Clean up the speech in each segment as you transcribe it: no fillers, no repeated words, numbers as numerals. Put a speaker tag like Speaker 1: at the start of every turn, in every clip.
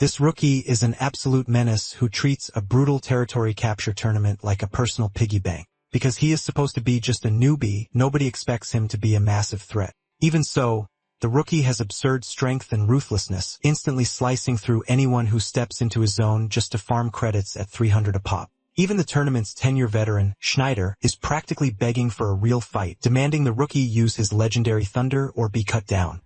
Speaker 1: This rookie is an absolute menace who treats a brutal territory capture tournament like a personal piggy bank. Because he is supposed to be just a newbie, nobody expects him to be a massive threat. Even so, the rookie has absurd strength and ruthlessness, instantly slicing through anyone who steps into his zone just to farm credits at 300 a pop. Even the tournament's 10-year veteran, Schneider, is practically begging for a real fight, demanding the rookie use his legendary thunder or be cut down.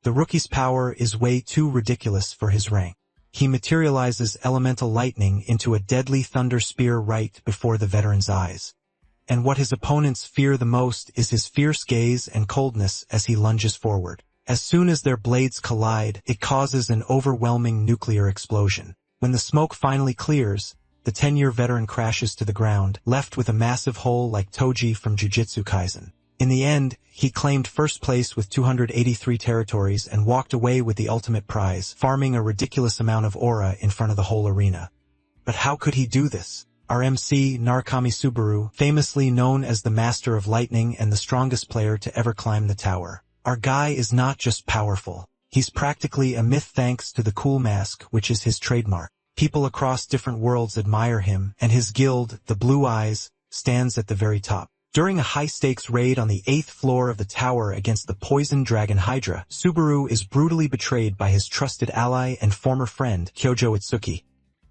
Speaker 1: The rookie's power is way too ridiculous for his rank. He materializes elemental lightning into a deadly thunder spear right before the veteran's eyes. And what his opponents fear the most is his fierce gaze and coldness as he lunges forward. As soon as their blades collide, it causes an overwhelming nuclear explosion. When the smoke finally clears, the 10-year veteran crashes to the ground, left with a massive hole like Toji from Jujutsu Kaisen. In the end, he claimed first place with 283 territories and walked away with the ultimate prize, farming a ridiculous amount of aura in front of the whole arena. But how could he do this? Our MC, Narukami Subaru, famously known as the Master of Lightning and the strongest player to ever climb the tower. Our guy is not just powerful. He's practically a myth thanks to the cool mask, which is his trademark. People across different worlds admire him, and his guild, the Blue Eyes, stands at the very top. During a high-stakes raid on the 8th floor of the tower against the Poison Dragon Hydra, Subaru is brutally betrayed by his trusted ally and former friend, Kyojo Itsuki.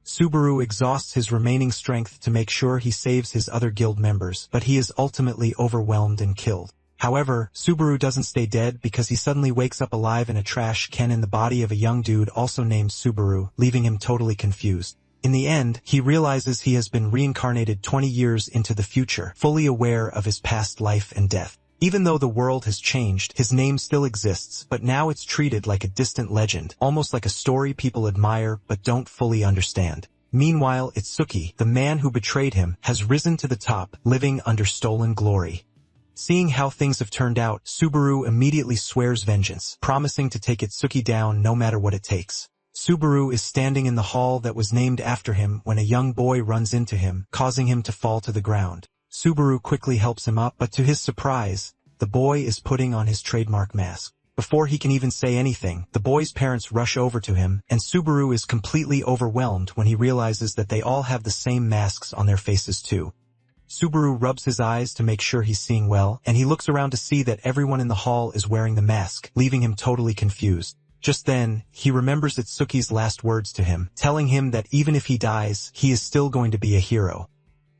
Speaker 1: Subaru exhausts his remaining strength to make sure he saves his other guild members, but he is ultimately overwhelmed and killed. However, Subaru doesn't stay dead because he suddenly wakes up alive in a trash can in the body of a young dude also named Subaru, leaving him totally confused. In the end, he realizes he has been reincarnated 20 years into the future, fully aware of his past life and death. Even though the world has changed, his name still exists, but now it's treated like a distant legend, almost like a story people admire but don't fully understand. Meanwhile, Itsuki, the man who betrayed him, has risen to the top, living under stolen glory. Seeing how things have turned out, Subaru immediately swears vengeance, promising to take Itsuki down no matter what it takes. Subaru is standing in the hall that was named after him when a young boy runs into him, causing him to fall to the ground. Subaru quickly helps him up, but to his surprise, the boy is putting on his trademark mask. Before he can even say anything, the boy's parents rush over to him, and Subaru is completely overwhelmed when he realizes that they all have the same masks on their faces too. Subaru rubs his eyes to make sure he's seeing well, and he looks around to see that everyone in the hall is wearing the mask, leaving him totally confused. Just then, he remembers Itsuki's last words to him, telling him that even if he dies, he is still going to be a hero.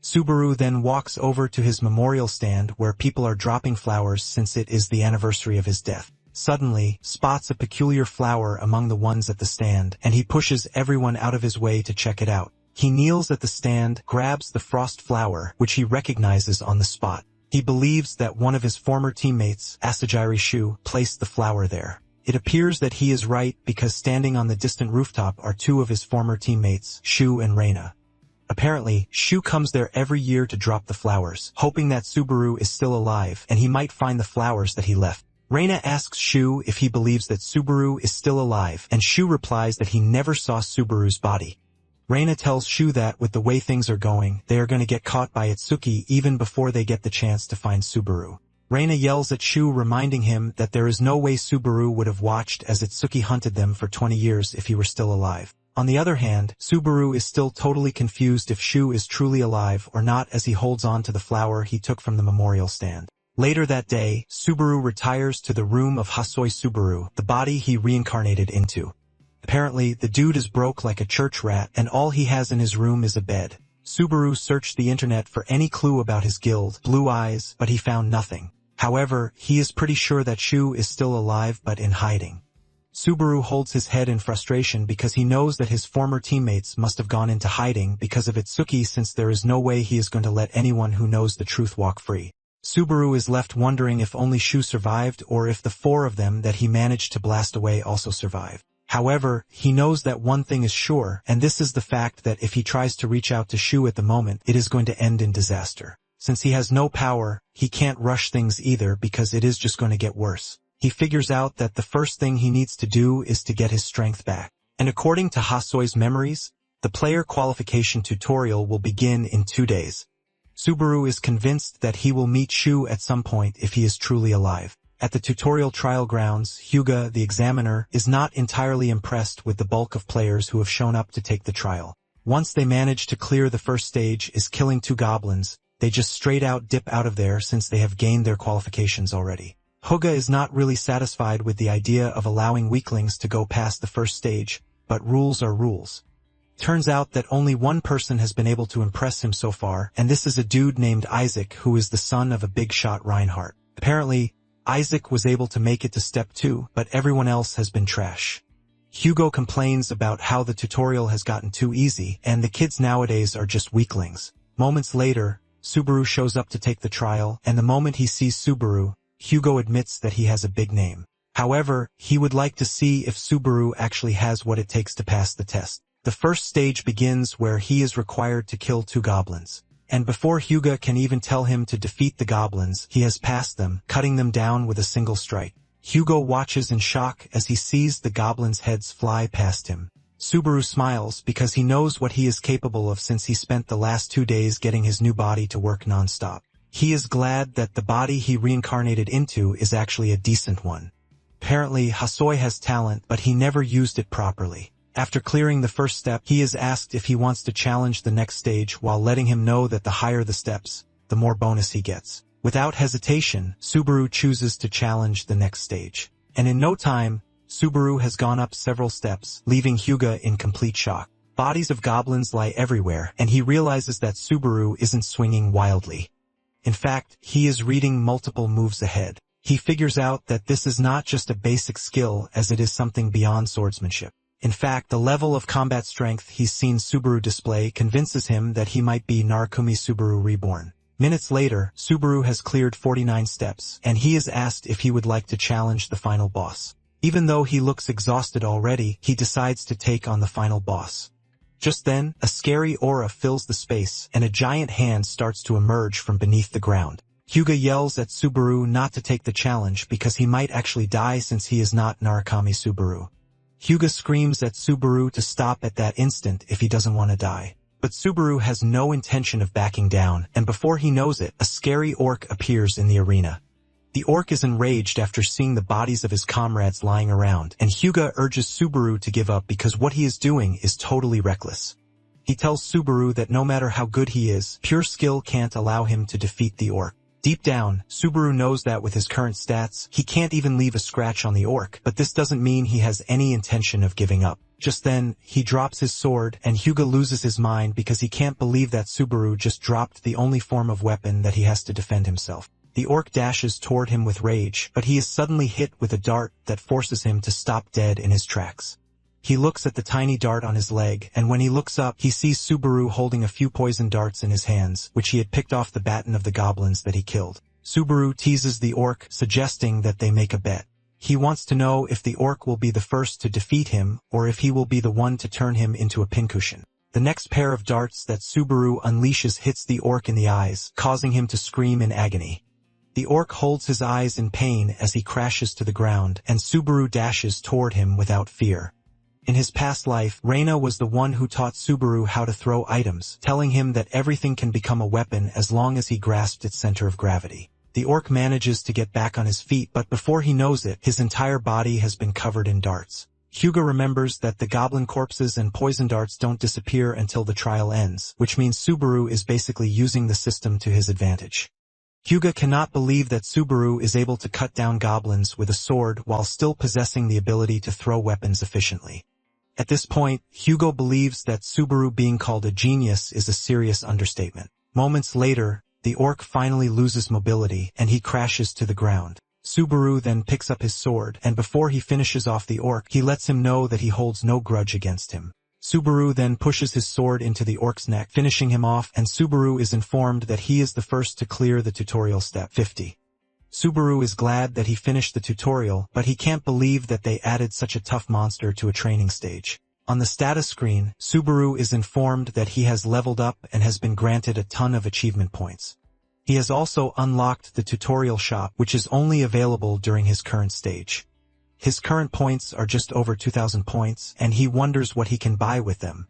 Speaker 1: Subaru then walks over to his memorial stand where people are dropping flowers since it is the anniversary of his death. Suddenly, spots a peculiar flower among the ones at the stand, and he pushes everyone out of his way to check it out. He kneels at the stand, grabs the frost flower, which he recognizes on the spot. He believes that one of his former teammates, Asajiri Shu, placed the flower there. It appears that he is right because standing on the distant rooftop are two of his former teammates, Shu and Reina. Apparently, Shu comes there every year to drop the flowers, hoping that Subaru is still alive and he might find the flowers that he left. Reina asks Shu if he believes that Subaru is still alive, and Shu replies that he never saw Subaru's body. Reina tells Shu that with the way things are going, they are going to get caught by Itsuki even before they get the chance to find Subaru. Reina yells at Shu, reminding him that there is no way Subaru would have watched as Itsuki hunted them for 20 years if he were still alive. On the other hand, Subaru is still totally confused if Shu is truly alive or not as he holds on to the flower he took from the memorial stand. Later that day, Subaru retires to the room of Hasoi Subaru, the body he reincarnated into. Apparently, the dude is broke like a church rat and all he has in his room is a bed. Subaru searched the internet for any clue about his guild, Blue Eyes, but he found nothing. However, he is pretty sure that Shu is still alive but in hiding. Subaru holds his head in frustration because he knows that his former teammates must have gone into hiding because of Itsuki, since there is no way he is going to let anyone who knows the truth walk free. Subaru is left wondering if only Shu survived or if the four of them that he managed to blast away also survived. However, he knows that one thing is sure, and this is the fact that if he tries to reach out to Shu at the moment, it is going to end in disaster. Since he has no power, he can't rush things either because it is just going to get worse. He figures out that the first thing he needs to do is to get his strength back. And according to Hasoi's memories, the player qualification tutorial will begin in 2 days. Subaru is convinced that he will meet Shu at some point if he is truly alive. At the tutorial trial grounds, Hyuga, the examiner, is not entirely impressed with the bulk of players who have shown up to take the trial. Once they manage to clear the first stage is killing 2 goblins, they just straight out dip out of there since they have gained their qualifications already. Hyuga is not really satisfied with the idea of allowing weaklings to go past the first stage, but rules are rules. Turns out that only one person has been able to impress him so far, and this is a dude named Isaac who is the son of a big shot Reinhardt. Apparently, Isaac was able to make it to step 2, but everyone else has been trash. Hugo complains about how the tutorial has gotten too easy, and the kids nowadays are just weaklings. Moments later, Subaru shows up to take the trial, and the moment he sees Subaru, Hugo admits that he has a big name. However, he would like to see if Subaru actually has what it takes to pass the test. The first stage begins where he is required to kill 2 goblins. And before Hyuga can even tell him to defeat the goblins, he has passed them, cutting them down with a single strike. Hugo watches in shock as he sees the goblins' heads fly past him. Subaru smiles because he knows what he is capable of since he spent the last 2 days getting his new body to work non-stop. He is glad that the body he reincarnated into is actually a decent one. Apparently, Hasoi has talent, but he never used it properly. After clearing the first step, he is asked if he wants to challenge the next stage while letting him know that the higher the steps, the more bonus he gets. Without hesitation, Subaru chooses to challenge the next stage. And in no time, Subaru has gone up several steps, leaving Hyuga in complete shock. Bodies of goblins lie everywhere, and he realizes that Subaru isn't swinging wildly. In fact, he is reading multiple moves ahead. He figures out that this is not just a basic skill as it is something beyond swordsmanship. In fact, the level of combat strength he's seen Subaru display convinces him that he might be Narukami Subaru reborn. Minutes later, Subaru has cleared 49 steps, and he is asked if he would like to challenge the final boss. Even though he looks exhausted already, he decides to take on the final boss. Just then, a scary aura fills the space, and a giant hand starts to emerge from beneath the ground. Hyuga yells at Subaru not to take the challenge because he might actually die since he is not Narukami Subaru. Hyuga screams at Subaru to stop at that instant if he doesn't want to die. But Subaru has no intention of backing down, and before he knows it, a scary orc appears in the arena. The orc is enraged after seeing the bodies of his comrades lying around, and Hyuga urges Subaru to give up because what he is doing is totally reckless. He tells Subaru that no matter how good he is, pure skill can't allow him to defeat the orc. Deep down, Subaru knows that with his current stats, he can't even leave a scratch on the orc, but this doesn't mean he has any intention of giving up. Just then, he drops his sword, and Hyuga loses his mind because he can't believe that Subaru just dropped the only form of weapon that he has to defend himself. The orc dashes toward him with rage, but he is suddenly hit with a dart that forces him to stop dead in his tracks. He looks at the tiny dart on his leg, and when he looks up, he sees Subaru holding a few poison darts in his hands, which he had picked off the baton of the goblins that he killed. Subaru teases the orc, suggesting that they make a bet. He wants to know if the orc will be the first to defeat him, or if he will be the one to turn him into a pincushion. The next pair of darts that Subaru unleashes hits the orc in the eyes, causing him to scream in agony. The orc holds his eyes in pain as he crashes to the ground, and Subaru dashes toward him without fear. In his past life, Reina was the one who taught Subaru how to throw items, telling him that everything can become a weapon as long as he grasped its center of gravity. The orc manages to get back on his feet, but before he knows it, his entire body has been covered in darts. Hyuga remembers that the goblin corpses and poison darts don't disappear until the trial ends, which means Subaru is basically using the system to his advantage. Hyuga cannot believe that Subaru is able to cut down goblins with a sword while still possessing the ability to throw weapons efficiently. At this point, Hyuga believes that Subaru being called a genius is a serious understatement. Moments later, the orc finally loses mobility, and he crashes to the ground. Subaru then picks up his sword, and before he finishes off the orc, he lets him know that he holds no grudge against him. Subaru then pushes his sword into the orc's neck, finishing him off, and Subaru is informed that he is the first to clear the tutorial step 50. Subaru is glad that he finished the tutorial, but he can't believe that they added such a tough monster to a training stage. On the status screen, Subaru is informed that he has leveled up and has been granted a ton of achievement points. He has also unlocked the tutorial shop, which is only available during his current stage. His current points are just over 2,000 points, and he wonders what he can buy with them.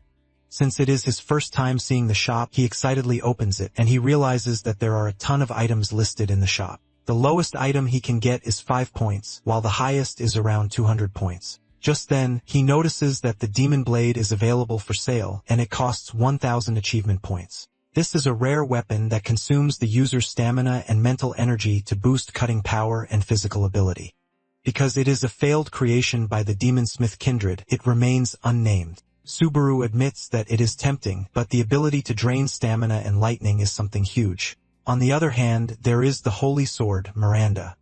Speaker 1: Since it is his first time seeing the shop, he excitedly opens it, and he realizes that there are a ton of items listed in the shop. The lowest item he can get is 5 points, while the highest is around 200 points. Just then, he notices that the demon blade is available for sale, and it costs 1000 achievement points. This is a rare weapon that consumes the user's stamina and mental energy to boost cutting power and physical ability. Because it is a failed creation by the demon-smith kindred, it remains unnamed. Subaru admits that it is tempting, but the ability to drain stamina and lightning is something huge. On the other hand, there is the holy sword, Miranda.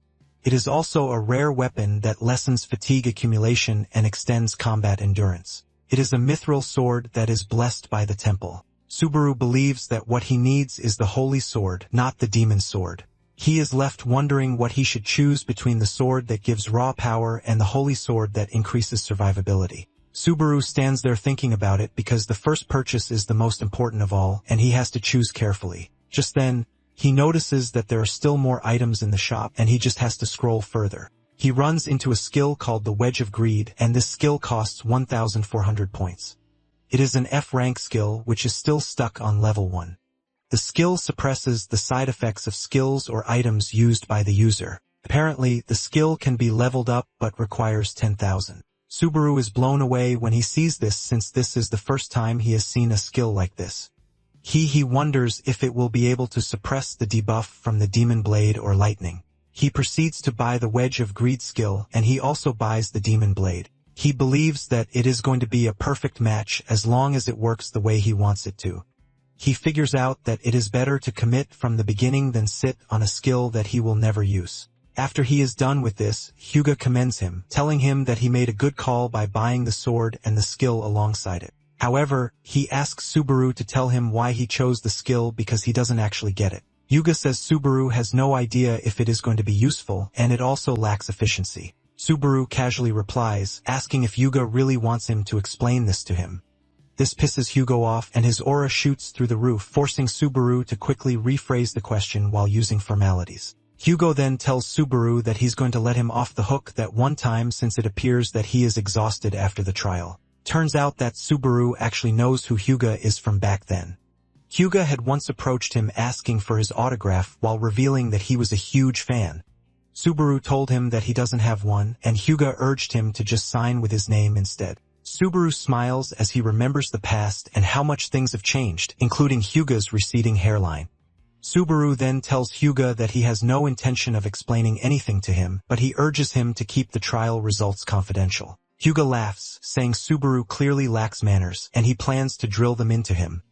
Speaker 1: It is also a rare weapon that lessens fatigue accumulation and extends combat endurance. It is a mithril sword that is blessed by the temple. Subaru believes that what he needs is the holy sword, not the demon sword. He is left wondering what he should choose between the sword that gives raw power and the holy sword that increases survivability. Subaru stands there thinking about it because the first purchase is the most important of all, and he has to choose carefully. Just then, he notices that there are still more items in the shop, and he just has to scroll further. He runs into a skill called the Wedge of Greed, and this skill costs 1400 points. It is an F-rank skill which is still stuck on level 1. The skill suppresses the side effects of skills or items used by the user. Apparently, the skill can be leveled up but requires 10,000. Subaru is blown away when he sees this, since this is the first time he has seen a skill like this. He wonders if it will be able to suppress the debuff from the demon blade or lightning. He proceeds to buy the Wedge of Greed skill, and he also buys the demon blade. He believes that it is going to be a perfect match as long as it works the way he wants it to. He figures out that it is better to commit from the beginning than sit on a skill that he will never use. After he is done with this, Hyuga commends him, telling him that he made a good call by buying the sword and the skill alongside it. However, he asks Subaru to tell him why he chose the skill because he doesn't actually get it. Hyuga says Subaru has no idea if it is going to be useful, and it also lacks efficiency. Subaru casually replies, asking if Hyuga really wants him to explain this to him. This pisses Hyuga off, and his aura shoots through the roof, forcing Subaru to quickly rephrase the question while using formalities. Hyuga then tells Subaru that he's going to let him off the hook that one time, since it appears that he is exhausted after the trial. Turns out that Subaru actually knows who Hyuga is from back then. Hyuga had once approached him asking for his autograph while revealing that he was a huge fan. Subaru told him that he doesn't have one, and Hyuga urged him to just sign with his name instead. Subaru smiles as he remembers the past and how much things have changed, including Hyuga's receding hairline. Subaru then tells Hyuga that he has no intention of explaining anything to him, but he urges him to keep the trial results confidential. Hyuga laughs, saying Subaru clearly lacks manners, and he plans to drill them into him.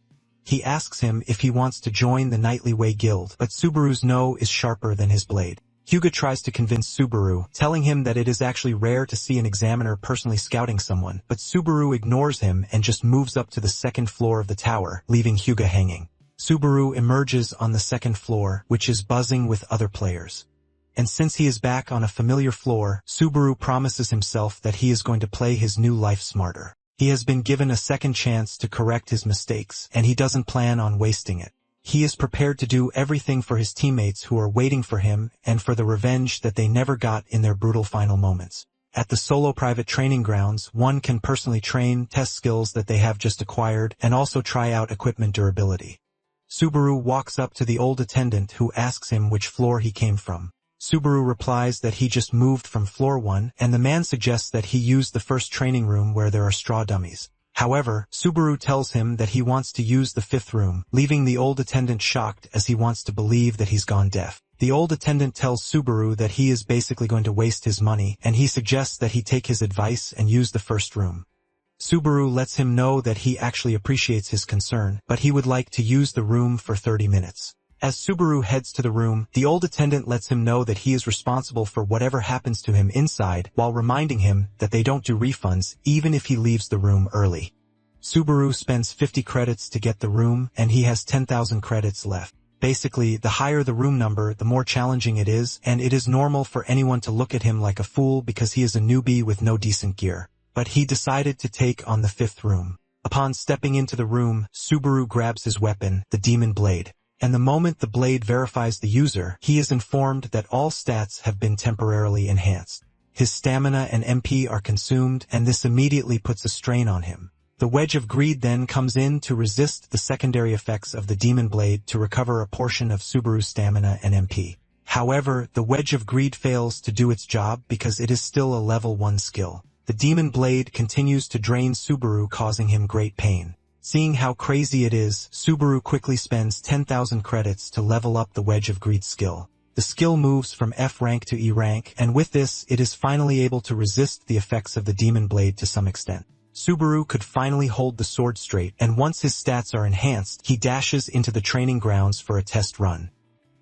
Speaker 1: He asks him if he wants to join the Knightly Way Guild, but Subaru's no is sharper than his blade. Hyuga tries to convince Subaru, telling him that it is actually rare to see an examiner personally scouting someone, but Subaru ignores him and just moves up to the second floor of the tower, leaving Hyuga hanging. Subaru emerges on the second floor, which is buzzing with other players. And since he is back on a familiar floor, Subaru promises himself that he is going to play his new life smarter. He has been given a second chance to correct his mistakes, and he doesn't plan on wasting it. He is prepared to do everything for his teammates who are waiting for him and for the revenge that they never got in their brutal final moments. At the solo private training grounds, one can personally train, test skills that they have just acquired, and also try out equipment durability. Subaru walks up to the old attendant who asks him which floor he came from. Subaru replies that he just moved from floor 1, and the man suggests that he use the first training room where there are straw dummies. However, Subaru tells him that he wants to use the 5th room, leaving the old attendant shocked as he wants to believe that he's gone deaf. The old attendant tells Subaru that he is basically going to waste his money, and he suggests that he take his advice and use the 1st room. Subaru lets him know that he actually appreciates his concern, but he would like to use the room for 30 minutes. As Subaru heads to the room, the old attendant lets him know that he is responsible for whatever happens to him inside, while reminding him that they don't do refunds even if he leaves the room early. Subaru spends 50 credits to get the room, and he has 10,000 credits left. Basically, the higher the room number, the more challenging it is, and it is normal for anyone to look at him like a fool because he is a newbie with no decent gear. But he decided to take on the 5th room. Upon stepping into the room, Subaru grabs his weapon, the demon blade. And the moment the blade verifies the user, he is informed that all stats have been temporarily enhanced. His stamina and MP are consumed, and this immediately puts a strain on him. The Wedge of Greed then comes in to resist the secondary effects of the demon blade to recover a portion of Subaru's stamina and MP. However, the Wedge of Greed fails to do its job because it is still a level 1 skill. The Demon Blade continues to drain Subaru, causing him great pain. Seeing how crazy it is, Subaru quickly spends 10,000 credits to level up the Wedge of Greed skill. The skill moves from F rank to E rank, and with this, it is finally able to resist the effects of the Demon Blade to some extent. Subaru could finally hold the sword straight, and once his stats are enhanced, he dashes into the training grounds for a test run.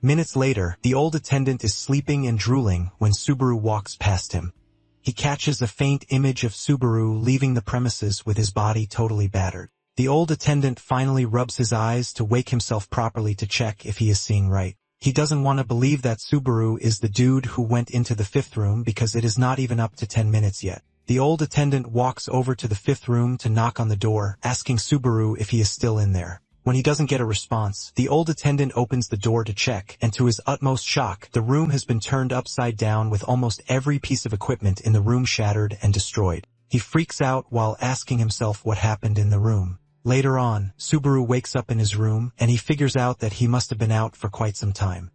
Speaker 1: Minutes later, the old attendant is sleeping and drooling when Subaru walks past him. He catches a faint image of Subaru leaving the premises with his body totally battered. The old attendant finally rubs his eyes to wake himself properly to check if he is seeing right. He doesn't want to believe that Subaru is the dude who went into the 5th room because it is not even up to 10 minutes yet. The old attendant walks over to the 5th room to knock on the door, asking Subaru if he is still in there. When he doesn't get a response, the old attendant opens the door to check, and to his utmost shock, the room has been turned upside down with almost every piece of equipment in the room shattered and destroyed. He freaks out while asking himself what happened in the room. Later on, Subaru wakes up in his room, and he figures out that he must have been out for quite some time.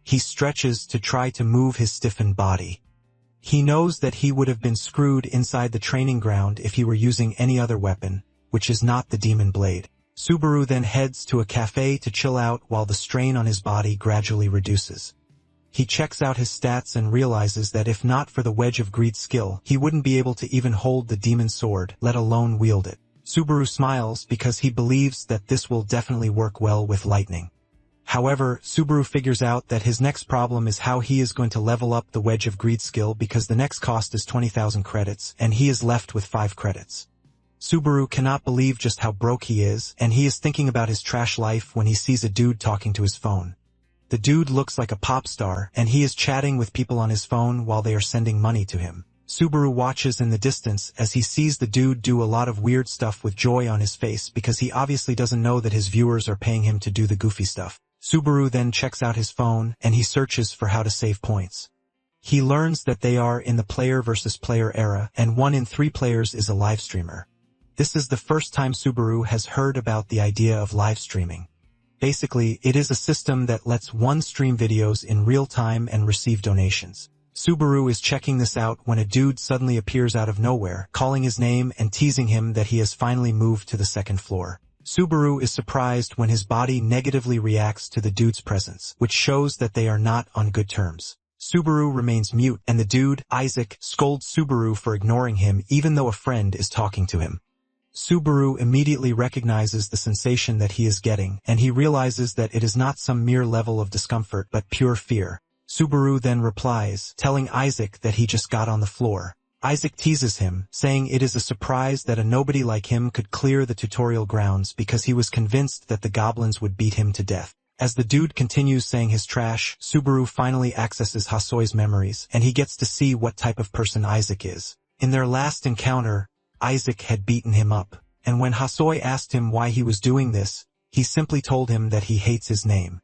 Speaker 1: He stretches to try to move his stiffened body. He knows that he would have been screwed inside the training ground if he were using any other weapon, which is not the Demon Blade. Subaru then heads to a cafe to chill out while the strain on his body gradually reduces. He checks out his stats and realizes that if not for the Wedge of Greed skill, he wouldn't be able to even hold the demon sword, let alone wield it. Subaru smiles because he believes that this will definitely work well with lightning. However, Subaru figures out that his next problem is how he is going to level up the Wedge of Greed skill because the next cost is 20,000 credits, and he is left with 5 credits. Subaru cannot believe just how broke he is, and he is thinking about his trash life when he sees a dude talking to his phone. The dude looks like a pop star, and he is chatting with people on his phone while they are sending money to him. Subaru watches in the distance as he sees the dude do a lot of weird stuff with joy on his face because he obviously doesn't know that his viewers are paying him to do the goofy stuff. Subaru then checks out his phone, and he searches for how to save points. He learns that they are in the player versus player era, and 1 in 3 players is a live streamer. This is the first time Subaru has heard about the idea of live streaming. Basically, it is a system that lets one stream videos in real time and receive donations. Subaru is checking this out when a dude suddenly appears out of nowhere, calling his name and teasing him that he has finally moved to the 2nd floor. Subaru is surprised when his body negatively reacts to the dude's presence, which shows that they are not on good terms. Subaru remains mute, and the dude, Isaac, scolds Subaru for ignoring him even though a friend is talking to him. Subaru immediately recognizes the sensation that he is getting, and he realizes that it is not some mere level of discomfort but pure fear. Subaru then replies, telling Isaac that he just got on the floor. Isaac teases him, saying it is a surprise that a nobody like him could clear the tutorial grounds because he was convinced that the goblins would beat him to death. As the dude continues saying his trash, Subaru finally accesses Hasoi's memories, and he gets to see what type of person Isaac is. In their last encounter, Isaac had beaten him up, and when Hasoi asked him why he was doing this, he simply told him that he hates his name.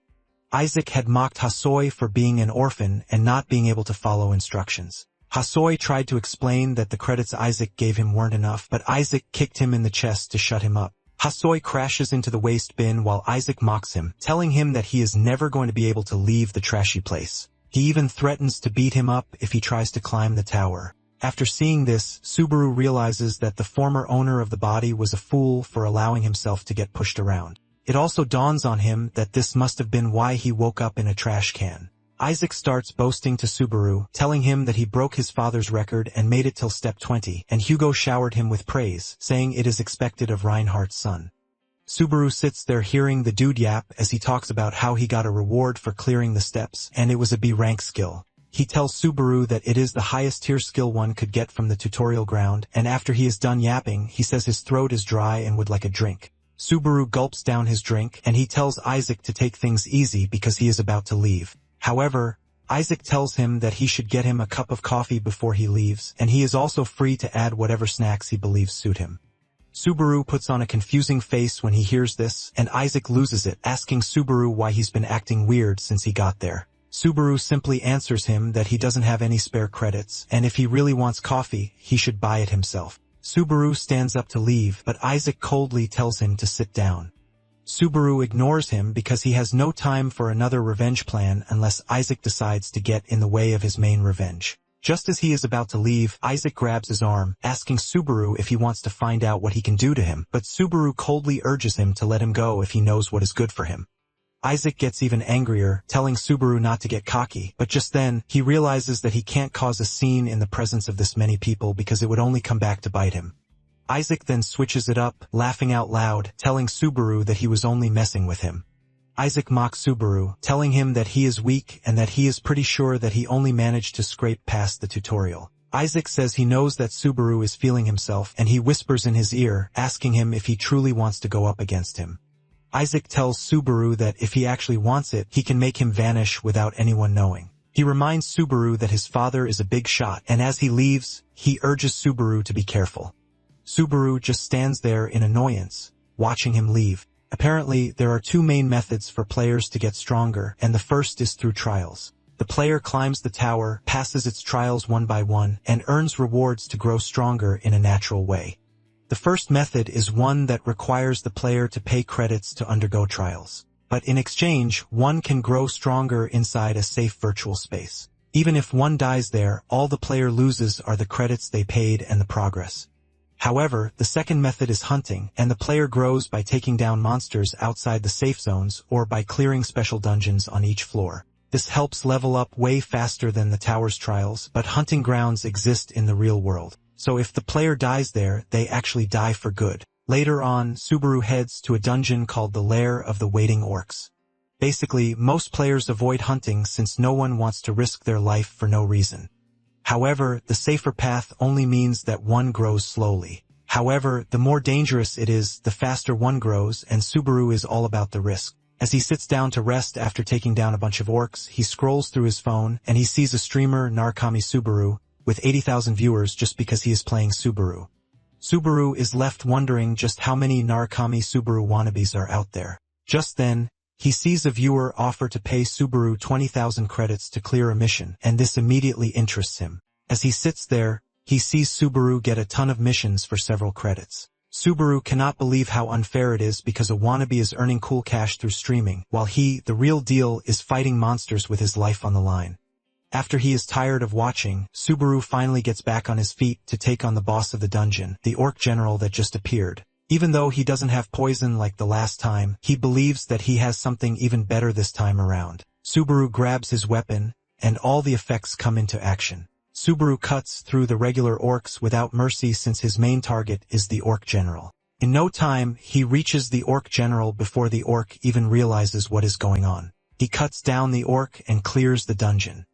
Speaker 1: Isaac had mocked Hasoi for being an orphan and not being able to follow instructions. Hasoi tried to explain that the credits Isaac gave him weren't enough, but Isaac kicked him in the chest to shut him up. Hasoi crashes into the waste bin while Isaac mocks him, telling him that he is never going to be able to leave the trashy place. He even threatens to beat him up if he tries to climb the tower. After seeing this, Subaru realizes that the former owner of the body was a fool for allowing himself to get pushed around. It also dawns on him that this must have been why he woke up in a trash can. Isaac starts boasting to Subaru, telling him that he broke his father's record and made it till step 20, and Hugo showered him with praise, saying it is expected of Reinhardt's son. Subaru sits there hearing the dude yap as he talks about how he got a reward for clearing the steps, and it was a B rank skill. He tells Subaru that it is the highest tier skill one could get from the tutorial ground, and after he is done yapping, he says his throat is dry and would like a drink. Subaru gulps down his drink, and he tells Isaac to take things easy because he is about to leave. However, Isaac tells him that he should get him a cup of coffee before he leaves, and he is also free to add whatever snacks he believes suit him. Subaru puts on a confusing face when he hears this, and Isaac loses it, asking Subaru why he's been acting weird since he got there. Subaru simply answers him that he doesn't have any spare credits, and if he really wants coffee, he should buy it himself. Subaru stands up to leave, but Isaac coldly tells him to sit down. Subaru ignores him because he has no time for another revenge plan unless Isaac decides to get in the way of his main revenge. Just as he is about to leave, Isaac grabs his arm, asking Subaru if he wants to find out what he can do to him, but Subaru coldly urges him to let him go if he knows what is good for him. Isaac gets even angrier, telling Subaru not to get cocky, but just then, he realizes that he can't cause a scene in the presence of this many people because it would only come back to bite him. Isaac then switches it up, laughing out loud, telling Subaru that he was only messing with him. Isaac mocks Subaru, telling him that he is weak and that he is pretty sure that he only managed to scrape past the tutorial. Isaac says he knows that Subaru is feeling himself and he whispers in his ear, asking him if he truly wants to go up against him. Isaac tells Subaru that if he actually wants it, he can make him vanish without anyone knowing. He reminds Subaru that his father is a big shot, and as he leaves, he urges Subaru to be careful. Subaru just stands there in annoyance, watching him leave. Apparently, there are two main methods for players to get stronger, and the first is through trials. The player climbs the tower, passes its trials one by one, and earns rewards to grow stronger in a natural way. The first method is one that requires the player to pay credits to undergo trials. But in exchange, one can grow stronger inside a safe virtual space. Even if one dies there, all the player loses are the credits they paid and the progress. However, the second method is hunting, and the player grows by taking down monsters outside the safe zones or by clearing special dungeons on each floor. This helps level up way faster than the tower's trials, but hunting grounds exist in the real world. So if the player dies there, they actually die for good. Later on, Subaru heads to a dungeon called the Lair of the Waiting Orcs. Basically, most players avoid hunting since no one wants to risk their life for no reason. However, the safer path only means that one grows slowly. However, the more dangerous it is, the faster one grows, and Subaru is all about the risk. As he sits down to rest after taking down a bunch of orcs, he scrolls through his phone, and he sees a streamer, Narukami Subaru, with 80,000 viewers just because he is playing Subaru. Subaru is left wondering just how many Narukami Subaru wannabes are out there. Just then, he sees a viewer offer to pay Subaru 20,000 credits to clear a mission, and this immediately interests him. As he sits there, he sees Subaru get a ton of missions for several credits. Subaru cannot believe how unfair it is because a wannabe is earning cool cash through streaming, while he, the real deal, is fighting monsters with his life on the line. After he is tired of watching, Subaru finally gets back on his feet to take on the boss of the dungeon, the orc general that just appeared. Even though he doesn't have poison like the last time, he believes that he has something even better this time around. Subaru grabs his weapon, and all the effects come into action. Subaru cuts through the regular orcs without mercy since his main target is the orc general. In no time, he reaches the orc general before the orc even realizes what is going on. He cuts down the orc and clears the dungeon.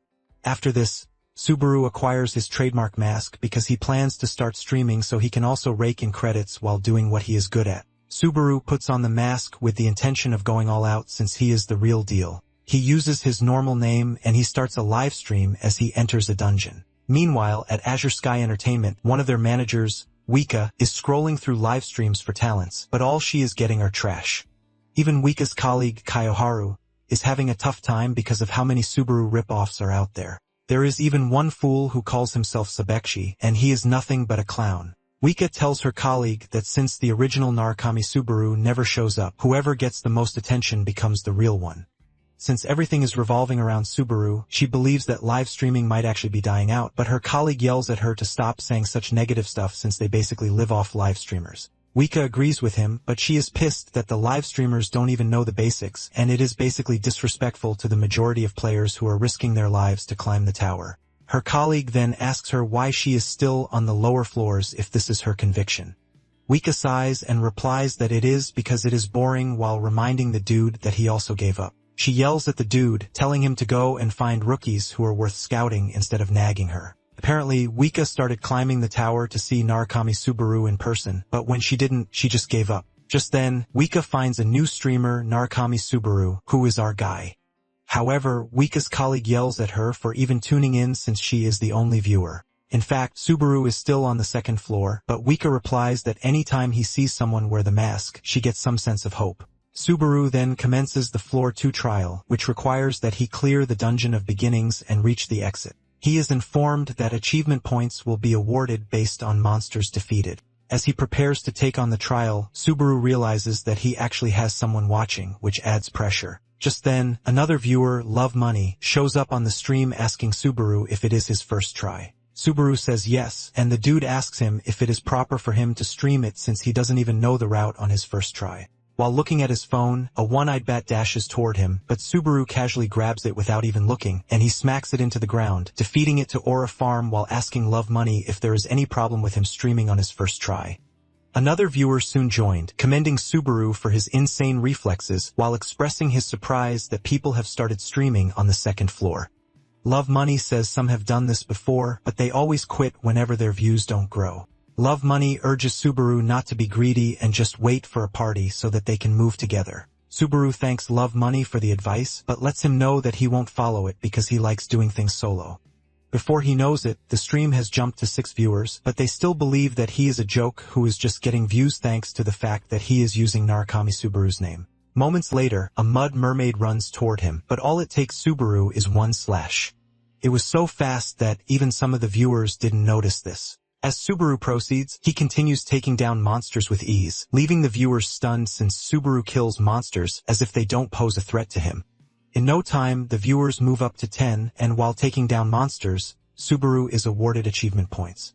Speaker 1: After this, Subaru acquires his trademark mask because he plans to start streaming so he can also rake in credits while doing what he is good at. Subaru puts on the mask with the intention of going all out since he is the real deal. He uses his normal name and he starts a live stream as he enters a dungeon. Meanwhile, at Azure Sky Entertainment, one of their managers, Wika, is scrolling through live streams for talents, but all she is getting are trash. Even Wika's colleague, Kayoharu, is having a tough time because of how many Subaru rip-offs are out there. There is even one fool who calls himself Sabekshi, and he is nothing but a clown. Wika tells her colleague that since the original Narukami Subaru never shows up, whoever gets the most attention becomes the real one. Since everything is revolving around Subaru, she believes that live streaming might actually be dying out, but her colleague yells at her to stop saying such negative stuff since they basically live off live streamers. Wika agrees with him, but she is pissed that the live streamers don't even know the basics, and it is basically disrespectful to the majority of players who are risking their lives to climb the tower. Her colleague then asks her why she is still on the lower floors if this is her conviction. Wika sighs and replies that it is because it is boring while reminding the dude that he also gave up. She yells at the dude, telling him to go and find rookies who are worth scouting instead of nagging her. Apparently, Wika started climbing the tower to see Narukami Subaru in person, but when she didn't, she just gave up. Just then, Wika finds a new streamer, Narukami Subaru, who is our guy. However, Wika's colleague yells at her for even tuning in since she is the only viewer. In fact, Subaru is still on the second floor, but Wika replies that anytime he sees someone wear the mask, she gets some sense of hope. Subaru then commences the Floor 2 trial, which requires that he clear the Dungeon of Beginnings and reach the exit. He is informed that achievement points will be awarded based on monsters defeated. As he prepares to take on the trial, Subaru realizes that he actually has someone watching, which adds pressure. Just then, another viewer, Love Money, shows up on the stream asking Subaru if it is his first try. Subaru says yes, and the dude asks him if it is proper for him to stream it since he doesn't even know the route on his first try. While looking at his phone, a one-eyed bat dashes toward him, but Subaru casually grabs it without even looking, and he smacks it into the ground, defeating it to Aura Farm while asking Love Money if there is any problem with him streaming on his first try. Another viewer soon joined, commending Subaru for his insane reflexes while expressing his surprise that people have started streaming on the second floor. Love Money says some have done this before, but they always quit whenever their views don't grow. Love Money urges Subaru not to be greedy and just wait for a party so that they can move together. Subaru thanks Love Money for the advice, but lets him know that he won't follow it because he likes doing things solo. Before he knows it, the stream has jumped to 6 viewers, but they still believe that he is a joke who is just getting views thanks to the fact that he is using Narukami Subaru's name. Moments later, a mud mermaid runs toward him, but all it takes Subaru is one slash. It was so fast that even some of the viewers didn't notice this. As Subaru proceeds, he continues taking down monsters with ease, leaving the viewers stunned since Subaru kills monsters as if they don't pose a threat to him. In no time, the viewers move up to 10, and while taking down monsters, Subaru is awarded achievement points.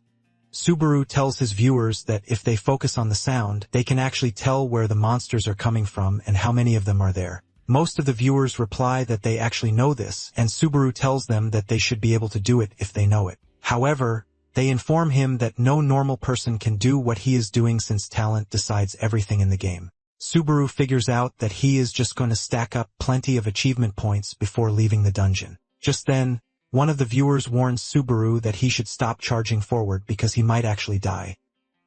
Speaker 1: Subaru tells his viewers that if they focus on the sound, they can actually tell where the monsters are coming from and how many of them are there. Most of the viewers reply that they actually know this, and Subaru tells them that they should be able to do it if they know it. However, they inform him that no normal person can do what he is doing since talent decides everything in the game. Subaru figures out that he is just going to stack up plenty of achievement points before leaving the dungeon. Just then, one of the viewers warns Subaru that he should stop charging forward because he might actually die.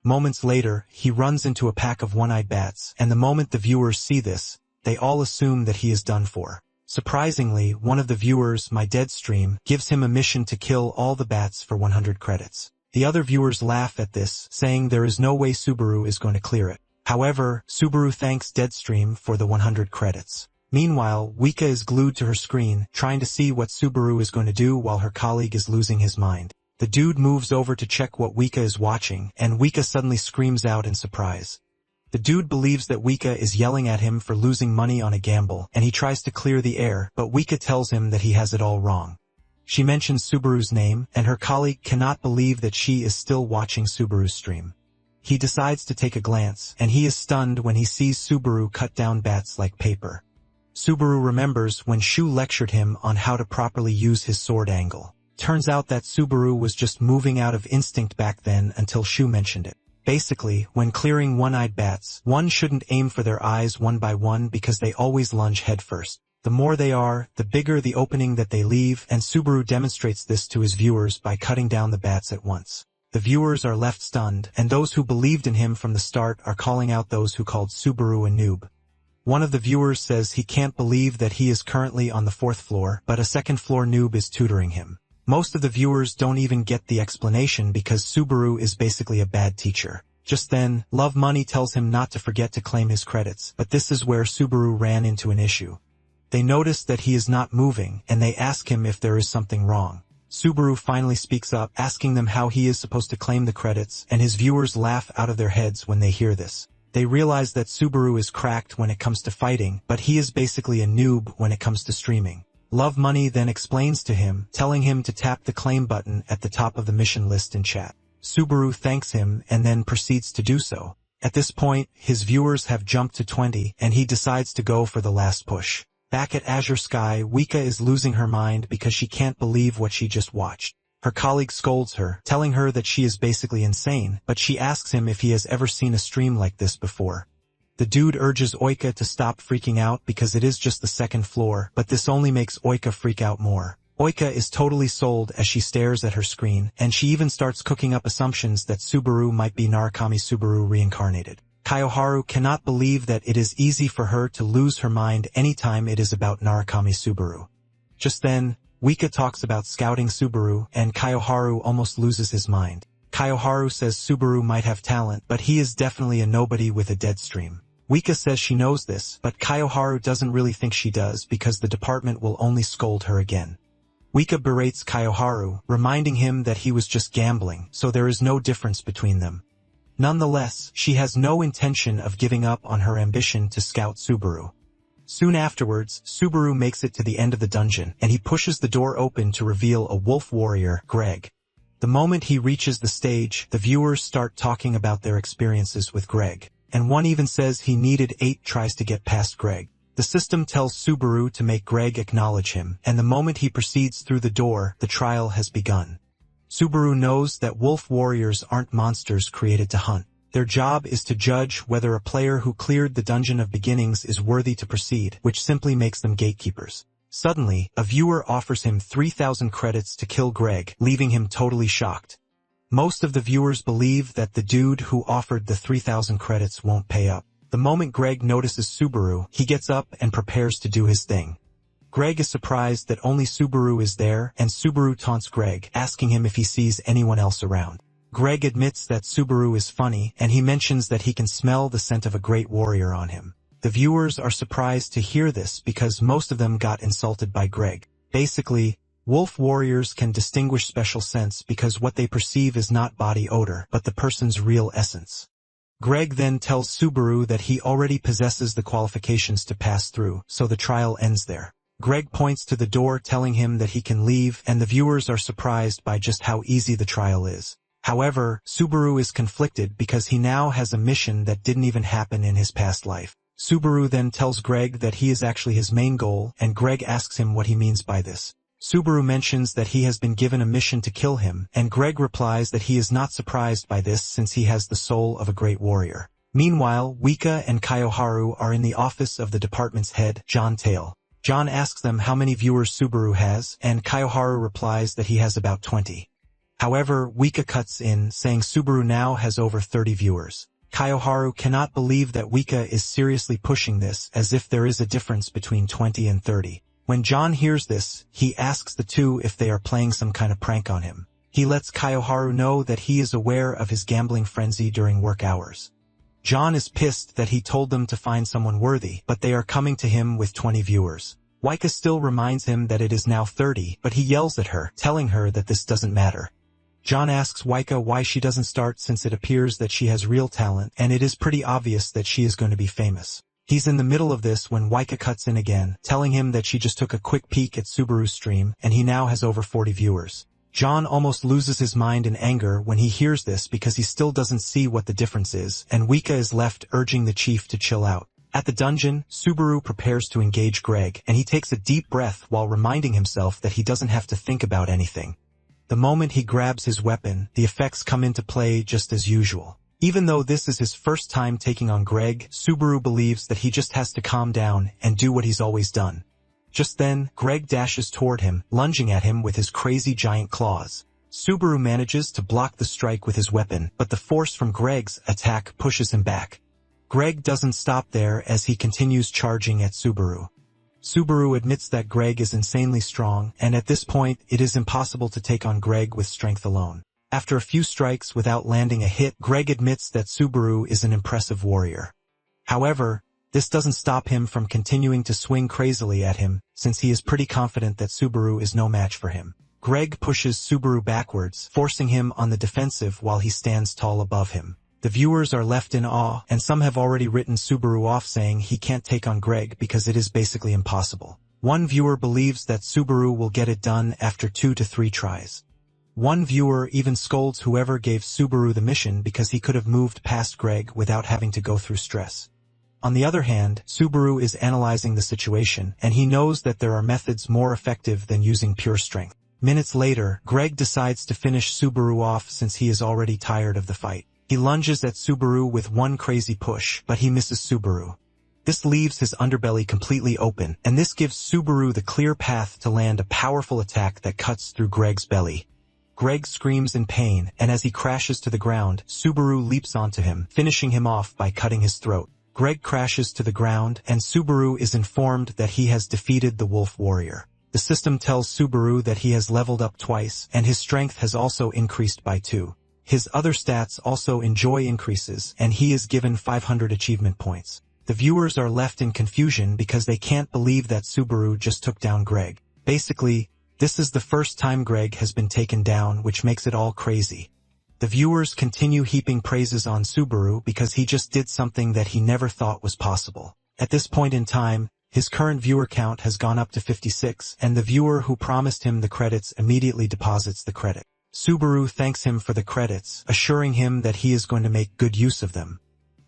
Speaker 1: Moments later, he runs into a pack of one-eyed bats, and the moment the viewers see this, they all assume that he is done for. Surprisingly, one of the viewers, My Dead Stream, gives him a mission to kill all the bats for 100 credits. The other viewers laugh at this, saying there is no way Subaru is going to clear it. However, Subaru thanks Deadstream for the 100 credits. Meanwhile, Wika is glued to her screen, trying to see what Subaru is going to do while her colleague is losing his mind. The dude moves over to check what Wika is watching, and Wika suddenly screams out in surprise. The dude believes that Wika is yelling at him for losing money on a gamble, and he tries to clear the air, but Wika tells him that he has it all wrong. She mentions Subaru's name, and her colleague cannot believe that she is still watching Subaru's stream. He decides to take a glance, and he is stunned when he sees Subaru cut down bats like paper. Subaru remembers when Shu lectured him on how to properly use his sword angle. Turns out that Subaru was just moving out of instinct back then until Shu mentioned it. Basically, when clearing one-eyed bats, one shouldn't aim for their eyes one by one because they always lunge headfirst. The more they are, the bigger the opening that they leave, and Subaru demonstrates this to his viewers by cutting down the bats at once. The viewers are left stunned, and those who believed in him from the start are calling out those who called Subaru a noob. One of the viewers says he can't believe that he is currently on the 4th floor, but a 2nd floor noob is tutoring him. Most of the viewers don't even get the explanation because Subaru is basically a bad teacher. Just then, Love Money tells him not to forget to claim his credits, but this is where Subaru ran into an issue. They notice that he is not moving, and they ask him if there is something wrong. Subaru finally speaks up, asking them how he is supposed to claim the credits, and his viewers laugh out of their heads when they hear this. They realize that Subaru is cracked when it comes to fighting, but he is basically a noob when it comes to streaming. Love Money then explains to him, telling him to tap the claim button at the top of the mission list in chat. Subaru thanks him and then proceeds to do so. At this point, his viewers have jumped to 20, and he decides to go for the last push. Back at Azure Sky, Wika is losing her mind because she can't believe what she just watched. Her colleague scolds her, telling her that she is basically insane, but she asks him if he has ever seen a stream like this before. The dude urges Oika to stop freaking out because it is just the 2nd floor, but this only makes Oika freak out more. Oika is totally sold as she stares at her screen, and she even starts cooking up assumptions that Subaru might be Narukami Subaru reincarnated. Kayoharu cannot believe that it is easy for her to lose her mind anytime it is about Narukami Subaru. Just then, Wika talks about scouting Subaru, and Kayoharu almost loses his mind. Kayoharu says Subaru might have talent, but he is definitely a nobody with a dead stream. Wika says she knows this, but Kayoharu doesn't really think she does because the department will only scold her again. Wika berates Kayoharu, reminding him that he was just gambling, so there is no difference between them. Nonetheless, she has no intention of giving up on her ambition to scout Subaru. Soon afterwards, Subaru makes it to the end of the dungeon, and he pushes the door open to reveal a wolf warrior, Greg. The moment he reaches the stage, the viewers start talking about their experiences with Greg, and one even says he needed 8 tries to get past Greg. The system tells Subaru to make Greg acknowledge him, and the moment he proceeds through the door, the trial has begun. Subaru knows that wolf warriors aren't monsters created to hunt. Their job is to judge whether a player who cleared the Dungeon of Beginnings is worthy to proceed, which simply makes them gatekeepers. Suddenly, a viewer offers him 3,000 credits to kill Greg, leaving him totally shocked. Most of the viewers believe that the dude who offered the 3,000 credits won't pay up. The moment Greg notices Subaru, he gets up and prepares to do his thing. Greg is surprised that only Subaru is there, and Subaru taunts Greg, asking him if he sees anyone else around. Greg admits that Subaru is funny, and he mentions that he can smell the scent of a great warrior on him. The viewers are surprised to hear this because most of them got insulted by Greg. Basically, wolf warriors can distinguish special scents because what they perceive is not body odor, but the person's real essence. Greg then tells Subaru that he already possesses the qualifications to pass through, so the trial ends there. Greg points to the door telling him that he can leave, and the viewers are surprised by just how easy the trial is. However, Subaru is conflicted because he now has a mission that didn't even happen in his past life. Subaru then tells Greg that he is actually his main goal, and Greg asks him what he means by this. Subaru mentions that he has been given a mission to kill him, and Greg replies that he is not surprised by this since he has the soul of a great warrior. Meanwhile, Wika and Kayoharu are in the office of the department's head, John Tail. John asks them how many viewers Subaru has, and Kayoharu replies that he has about 20. However, Wika cuts in, saying Subaru now has over 30 viewers. Kayoharu cannot believe that Wika is seriously pushing this, as if there is a difference between 20 and 30. When John hears this, he asks the two if they are playing some kind of prank on him. He lets Kayoharu know that he is aware of his gambling frenzy during work hours. John is pissed that he told them to find someone worthy, but they are coming to him with 20 viewers. Wika still reminds him that it is now 30, but he yells at her, telling her that this doesn't matter. John asks Wika why she doesn't start since it appears that she has real talent, and it is pretty obvious that she is going to be famous. He's in the middle of this when Wika cuts in again, telling him that she just took a quick peek at Subaru's stream, and he now has over 40 viewers. John almost loses his mind in anger when he hears this because he still doesn't see what the difference is, and Wika is left urging the chief to chill out. At the dungeon, Subaru prepares to engage Greg, and he takes a deep breath while reminding himself that he doesn't have to think about anything. The moment he grabs his weapon, the effects come into play just as usual. Even though this is his first time taking on Greg, Subaru believes that he just has to calm down and do what he's always done. Just then, Greg dashes toward him, lunging at him with his crazy giant claws. Subaru manages to block the strike with his weapon, but the force from Greg's attack pushes him back. Greg doesn't stop there as he continues charging at Subaru. Subaru admits that Greg is insanely strong, and at this point, it is impossible to take on Greg with strength alone. After a few strikes without landing a hit, Greg admits that Subaru is an impressive warrior. However, this doesn't stop him from continuing to swing crazily at him, since he is pretty confident that Subaru is no match for him. Greg pushes Subaru backwards, forcing him on the defensive while he stands tall above him. The viewers are left in awe, and some have already written Subaru off saying he can't take on Greg because it is basically impossible. One viewer believes that Subaru will get it done after 2 to 3 tries. One viewer even scolds whoever gave Subaru the mission because he could have moved past Greg without having to go through stress. On the other hand, Subaru is analyzing the situation, and he knows that there are methods more effective than using pure strength. Minutes later, Greg decides to finish Subaru off since he is already tired of the fight. He lunges at Subaru with one crazy push, but he misses Subaru. This leaves his underbelly completely open, and this gives Subaru the clear path to land a powerful attack that cuts through Greg's belly. Greg screams in pain, and as he crashes to the ground, Subaru leaps onto him, finishing him off by cutting his throat. Greg crashes to the ground, and Subaru is informed that he has defeated the wolf warrior. The system tells Subaru that he has leveled up twice, and his strength has also increased by 2. His other stats also enjoy increases, and he is given 500 achievement points. The viewers are left in confusion because they can't believe that Subaru just took down Greg. Basically, this is the first time Greg has been taken down, which makes it all crazy. The viewers continue heaping praises on Subaru because he just did something that he never thought was possible. At this point in time, his current viewer count has gone up to 56, and the viewer who promised him the credits immediately deposits the credit. Subaru thanks him for the credits, assuring him that he is going to make good use of them.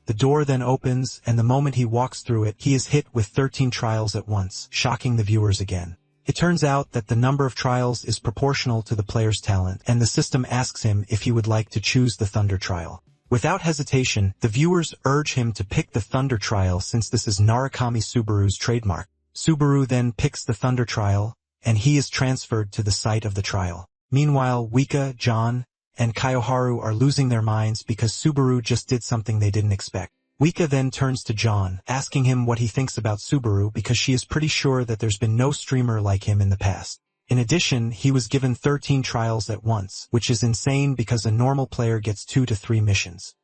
Speaker 1: The door then opens, and the moment he walks through it, he is hit with 13 trials at once, shocking the viewers again. It turns out that the number of trials is proportional to the player's talent, and the system asks him if he would like to choose the Thunder trial. Without hesitation, the viewers urge him to pick the Thunder trial since this is Narukami Subaru's trademark. Subaru then picks the Thunder trial, and he is transferred to the site of the trial. Meanwhile, Wika, John, and Kaioharu are losing their minds because Subaru just did something they didn't expect. Wika then turns to John, asking him what he thinks about Subaru because she is pretty sure that there's been no streamer like him in the past. In addition, he was given 13 trials at once, which is insane because a normal player gets 2 to 3 missions.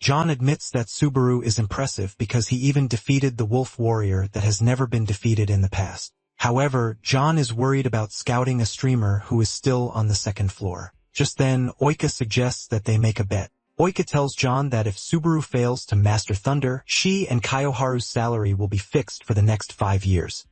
Speaker 1: John admits that Subaru is impressive because he even defeated the Wolf Warrior that has never been defeated in the past. However, John is worried about scouting a streamer who is still on the second floor. Just then, Oika suggests that they make a bet. Oika tells John that if Subaru fails to master Thunder, she and Kaioharu's salary will be fixed for the next 5 years.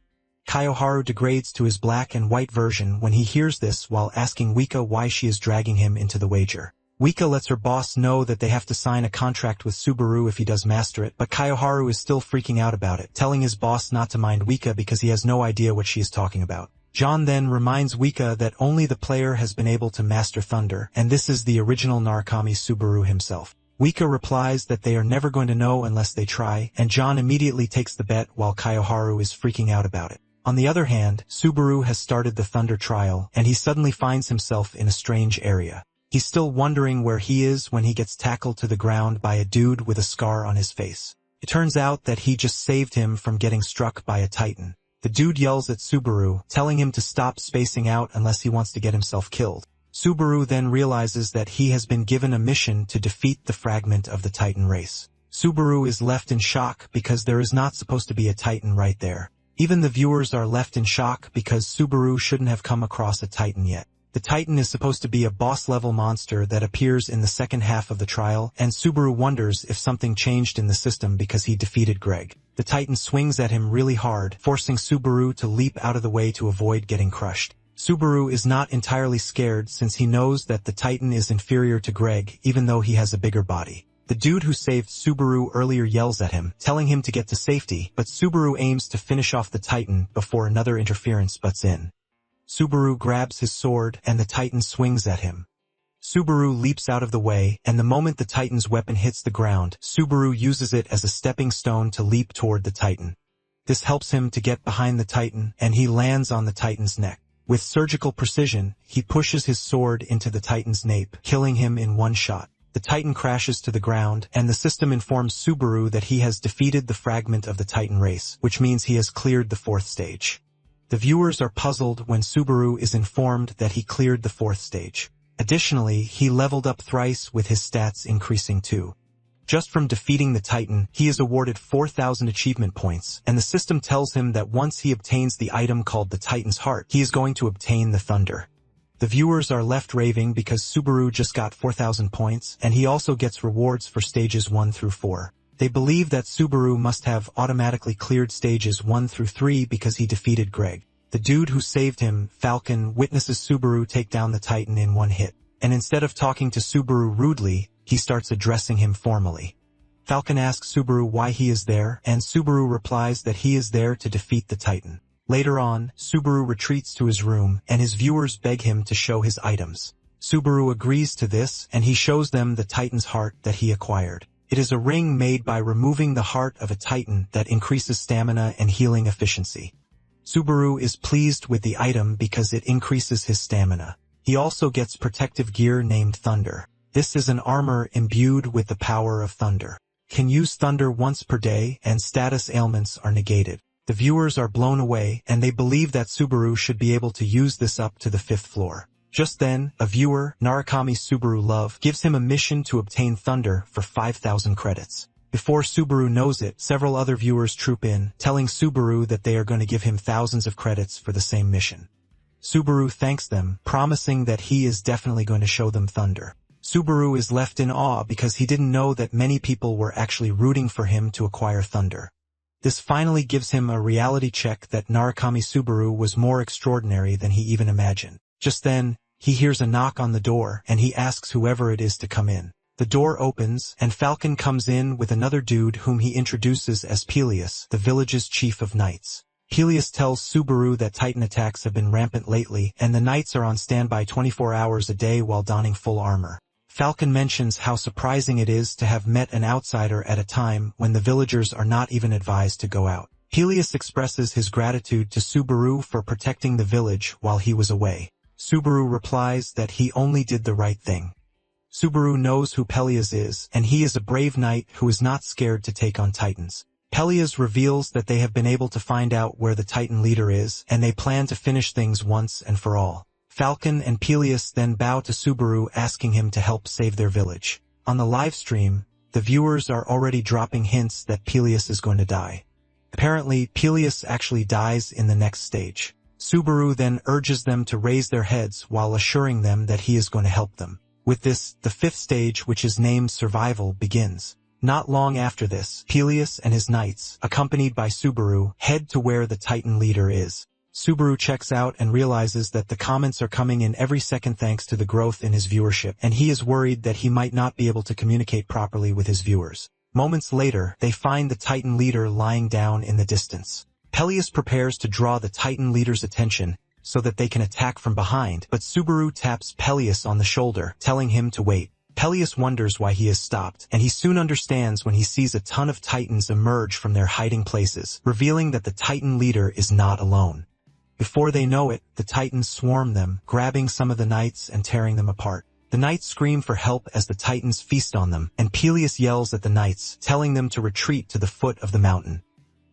Speaker 1: Kaioharu degrades to his black and white version when he hears this while asking Wika why she is dragging him into the wager. Wika lets her boss know that they have to sign a contract with Subaru if he does master it, but Kaioharu is still freaking out about it, telling his boss not to mind Wika because he has no idea what she is talking about. John then reminds Wika that only the player has been able to master Thunder, and this is the original Narukami Subaru himself. Wika replies that they are never going to know unless they try, and John immediately takes the bet while Kaioharu is freaking out about it. On the other hand, Subaru has started the Thunder trial, and he suddenly finds himself in a strange area. He's still wondering where he is when he gets tackled to the ground by a dude with a scar on his face. It turns out that he just saved him from getting struck by a titan. The dude yells at Subaru, telling him to stop spacing out unless he wants to get himself killed. Subaru then realizes that he has been given a mission to defeat the fragment of the Titan race. Subaru is left in shock because there is not supposed to be a Titan right there. Even the viewers are left in shock because Subaru shouldn't have come across a Titan yet. The Titan is supposed to be a boss-level monster that appears in the second half of the trial, and Subaru wonders if something changed in the system because he defeated Greg. The Titan swings at him really hard, forcing Subaru to leap out of the way to avoid getting crushed. Subaru is not entirely scared since he knows that the Titan is inferior to Greg, even though he has a bigger body. The dude who saved Subaru earlier yells at him, telling him to get to safety, but Subaru aims to finish off the Titan before another interference butts in. Subaru grabs his sword, and the Titan swings at him. Subaru leaps out of the way, and the moment the Titan's weapon hits the ground, Subaru uses it as a stepping stone to leap toward the Titan. This helps him to get behind the Titan, and he lands on the Titan's neck. With surgical precision, he pushes his sword into the Titan's nape, killing him in one shot. The Titan crashes to the ground, and the system informs Subaru that he has defeated the fragment of the Titan race, which means he has cleared the 4th stage. The viewers are puzzled when Subaru is informed that he cleared the 4th stage. Additionally, he leveled up thrice with his stats increasing too. Just from defeating the Titan, he is awarded 4,000 achievement points, and the system tells him that once he obtains the item called the Titan's Heart, he is going to obtain the Thunder. The viewers are left raving because Subaru just got 4,000 points, and he also gets rewards for stages 1 through 4. They believe that Subaru must have automatically cleared stages 1 through 3 because he defeated Greg. The dude who saved him, Falcon, witnesses Subaru take down the Titan in one hit, and instead of talking to Subaru rudely, he starts addressing him formally. Falcon asks Subaru why he is there, and Subaru replies that he is there to defeat the Titan. Later on, Subaru retreats to his room, and his viewers beg him to show his items. Subaru agrees to this, and he shows them the Titan's heart that he acquired. It is a ring made by removing the heart of a Titan that increases stamina and healing efficiency. Subaru is pleased with the item because it increases his stamina. He also gets protective gear named Thunder. This is an armor imbued with the power of Thunder. Can use Thunder once per day, and status ailments are negated. The viewers are blown away, and they believe that Subaru should be able to use this up to the 5th floor. Just then, a viewer, Narukami Subaru Love, gives him a mission to obtain Thunder for 5,000 credits. Before Subaru knows it, several other viewers troop in, telling Subaru that they are going to give him thousands of credits for the same mission. Subaru thanks them, promising that he is definitely going to show them Thunder. Subaru is left in awe because he didn't know that many people were actually rooting for him to acquire thunder. This finally gives him a reality check that Narukami Subaru was more extraordinary than he even imagined. Just then, he hears a knock on the door, and he asks whoever it is to come in. The door opens, and Falcon comes in with another dude whom he introduces as Peleus, the village's chief of knights. Peleus tells Subaru that Titan attacks have been rampant lately, and the knights are on standby 24 hours a day while donning full armor. Falcon mentions how surprising it is to have met an outsider at a time when the villagers are not even advised to go out. Peleus expresses his gratitude to Subaru for protecting the village while he was away. Subaru replies that he only did the right thing. Subaru knows who Peleus is, and he is a brave knight who is not scared to take on Titans. Peleus reveals that they have been able to find out where the Titan leader is, and they plan to finish things once and for all. Falcon and Peleus then bow to Subaru, asking him to help save their village. On the live stream, the viewers are already dropping hints that Peleus is going to die. Apparently, Peleus actually dies in the next stage. Subaru then urges them to raise their heads while assuring them that he is going to help them. With this, the fifth stage, which is named Survival, begins. Not long after this, Peleus and his knights, accompanied by Subaru, head to where the Titan leader is. Subaru checks out and realizes that the comments are coming in every second thanks to the growth in his viewership, and he is worried that he might not be able to communicate properly with his viewers. Moments later, they find the Titan leader lying down in the distance. Peleus prepares to draw the Titan leader's attention so that they can attack from behind, but Subaru taps Peleus on the shoulder, telling him to wait. Peleus wonders why he has stopped, and he soon understands when he sees a ton of Titans emerge from their hiding places, revealing that the Titan leader is not alone. Before they know it, the Titans swarm them, grabbing some of the knights and tearing them apart. The knights scream for help as the Titans feast on them, and Peleus yells at the knights, telling them to retreat to the foot of the mountain.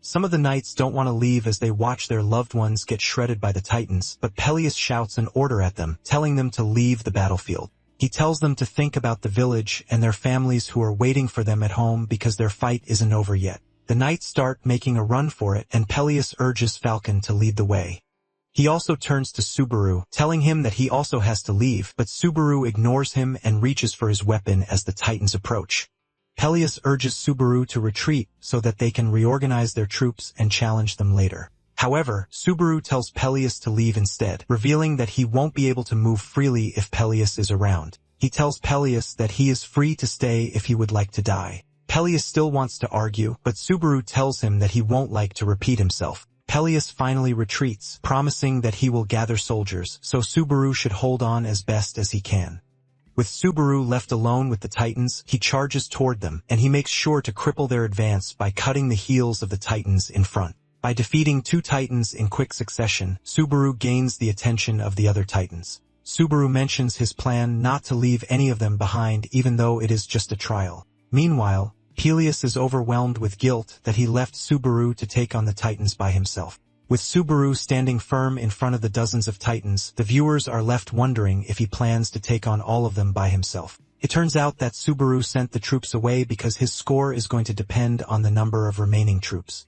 Speaker 1: Some of the knights don't want to leave as they watch their loved ones get shredded by the Titans, but Peleus shouts an order at them, telling them to leave the battlefield. He tells them to think about the village and their families who are waiting for them at home because their fight isn't over yet. The knights start making a run for it, and Peleus urges Falcon to lead the way. He also turns to Subaru, telling him that he also has to leave, but Subaru ignores him and reaches for his weapon as the Titans approach. Peleus urges Subaru to retreat so that they can reorganize their troops and challenge them later. However, Subaru tells Peleus to leave instead, revealing that he won't be able to move freely if Peleus is around. He tells Peleus that he is free to stay if he would like to die. Peleus still wants to argue, but Subaru tells him that he won't like to repeat himself. Peleus finally retreats, promising that he will gather soldiers, so Subaru should hold on as best as he can. With Subaru left alone with the Titans, he charges toward them, and he makes sure to cripple their advance by cutting the heels of the Titans in front. By defeating 2 Titans in quick succession, Subaru gains the attention of the other Titans. Subaru mentions his plan not to leave any of them behind even though it is just a trial. Meanwhile, Peleus is overwhelmed with guilt that he left Subaru to take on the Titans by himself. With Subaru standing firm in front of the dozens of Titans, the viewers are left wondering if he plans to take on all of them by himself. It turns out that Subaru sent the troops away because his score is going to depend on the number of remaining troops.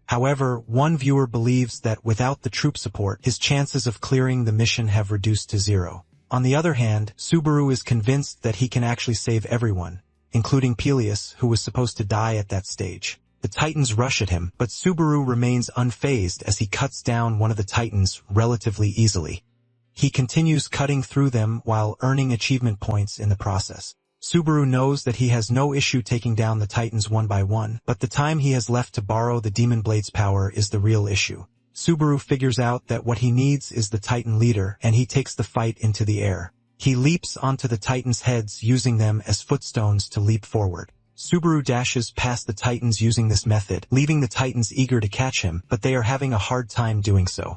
Speaker 1: However, one viewer believes that without the troop support, his chances of clearing the mission have reduced to 0. On the other hand, Subaru is convinced that he can actually save everyone, including Peleus, who was supposed to die at that stage. The Titans rush at him, but Subaru remains unfazed as he cuts down one of the Titans relatively easily. He continues cutting through them while earning achievement points in the process. Subaru knows that he has no issue taking down the Titans one by one, but the time he has left to borrow the Demon Blade's power is the real issue. Subaru figures out that what he needs is the Titan leader, and he takes the fight into the air. He leaps onto the Titans' heads using them as footstones to leap forward. Subaru dashes past the Titans using this method, leaving the Titans eager to catch him, but they are having a hard time doing so.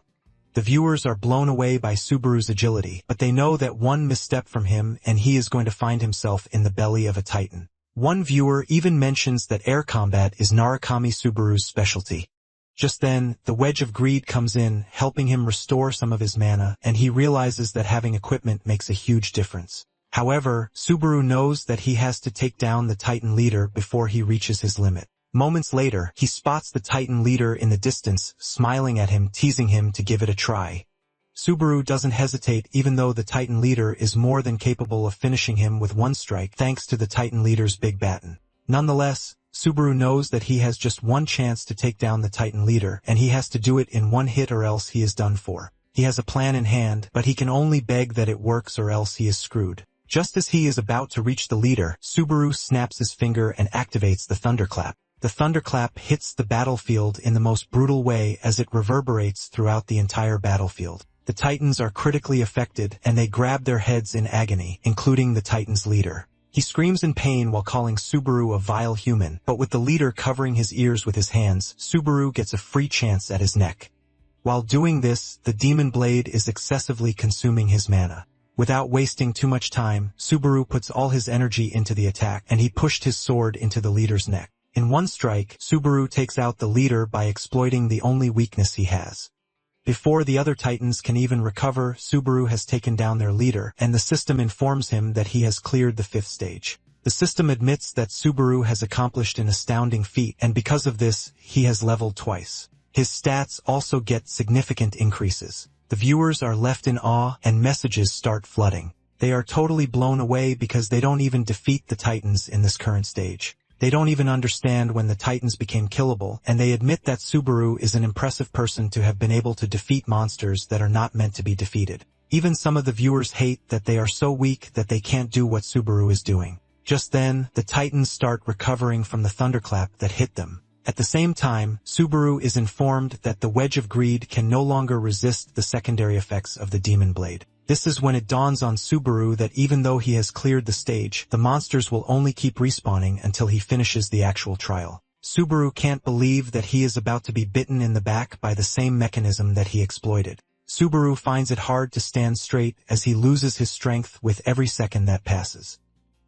Speaker 1: The viewers are blown away by Subaru's agility, but they know that one misstep from him and he is going to find himself in the belly of a Titan. One viewer even mentions that air combat is Narukami Subaru's specialty. Just then, the Wedge of Greed comes in, helping him restore some of his mana, and he realizes that having equipment makes a huge difference. However, Subaru knows that he has to take down the Titan leader before he reaches his limit. Moments later, he spots the Titan leader in the distance, smiling at him, teasing him to give it a try. Subaru doesn't hesitate even though the Titan leader is more than capable of finishing him with one strike thanks to the Titan leader's big baton. Nonetheless, Subaru knows that he has just one chance to take down the Titan leader, and he has to do it in one hit or else he is done for. He has a plan in hand, but he can only beg that it works or else he is screwed. Just as he is about to reach the leader, Subaru snaps his finger and activates the thunderclap. The thunderclap hits the battlefield in the most brutal way as it reverberates throughout the entire battlefield. The Titans are critically affected, and they grab their heads in agony, including the Titan's leader. He screams in pain while calling Subaru a vile human, but with the leader covering his ears with his hands, Subaru gets a free chance at his neck. While doing this, the demon blade is excessively consuming his mana. Without wasting too much time, Subaru puts all his energy into the attack, and he pushed his sword into the leader's neck. In one strike, Subaru takes out the leader by exploiting the only weakness he has. Before the other Titans can even recover, Subaru has taken down their leader, and the system informs him that he has cleared the 5th stage. The system admits that Subaru has accomplished an astounding feat, and because of this, he has leveled twice. His stats also get significant increases. The viewers are left in awe, and messages start flooding. They are totally blown away because they don't even defeat the Titans in this current stage. They don't even understand when the Titans became killable, and they admit that Subaru is an impressive person to have been able to defeat monsters that are not meant to be defeated. Even some of the viewers hate that they are so weak that they can't do what Subaru is doing. Just then, the Titans start recovering from the thunderclap that hit them. At the same time, Subaru is informed that the Wedge of Greed can no longer resist the secondary effects of the Demon Blade. This is when it dawns on Subaru that even though he has cleared the stage, the monsters will only keep respawning until he finishes the actual trial. Subaru can't believe that he is about to be bitten in the back by the same mechanism that he exploited. Subaru finds it hard to stand straight as he loses his strength with every second that passes.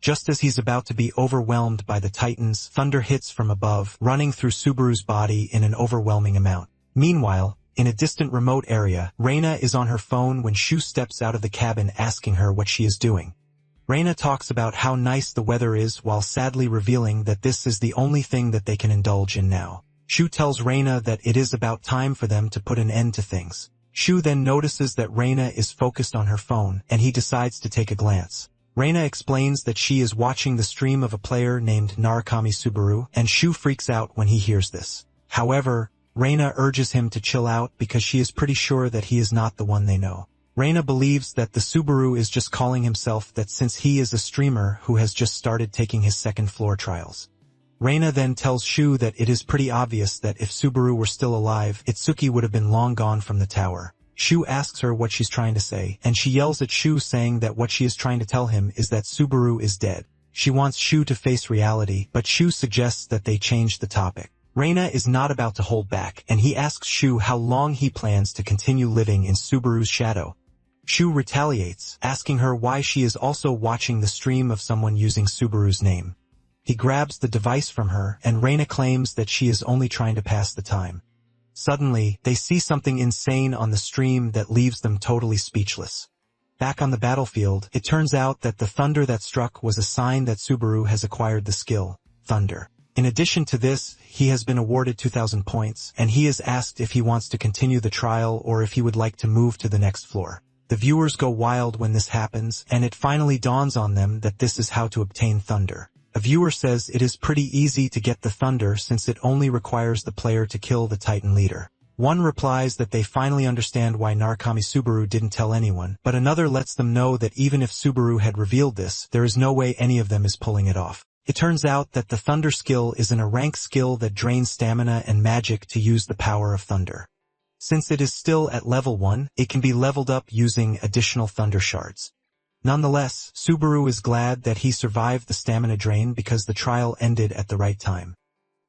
Speaker 1: Just as he's about to be overwhelmed by the Titans, thunder hits from above, running through Subaru's body in an overwhelming amount. Meanwhile, in a distant remote area, Reina is on her phone when Shu steps out of the cabin asking her what she is doing. Reina talks about how nice the weather is while sadly revealing that this is the only thing that they can indulge in now. Shu tells Reina that it is about time for them to put an end to things. Shu then notices that Reina is focused on her phone, and he decides to take a glance. Reina explains that she is watching the stream of a player named Narukami Subaru, and Shu freaks out when he hears this. However, Reina urges him to chill out because she is pretty sure that he is not the one they know. Reina believes that the Subaru is just calling himself that since he is a streamer who has just started taking his second floor trials. Reina then tells Shu that it is pretty obvious that if Subaru were still alive, Itsuki would have been long gone from the tower. Shu asks her what she's trying to say, and she yells at Shu saying that what she is trying to tell him is that Subaru is dead. She wants Shu to face reality, but Shu suggests that they change the topic. Reina is not about to hold back, and he asks Shu how long he plans to continue living in Subaru's shadow. Shu retaliates, asking her why she is also watching the stream of someone using Subaru's name. He grabs the device from her, and Reina claims that she is only trying to pass the time. Suddenly, they see something insane on the stream that leaves them totally speechless. Back on the battlefield, it turns out that the thunder that struck was a sign that Subaru has acquired the skill, Thunder. In addition to this, he has been awarded 2,000 points, and he is asked if he wants to continue the trial or if he would like to move to the next floor. The viewers go wild when this happens, and it finally dawns on them that this is how to obtain Thunder. A viewer says it is pretty easy to get the Thunder since it only requires the player to kill the Titan leader. One replies that they finally understand why Narukami Subaru didn't tell anyone, but another lets them know that even if Subaru had revealed this, there is no way any of them is pulling it off. It turns out that the Thunder skill is a rank skill that drains stamina and magic to use the power of Thunder. Since it is still at level 1, it can be leveled up using additional Thunder shards. Nonetheless, Subaru is glad that he survived the stamina drain because the trial ended at the right time.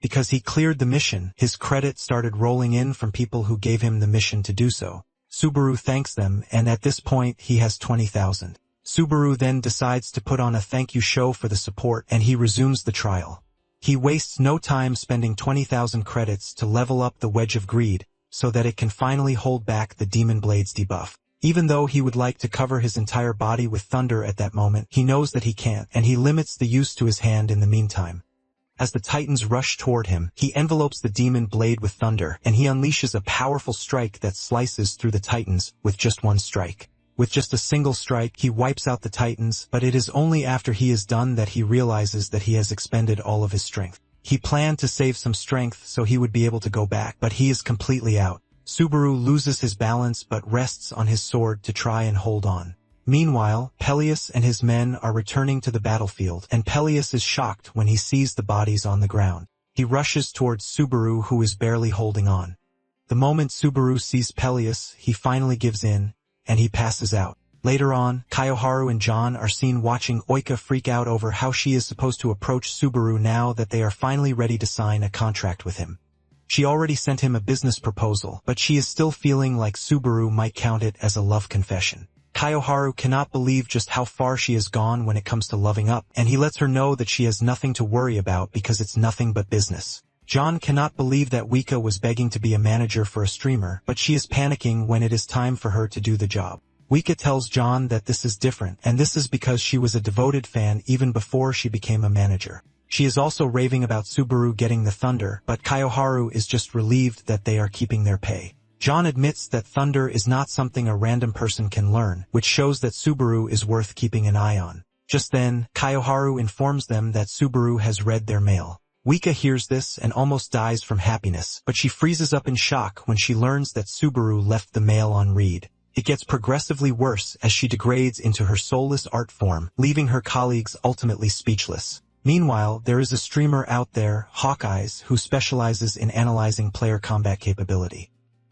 Speaker 1: Because he cleared the mission, his credit started rolling in from people who gave him the mission to do so. Subaru thanks them, and at this point he has 20,000. Subaru then decides to put on a thank you show for the support, and he resumes the trial. He wastes no time spending 20,000 credits to level up the Wedge of Greed, so that it can finally hold back the Demon Blade's debuff. Even though he would like to cover his entire body with thunder at that moment, he knows that he can't, and he limits the use to his hand in the meantime. As the titans rush toward him, he envelopes the demon blade with thunder, and he unleashes a powerful strike that slices through the titans with just one strike. With just a single strike, he wipes out the titans, but it is only after he is done that he realizes that he has expended all of his strength. He planned to save some strength so he would be able to go back, but he is completely out. Subaru loses his balance but rests on his sword to try and hold on. Meanwhile, Peleus and his men are returning to the battlefield, and Peleus is shocked when he sees the bodies on the ground. He rushes towards Subaru, who is barely holding on. The moment Subaru sees Peleus, he finally gives in, and he passes out. Later on, Kiyoharu and John are seen watching Oika freak out over how she is supposed to approach Subaru now that they are finally ready to sign a contract with him. She already sent him a business proposal, but she is still feeling like Subaru might count it as a love confession. Kiyoharu cannot believe just how far she has gone when it comes to loving up, and he lets her know that she has nothing to worry about because it's nothing but business. John cannot believe that Wika was begging to be a manager for a streamer, but she is panicking when it is time for her to do the job. Wika tells John that this is different, and this is because she was a devoted fan even before she became a manager. She is also raving about Subaru getting the thunder, but Kiyoharu is just relieved that they are keeping their pay. John admits that thunder is not something a random person can learn, which shows that Subaru is worth keeping an eye on. Just then, Kiyoharu informs them that Subaru has read their mail. Wika hears this and almost dies from happiness, but she freezes up in shock when she learns that Subaru left the mail on read. It gets progressively worse as she degrades into her soulless art form, leaving her colleagues ultimately speechless. Meanwhile, there is a streamer out there, Hawkeyes, who specializes in analyzing player combat capability.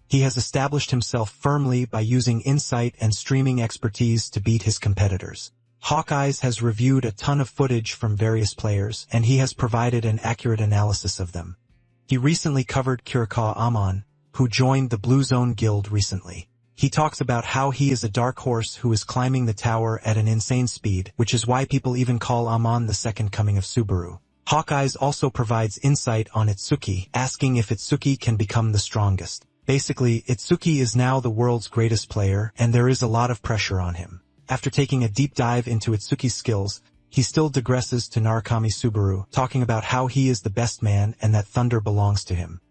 Speaker 1: He has established himself firmly by using insight and streaming expertise to beat his competitors. Hawkeyes has reviewed a ton of footage from various players, and he has provided an accurate analysis of them. He recently covered Kurikawa Amon, who joined the Blue Zone Guild recently. He talks about how he is a dark horse who is climbing the tower at an insane speed, which is why people even call Amon the second coming of Subaru. Hawkeyes also provides insight on Itsuki, asking if Itsuki can become the strongest. Basically, Itsuki is now the world's greatest player, and there is a lot of pressure on him. After taking a deep dive into Itsuki's skills, he still digresses to Narukami Subaru, talking about how he is the best man and that thunder belongs to him.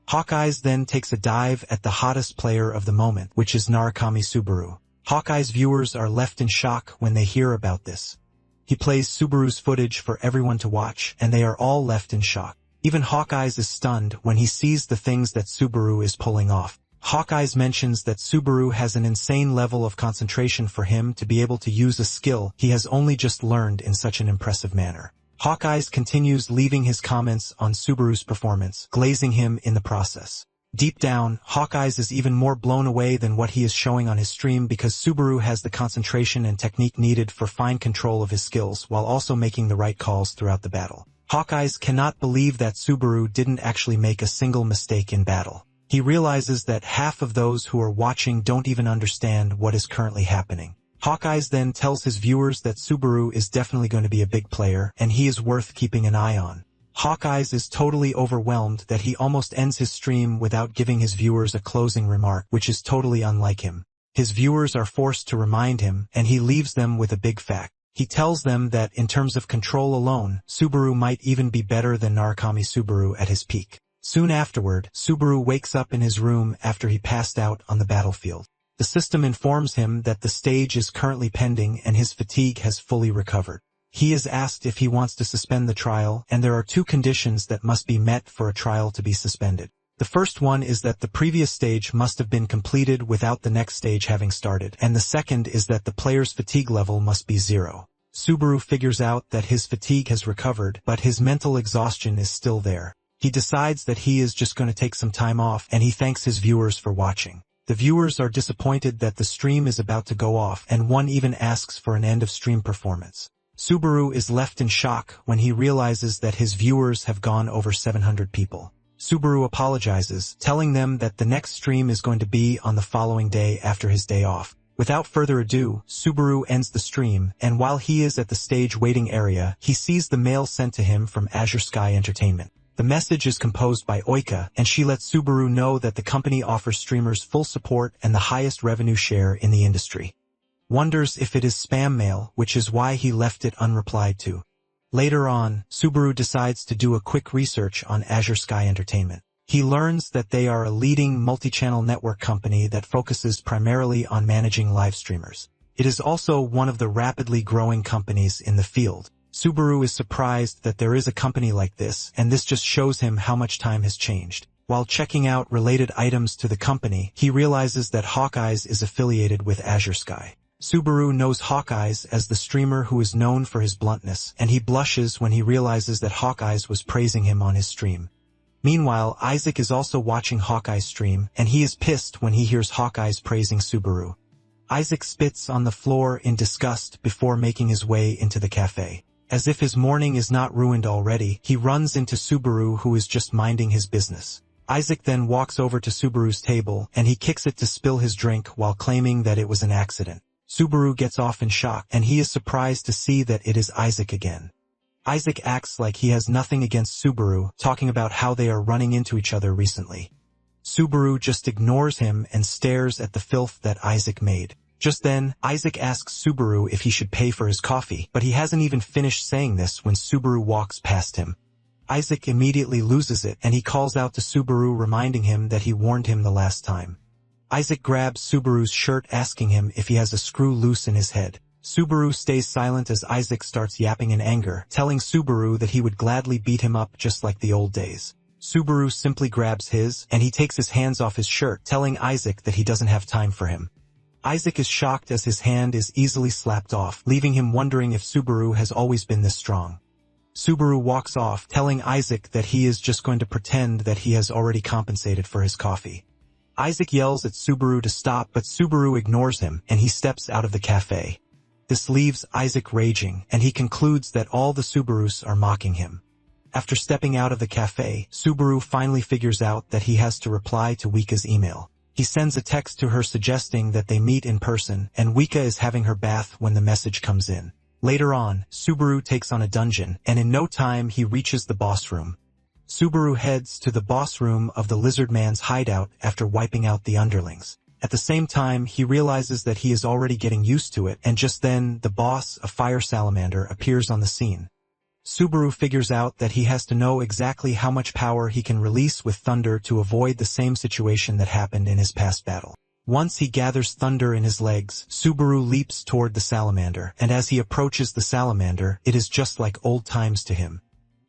Speaker 1: Hawkeyes then takes a dive at the hottest player of the moment, which is Narukami Subaru. Hawkeye's viewers are left in shock when they hear about this. He plays Subaru's footage for everyone to watch, and they are all left in shock. Even Hawkeyes is stunned when he sees the things that Subaru is pulling off. Hawkeyes mentions that Subaru has an insane level of concentration for him to be able to use a skill he has only just learned in such an impressive manner. Hawkeyes continues leaving his comments on Subaru's performance, glazing him in the process. Deep down, Hawkeyes is even more blown away than what he is showing on his stream because Subaru has the concentration and technique needed for fine control of his skills while also making the right calls throughout the battle. Hawkeyes cannot believe that Subaru didn't actually make a single mistake in battle. He realizes that half of those who are watching don't even understand what is currently happening. Hawkeyes then tells his viewers that Subaru is definitely going to be a big player, and he is worth keeping an eye on. Hawkeyes is totally overwhelmed that he almost ends his stream without giving his viewers a closing remark, which is totally unlike him. His viewers are forced to remind him, and he leaves them with a big fact. He tells them that in terms of control alone, Subaru might even be better than Narukami Subaru at his peak. Soon afterward, Subaru wakes up in his room after he passed out on the battlefield. The system informs him that the stage is currently pending and his fatigue has fully recovered. He is asked if he wants to suspend the trial, and there are two conditions that must be met for a trial to be suspended. The first one is that the previous stage must have been completed without the next stage having started, and the second is that the player's fatigue level must be 0. Subaru figures out that his fatigue has recovered, but his mental exhaustion is still there. He decides that he is just going to take some time off, and he thanks his viewers for watching. The viewers are disappointed that the stream is about to go off, and one even asks for an end-of-stream performance. Subaru is left in shock when he realizes that his viewers have gone over 700 people. Subaru apologizes, telling them that the next stream is going to be on the following day after his day off. Without further ado, Subaru ends the stream, and while he is at the stage waiting area, he sees the mail sent to him from Azure Sky Entertainment. The message is composed by Oika, and she lets Subaru know that the company offers streamers full support and the highest revenue share in the industry. Wonders if it is spam mail, which is why he left it unreplied to. Later on, Subaru decides to do a quick research on Azure Sky Entertainment. He learns that they are a leading multi-channel network company that focuses primarily on managing live streamers. It is also one of the rapidly growing companies in the field. Subaru is surprised that there is a company like this, and this just shows him how much time has changed. While checking out related items to the company, he realizes that Hawkeyes is affiliated with Azure Sky. Subaru knows Hawkeyes as the streamer who is known for his bluntness, and he blushes when he realizes that Hawkeyes was praising him on his stream. Meanwhile, Isaac is also watching Hawkeye's stream, and he is pissed when he hears Hawkeyes praising Subaru. Isaac spits on the floor in disgust before making his way into the cafe. As if his morning is not ruined already, he runs into Subaru, who is just minding his business. Isaac then walks over to Subaru's table, and he kicks it to spill his drink while claiming that it was an accident. Subaru gets off in shock, and he is surprised to see that it is Isaac again. Isaac acts like he has nothing against Subaru, talking about how they are running into each other recently. Subaru just ignores him and stares at the filth that Isaac made. Just then, Isaac asks Subaru if he should pay for his coffee, but he hasn't even finished saying this when Subaru walks past him. Isaac immediately loses it, and he calls out to Subaru, reminding him that he warned him the last time. Isaac grabs Subaru's shirt, asking him if he has a screw loose in his head. Subaru stays silent as Isaac starts yapping in anger, telling Subaru that he would gladly beat him up just like the old days. Subaru simply grabs his, and he takes his hands off his shirt, telling Isaac that he doesn't have time for him. Isaac is shocked as his hand is easily slapped off, leaving him wondering if Subaru has always been this strong. Subaru walks off, telling Isaac that he is just going to pretend that he has already compensated for his coffee. Isaac yells at Subaru to stop, but Subaru ignores him, and he steps out of the cafe. This leaves Isaac raging, and he concludes that all the Subarus are mocking him. After stepping out of the cafe, Subaru finally figures out that he has to reply to Wika's email. He sends a text to her suggesting that they meet in person, and Wika is having her bath when the message comes in. Later on, Subaru takes on a dungeon, and in no time he reaches the boss room. Subaru heads to the boss room of the lizard man's hideout after wiping out the underlings. At the same time, he realizes that he is already getting used to it, and just then, the boss, a fire salamander, appears on the scene. Subaru figures out that he has to know exactly how much power he can release with thunder to avoid the same situation that happened in his past battle. Once he gathers thunder in his legs, Subaru leaps toward the salamander, and as he approaches the salamander, it is just like old times to him.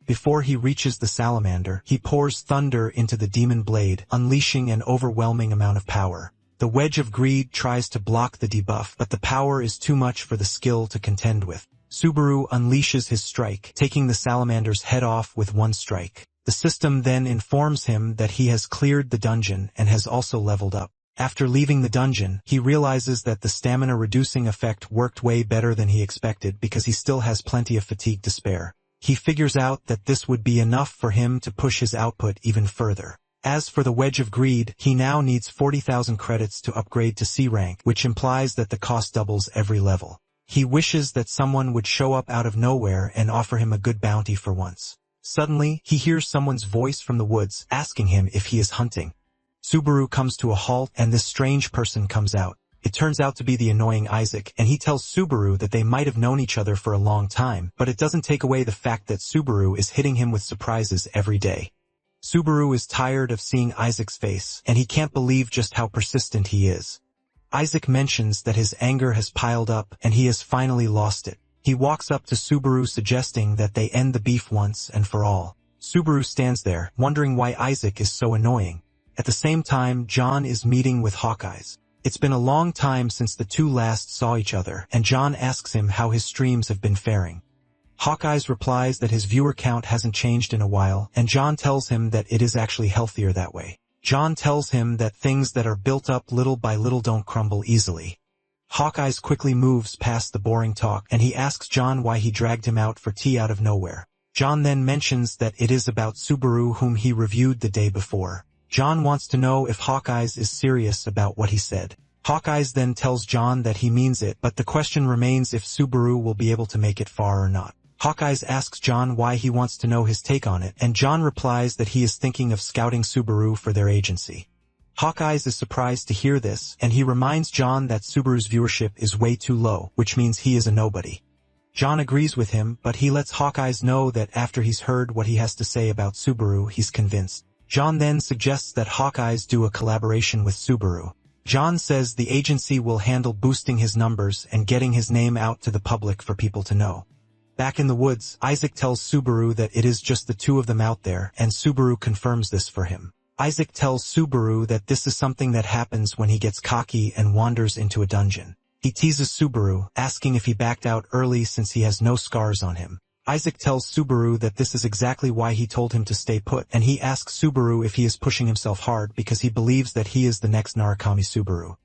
Speaker 1: Before he reaches the salamander, he pours thunder into the demon blade, unleashing an overwhelming amount of power. The Wedge of Greed tries to block the debuff, but the power is too much for the skill to contend with. Subaru unleashes his strike, taking the salamander's head off with one strike. The system then informs him that he has cleared the dungeon and has also leveled up. After leaving the dungeon, he realizes that the stamina-reducing effect worked way better than he expected because he still has plenty of fatigue to spare. He figures out that this would be enough for him to push his output even further. As for the Wedge of Greed, he now needs 40,000 credits to upgrade to C rank, which implies that the cost doubles every level. He wishes that someone would show up out of nowhere and offer him a good bounty for once. Suddenly, he hears someone's voice from the woods, asking him if he is hunting. Subaru comes to a halt, and this strange person comes out. It turns out to be the annoying Isaac, and he tells Subaru that they might have known each other for a long time, but it doesn't take away the fact that Subaru is hitting him with surprises every day. Subaru is tired of seeing Isaac's face, and he can't believe just how persistent he is. Isaac mentions that his anger has piled up, and he has finally lost it. He walks up to Subaru suggesting that they end the beef once and for all. Subaru stands there, wondering why Isaac is so annoying. At the same time, John is meeting with Hawkeyes. It's been a long time since the two last saw each other, and John asks him how his streams have been faring. Hawkeyes replies that his viewer count hasn't changed in a while, and John tells him that it is actually healthier that way. John tells him that things that are built up little by little don't crumble easily. Hawkeyes quickly moves past the boring talk, and he asks John why he dragged him out for tea out of nowhere. John then mentions that it is about Subaru, whom he reviewed the day before. John wants to know if Hawkeyes is serious about what he said. Hawkeyes then tells John that he means it, but the question remains if Subaru will be able to make it far or not. Hawkeyes asks John why he wants to know his take on it, and John replies that he is thinking of scouting Subaru for their agency. Hawkeyes is surprised to hear this, and he reminds John that Subaru's viewership is way too low, which means he is a nobody. John agrees with him, but he lets Hawkeyes know that after he's heard what he has to say about Subaru, he's convinced. John then suggests that Hawkeyes do a collaboration with Subaru. John says the agency will handle boosting his numbers and getting his name out to the public for people to know. Back in the woods, Isaac tells Subaru that it is just the two of them out there, and Subaru confirms this for him. Isaac tells Subaru that this is something that happens when he gets cocky and wanders into a dungeon. He teases Subaru, asking if he backed out early since he has no scars on him. Isaac tells Subaru that this is exactly why he told him to stay put, and he asks Subaru if he is pushing himself hard because he believes that he is the next Narukami Subaru.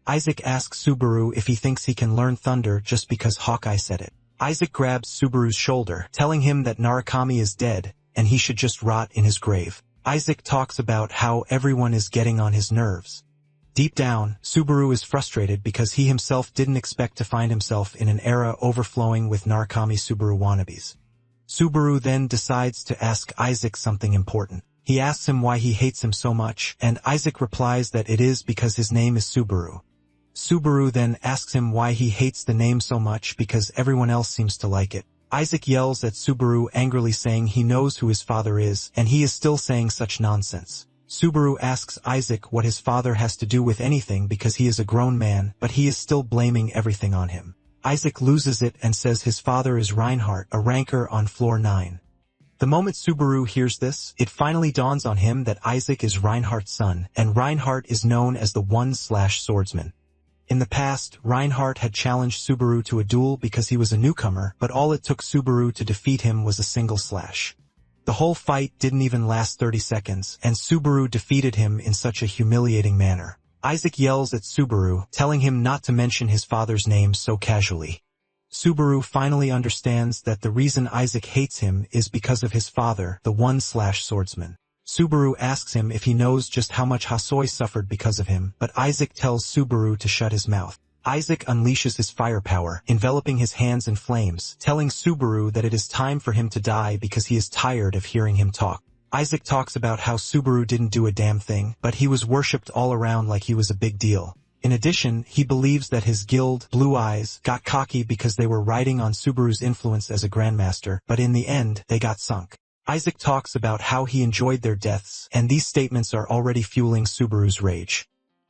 Speaker 1: Isaac asks Subaru if he thinks he can learn thunder just because Hawkeye said it. Isaac grabs Subaru's shoulder, telling him that Narukami is dead, and he should just rot in his grave. Isaac talks about how everyone is getting on his nerves. Deep down, Subaru is frustrated because he himself didn't expect to find himself in an era overflowing with Narukami Subaru wannabes. Subaru then decides to ask Isaac something important. He asks him why he hates him so much, and Isaac replies that it is because his name is Subaru. Subaru then asks him why he hates the name so much because everyone else seems to like it. Isaac yells at Subaru angrily saying he knows who his father is, and he is still saying such nonsense. Subaru asks Isaac what his father has to do with anything because he is a grown man, but he is still blaming everything on him. Isaac loses it and says his father is Reinhardt, a ranker on floor 9. The moment Subaru hears this, it finally dawns on him that Isaac is Reinhardt's son, and Reinhardt is known as the One-Swordsman. In the past, Reinhardt had challenged Subaru to a duel because he was a newcomer, but all it took Subaru to defeat him was a single slash. The whole fight didn't even last 30 seconds, and Subaru defeated him in such a humiliating manner. Isaac yells at Subaru, telling him not to mention his father's name so casually. Subaru finally understands that the reason Isaac hates him is because of his father, the One-Swordsman. Subaru asks him if he knows just how much Hasoi suffered because of him, but Isaac tells Subaru to shut his mouth. Isaac unleashes his firepower, enveloping his hands in flames, telling Subaru that it is time for him to die because he is tired of hearing him talk. Isaac talks about how Subaru didn't do a damn thing, but he was worshipped all around like he was a big deal. In addition, he believes that his guild, Blue Eyes, got cocky because they were riding on Subaru's influence as a grandmaster, but in the end, they got sunk. Isaac talks about how he enjoyed their deaths, and these statements are already fueling Subaru's rage.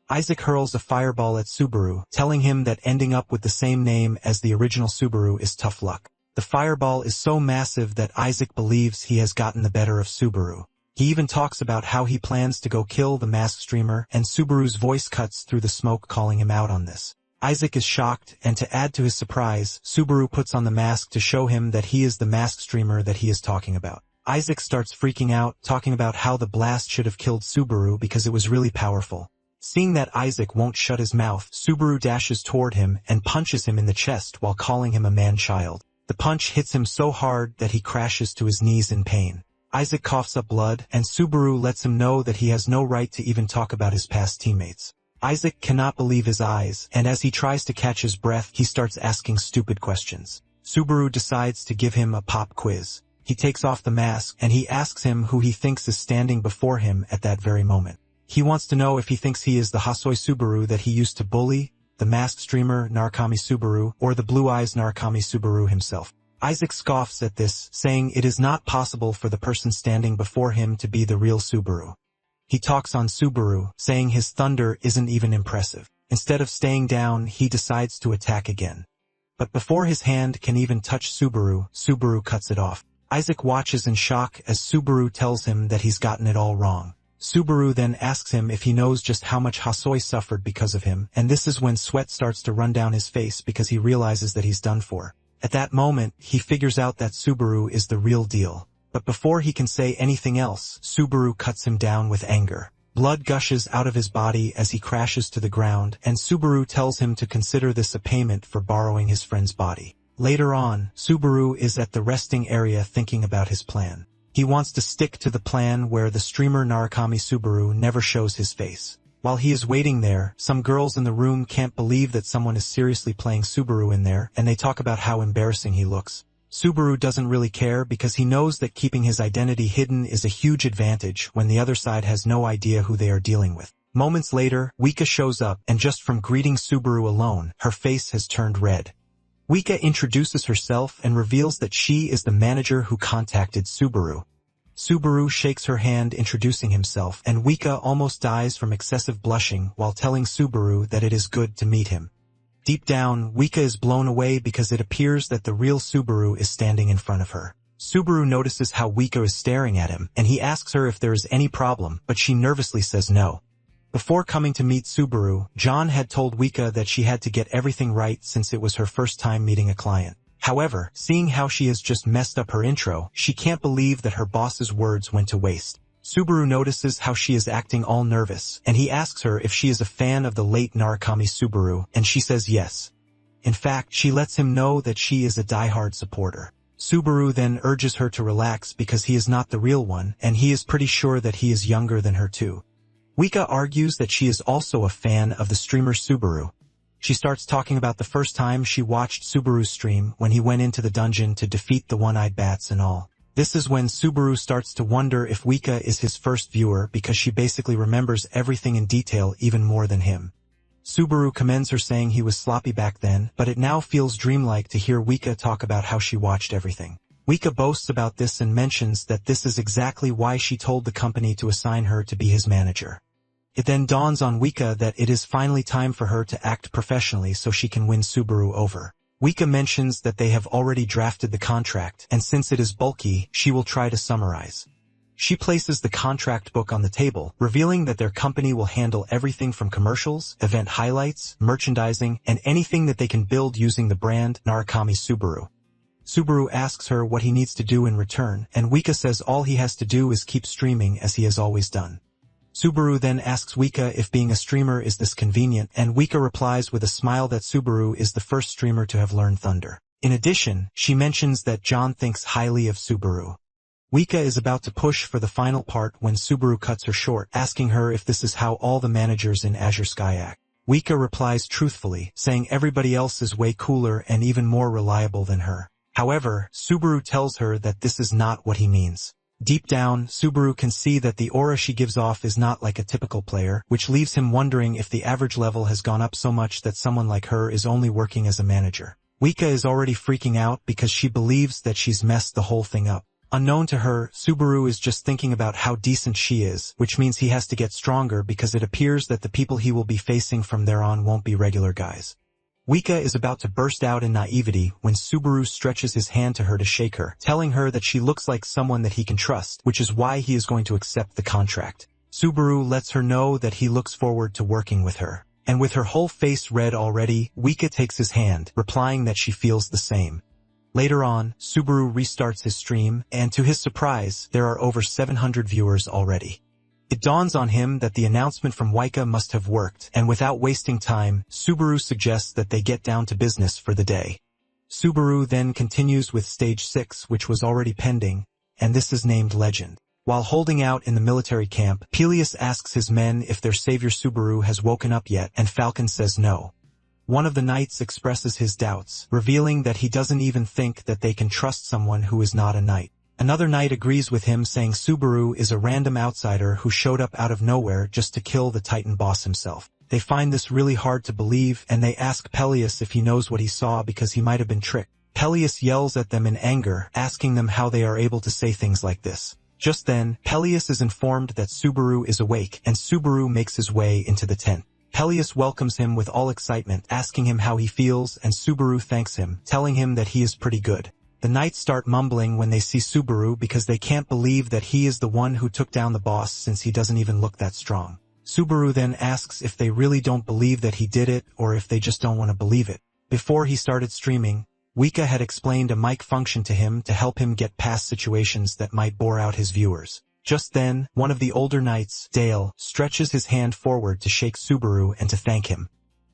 Speaker 1: Isaac hurls a fireball at Subaru, telling him that ending up with the same name as the original Subaru is tough luck. The fireball is so massive that Isaac believes he has gotten the better of Subaru. He even talks about how he plans to go kill the mask streamer, and Subaru's voice cuts through the smoke calling him out on this. Isaac is shocked, and to add to his surprise, Subaru puts on the mask to show him that he is the mask streamer that he is talking about. Isaac starts freaking out, talking about how the blast should have killed Subaru because it was really powerful. Seeing that Isaac won't shut his mouth, Subaru dashes toward him and punches him in the chest while calling him a man-child. The punch hits him so hard that he crashes to his knees in pain. Isaac coughs up blood, and Subaru lets him know that he has no right to even talk about his past teammates. Isaac cannot believe his eyes, and as he tries to catch his breath, he starts asking stupid questions. Subaru decides to give him a pop quiz. He takes off the mask, and he asks him who he thinks is standing before him at that very moment. He wants to know if he thinks he is the Hasoi Subaru that he used to bully, the masked streamer Narukami Subaru, or the Blue Eyes Narukami Subaru himself. Isaac scoffs at this, saying it is not possible for the person standing before him to be the real Subaru. He talks on Subaru, saying his thunder isn't even impressive. Instead of staying down, he decides to attack again. But before his hand can even touch Subaru, Subaru cuts it off. Isaac watches in shock as Subaru tells him that he's gotten it all wrong. Subaru then asks him if he knows just how much Hasoi suffered because of him, and this is when sweat starts to run down his face because he realizes that he's done for. At that moment, he figures out that Subaru is the real deal. But before he can say anything else, Subaru cuts him down with anger. Blood gushes out of his body as he crashes to the ground, and Subaru tells him to consider this a payment for borrowing his friend's body. Later on, Subaru is at the resting area thinking about his plan. He wants to stick to the plan where the streamer Narukami Subaru never shows his face. While he is waiting there, some girls in the room can't believe that someone is seriously playing Subaru in there, and they talk about how embarrassing he looks. Subaru doesn't really care because he knows that keeping his identity hidden is a huge advantage when the other side has no idea who they are dealing with. Moments later, Wika shows up, and just from greeting Subaru alone, her face has turned red. Wika introduces herself and reveals that she is the manager who contacted Subaru. Subaru shakes her hand introducing himself, and Wika almost dies from excessive blushing while telling Subaru that it is good to meet him. Deep down, Wika is blown away because it appears that the real Subaru is standing in front of her. Subaru notices how Wika is staring at him, and he asks her if there is any problem, but she nervously says no. Before coming to meet Subaru, John had told Wika that she had to get everything right since it was her first time meeting a client. However, seeing how she has just messed up her intro, she can't believe that her boss's words went to waste. Subaru notices how she is acting all nervous, and he asks her if she is a fan of the late Narukami Subaru, and she says yes. In fact, she lets him know that she is a die-hard supporter. Subaru then urges her to relax because he is not the real one, and he is pretty sure that he is younger than her too. Wika argues that she is also a fan of the streamer Subaru. She starts talking about the first time she watched Subaru's stream when he went into the dungeon to defeat the one-eyed bats and all. This is when Subaru starts to wonder if Wika is his first viewer because she basically remembers everything in detail even more than him. Subaru commends her saying he was sloppy back then, but it now feels dreamlike to hear Wika talk about how she watched everything. Wika boasts about this and mentions that this is exactly why she told the company to assign her to be his manager. It then dawns on Wika that it is finally time for her to act professionally so she can win Subaru over. Wika mentions that they have already drafted the contract, and since it is bulky, she will try to summarize. She places the contract book on the table, revealing that their company will handle everything from commercials, event highlights, merchandising, and anything that they can build using the brand Narukami Subaru. Subaru asks her what he needs to do in return, and Wika says all he has to do is keep streaming as he has always done. Subaru then asks Wika if being a streamer is this convenient, and Wika replies with a smile that Subaru is the first streamer to have learned Thunder. In addition, she mentions that John thinks highly of Subaru. Wika is about to push for the final part when Subaru cuts her short, asking her if this is how all the managers in Azure Sky act. Wika replies truthfully, saying everybody else is way cooler and even more reliable than her. However, Subaru tells her that this is not what he means. Deep down, Subaru can see that the aura she gives off is not like a typical player, which leaves him wondering if the average level has gone up so much that someone like her is only working as a manager. Wika is already freaking out because she believes that she's messed the whole thing up. Unknown to her, Subaru is just thinking about how decent she is, which means he has to get stronger because it appears that the people he will be facing from there on won't be regular guys. Wika is about to burst out in naivety when Subaru stretches his hand to her to shake her, telling her that she looks like someone that he can trust, which is why he is going to accept the contract. Subaru lets her know that he looks forward to working with her. And with her whole face red already, Wika takes his hand, replying that she feels the same. Later on, Subaru restarts his stream, and to his surprise, there are over 700 viewers already. It dawns on him that the announcement from Wika must have worked, and without wasting time, Subaru suggests that they get down to business for the day. Subaru then continues with Stage 6, which was already pending, and this is named Legend. While holding out in the military camp, Peleus asks his men if their savior Subaru has woken up yet, and Falcon says no. One of the knights expresses his doubts, revealing that he doesn't even think that they can trust someone who is not a knight. Another knight agrees with him, saying Subaru is a random outsider who showed up out of nowhere just to kill the Titan boss himself. They find this really hard to believe, and they ask Peleus if he knows what he saw because he might have been tricked. Peleus yells at them in anger, asking them how they are able to say things like this. Just then, Peleus is informed that Subaru is awake, and Subaru makes his way into the tent. Peleus welcomes him with all excitement, asking him how he feels, and Subaru thanks him, telling him that he is pretty good. The knights start mumbling when they see Subaru because they can't believe that he is the one who took down the boss since he doesn't even look that strong. Subaru then asks if they really don't believe that he did it or if they just don't want to believe it. Before he started streaming, Wika had explained a mic function to him to help him get past situations that might bore out his viewers. Just then, one of the older knights, Dale, stretches his hand forward to shake Subaru and to thank him.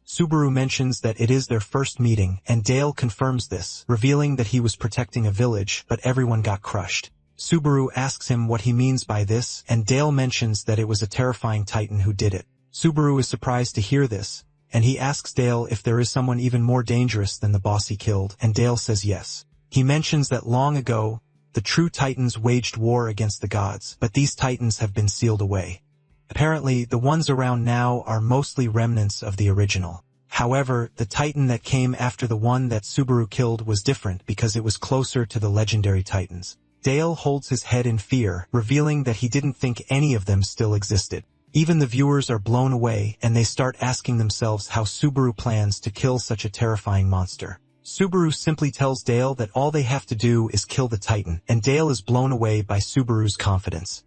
Speaker 1: Subaru mentions that it is their first meeting, and Dale confirms this, revealing that he was protecting a village, but everyone got crushed. Subaru asks him what he means by this, and Dale mentions that it was a terrifying Titan who did it. Subaru is surprised to hear this, and he asks Dale if there is someone even more dangerous than the boss he killed, and Dale says yes. He mentions that long ago, the true Titans waged war against the gods, but these Titans have been sealed away. Apparently, the ones around now are mostly remnants of the original. However, the Titan that came after the one that Subaru killed was different because it was closer to the legendary Titans. Dale holds his head in fear, revealing that he didn't think any of them still existed. Even the viewers are blown away, and they start asking themselves how Subaru plans to kill such a terrifying monster. Subaru simply tells Dale that all they have to do is kill the Titan, and Dale is blown away by Subaru's confidence.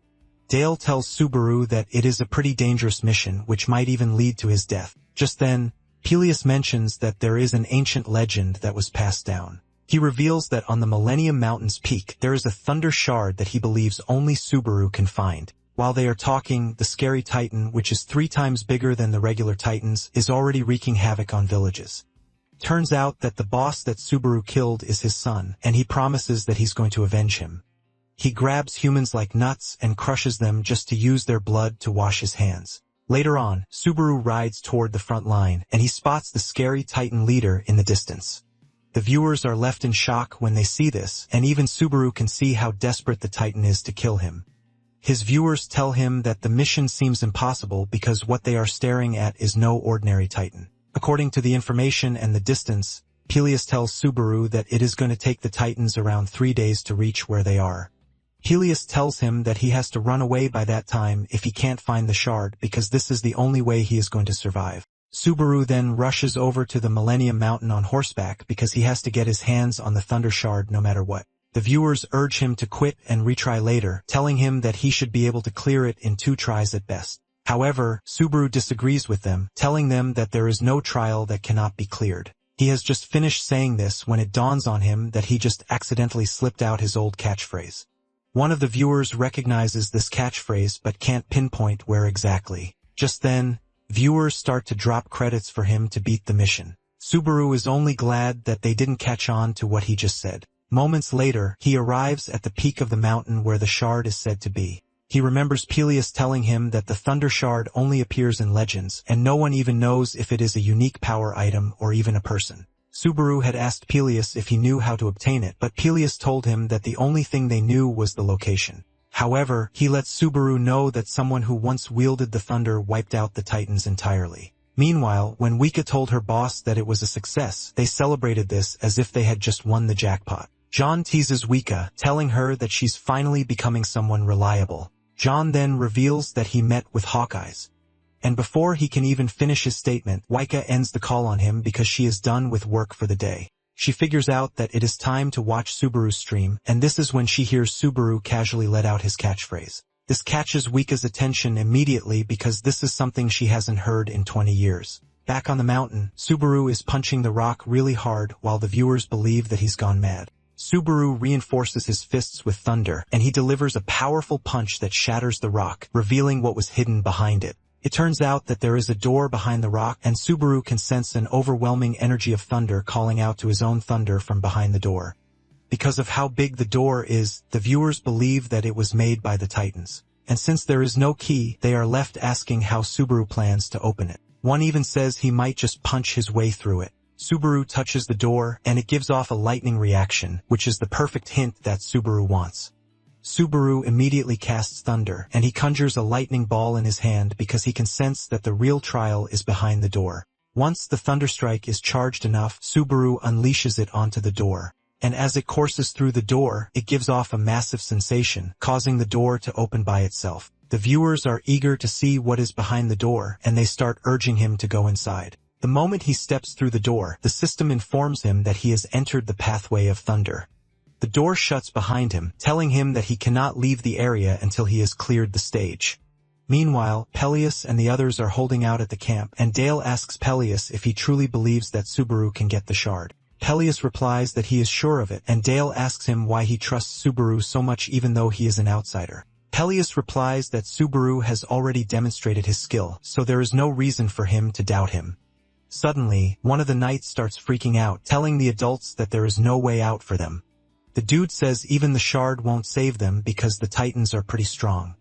Speaker 1: Dale tells Subaru that it is a pretty dangerous mission, which might even lead to his death. Just then, Peleus mentions that there is an ancient legend that was passed down. He reveals that on the Millennium Mountain's peak there is a thunder shard that he believes only Subaru can find. While they are talking, the scary Titan, which is 3 times bigger than the regular Titans, is already wreaking havoc on villages. Turns out that the boss that Subaru killed is his son, and he promises that he's going to avenge him. He grabs humans like nuts and crushes them just to use their blood to wash his hands. Later on, Subaru rides toward the front line, and he spots the scary Titan leader in the distance. The viewers are left in shock when they see this, and even Subaru can see how desperate the Titan is to kill him. His viewers tell him that the mission seems impossible because what they are staring at is no ordinary Titan. According to the information and the distance, Peleus tells Subaru that it is going to take the Titans around 3 days to reach where they are. Peleus tells him that he has to run away by that time if he can't find the shard because this is the only way he is going to survive. Subaru then rushes over to the Millennium Mountain on horseback because he has to get his hands on the Thunder Shard no matter what. The viewers urge him to quit and retry later, telling him that he should be able to clear it in 2 tries at best. However, Subaru disagrees with them, telling them that there is no trial that cannot be cleared. He has just finished saying this when it dawns on him that he just accidentally slipped out his old catchphrase. One of the viewers recognizes this catchphrase but can't pinpoint where exactly. Just then, viewers start to drop credits for him to beat the mission. Subaru is only glad that they didn't catch on to what he just said. Moments later, he arrives at the peak of the mountain where the shard is said to be. He remembers Peleus telling him that the Thunder Shard only appears in legends, and no one even knows if it is a unique power item or even a person. Subaru had asked Peleus if he knew how to obtain it, but Peleus told him that the only thing they knew was the location. However, he lets Subaru know that someone who once wielded the thunder wiped out the Titans entirely. Meanwhile, when Wika told her boss that it was a success, they celebrated this as if they had just won the jackpot. John teases Wika, telling her that she's finally becoming someone reliable. John then reveals that he met with Hawkeyes. And before he can even finish his statement, Wika ends the call on him because she is done with work for the day. She figures out that it is time to watch Subaru's stream, and this is when she hears Subaru casually let out his catchphrase. This catches Wika's attention immediately because this is something she hasn't heard in 20 years. Back on the mountain, Subaru is punching the rock really hard while the viewers believe that he's gone mad. Subaru reinforces his fists with thunder, and he delivers a powerful punch that shatters the rock, revealing what was hidden behind it. It turns out that there is a door behind the rock, and Subaru can sense an overwhelming energy of thunder calling out to his own thunder from behind the door. Because of how big the door is, the viewers believe that it was made by the Titans. And since there is no key, they are left asking how Subaru plans to open it. One even says he might just punch his way through it. Subaru touches the door, and it gives off a lightning reaction, which is the perfect hint that Subaru wants. Subaru immediately casts thunder, and he conjures a lightning ball in his hand because he can sense that the real trial is behind the door. Once the thunderstrike is charged enough, Subaru unleashes it onto the door. And as it courses through the door, it gives off a massive sensation, causing the door to open by itself. The viewers are eager to see what is behind the door, and they start urging him to go inside. The moment he steps through the door, the system informs him that he has entered the pathway of thunder. The door shuts behind him, telling him that he cannot leave the area until he has cleared the stage. Meanwhile, Peleus and the others are holding out at the camp, and Dale asks Peleus if he truly believes that Subaru can get the shard. Peleus replies that he is sure of it, and Dale asks him why he trusts Subaru so much even though he is an outsider. Peleus replies that Subaru has already demonstrated his skill, so there is no reason for him to doubt him. Suddenly, one of the knights starts freaking out, telling the adults that there is no way out for them. The dude says even the shard won't save them because the Titans are pretty strong.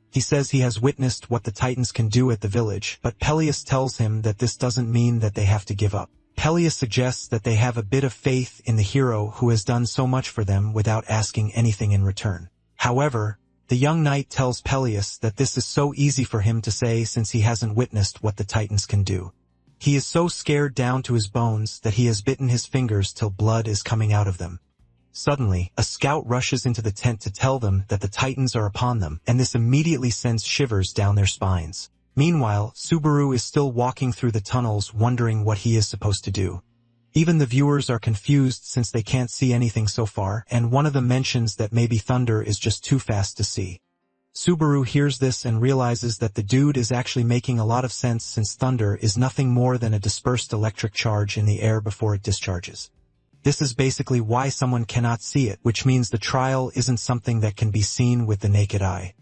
Speaker 1: He says he has witnessed what the Titans can do at the village, but Peleus tells him that this doesn't mean that they have to give up. Peleus suggests that they have a bit of faith in the hero who has done so much for them without asking anything in return. However, the young knight tells Peleus that this is so easy for him to say since he hasn't witnessed what the Titans can do. He is so scared down to his bones that he has bitten his fingers till blood is coming out of them. Suddenly, a scout rushes into the tent to tell them that the Titans are upon them, and this immediately sends shivers down their spines. Meanwhile, Subaru is still walking through the tunnels wondering what he is supposed to do. Even the viewers are confused since they can't see anything so far, and one of them mentions that maybe thunder is just too fast to see. Subaru hears this and realizes that the dude is actually making a lot of sense since thunder is nothing more than a dispersed electric charge in the air before it discharges. This is basically why someone cannot see it, which means the trial isn't something that can be seen with the naked eye.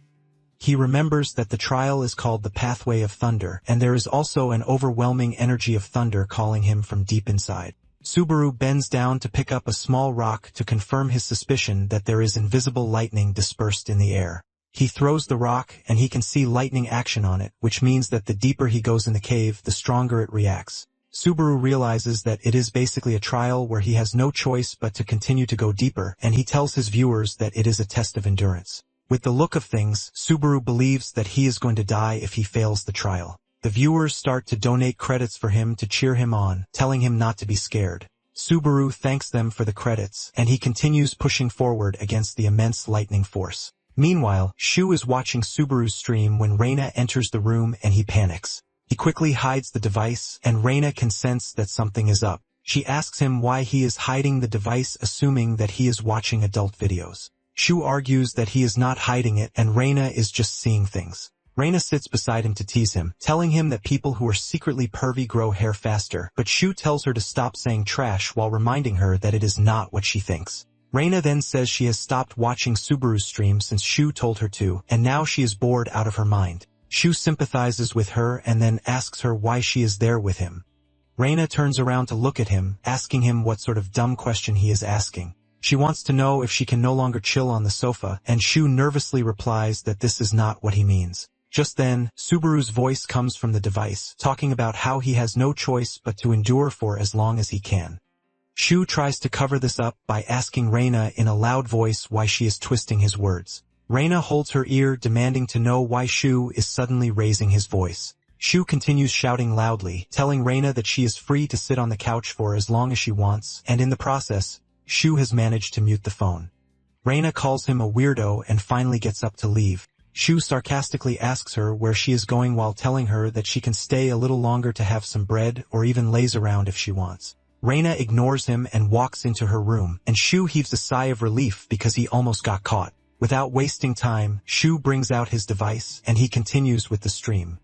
Speaker 1: He remembers that the trial is called the Pathway of Thunder, and there is also an overwhelming energy of thunder calling him from deep inside. Subaru bends down to pick up a small rock to confirm his suspicion that there is invisible lightning dispersed in the air. He throws the rock, and he can see lightning action on it, which means that the deeper he goes in the cave, the stronger it reacts. Subaru realizes that it is basically a trial where he has no choice but to continue to go deeper, and he tells his viewers that it is a test of endurance. With the look of things, Subaru believes that he is going to die if he fails the trial. The viewers start to donate credits for him to cheer him on, telling him not to be scared. Subaru thanks them for the credits, and he continues pushing forward against the immense lightning force. Meanwhile, Shu is watching Subaru's stream when Reina enters the room and he panics. He quickly hides the device, and Reina can sense that something is up. She asks him why he is hiding the device, assuming that he is watching adult videos. Shu argues that he is not hiding it and Reina is just seeing things. Reina sits beside him to tease him, telling him that people who are secretly pervy grow hair faster, but Shu tells her to stop saying trash while reminding her that it is not what she thinks. Reina then says she has stopped watching Subaru's stream since Shu told her to, and now she is bored out of her mind. Shu sympathizes with her and then asks her why she is there with him. Reina turns around to look at him, asking him what sort of dumb question he is asking. She wants to know if she can no longer chill on the sofa, and Shu nervously replies that this is not what he means. Just then, Subaru's voice comes from the device, talking about how he has no choice but to endure for as long as he can. Shu tries to cover this up by asking Reina in a loud voice why she is twisting his words. Reina holds her ear, demanding to know why Shu is suddenly raising his voice. Shu continues shouting loudly, telling Reina that she is free to sit on the couch for as long as she wants, and in the process, Shu has managed to mute the phone. Reina calls him a weirdo and finally gets up to leave. Shu sarcastically asks her where she is going while telling her that she can stay a little longer to have some bread or even laze around if she wants. Reina ignores him and walks into her room, and Shu heaves a sigh of relief because he almost got caught. Without wasting time, Shu brings out his device, and he continues with the stream.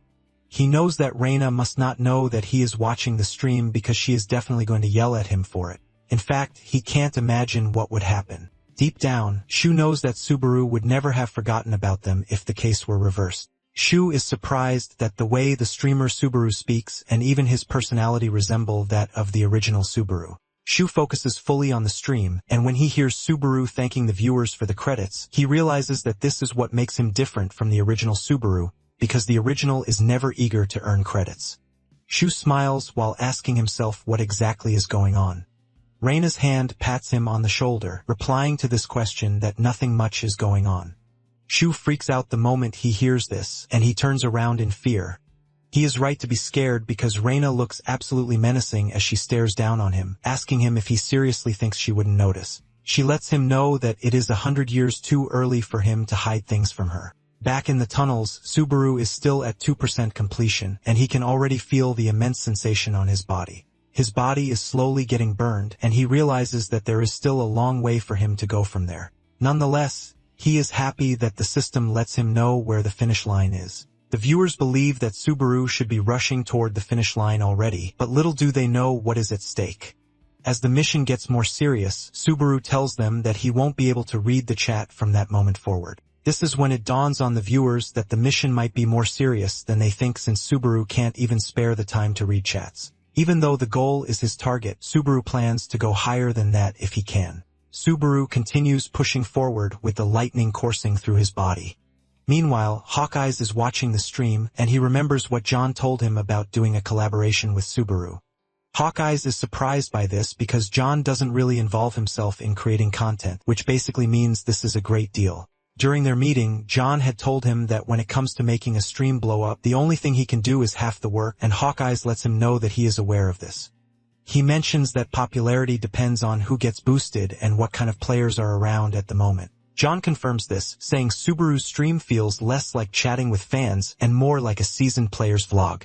Speaker 1: He knows that Reina must not know that he is watching the stream because she is definitely going to yell at him for it. In fact, he can't imagine what would happen. Deep down, Shu knows that Subaru would never have forgotten about them if the case were reversed. Shu is surprised that the way the streamer Subaru speaks and even his personality resemble that of the original Subaru. Shu focuses fully on the stream, and when he hears Subaru thanking the viewers for the credits, he realizes that this is what makes him different from the original Subaru, because the original is never eager to earn credits. Shu smiles while asking himself what exactly is going on. Reina's hand pats him on the shoulder, replying to this question that nothing much is going on. Shu freaks out the moment he hears this, and he turns around in fear. He is right to be scared because Reina looks absolutely menacing as she stares down on him, asking him if he seriously thinks she wouldn't notice. She lets him know that it is 100 years too early for him to hide things from her. Back in the tunnels, Subaru is still at 2% completion, and he can already feel the immense sensation on his body. His body is slowly getting burned, and he realizes that there is still a long way for him to go from there. Nonetheless, he is happy that the system lets him know where the finish line is. The viewers believe that Subaru should be rushing toward the finish line already, but little do they know what is at stake. As the mission gets more serious, Subaru tells them that he won't be able to read the chat from that moment forward. This is when it dawns on the viewers that the mission might be more serious than they think since Subaru can't even spare the time to read chats. Even though the goal is his target, Subaru plans to go higher than that if he can. Subaru continues pushing forward with the lightning coursing through his body. Meanwhile, Hawkeyes is watching the stream, and he remembers what John told him about doing a collaboration with Subaru. Hawkeyes is surprised by this because John doesn't really involve himself in creating content, which basically means this is a great deal. During their meeting, John had told him that when it comes to making a stream blow up, the only thing he can do is half the work, and Hawkeyes lets him know that he is aware of this. He mentions that popularity depends on who gets boosted and what kind of players are around at the moment. John confirms this, saying Subaru's stream feels less like chatting with fans and more like a seasoned player's vlog.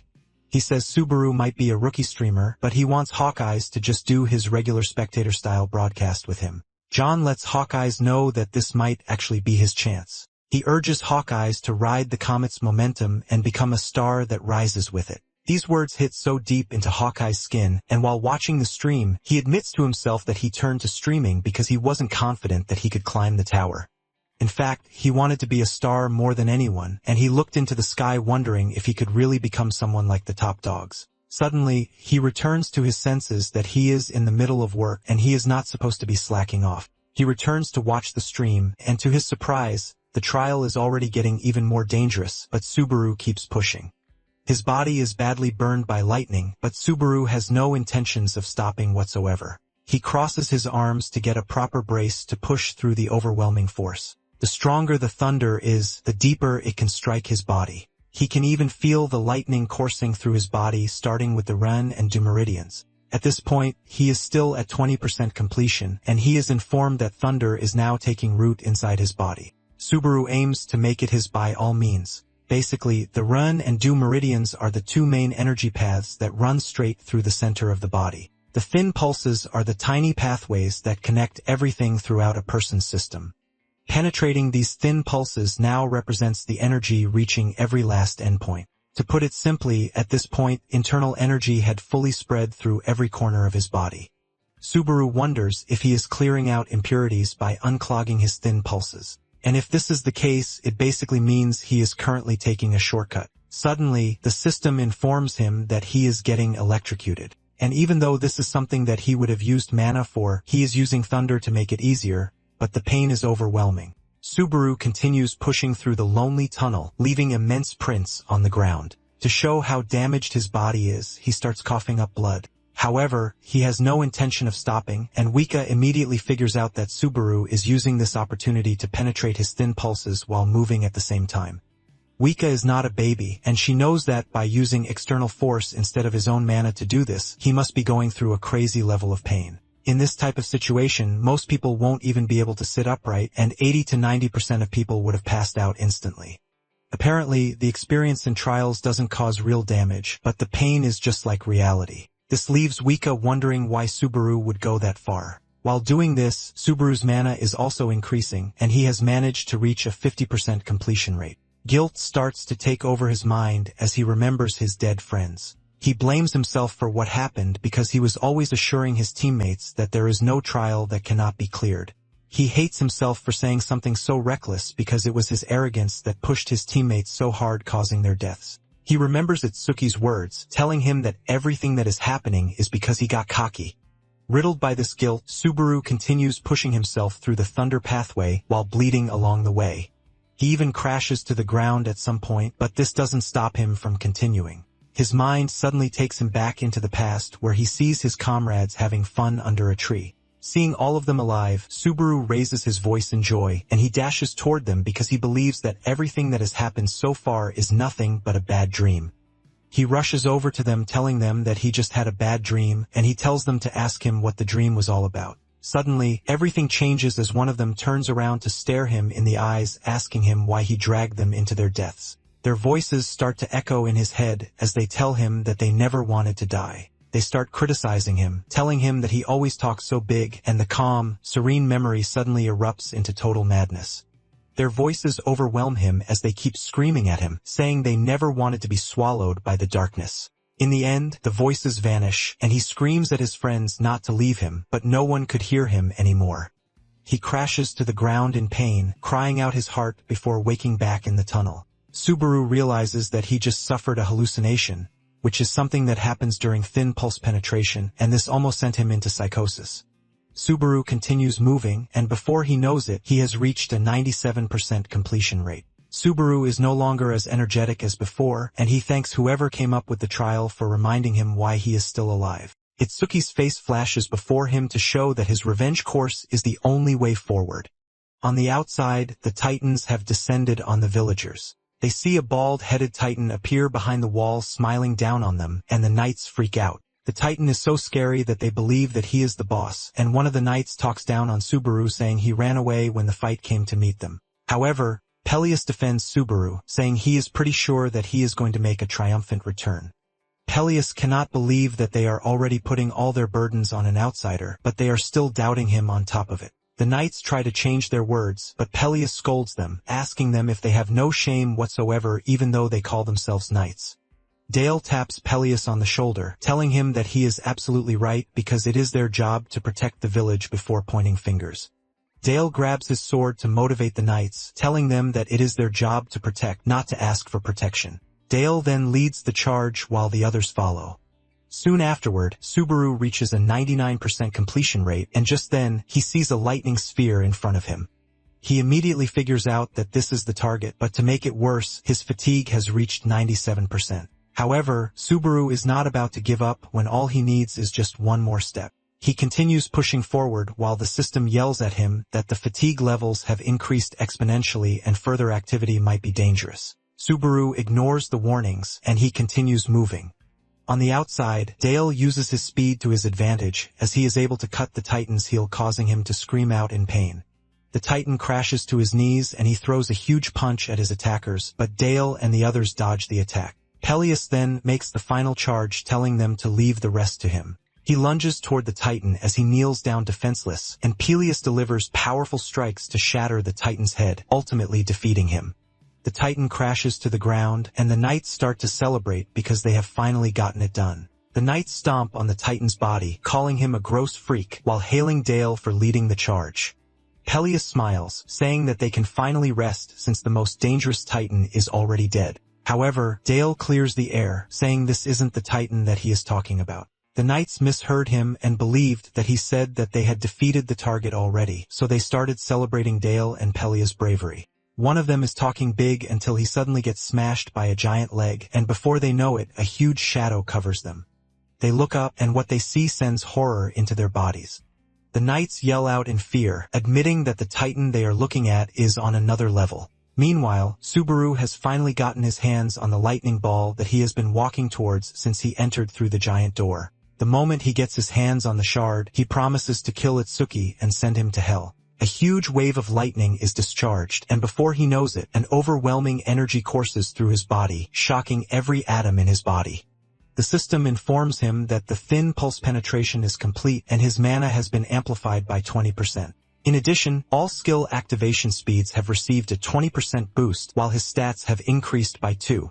Speaker 1: He says Subaru might be a rookie streamer, but he wants Hawkeyes to just do his regular spectator-style broadcast with him. John lets Hawkeyes know that this might actually be his chance. He urges Hawkeyes to ride the comet's momentum and become a star that rises with it. These words hit so deep into Hawkeye's skin, and while watching the stream, he admits to himself that he turned to streaming because he wasn't confident that he could climb the tower. In fact, he wanted to be a star more than anyone, and he looked into the sky wondering if he could really become someone like the top dogs. Suddenly, he returns to his senses that he is in the middle of work and he is not supposed to be slacking off. He returns to watch the stream, and to his surprise, the trial is already getting even more dangerous, but Subaru keeps pushing. His body is badly burned by lightning, but Subaru has no intentions of stopping whatsoever. He crosses his arms to get a proper brace to push through the overwhelming force. The stronger the thunder is, the deeper it can strike his body. He can even feel the lightning coursing through his body, starting with the Ren and Du meridians. At this point, he is still at 20% completion, and he is informed that thunder is now taking root inside his body. Subaru aims to make it his by all means. Basically, the Ren and Du meridians are the two main energy paths that run straight through the center of the body. The thin pulses are the tiny pathways that connect everything throughout a person's system. Penetrating these thin pulses now represents the energy reaching every last endpoint. To put it simply, at this point, internal energy had fully spread through every corner of his body. Subaru wonders if he is clearing out impurities by unclogging his thin pulses. And if this is the case, it basically means he is currently taking a shortcut. Suddenly, the system informs him that he is getting electrocuted. And even though this is something that he would have used mana for, he is using thunder to make it easier, but the pain is overwhelming. Subaru continues pushing through the lonely tunnel, leaving immense prints on the ground. To show how damaged his body is, he starts coughing up blood. However, he has no intention of stopping, and Wika immediately figures out that Subaru is using this opportunity to penetrate his thin pulses while moving at the same time. Wika is not a baby, and she knows that by using external force instead of his own mana to do this, he must be going through a crazy level of pain. In this type of situation, most people won't even be able to sit upright, and 80 to 90% of people would have passed out instantly. Apparently, the experience in trials doesn't cause real damage, but the pain is just like reality. This leaves Wika wondering why Subaru would go that far. While doing this, Subaru's mana is also increasing, and he has managed to reach a 50% completion rate. Guilt starts to take over his mind as he remembers his dead friends. He blames himself for what happened because he was always assuring his teammates that there is no trial that cannot be cleared. He hates himself for saying something so reckless because it was his arrogance that pushed his teammates so hard, causing their deaths. He remembers Itsuki's words, telling him that everything that is happening is because he got cocky. Riddled by this guilt, Subaru continues pushing himself through the thunder pathway while bleeding along the way. He even crashes to the ground at some point, but this doesn't stop him from continuing. His mind suddenly takes him back into the past where he sees his comrades having fun under a tree. Seeing all of them alive, Subaru raises his voice in joy, and he dashes toward them because he believes that everything that has happened so far is nothing but a bad dream. He rushes over to them, telling them that he just had a bad dream, and he tells them to ask him what the dream was all about. Suddenly, everything changes as one of them turns around to stare him in the eyes, asking him why he dragged them into their deaths. Their voices start to echo in his head as they tell him that they never wanted to die. They start criticizing him, telling him that he always talks so big, and the calm, serene memory suddenly erupts into total madness. Their voices overwhelm him as they keep screaming at him, saying they never wanted to be swallowed by the darkness. In the end, the voices vanish, and he screams at his friends not to leave him, but no one could hear him anymore. He crashes to the ground in pain, crying out his heart before waking back in the tunnel. Subaru realizes that he just suffered a hallucination, which is something that happens during thin pulse penetration, and this almost sent him into psychosis. Subaru continues moving, and before he knows it, he has reached a 97% completion rate. Subaru is no longer as energetic as before, and he thanks whoever came up with the trial for reminding him why he is still alive. Itsuki's face flashes before him to show that his revenge course is the only way forward. On the outside, the Titans have descended on the villagers. They see a bald-headed Titan appear behind the wall smiling down on them, and the knights freak out. The Titan is so scary that they believe that he is the boss, and one of the knights talks down on Subaru saying he ran away when the fight came to meet them. However, Peleus defends Subaru, saying he is pretty sure that he is going to make a triumphant return. Peleus cannot believe that they are already putting all their burdens on an outsider, but they are still doubting him on top of it. The knights try to change their words, but Peleus scolds them, asking them if they have no shame whatsoever even though they call themselves knights. Dale taps Peleus on the shoulder, telling him that he is absolutely right because it is their job to protect the village before pointing fingers. Dale grabs his sword to motivate the knights, telling them that it is their job to protect, not to ask for protection. Dale then leads the charge while the others follow. Soon afterward, Subaru reaches a 99% completion rate, and just then, he sees a lightning sphere in front of him. He immediately figures out that this is the target, but to make it worse, his fatigue has reached 97%. However, Subaru is not about to give up when all he needs is just one more step. He continues pushing forward while the system yells at him that the fatigue levels have increased exponentially and further activity might be dangerous. Subaru ignores the warnings, and he continues moving. On the outside, Dale uses his speed to his advantage, as he is able to cut the Titan's heel, causing him to scream out in pain. The Titan crashes to his knees and he throws a huge punch at his attackers, but Dale and the others dodge the attack. Peleus then makes the final charge, telling them to leave the rest to him. He lunges toward the Titan as he kneels down defenseless, and Peleus delivers powerful strikes to shatter the Titan's head, ultimately defeating him. The Titan crashes to the ground, and the knights start to celebrate because they have finally gotten it done. The knights stomp on the Titan's body, calling him a gross freak, while hailing Dale for leading the charge. Peleus smiles, saying that they can finally rest since the most dangerous Titan is already dead. However, Dale clears the air, saying this isn't the Titan that he is talking about. The knights misheard him and believed that he said that they had defeated the target already, so they started celebrating Dale and Peleus' bravery. One of them is talking big until he suddenly gets smashed by a giant leg, and before they know it, a huge shadow covers them. They look up, and what they see sends horror into their bodies. The knights yell out in fear, admitting that the Titan they are looking at is on another level. Meanwhile, Subaru has finally gotten his hands on the lightning ball that he has been walking towards since he entered through the giant door. The moment he gets his hands on the shard, he promises to kill Itsuki and send him to hell. A huge wave of lightning is discharged, and before he knows it, an overwhelming energy courses through his body, shocking every atom in his body. The system informs him that the thin pulse penetration is complete and his mana has been amplified by 20%. In addition, all skill activation speeds have received a 20% boost, while his stats have increased by 2.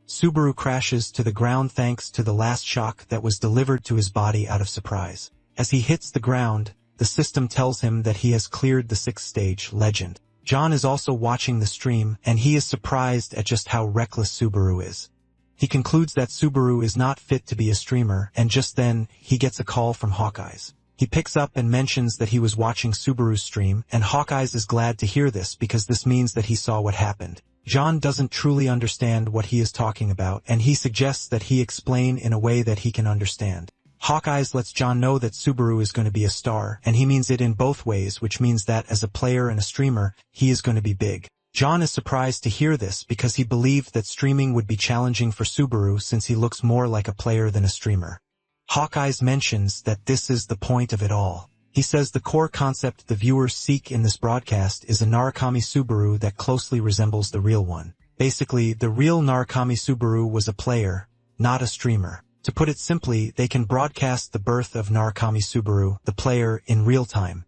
Speaker 1: Subaru crashes to the ground thanks to the last shock that was delivered to his body out of surprise. As he hits the ground, the system tells him that he has cleared the 6th stage, Legend. John is also watching the stream, and he is surprised at just how reckless Subaru is. He concludes that Subaru is not fit to be a streamer, and just then, he gets a call from Hawkeyes. He picks up and mentions that he was watching Subaru's stream, and Hawkeyes is glad to hear this because this means that he saw what happened. John doesn't truly understand what he is talking about, and he suggests that he explain in a way that he can understand. Hawkeyes lets John know that Subaru is going to be a star, and he means it in both ways, which means that as a player and a streamer, he is going to be big. John is surprised to hear this because he believed that streaming would be challenging for Subaru since he looks more like a player than a streamer. Hawkeyes mentions that this is the point of it all. He says the core concept the viewers seek in this broadcast is a Narukami Subaru that closely resembles the real one. Basically, the real Narukami Subaru was a player, not a streamer. To put it simply, they can broadcast the birth of Narukami Subaru, the player, in real time.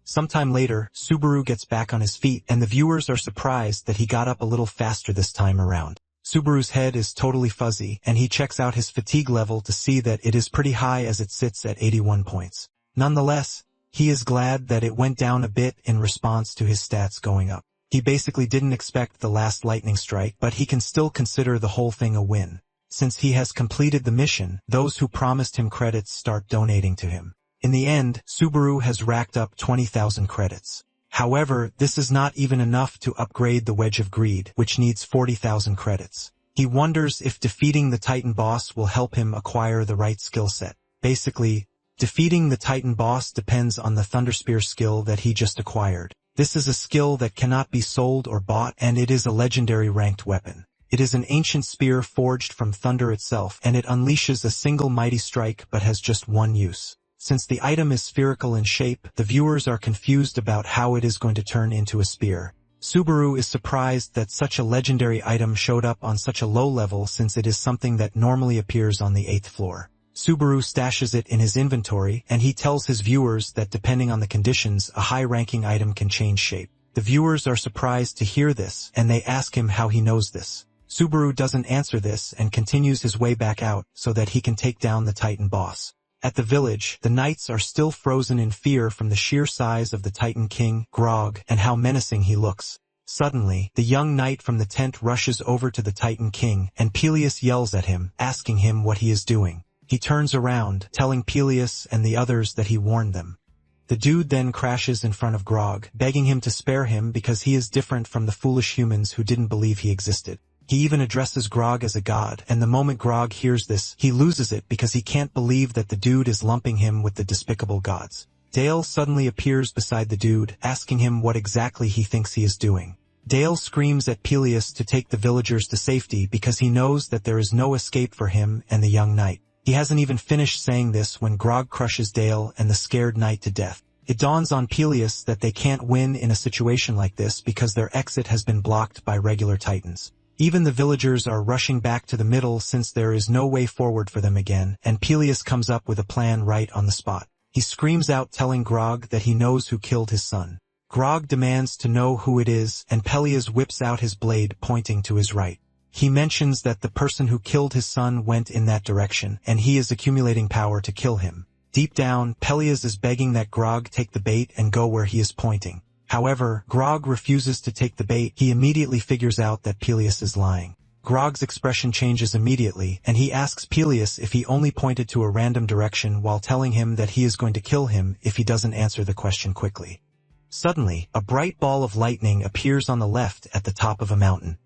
Speaker 1: Sometime later, Subaru gets back on his feet, and the viewers are surprised that he got up a little faster this time around. Subaru's head is totally fuzzy, and he checks out his fatigue level to see that it is pretty high as it sits at 81 points. Nonetheless, he is glad that it went down a bit in response to his stats going up. He basically didn't expect the last lightning strike, but he can still consider the whole thing a win. Since he has completed the mission, those who promised him credits start donating to him. In the end, Subaru has racked up 20,000 credits. However, this is not even enough to upgrade the Wedge of Greed, which needs 40,000 credits. He wonders if defeating the Titan boss will help him acquire the right skill set. Basically, defeating the Titan boss depends on the Thunderspear skill that he just acquired. This is a skill that cannot be sold or bought, and it is a legendary ranked weapon. It is an ancient spear forged from thunder itself, and it unleashes a single mighty strike but has just one use. Since the item is spherical in shape, the viewers are confused about how it is going to turn into a spear. Subaru is surprised that such a legendary item showed up on such a low level, since it is something that normally appears on the 8th floor. Subaru stashes it in his inventory, and he tells his viewers that depending on the conditions, a high-ranking item can change shape. The viewers are surprised to hear this, and they ask him how he knows this. Subaru doesn't answer this and continues his way back out so that he can take down the Titan boss. At the village, the knights are still frozen in fear from the sheer size of the Titan King, Grog, and how menacing he looks. Suddenly, the young knight from the tent rushes over to the Titan King, and Peleus yells at him, asking him what he is doing. He turns around, telling Peleus and the others that he warned them. The dude then crashes in front of Grog, begging him to spare him because he is different from the foolish humans who didn't believe he existed. He even addresses Grog as a god, and the moment Grog hears this, he loses it because he can't believe that the dude is lumping him with the despicable gods. Dale suddenly appears beside the dude, asking him what exactly he thinks he is doing. Dale screams at Peleus to take the villagers to safety because he knows that there is no escape for him and the young knight. He hasn't even finished saying this when Grog crushes Dale and the scared knight to death. It dawns on Peleus that they can't win in a situation like this because their exit has been blocked by regular titans. Even the villagers are rushing back to the middle since there is no way forward for them again, and Peleus comes up with a plan right on the spot. He screams out telling Grog that he knows who killed his son. Grog demands to know who it is, and Peleus whips out his blade pointing to his right. He mentions that the person who killed his son went in that direction, and he is accumulating power to kill him. Deep down, Peleus is begging that Grog take the bait and go where he is pointing. However, Grog refuses to take the bait. He immediately figures out that Peleus is lying. Grog's expression changes immediately, and he asks Peleus if he only pointed to a random direction while telling him that he is going to kill him if he doesn't answer the question quickly. Suddenly, a bright ball of lightning appears on the left at the top of a mountain.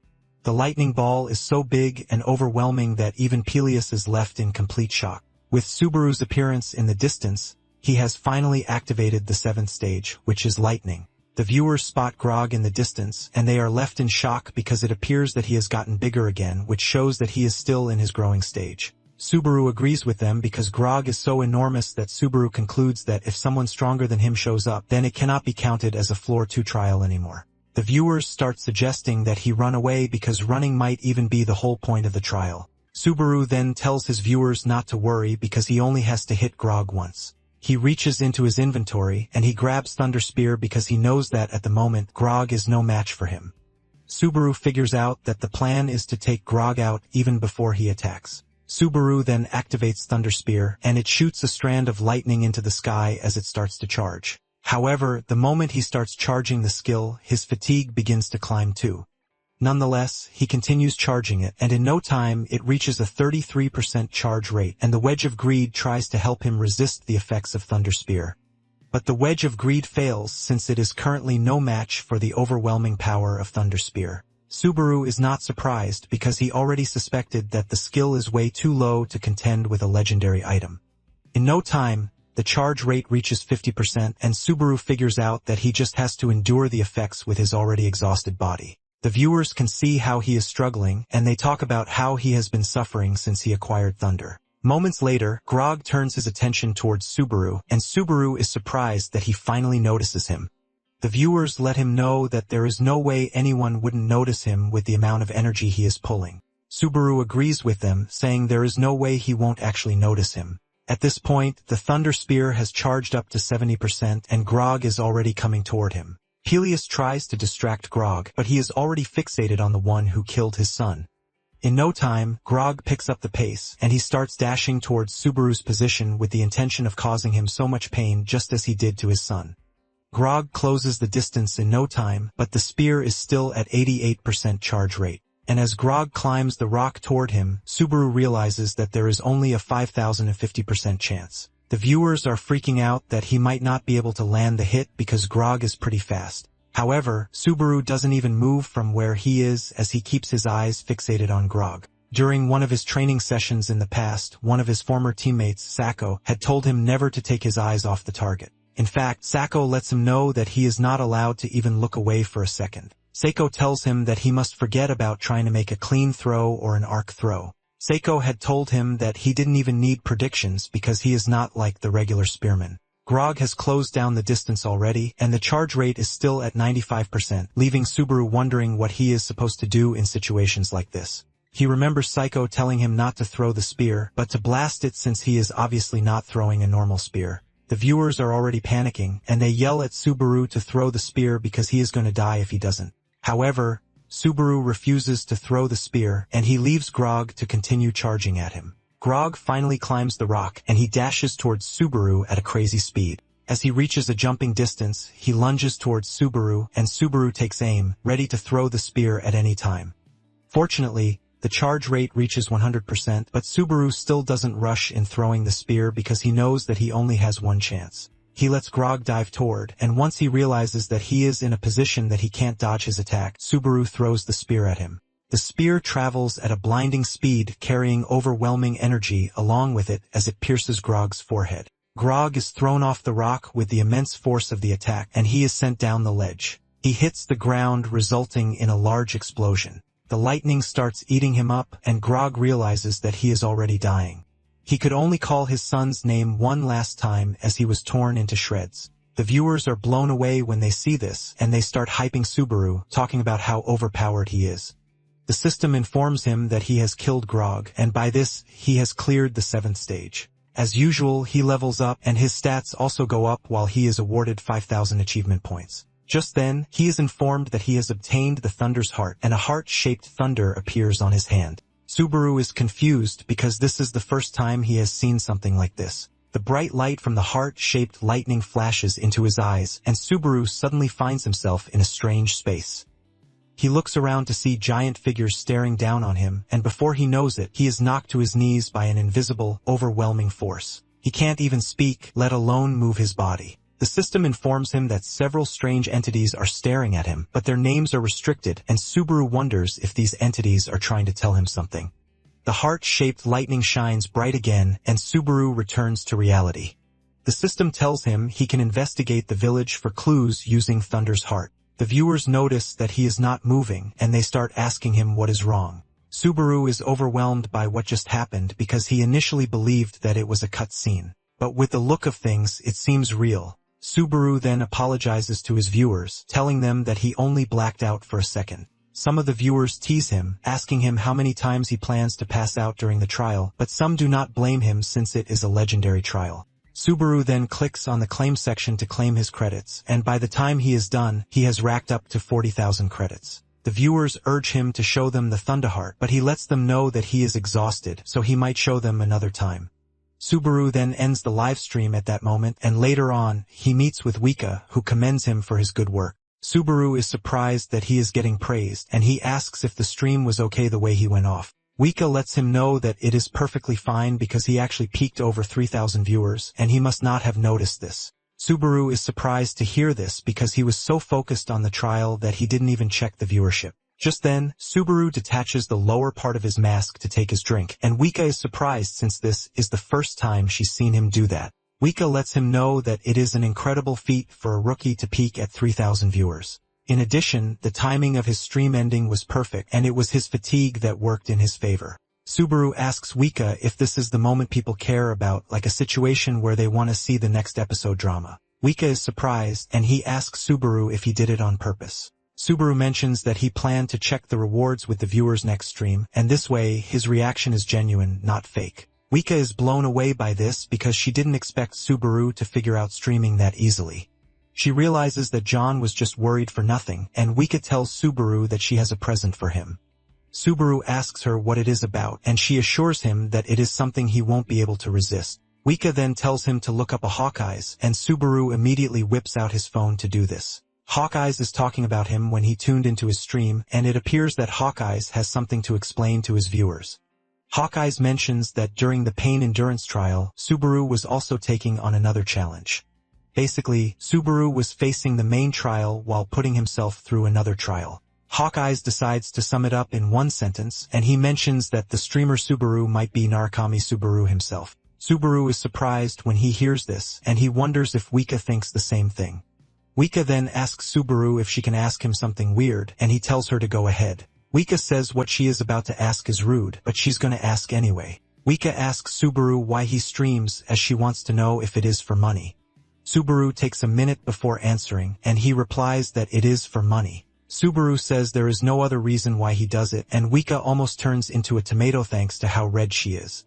Speaker 1: The lightning ball is so big and overwhelming that even Peleus is left in complete shock. With Subaru's appearance in the distance, he has finally activated the 7th stage, which is lightning. The viewers spot Grog in the distance, and they are left in shock because it appears that he has gotten bigger again, which shows that he is still in his growing stage. Subaru agrees with them because Grog is so enormous that Subaru concludes that if someone stronger than him shows up, then it cannot be counted as a floor 2 trial anymore. The viewers start suggesting that he run away because running might even be the whole point of the trial. Subaru then tells his viewers not to worry because he only has to hit Grog once. He reaches into his inventory, and he grabs Thunder Spear because he knows that at the moment, Grog is no match for him. Subaru figures out that the plan is to take Grog out even before he attacks. Subaru then activates Thunder Spear, and it shoots a strand of lightning into the sky as it starts to charge. However, the moment he starts charging the skill, his fatigue begins to climb too. Nonetheless, he continues charging it, and in no time it reaches a 33% charge rate, and the Wedge of Greed tries to help him resist the effects of Thunder Spear. But the Wedge of Greed fails since it is currently no match for the overwhelming power of Thunder Spear. Subaru is not surprised because he already suspected that the skill is way too low to contend with a legendary item. In no time, the charge rate reaches 50%, and Subaru figures out that he just has to endure the effects with his already exhausted body. The viewers can see how he is struggling, and they talk about how he has been suffering since he acquired Thunder. Moments later, Grog turns his attention towards Subaru, and Subaru is surprised that he finally notices him. The viewers let him know that there is no way anyone wouldn't notice him with the amount of energy he is pulling. Subaru agrees with them, saying there is no way he won't actually notice him. At this point, the Thunder Spear has charged up to 70%, and Grog is already coming toward him. Peleus tries to distract Grog, but he is already fixated on the one who killed his son. In no time, Grog picks up the pace, and he starts dashing towards Subaru's position with the intention of causing him so much pain just as he did to his son. Grog closes the distance in no time, but the spear is still at 88% charge rate. And as Grog climbs the rock toward him, Subaru realizes that there is only a 5,050% chance. The viewers are freaking out that he might not be able to land the hit because Grog is pretty fast. However, Subaru doesn't even move from where he is as he keeps his eyes fixated on Grog. During one of his training sessions in the past, one of his former teammates, Sako, had told him never to take his eyes off the target. In fact, Sako lets him know that he is not allowed to even look away for a second. Seiko tells him that he must forget about trying to make a clean throw or an arc throw. Seiko had told him that he didn't even need predictions because he is not like the regular spearman. Grog has closed down the distance already, and the charge rate is still at 95%, leaving Subaru wondering what he is supposed to do in situations like this. He remembers Psycho telling him not to throw the spear, but to blast it since he is obviously not throwing a normal spear. The viewers are already panicking, and they yell at Subaru to throw the spear because he is going to die if he doesn't. However, Subaru refuses to throw the spear, and he leaves Grog to continue charging at him. Grog finally climbs the rock, and he dashes towards Subaru at a crazy speed. As he reaches a jumping distance, he lunges towards Subaru, and Subaru takes aim, ready to throw the spear at any time. Fortunately, the charge rate reaches 100%, but Subaru still doesn't rush in throwing the spear because he knows that he only has one chance. He lets Grog dive toward, and once he realizes that he is in a position that he can't dodge his attack, Subaru throws the spear at him. The spear travels at a blinding speed, carrying overwhelming energy along with it as it pierces Grog's forehead. Grog is thrown off the rock with the immense force of the attack, and he is sent down the ledge. He hits the ground, resulting in a large explosion. The lightning starts eating him up, and Grog realizes that he is already dying. He could only call his son's name one last time as he was torn into shreds. The viewers are blown away when they see this, and they start hyping Subaru, talking about how overpowered he is. The system informs him that he has killed Grog, and by this, he has cleared the 7th stage. As usual, he levels up, and his stats also go up while he is awarded 5,000 achievement points. Just then, he is informed that he has obtained the Thunder's heart, and a heart-shaped thunder appears on his hand. Subaru is confused because this is the first time he has seen something like this. The bright light from the heart-shaped lightning flashes into his eyes, and Subaru suddenly finds himself in a strange space. He looks around to see giant figures staring down on him, and before he knows it, he is knocked to his knees by an invisible, overwhelming force. He can't even speak, let alone move his body. The system informs him that several strange entities are staring at him, but their names are restricted, and Subaru wonders if these entities are trying to tell him something. The heart-shaped lightning shines bright again, and Subaru returns to reality. The system tells him he can investigate the village for clues using Thunder's heart. The viewers notice that he is not moving, and they start asking him what is wrong. Subaru is overwhelmed by what just happened because he initially believed that it was a cut scene. But with the look of things, it seems real. Subaru then apologizes to his viewers, telling them that he only blacked out for a second. Some of the viewers tease him, asking him how many times he plans to pass out during the trial, but some do not blame him since it is a legendary trial. Subaru then clicks on the claim section to claim his credits, and by the time he is done, he has racked up to 40,000 credits. The viewers urge him to show them the Thunderheart, but he lets them know that he is exhausted, so he might show them another time. Subaru then ends the live stream at that moment, and later on, he meets with Wika, who commends him for his good work. Subaru is surprised that he is getting praised, and he asks if the stream was okay the way he went off. Wika lets him know that it is perfectly fine because he actually peaked over 3,000 viewers, and he must not have noticed this. Subaru is surprised to hear this because he was so focused on the trial that he didn't even check the viewership. Just then, Subaru detaches the lower part of his mask to take his drink, and Wika is surprised since this is the first time she's seen him do that. Wika lets him know that it is an incredible feat for a rookie to peak at 3,000 viewers. In addition, the timing of his stream ending was perfect, and it was his fatigue that worked in his favor. Subaru asks Wika if this is the moment people care about, like a situation where they want to see the next episode drama. Wika is surprised, and he asks Subaru if he did it on purpose. Subaru mentions that he planned to check the rewards with the viewers next stream, and this way, his reaction is genuine, not fake. Wika is blown away by this because she didn't expect Subaru to figure out streaming that easily. She realizes that John was just worried for nothing, and Wika tells Subaru that she has a present for him. Subaru asks her what it is about, and she assures him that it is something he won't be able to resist. Wika then tells him to look up a Hawkeyes, and Subaru immediately whips out his phone to do this. Hawkeyes is talking about him when he tuned into his stream, and it appears that Hawkeyes has something to explain to his viewers. Hawkeyes mentions that during the pain endurance trial, Subaru was also taking on another challenge. Basically, Subaru was facing the main trial while putting himself through another trial. Hawkeyes decides to sum it up in one sentence, and he mentions that the streamer Subaru might be Narukami Subaru himself. Subaru is surprised when he hears this, and he wonders if Wika thinks the same thing. Wika then asks Subaru if she can ask him something weird, and he tells her to go ahead. Wika says what she is about to ask is rude, but she's gonna ask anyway. Wika asks Subaru why he streams, as she wants to know if it is for money. Subaru takes a minute before answering, and he replies that it is for money. Subaru says there is no other reason why he does it, and Wika almost turns into a tomato thanks to how red she is.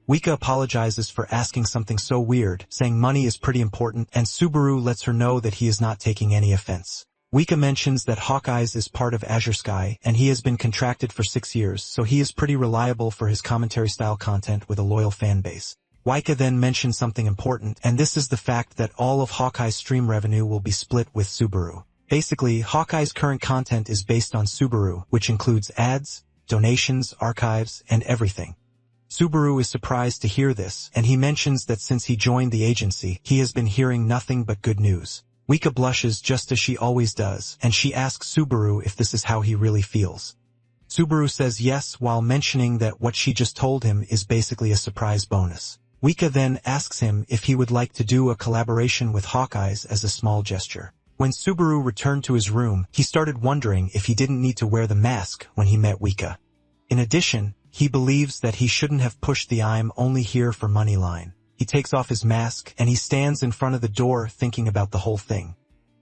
Speaker 1: Wika apologizes for asking something so weird, saying money is pretty important, and Subaru lets her know that he is not taking any offense. Wika mentions that Hawkeyes is part of Azure Sky, and he has been contracted for 6 years, so he is pretty reliable for his commentary-style content with a loyal fanbase. Wika then mentions something important, and this is the fact that all of Hawkeye's stream revenue will be split with Subaru. Basically, Hawkeye's current content is based on Subaru, which includes ads, donations, archives, and everything. Subaru is surprised to hear this, and he mentions that since he joined the agency, he has been hearing nothing but good news. Wika blushes just as she always does, and she asks Subaru if this is how he really feels. Subaru says yes while mentioning that what she just told him is basically a surprise bonus. Wika then asks him if he would like to do a collaboration with Hawkeyes as a small gesture. When Subaru returned to his room, he started wondering if he didn't need to wear the mask when he met Wika. In addition, he believes that he shouldn't have pushed the "I'm only here for money" line. He takes off his mask, and he stands in front of the door thinking about the whole thing.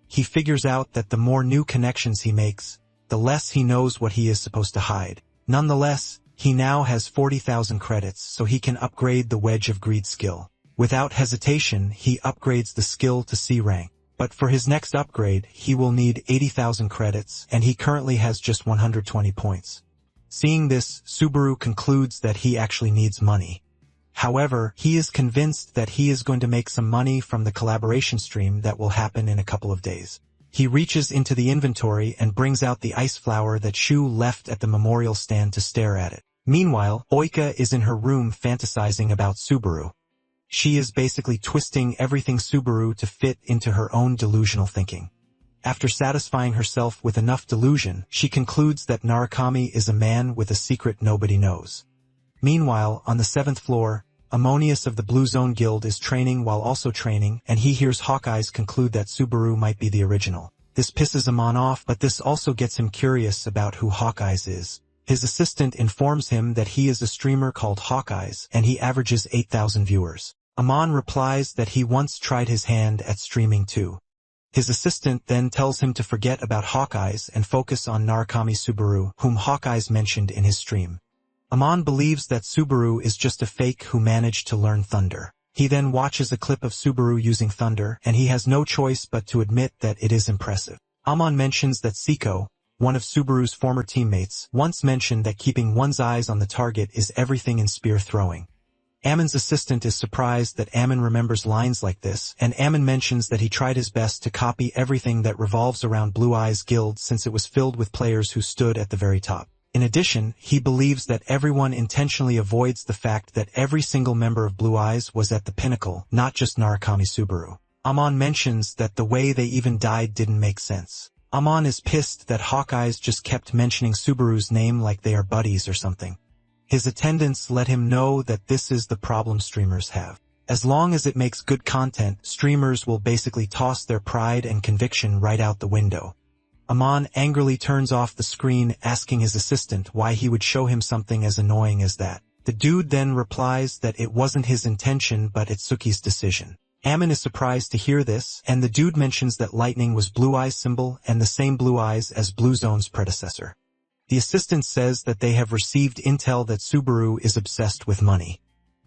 Speaker 1: He figures out that the more new connections he makes, the less he knows what he is supposed to hide. Nonetheless, he now has 40,000 credits, so he can upgrade the Wedge of Greed skill. Without hesitation, he upgrades the skill to C rank. But for his next upgrade, he will need 80,000 credits, and he currently has just 120 points. Seeing this, Subaru concludes that he actually needs money. However, he is convinced that he is going to make some money from the collaboration stream that will happen in a couple of days. He reaches into the inventory and brings out the ice flower that Shu left at the memorial stand to stare at it. Meanwhile, Oika is in her room fantasizing about Subaru. She is basically twisting everything Subaru to fit into her own delusional thinking. After satisfying herself with enough delusion, she concludes that Narukami is a man with a secret nobody knows. Meanwhile, on the 7th floor, Ammonius of the Blue Zone Guild is training while also training, and he hears Hawkeyes conclude that Subaru might be the original. This pisses Amon off, but this also gets him curious about who Hawkeyes is. His assistant informs him that he is a streamer called Hawkeyes, and he averages 8,000 viewers. Amon replies that he once tried his hand at streaming too. His assistant then tells him to forget about Hawkeyes and focus on Narukami Subaru, whom Hawkeyes mentioned in his stream. Amon believes that Subaru is just a fake who managed to learn thunder. He then watches a clip of Subaru using thunder, and he has no choice but to admit that it is impressive. Amon mentions that Seiko, one of Subaru's former teammates, once mentioned that keeping one's eyes on the target is everything in spear throwing. Ammon's assistant is surprised that Ammon remembers lines like this, and Ammon mentions that he tried his best to copy everything that revolves around Blue Eyes Guild since it was filled with players who stood at the very top. In addition, he believes that everyone intentionally avoids the fact that every single member of Blue Eyes was at the pinnacle, not just Narukami Subaru. Amon mentions that the way they even died didn't make sense. Amon is pissed that Hawkeyes just kept mentioning Subaru's name like they are buddies or something. His attendants let him know that this is the problem streamers have. As long as it makes good content, streamers will basically toss their pride and conviction right out the window. Amon angrily turns off the screen, asking his assistant why he would show him something as annoying as that. The dude then replies that it wasn't his intention but Itsuki's decision. Ammon is surprised to hear this, and the dude mentions that lightning was Blue Eyes symbol and the same Blue Eyes as Blue Zone's predecessor. The assistant says that they have received intel that Subaru is obsessed with money.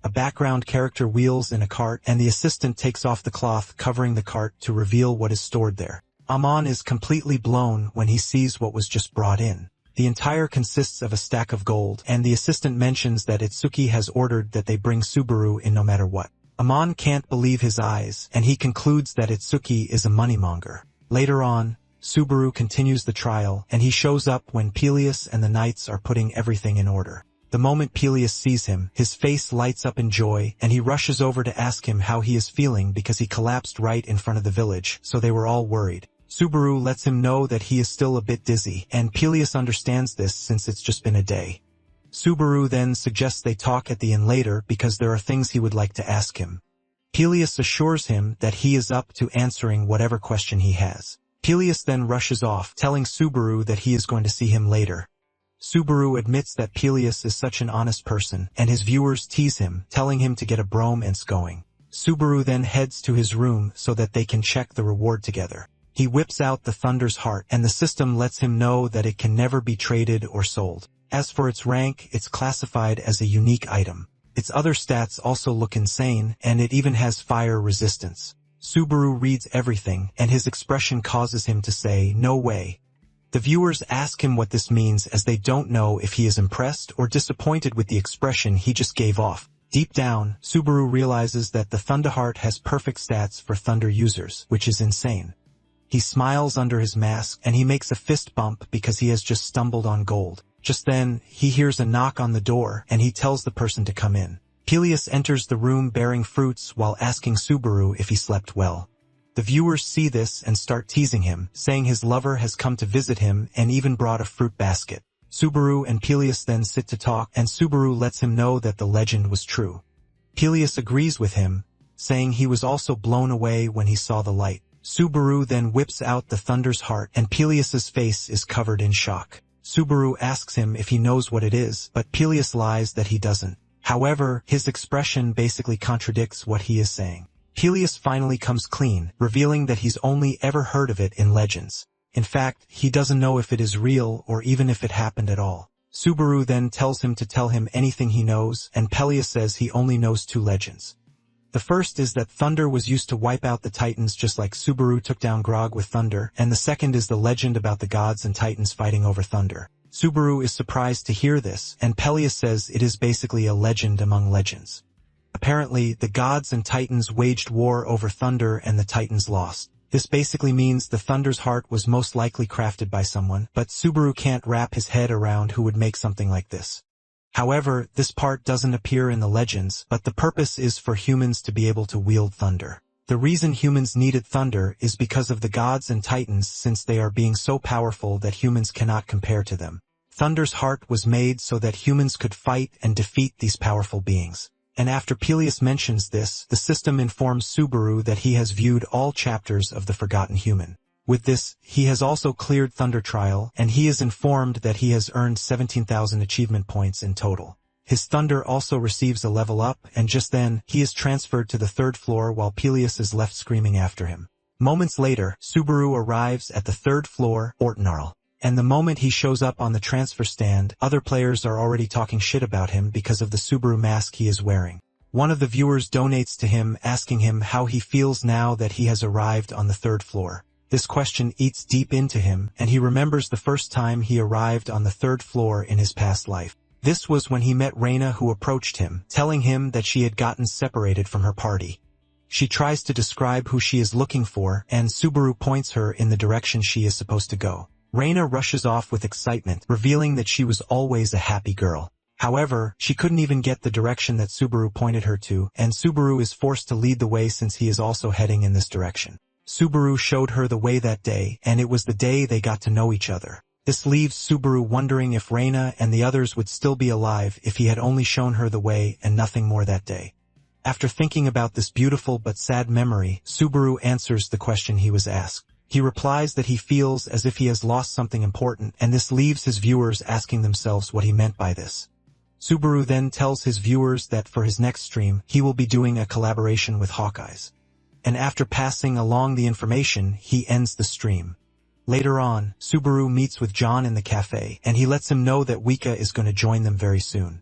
Speaker 1: A background character wheels in a cart, and the assistant takes off the cloth covering the cart to reveal what is stored there. Amon is completely blown when he sees what was just brought in. The entire consists of a stack of gold, and the assistant mentions that Itsuki has ordered that they bring Subaru in no matter what. Amon can't believe his eyes, and he concludes that Itsuki is a moneymonger. Later on, Subaru continues the trial, and he shows up when Peleus and the knights are putting everything in order. The moment Peleus sees him, his face lights up in joy, and he rushes over to ask him how he is feeling because he collapsed right in front of the village, so they were all worried. Subaru lets him know that he is still a bit dizzy, and Peleus understands this since it's just been a day. Subaru then suggests they talk at the inn later because there are things he would like to ask him. Peleus assures him that he is up to answering whatever question he has. Peleus then rushes off, telling Subaru that he is going to see him later. Subaru admits that Peleus is such an honest person, and his viewers tease him, telling him to get a bromance going. Subaru then heads to his room so that they can check the reward together. He whips out the Thunder's Heart, and the system lets him know that it can never be traded or sold. As for its rank, it's classified as a unique item. Its other stats also look insane, and it even has fire resistance. Subaru reads everything, and his expression causes him to say, "No way." The viewers ask him what this means, as they don't know if he is impressed or disappointed with the expression he just gave off. Deep down, Subaru realizes that the Thunderheart has perfect stats for Thunder users, which is insane. He smiles under his mask, and he makes a fist bump because he has just stumbled on gold. Just then, he hears a knock on the door, and he tells the person to come in. Peleus enters the room bearing fruits while asking Subaru if he slept well. The viewers see this and start teasing him, saying his lover has come to visit him and even brought a fruit basket. Subaru and Peleus then sit to talk, and Subaru lets him know that the legend was true. Peleus agrees with him, saying he was also blown away when he saw the light. Subaru then whips out the Thunder's Heart, and Peleus's face is covered in shock. Subaru asks him if he knows what it is, but Peleus lies that he doesn't. However, his expression basically contradicts what he is saying. Peleus finally comes clean, revealing that he's only ever heard of it in legends. In fact, he doesn't know if it is real or even if it happened at all. Subaru then tells him to tell him anything he knows, and Peleus says he only knows 2 legends. The first is that thunder was used to wipe out the titans just like Subaru took down Grog with thunder, and the second is the legend about the gods and titans fighting over thunder. Subaru is surprised to hear this, and Peleus says it is basically a legend among legends. Apparently, the gods and titans waged war over thunder and the titans lost. This basically means the Thunder's Heart was most likely crafted by someone, but Subaru can't wrap his head around who would make something like this. However, this part doesn't appear in the legends, but the purpose is for humans to be able to wield thunder. The reason humans needed thunder is because of the gods and titans, since they are being so powerful that humans cannot compare to them. Thunder's Heart was made so that humans could fight and defeat these powerful beings. And after Peleus mentions this, the system informs Subaru that he has viewed all chapters of The Forgotten Human. With this, he has also cleared Thunder Trial, and he is informed that he has earned 17,000 achievement points in total. His Thunder also receives a level up, and just then, he is transferred to the 3rd floor while Peleus is left screaming after him. Moments later, Subaru arrives at the 3rd floor, Ortnarl. And the moment he shows up on the transfer stand, other players are already talking shit about him because of the Subaru mask he is wearing. One of the viewers donates to him, asking him how he feels now that he has arrived on the 3rd floor. This question eats deep into him, and he remembers the first time he arrived on the 3rd floor in his past life. This was when he met Reina, who approached him, telling him that she had gotten separated from her party. She tries to describe who she is looking for, and Subaru points her in the direction she is supposed to go. Reina rushes off with excitement, revealing that she was always a happy girl. However, she couldn't even get the direction that Subaru pointed her to, and Subaru is forced to lead the way since he is also heading in this direction. Subaru showed her the way that day, and it was the day they got to know each other. This leaves Subaru wondering if Reina and the others would still be alive if he had only shown her the way and nothing more that day. After thinking about this beautiful but sad memory, Subaru answers the question he was asked. He replies that he feels as if he has lost something important, and this leaves his viewers asking themselves what he meant by this. Subaru then tells his viewers that for his next stream, he will be doing a collaboration with Hawkeyes. And after passing along the information, he ends the stream. Later on, Subaru meets with John in the cafe, and he lets him know that Wika is going to join them very soon.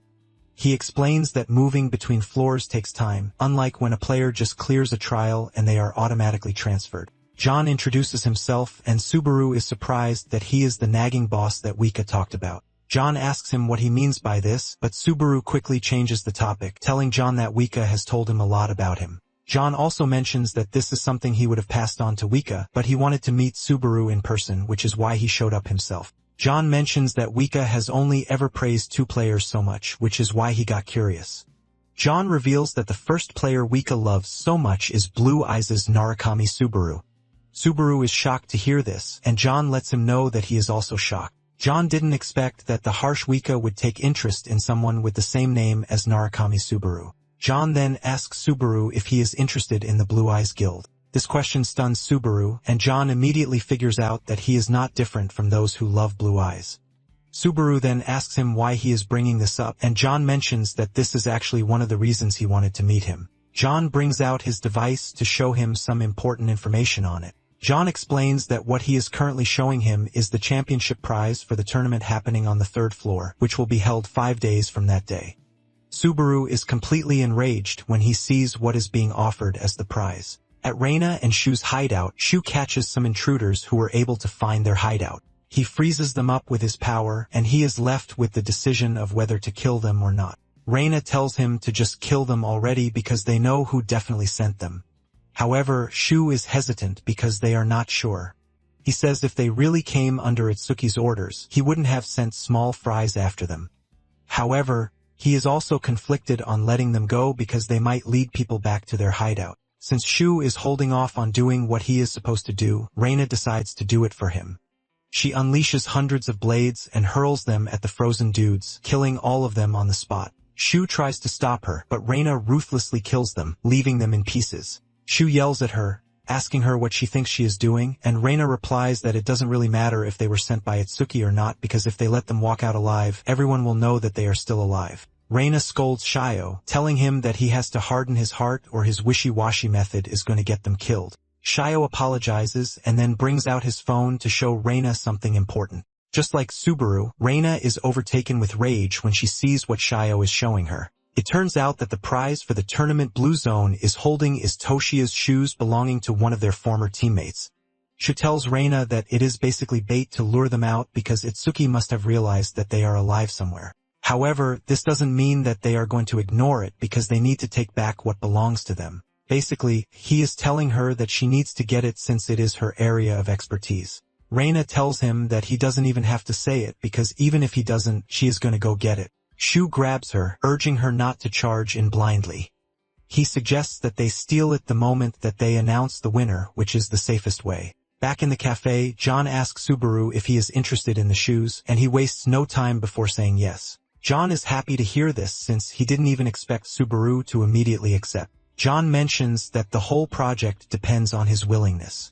Speaker 1: He explains that moving between floors takes time, unlike when a player just clears a trial and they are automatically transferred. John introduces himself, and Subaru is surprised that he is the nagging boss that Wika talked about. John asks him what he means by this, but Subaru quickly changes the topic, telling John that Wika has told him a lot about him. John also mentions that this is something he would have passed on to Wika, but he wanted to meet Subaru in person, which is why he showed up himself. John mentions that Wika has only ever praised 2 players so much, which is why he got curious. John reveals that the first player Wika loves so much is Blue Eyes' Narukami Subaru. Subaru is shocked to hear this, and John lets him know that he is also shocked. John didn't expect that the harsh Wika would take interest in someone with the same name as Narukami Subaru. John then asks Subaru if he is interested in the Blue Eyes Guild. This question stuns Subaru, and John immediately figures out that he is not different from those who love blue eyes. Subaru then asks him why he is bringing this up, and John mentions that this is actually one of the reasons he wanted to meet him. John brings out his device to show him some important information on it. John explains that what he is currently showing him is the championship prize for the tournament happening on the 3rd floor, which will be held 5 days from that day. Subaru is completely enraged when he sees what is being offered as the prize. At Reina and Shu's hideout, Shu catches some intruders who were able to find their hideout. He freezes them up with his power, and he is left with the decision of whether to kill them or not. Reina tells him to just kill them already because they know who definitely sent them. However, Shu is hesitant because they are not sure. He says if they really came under Itsuki's orders, he wouldn't have sent small fries after them. However, he is also conflicted on letting them go because they might lead people back to their hideout. Since Shu is holding off on doing what he is supposed to do, Reina decides to do it for him. She unleashes hundreds of blades and hurls them at the frozen dudes, killing all of them on the spot. Shu tries to stop her, but Reina ruthlessly kills them, leaving them in pieces. Shu yells at her, asking her what she thinks she is doing, and Reina replies that it doesn't really matter if they were sent by Itsuki or not because if they let them walk out alive, everyone will know that they are still alive. Reina scolds Shio, telling him that he has to harden his heart or his wishy-washy method is going to get them killed. Shio apologizes and then brings out his phone to show Reina something important. Just like Subaru, Reina is overtaken with rage when she sees what Shio is showing her. It turns out that the prize for the tournament Blue Zone is holding is Toshiya's shoes belonging to one of their former teammates. Shu tells Reina that it is basically bait to lure them out because Itsuki must have realized that they are alive somewhere. However, this doesn't mean that they are going to ignore it because they need to take back what belongs to them. Basically, he is telling her that she needs to get it since it is her area of expertise. Reina tells him that he doesn't even have to say it because even if he doesn't, she is going to go get it. Shu grabs her, urging her not to charge in blindly. He suggests that they steal it the moment that they announce the winner, which is the safest way. Back in the cafe, John asks Subaru if he is interested in the shoes, and he wastes no time before saying yes. John is happy to hear this since he didn't even expect Subaru to immediately accept. John mentions that the whole project depends on his willingness.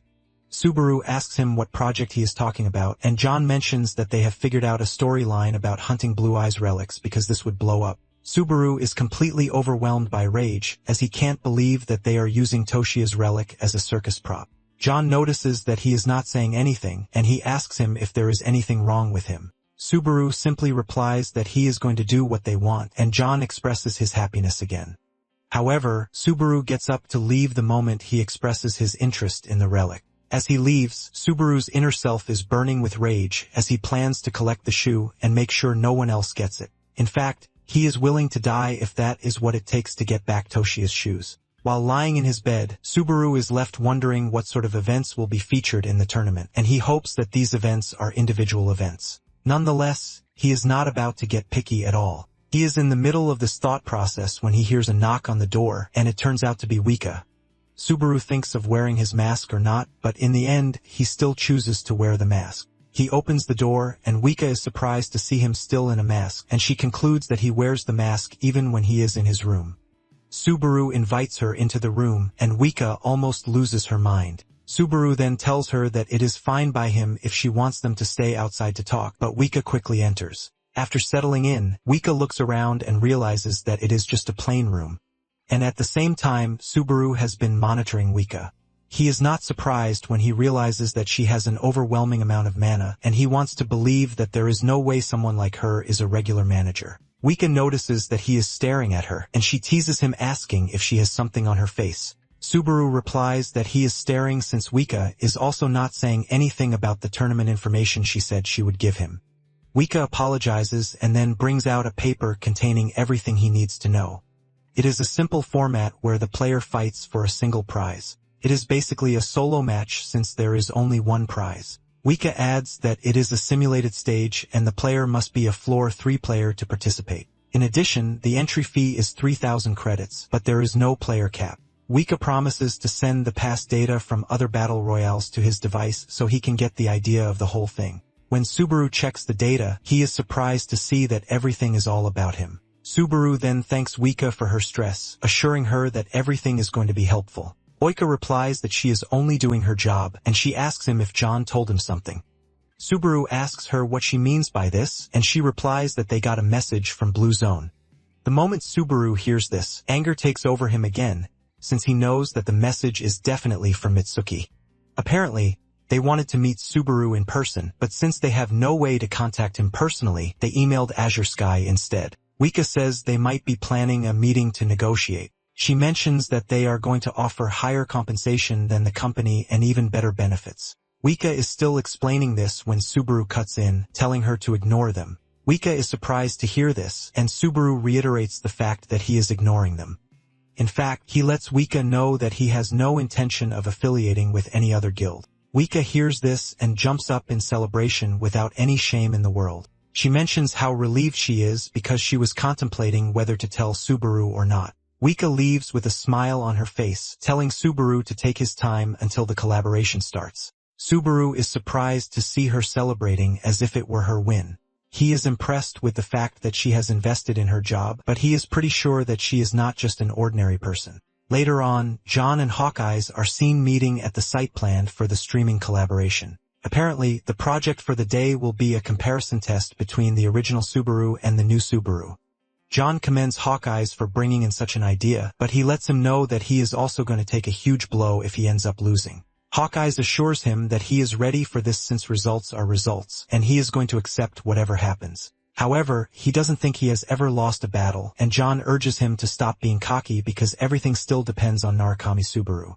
Speaker 1: Subaru asks him what project he is talking about, and John mentions that they have figured out a storyline about hunting Blue Eyes relics because this would blow up. Subaru is completely overwhelmed by rage, as he can't believe that they are using Toshiya's relic as a circus prop. John notices that he is not saying anything, and he asks him if there is anything wrong with him. Subaru simply replies that he is going to do what they want, and John expresses his happiness again. However, Subaru gets up to leave the moment he expresses his interest in the relic. As he leaves, Subaru's inner self is burning with rage as he plans to collect the shoe and make sure no one else gets it. In fact, he is willing to die if that is what it takes to get back Toshiya's shoes. While lying in his bed, Subaru is left wondering what sort of events will be featured in the tournament, and he hopes that these events are individual events. Nonetheless, he is not about to get picky at all. He is in the middle of this thought process when he hears a knock on the door, and it turns out to be Wika. Subaru thinks of wearing his mask or not, but in the end, he still chooses to wear the mask. He opens the door, and Wika is surprised to see him still in a mask, and she concludes that he wears the mask even when he is in his room. Subaru invites her into the room, and Wika almost loses her mind. Subaru then tells her that it is fine by him if she wants them to stay outside to talk, but Wika quickly enters. After settling in, Wika looks around and realizes that it is just a plain room. And at the same time, Subaru has been monitoring Wika. He is not surprised when he realizes that she has an overwhelming amount of mana, and he wants to believe that there is no way someone like her is a regular manager. Wika notices that he is staring at her, and she teases him asking if she has something on her face. Subaru replies that he is staring since Wika is also not saying anything about the tournament information she said she would give him. Wika apologizes and then brings out a paper containing everything he needs to know. It is a simple format where the player fights for a single prize. It is basically a solo match since there is only one prize. Wika adds that it is a simulated stage and the player must be a floor 3 player to participate. In addition, the entry fee is 3,000 credits, but there is no player cap. Wika promises to send the past data from other battle royales to his device so he can get the idea of the whole thing. When Subaru checks the data, he is surprised to see that everything is all about him. Subaru then thanks Wika for her stress, assuring her that everything is going to be helpful. Oika replies that she is only doing her job, and she asks him if John told him something. Subaru asks her what she means by this, and she replies that they got a message from Blue Zone. The moment Subaru hears this, anger takes over him again, since he knows that the message is definitely from Mitsuki. Apparently, they wanted to meet Subaru in person, but since they have no way to contact him personally, they emailed Azure Sky instead. Wika says they might be planning a meeting to negotiate. She mentions that they are going to offer higher compensation than the company and even better benefits. Wika is still explaining this when Subaru cuts in, telling her to ignore them. Wika is surprised to hear this, and Subaru reiterates the fact that he is ignoring them. In fact, he lets Wika know that he has no intention of affiliating with any other guild. Wika hears this and jumps up in celebration without any shame in the world. She mentions how relieved she is because she was contemplating whether to tell Subaru or not. Wika leaves with a smile on her face, telling Subaru to take his time until the collaboration starts. Subaru is surprised to see her celebrating as if it were her win. He is impressed with the fact that she has invested in her job, but he is pretty sure that she is not just an ordinary person. Later on, John and Hawkeyes are seen meeting at the site planned for the streaming collaboration. Apparently, the project for the day will be a comparison test between the original Subaru and the new Subaru. John commends Hawkeyes for bringing in such an idea, but he lets him know that he is also going to take a huge blow if he ends up losing. Hawkeyes assures him that he is ready for this since results are results, and he is going to accept whatever happens. However, he doesn't think he has ever lost a battle, and John urges him to stop being cocky because everything still depends on Narukami Subaru.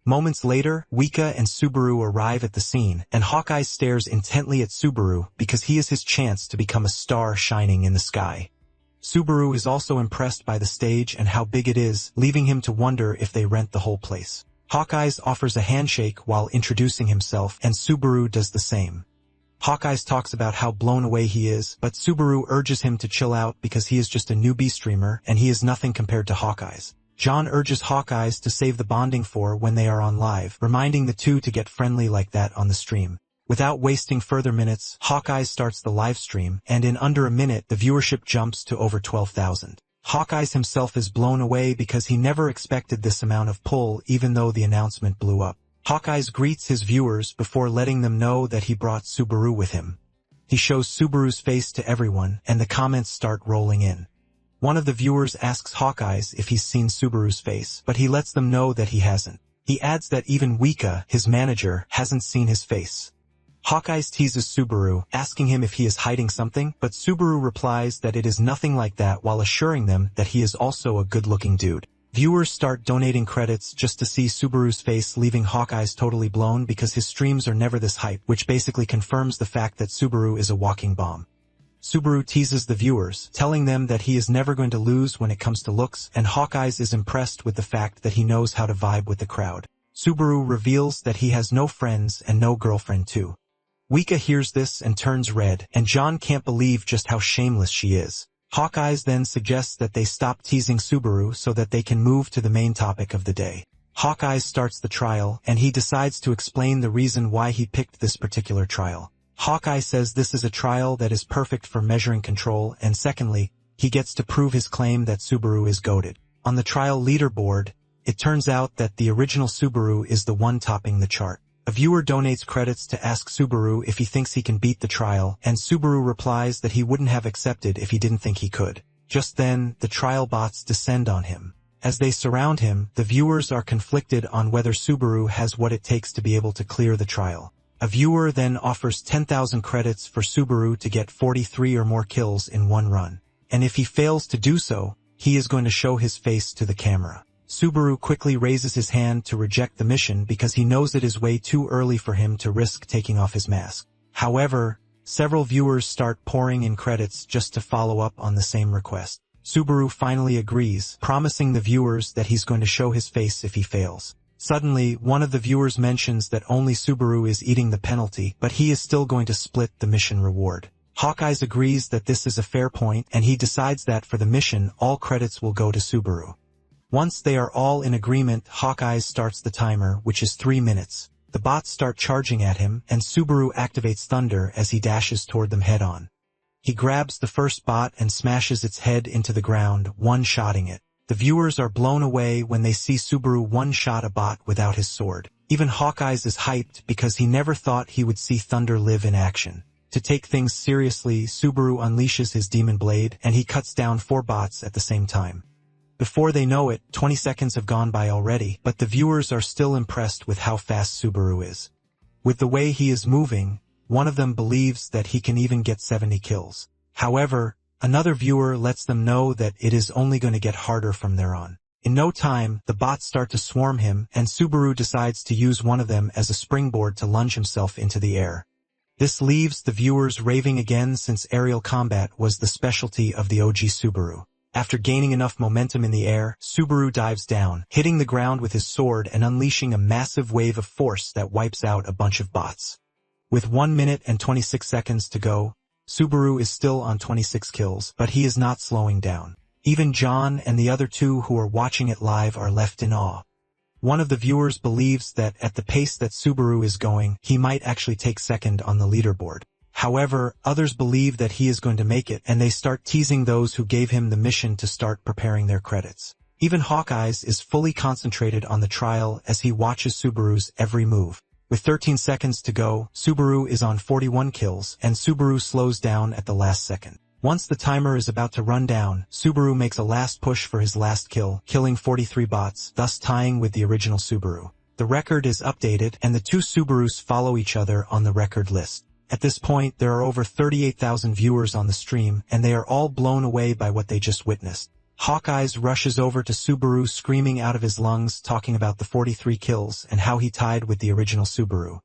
Speaker 1: Moments later, Wika and Subaru arrive at the scene, and Hawkeye stares intently at Subaru because he is his chance to become a star shining in the sky. Subaru is also impressed by the stage and how big it is, leaving him to wonder if they rent the whole place. Hawkeyes offers a handshake while introducing himself, and Subaru does the same. Hawkeyes talks about how blown away he is, but Subaru urges him to chill out because he is just a newbie streamer and he is nothing compared to Hawkeyes. John urges Hawkeyes to save the bonding for when they are on live, reminding the two to get friendly like that on the stream. Without wasting further minutes, Hawkeyes starts the live stream, and in under a minute the viewership jumps to over 12,000. Hawkeyes himself is blown away because he never expected this amount of pull even though the announcement blew up. Hawkeyes greets his viewers before letting them know that he brought Subaru with him. He shows Subaru's face to everyone, and the comments start rolling in. One of the viewers asks Hawkeyes if he's seen Subaru's face, but he lets them know that he hasn't. He adds that even Wika, his manager, hasn't seen his face. Hawkeyes teases Subaru, asking him if he is hiding something, but Subaru replies that it is nothing like that while assuring them that he is also a good-looking dude. Viewers start donating credits just to see Subaru's face, leaving Hawkeyes totally blown because his streams are never this hype, which basically confirms the fact that Subaru is a walking bomb. Subaru teases the viewers, telling them that he is never going to lose when it comes to looks, and Hawkeyes is impressed with the fact that he knows how to vibe with the crowd. Subaru reveals that he has no friends and no girlfriend too. Wika hears this and turns red, and John can't believe just how shameless she is. Hawkeyes then suggests that they stop teasing Subaru so that they can move to the main topic of the day. Hawkeyes starts the trial, and he decides to explain the reason why he picked this particular trial. Hawkeye says this is a trial that is perfect for measuring control, and secondly, he gets to prove his claim that Subaru is goated. On the trial leaderboard, it turns out that the original Subaru is the one topping the chart. A viewer donates credits to ask Subaru if he thinks he can beat the trial, and Subaru replies that he wouldn't have accepted if he didn't think he could. Just then, the trial bots descend on him. As they surround him, the viewers are conflicted on whether Subaru has what it takes to be able to clear the trial. A viewer then offers 10,000 credits for Subaru to get 43 or more kills in one run. And if he fails to do so, he is going to show his face to the camera. Subaru quickly raises his hand to reject the mission because he knows it is way too early for him to risk taking off his mask. However, several viewers start pouring in credits just to follow up on the same request. Subaru finally agrees, promising the viewers that he's going to show his face if he fails. Suddenly, one of the viewers mentions that only Subaru is eating the penalty, but he is still going to split the mission reward. Hawkeyes agrees that this is a fair point, and he decides that for the mission, all credits will go to Subaru. Once they are all in agreement, Hawkeyes starts the timer, which is 3 minutes. The bots start charging at him, and Subaru activates Thunder as he dashes toward them head-on. He grabs the first bot and smashes its head into the ground, one-shotting it. The viewers are blown away when they see Subaru one-shot a bot without his sword. Even Hawkeyes is hyped because he never thought he would see Thunder live in action. To take things seriously, Subaru unleashes his demon blade, and he cuts down 4 bots at the same time. Before they know it, 20 seconds have gone by already, but the viewers are still impressed with how fast Subaru is. With the way he is moving, one of them believes that he can even get 70 kills. However, another viewer lets them know that it is only going to get harder from there on. In no time, the bots start to swarm him, and Subaru decides to use one of them as a springboard to lunge himself into the air. This leaves the viewers raving again since aerial combat was the specialty of the OG Subaru. After gaining enough momentum in the air, Subaru dives down, hitting the ground with his sword and unleashing a massive wave of force that wipes out a bunch of bots. With 1 minute and 26 seconds to go, Subaru is still on 26 kills, but he is not slowing down. Even John and the other 2 who are watching it live are left in awe. One of the viewers believes that at the pace that Subaru is going, he might actually take second on the leaderboard. However, others believe that he is going to make it, and they start teasing those who gave him the mission to start preparing their credits. Even Hawkeyes is fully concentrated on the trial as he watches Subaru's every move. With 13 seconds to go, Subaru is on 41 kills, and Subaru slows down at the last second. Once the timer is about to run down, Subaru makes a last push for his last kill, killing 43 bots, thus tying with the original Subaru. The record is updated, and the 2 Subarus follow each other on the record list. At this point, there are over 38,000 viewers on the stream, and they are all blown away by what they just witnessed. Hawkeyes rushes over to Subaru screaming out of his lungs, talking about the 43 kills and how he tied with the original Subaru.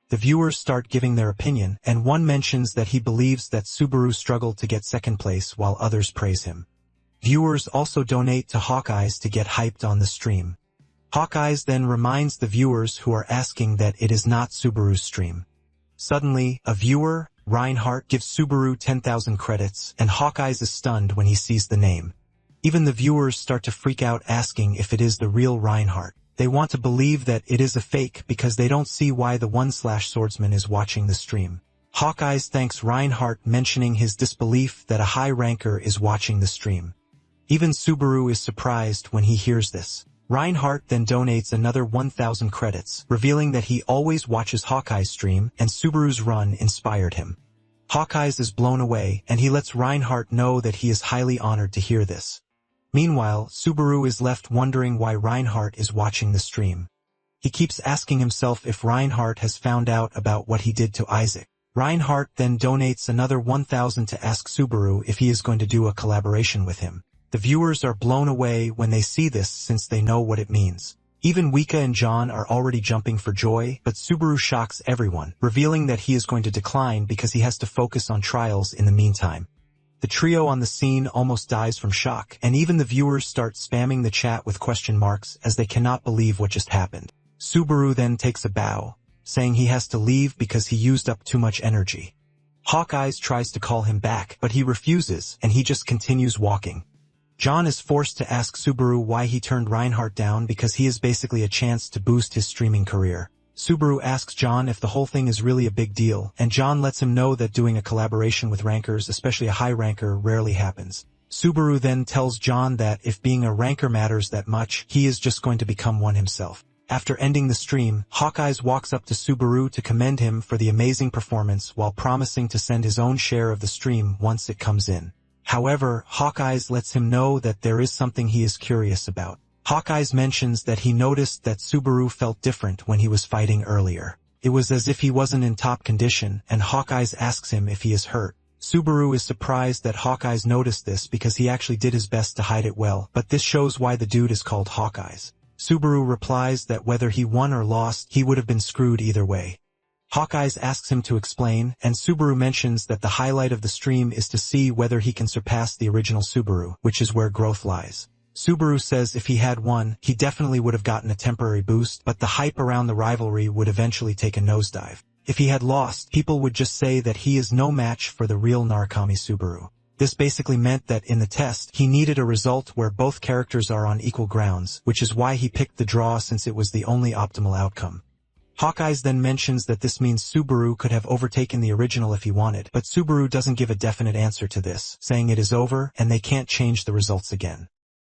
Speaker 1: The viewers start giving their opinion, and one mentions that he believes that Subaru struggled to get second place while others praise him. Viewers also donate to Hawkeyes to get hyped on the stream. Hawkeyes then reminds the viewers who are asking that it is not Subaru's stream. Suddenly, a viewer, Reinhardt, gives Subaru 10,000 credits, and Hawkeyes is stunned when he sees the name. Even the viewers start to freak out asking if it is the real Reinhardt. They want to believe that it is a fake because they don't see why the one/swordsman is watching the stream. Hawkeyes thanks Reinhardt, mentioning his disbelief that a high ranker is watching the stream. Even Subaru is surprised when he hears this. Reinhardt then donates another 1,000 credits, revealing that he always watches Hawkeye's stream, and Subaru's run inspired him. Hawkeyes is blown away, and he lets Reinhardt know that he is highly honored to hear this. Meanwhile, Subaru is left wondering why Reinhardt is watching the stream. He keeps asking himself if Reinhardt has found out about what he did to Isaac. Reinhardt then donates another 1,000 to ask Subaru if he is going to do a collaboration with him. The viewers are blown away when they see this since they know what it means. Even Wika and John are already jumping for joy, but Subaru shocks everyone, revealing that he is going to decline because he has to focus on trials in the meantime. The trio on the scene almost dies from shock, and even the viewers start spamming the chat with question marks as they cannot believe what just happened. Subaru then takes a bow, saying he has to leave because he used up too much energy. Hawkeyes tries to call him back, but he refuses, and he just continues walking. John is forced to ask Subaru why he turned Reinhardt down because he is basically a chance to boost his streaming career. Subaru asks John if the whole thing is really a big deal, and John lets him know that doing a collaboration with rankers, especially a high ranker, rarely happens. Subaru then tells John that if being a ranker matters that much, he is just going to become one himself. After ending the stream, Hawkeyes walks up to Subaru to commend him for the amazing performance while promising to send his own share of the stream once it comes in. However, Hawkeyes lets him know that there is something he is curious about. Hawkeyes mentions that he noticed that Subaru felt different when he was fighting earlier. It was as if he wasn't in top condition, and Hawkeyes asks him if he is hurt. Subaru is surprised that Hawkeyes noticed this because he actually did his best to hide it well, but this shows why the dude is called Hawkeyes. Subaru replies that whether he won or lost, he would have been screwed either way. Hawkeyes asks him to explain, and Subaru mentions that the highlight of the stream is to see whether he can surpass the original Subaru, which is where growth lies. Subaru says if he had won, he definitely would have gotten a temporary boost, but the hype around the rivalry would eventually take a nosedive. If he had lost, people would just say that he is no match for the real Narukami Subaru. This basically meant that in the test, he needed a result where both characters are on equal grounds, which is why he picked the draw since it was the only optimal outcome. Hawkeyes then mentions that this means Subaru could have overtaken the original if he wanted, but Subaru doesn't give a definite answer to this, saying it is over and they can't change the results again.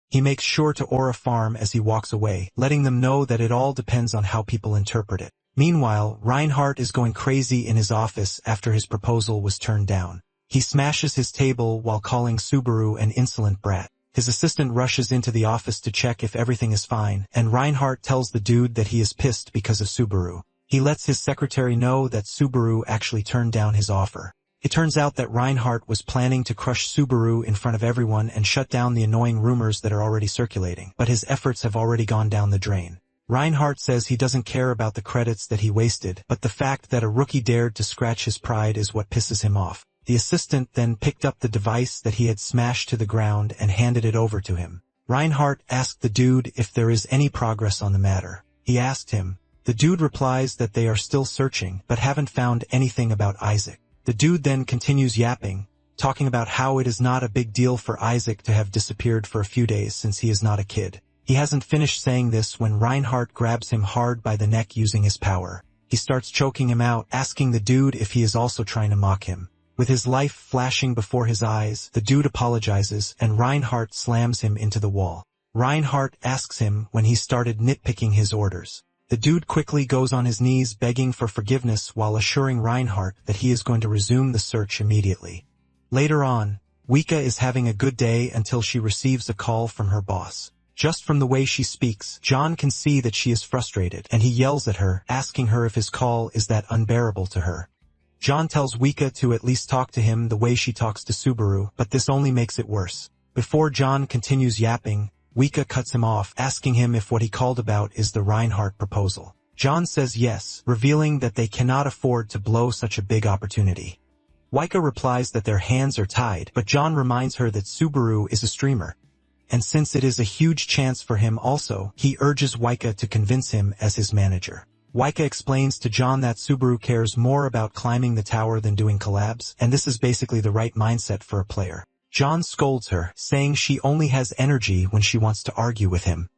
Speaker 1: He makes sure to aura farm as he walks away, letting them know that it all depends on how people interpret it. Meanwhile, Reinhardt is going crazy in his office after his proposal was turned down. He smashes his table while calling Subaru an insolent brat. His assistant rushes into the office to check if everything is fine, and Reinhardt tells the dude that he is pissed because of Subaru. He lets his secretary know that Subaru actually turned down his offer. It turns out that Reinhardt was planning to crush Subaru in front of everyone and shut down the annoying rumors that are already circulating, but his efforts have already gone down the drain. Reinhardt says he doesn't care about the credits that he wasted, but the fact that a rookie dared to scratch his pride is what pisses him off. The assistant then picked up the device that he had smashed to the ground and handed it over to him. Reinhardt asked the dude if there is any progress on the matter. He asked him. The dude replies that they are still searching, but haven't found anything about Isaac. The dude then continues yapping, talking about how it is not a big deal for Isaac to have disappeared for a few days since he is not a kid. He hasn't finished saying this when Reinhardt grabs him hard by the neck using his power. He starts choking him out, asking the dude if he is also trying to mock him. With his life flashing before his eyes, the dude apologizes and Reinhardt slams him into the wall. Reinhardt asks him when he started nitpicking his orders. The dude quickly goes on his knees begging for forgiveness while assuring Reinhardt that he is going to resume the search immediately. Later on, Wika is having a good day until she receives a call from her boss. Just from the way she speaks, John can see that she is frustrated, and he yells at her, asking her if his call is that unbearable to her. John tells Wika to at least talk to him the way she talks to Subaru, but this only makes it worse. Before John continues yapping, Wika cuts him off, asking him if what he called about is the Reinhardt proposal. John says yes, revealing that they cannot afford to blow such a big opportunity. Wika replies that their hands are tied, but John reminds her that Subaru is a streamer. And since it is a huge chance for him also, he urges Wika to convince him as his manager. Wika explains to John that Subaru cares more about climbing the tower than doing collabs, and this is basically the right mindset for a player. John scolds her, saying she only has energy when she wants to argue with him.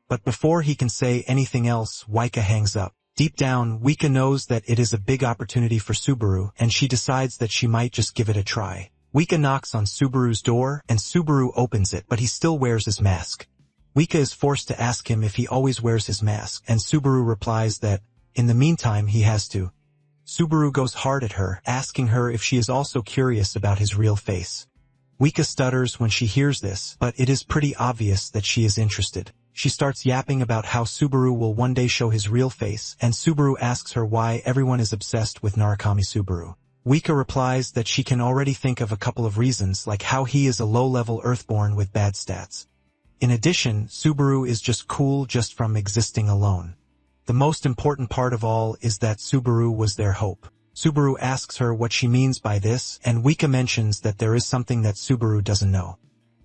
Speaker 1: But before he can say anything else, Wika hangs up. Deep down, Wika knows that it is a big opportunity for Subaru, and she decides that she might just give it a try. Wika knocks on Subaru's door, and Subaru opens it, but he still wears his mask. Wika is forced to ask him if he always wears his mask, and Subaru replies that, in the meantime, he has to. Subaru goes hard at her, asking her if she is also curious about his real face. Wika stutters when she hears this, but it is pretty obvious that she is interested. She starts yapping about how Subaru will one day show his real face, and Subaru asks her why everyone is obsessed with Narukami Subaru. Wika replies that she can already think of a couple of reasons, like how he is a low-level Earthborn with bad stats. In addition, Subaru is just cool just from existing alone. The most important part of all is that Subaru was their hope. Subaru asks her what she means by this, and Wika mentions that there is something that Subaru doesn't know.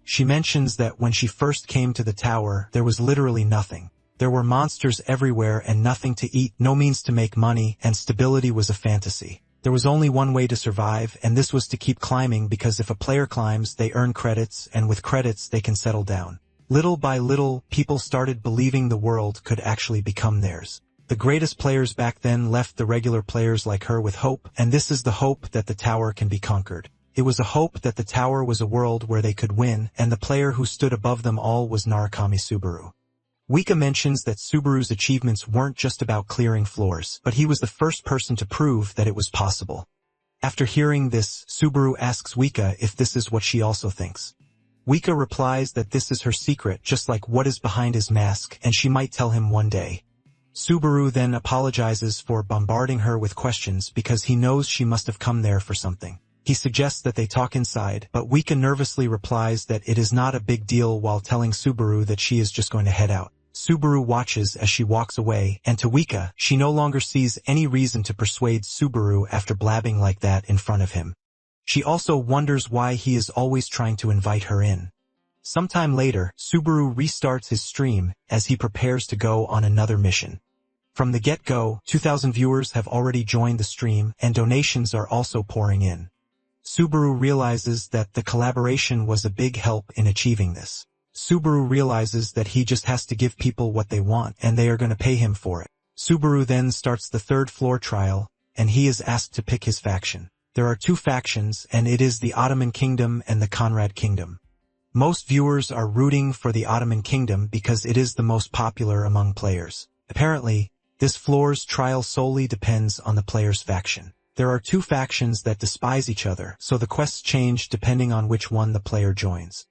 Speaker 1: She mentions that when she first came to the tower, there was literally nothing. There were monsters everywhere and nothing to eat, no means to make money, and stability was a fantasy. There was only one way to survive, and this was to keep climbing because if a player climbs, they earn credits, and with credits they can settle down. Little by little, people started believing the world could actually become theirs. The greatest players back then left the regular players like her with hope, and this is the hope that the tower can be conquered. It was a hope that the tower was a world where they could win, and the player who stood above them all was Narukami Subaru. Wika mentions that Subaru's achievements weren't just about clearing floors, but he was the first person to prove that it was possible. After hearing this, Subaru asks Wika if this is what she also thinks. Wika replies that this is her secret, just like what is behind his mask, and she might tell him one day. Subaru then apologizes for bombarding her with questions because he knows she must have come there for something. He suggests that they talk inside, but Wika nervously replies that it is not a big deal while telling Subaru that she is just going to head out. Subaru watches as she walks away, and to Wika, she no longer sees any reason to persuade Subaru after blabbing like that in front of him. She also wonders why he is always trying to invite her in. Sometime later, Subaru restarts his stream as he prepares to go on another mission. From the get-go, 2,000 viewers have already joined the stream, and donations are also pouring in. Subaru realizes that the collaboration was a big help in achieving this. Subaru realizes that he just has to give people what they want, and they are going to pay him for it. Subaru then starts the third floor trial, and he is asked to pick his faction. There are two factions, and it is the Ottoman Kingdom and the Conrad Kingdom. Most viewers are rooting for the Ottoman Kingdom because it is the most popular among players. Apparently, this floor's trial solely depends on the player's faction. There are two factions that despise each other, so the quests change depending on which one the player joins.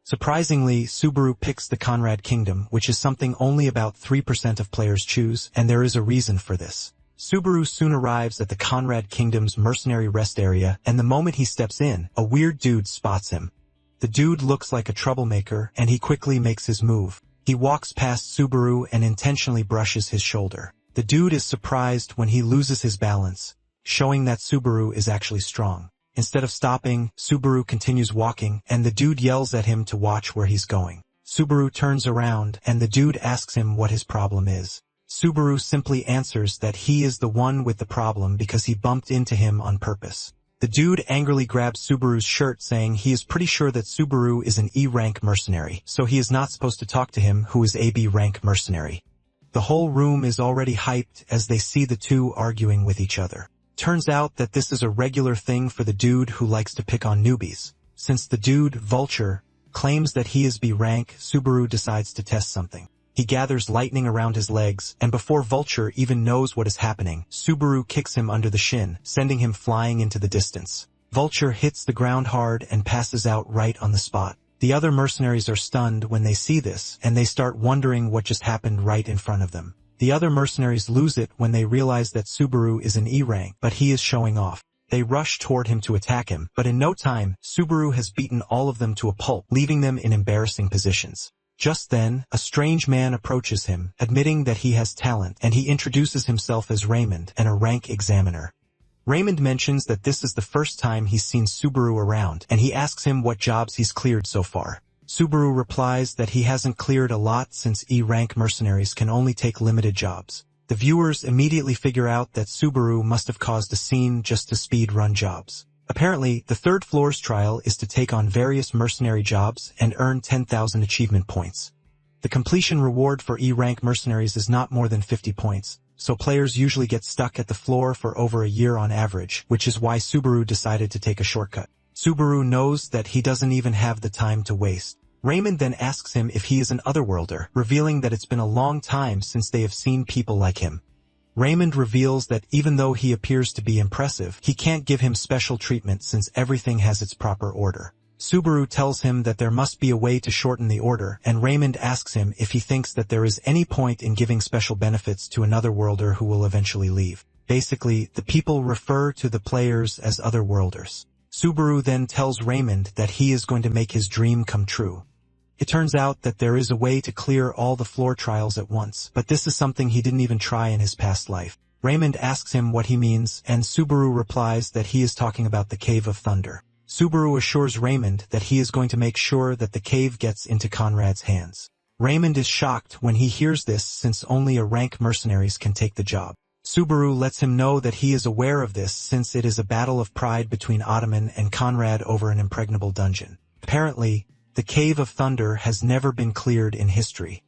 Speaker 1: Surprisingly, Subaru picks the Conrad Kingdom, which is something only about 3% of players choose, and there is a reason for this. Subaru soon arrives at the Conrad Kingdom's mercenary rest area, and the moment he steps in, a weird dude spots him. The dude looks like a troublemaker, and he quickly makes his move. He walks past Subaru and intentionally brushes his shoulder. The dude is surprised when he loses his balance, showing that Subaru is actually strong. Instead of stopping, Subaru continues walking, and the dude yells at him to watch where he's going. Subaru turns around, and the dude asks him what his problem is. Subaru simply answers that he is the one with the problem because he bumped into him on purpose. The dude angrily grabs Subaru's shirt, saying he is pretty sure that Subaru is an E-rank mercenary, so he is not supposed to talk to him who is a B-rank mercenary. The whole room is already hyped as they see the two arguing with each other. Turns out that this is a regular thing for the dude who likes to pick on newbies. Since the dude, Vulture, claims that he is B-rank, Subaru decides to test something. He gathers lightning around his legs, and before Vulture even knows what is happening, Subaru kicks him under the shin, sending him flying into the distance. Vulture hits the ground hard and passes out right on the spot. The other mercenaries are stunned when they see this, and they start wondering what just happened right in front of them. The other mercenaries lose it when they realize that Subaru is an E-rank, but he is showing off. They rush toward him to attack him, but in no time, Subaru has beaten all of them to a pulp, leaving them in embarrassing positions. Just then, a strange man approaches him, admitting that he has talent, and he introduces himself as Raymond, and a rank examiner. Raymond mentions that this is the first time he's seen Subaru around, and he asks him what jobs he's cleared so far. Subaru replies that he hasn't cleared a lot since E-rank mercenaries can only take limited jobs. The viewers immediately figure out that Subaru must have caused a scene just to speed run jobs. Apparently, the third floor's trial is to take on various mercenary jobs and earn 10,000 achievement points. The completion reward for E-rank mercenaries is not more than 50 points, so players usually get stuck at the floor for over a year on average, which is why Subaru decided to take a shortcut. Subaru knows that he doesn't even have the time to waste. Raymond then asks him if he is an otherworlder, revealing that it's been a long time since they have seen people like him. Raymond reveals that even though he appears to be impressive, he can't give him special treatment since everything has its proper order. Subaru tells him that there must be a way to shorten the order, and Raymond asks him if he thinks that there is any point in giving special benefits to an otherworlder who will eventually leave. Basically, the people refer to the players as otherworlders. Subaru then tells Raymond that he is going to make his dream come true. It turns out that there is a way to clear all the floor trials at once, but this is something he didn't even try in his past life. Raymond asks him what he means, and Subaru replies that he is talking about the Cave of Thunder. Subaru assures Raymond that he is going to make sure that the cave gets into Conrad's hands. Raymond is shocked when he hears this since only a rank mercenaries can take the job. Subaru lets him know that he is aware of this since it is a battle of pride between Ottoman and Conrad over an impregnable dungeon. Apparently, the Cave of Thunder has never been cleared in history.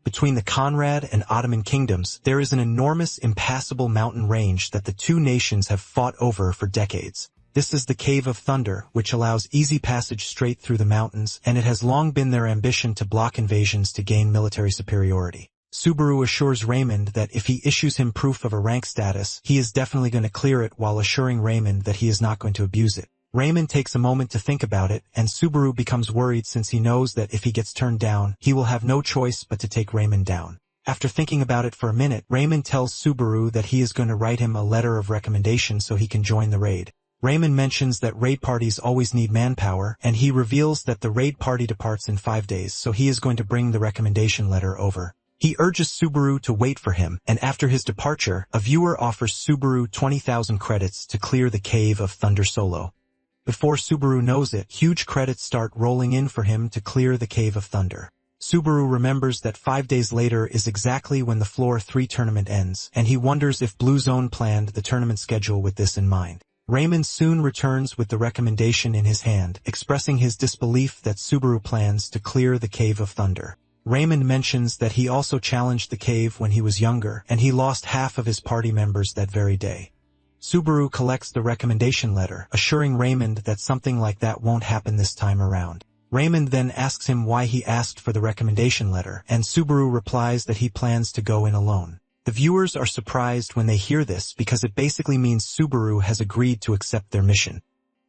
Speaker 1: Between the Conrad and Ottoman kingdoms, there is an enormous impassable mountain range that the two nations have fought over for decades. This is the Cave of Thunder, which allows easy passage straight through the mountains, and it has long been their ambition to block invasions to gain military superiority. Subaru assures Raymond that if he issues him proof of a rank status, he is definitely going to clear it while assuring Raymond that he is not going to abuse it. Raymond takes a moment to think about it, and Subaru becomes worried since he knows that if he gets turned down, he will have no choice but to take Raymond down. After thinking about it for a minute, Raymond tells Subaru that he is going to write him a letter of recommendation so he can join the raid. Raymond mentions that raid parties always need manpower, and he reveals that the raid party departs in 5 days, so he is going to bring the recommendation letter over. He urges Subaru to wait for him, and after his departure, a viewer offers Subaru 20,000 credits to clear the Cave of Thunder solo. Before Subaru knows it, huge credits start rolling in for him to clear the Cave of Thunder. Subaru remembers that 5 days later is exactly when the Floor 3 tournament ends, and he wonders if Blue Zone planned the tournament schedule with this in mind. Raymond soon returns with the recommendation in his hand, expressing his disbelief that Subaru plans to clear the Cave of Thunder. Raymond mentions that he also challenged the cave when he was younger, and he lost half of his party members that very day. Subaru collects the recommendation letter, assuring Raymond that something like that won't happen this time around. Raymond then asks him why he asked for the recommendation letter, and Subaru replies that he plans to go in alone. The viewers are surprised when they hear this because it basically means Subaru has agreed to accept their mission.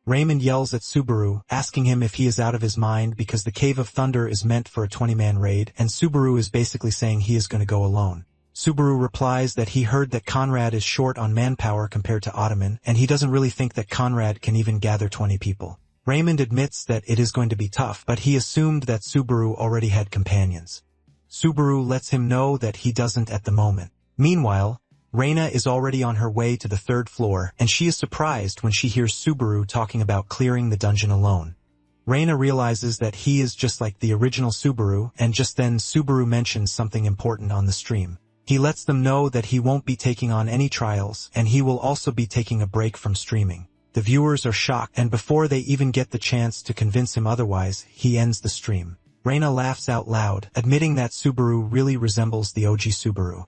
Speaker 1: Raymond yells at Subaru, asking him if he is out of his mind because the Cave of Thunder is meant for a 20-man raid, and Subaru is basically saying he is going to go alone. Subaru replies that he heard that Conrad is short on manpower compared to Ottoman, and he doesn't really think that Conrad can even gather 20 people. Raymond admits that it is going to be tough, but he assumed that Subaru already had companions. Subaru lets him know that he doesn't at the moment. Meanwhile, Reina is already on her way to the 3rd floor, and she is surprised when she hears Subaru talking about clearing the dungeon alone. Reina realizes that he is just like the original Subaru, and just then Subaru mentions something important on the stream. He lets them know that he won't be taking on any trials, and he will also be taking a break from streaming. The viewers are shocked, and before they even get the chance to convince him otherwise, he ends the stream. Reina laughs out loud, admitting that Subaru really resembles the OG Subaru.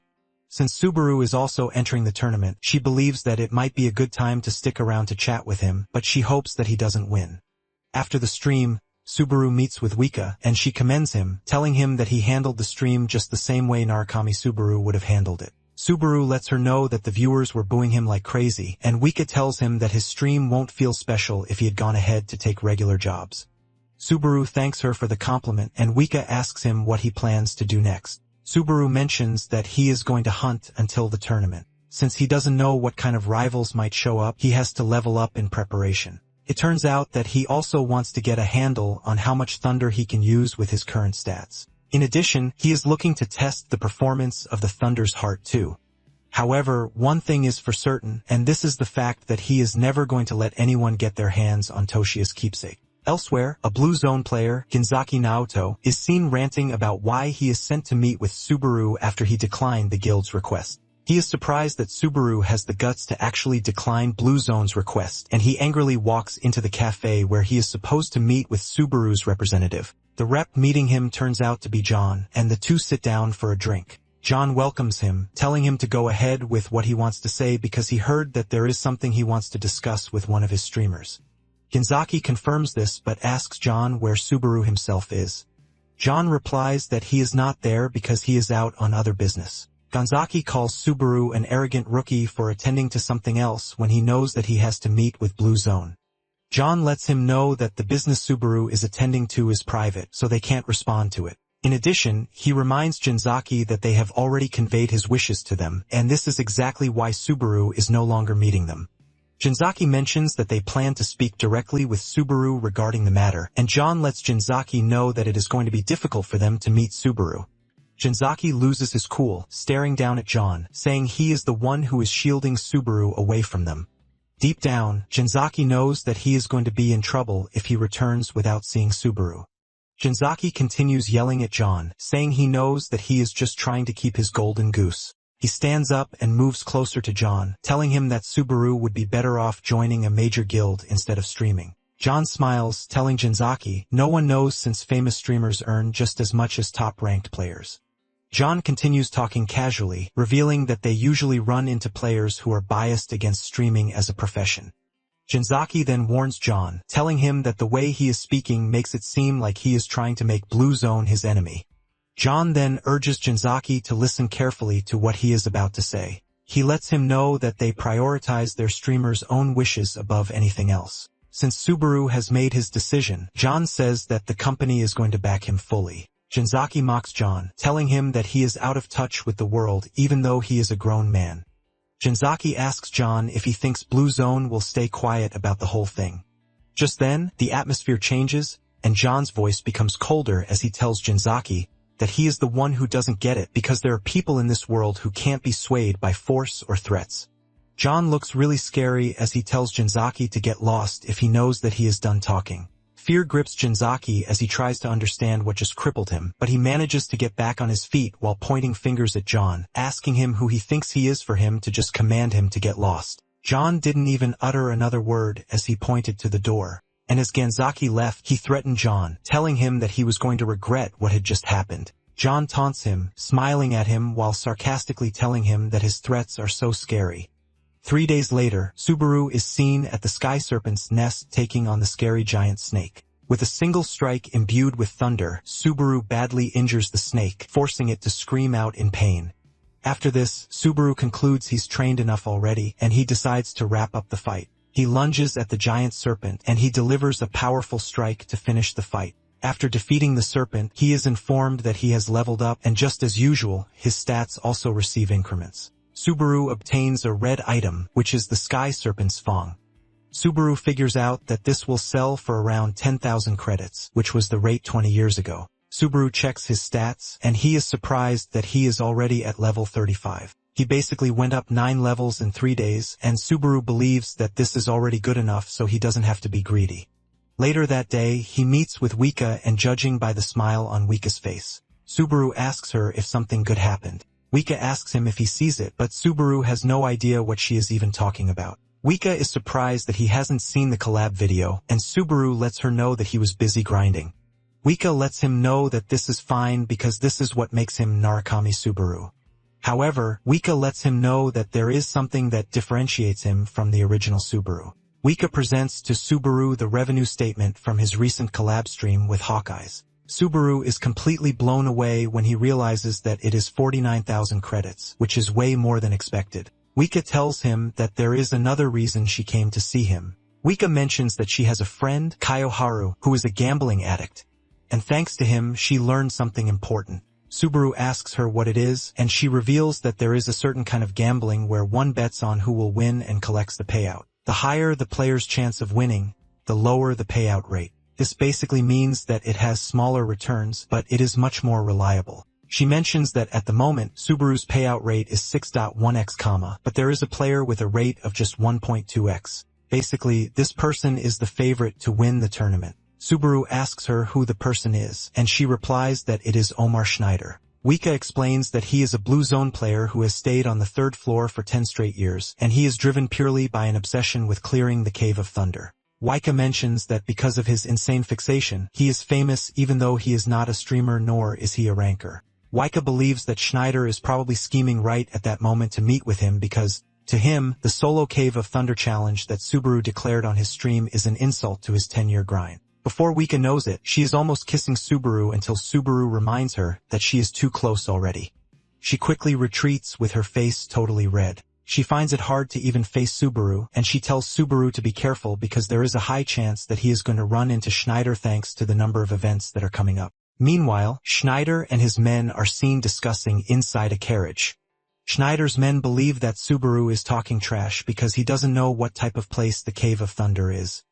Speaker 1: Since Subaru is also entering the tournament, she believes that it might be a good time to stick around to chat with him, but she hopes that he doesn't win. After the stream, Subaru meets with Wika, and she commends him, telling him that he handled the stream just the same way Narukami Subaru would have handled it. Subaru lets her know that the viewers were booing him like crazy, and Wika tells him that his stream won't feel special if he had gone ahead to take regular jobs. Subaru thanks her for the compliment, and Wika asks him what he plans to do next. Subaru mentions that he is going to hunt until the tournament. Since he doesn't know what kind of rivals might show up, he has to level up in preparation. It turns out that he also wants to get a handle on how much thunder he can use with his current stats. In addition, he is looking to test the performance of the Thunder's heart too. However, one thing is for certain, and this is the fact that he is never going to let anyone get their hands on Toshiya's keepsake. Elsewhere, a Blue Zone player, Ginzaki Naoto, is seen ranting about why he is sent to meet with Subaru after he declined the guild's request. He is surprised that Subaru has the guts to actually decline Blue Zone's request, and he angrily walks into the cafe where he is supposed to meet with Subaru's representative. The rep meeting him turns out to be John, and the two sit down for a drink. John welcomes him, telling him to go ahead with what he wants to say because he heard that there is something he wants to discuss with one of his streamers. Ginzaki confirms this but asks John where Subaru himself is. John replies that he is not there because he is out on other business. Ginzaki calls Subaru an arrogant rookie for attending to something else when he knows that he has to meet with Blue Zone. John lets him know that the business Subaru is attending to is private, so they can't respond to it. In addition, he reminds Ginzaki that they have already conveyed his wishes to them, and this is exactly why Subaru is no longer meeting them. Ginzaki mentions that they plan to speak directly with Subaru regarding the matter, and John lets Ginzaki know that it is going to be difficult for them to meet Subaru. Ginzaki loses his cool, staring down at John, saying he is the one who is shielding Subaru away from them. Deep down, Ginzaki knows that he is going to be in trouble if he returns without seeing Subaru. Ginzaki continues yelling at John, saying he knows that he is just trying to keep his golden goose. He stands up and moves closer to John, telling him that Subaru would be better off joining a major guild instead of streaming. John smiles, telling Ginzaki, no one knows since famous streamers earn just as much as top-ranked players. John continues talking casually, revealing that they usually run into players who are biased against streaming as a profession. Ginzaki then warns John, telling him that the way he is speaking makes it seem like he is trying to make Blue Zone his enemy. John then urges Ginzaki to listen carefully to what he is about to say. He lets him know that they prioritize their streamer's own wishes above anything else. Since Subaru has made his decision, John says that the company is going to back him fully. Ginzaki mocks John, telling him that he is out of touch with the world even though he is a grown man. Ginzaki asks John if he thinks Blue Zone will stay quiet about the whole thing. Just then, the atmosphere changes, and John's voice becomes colder as he tells Ginzaki that he is the one who doesn't get it because there are people in this world who can't be swayed by force or threats. John looks really scary as he tells Ginzaki to get lost if he knows that he is done talking. Fear grips Ginzaki as he tries to understand what just crippled him, but he manages to get back on his feet while pointing fingers at John, asking him who he thinks he is for him to just command him to get lost. John didn't even utter another word as he pointed to the door, and as Ginzaki left, he threatened John, telling him that he was going to regret what had just happened. John taunts him, smiling at him while sarcastically telling him that his threats are so scary. 3 days later, Subaru is seen at the Sky Serpent's nest taking on the scary giant snake. With a single strike imbued with thunder, Subaru badly injures the snake, forcing it to scream out in pain. After this, Subaru concludes he's trained enough already, and he decides to wrap up the fight. He lunges at the giant serpent, and he delivers a powerful strike to finish the fight. After defeating the serpent, he is informed that he has leveled up, and just as usual, his stats also receive increments. Subaru obtains a red item, which is the Sky Serpent's Fang. Subaru figures out that this will sell for around 10,000 credits, which was the rate 20 years ago. Subaru checks his stats, and he is surprised that he is already at level 35. He basically went up 9 levels in 3 days, and Subaru believes that this is already good enough so he doesn't have to be greedy. Later that day, he meets with Wika, and judging by the smile on Wika's face, Subaru asks her if something good happened. Wika asks him if he sees it, but Subaru has no idea what she is even talking about. Wika is surprised that he hasn't seen the collab video, and Subaru lets her know that he was busy grinding. Wika lets him know that this is fine because this is what makes him Narukami Subaru. However, Wika lets him know that there is something that differentiates him from the original Subaru. Wika presents to Subaru the revenue statement from his recent collab stream with Hawkeyes. Subaru is completely blown away when he realizes that it is 49,000 credits, which is way more than expected. Wika tells him that there is another reason she came to see him. Wika mentions that she has a friend, Kayoharu, who is a gambling addict, and thanks to him, she learned something important. Subaru asks her what it is, and she reveals that there is a certain kind of gambling where one bets on who will win and collects the payout. The higher the player's chance of winning, the lower the payout rate. This basically means that it has smaller returns, but it is much more reliable. She mentions that at the moment, Subaru's payout rate is 6.1x, but there is a player with a rate of just 1.2x. Basically, this person is the favorite to win the tournament. Subaru asks her who the person is, and she replies that it is Omar Schneider. Wika explains that he is a Blue Zone player who has stayed on the 3rd floor for 10 straight years, and he is driven purely by an obsession with clearing the Cave of Thunder. Wika mentions that because of his insane fixation, he is famous even though he is not a streamer nor is he a ranker. Wika believes that Schneider is probably scheming right at that moment to meet with him because, to him, the solo Cave of Thunder challenge that Subaru declared on his stream is an insult to his 10-year grind. Before Wika knows it, she is almost kissing Subaru until Subaru reminds her that she is too close already. She quickly retreats with her face totally red. She finds it hard to even face Subaru, and she tells Subaru to be careful because there is a high chance that he is going to run into Schneider thanks to the number of events that are coming up. Meanwhile, Schneider and his men are seen discussing inside a carriage. Schneider's men believe that Subaru is talking trash because he doesn't know what type of place the Cave of Thunder is.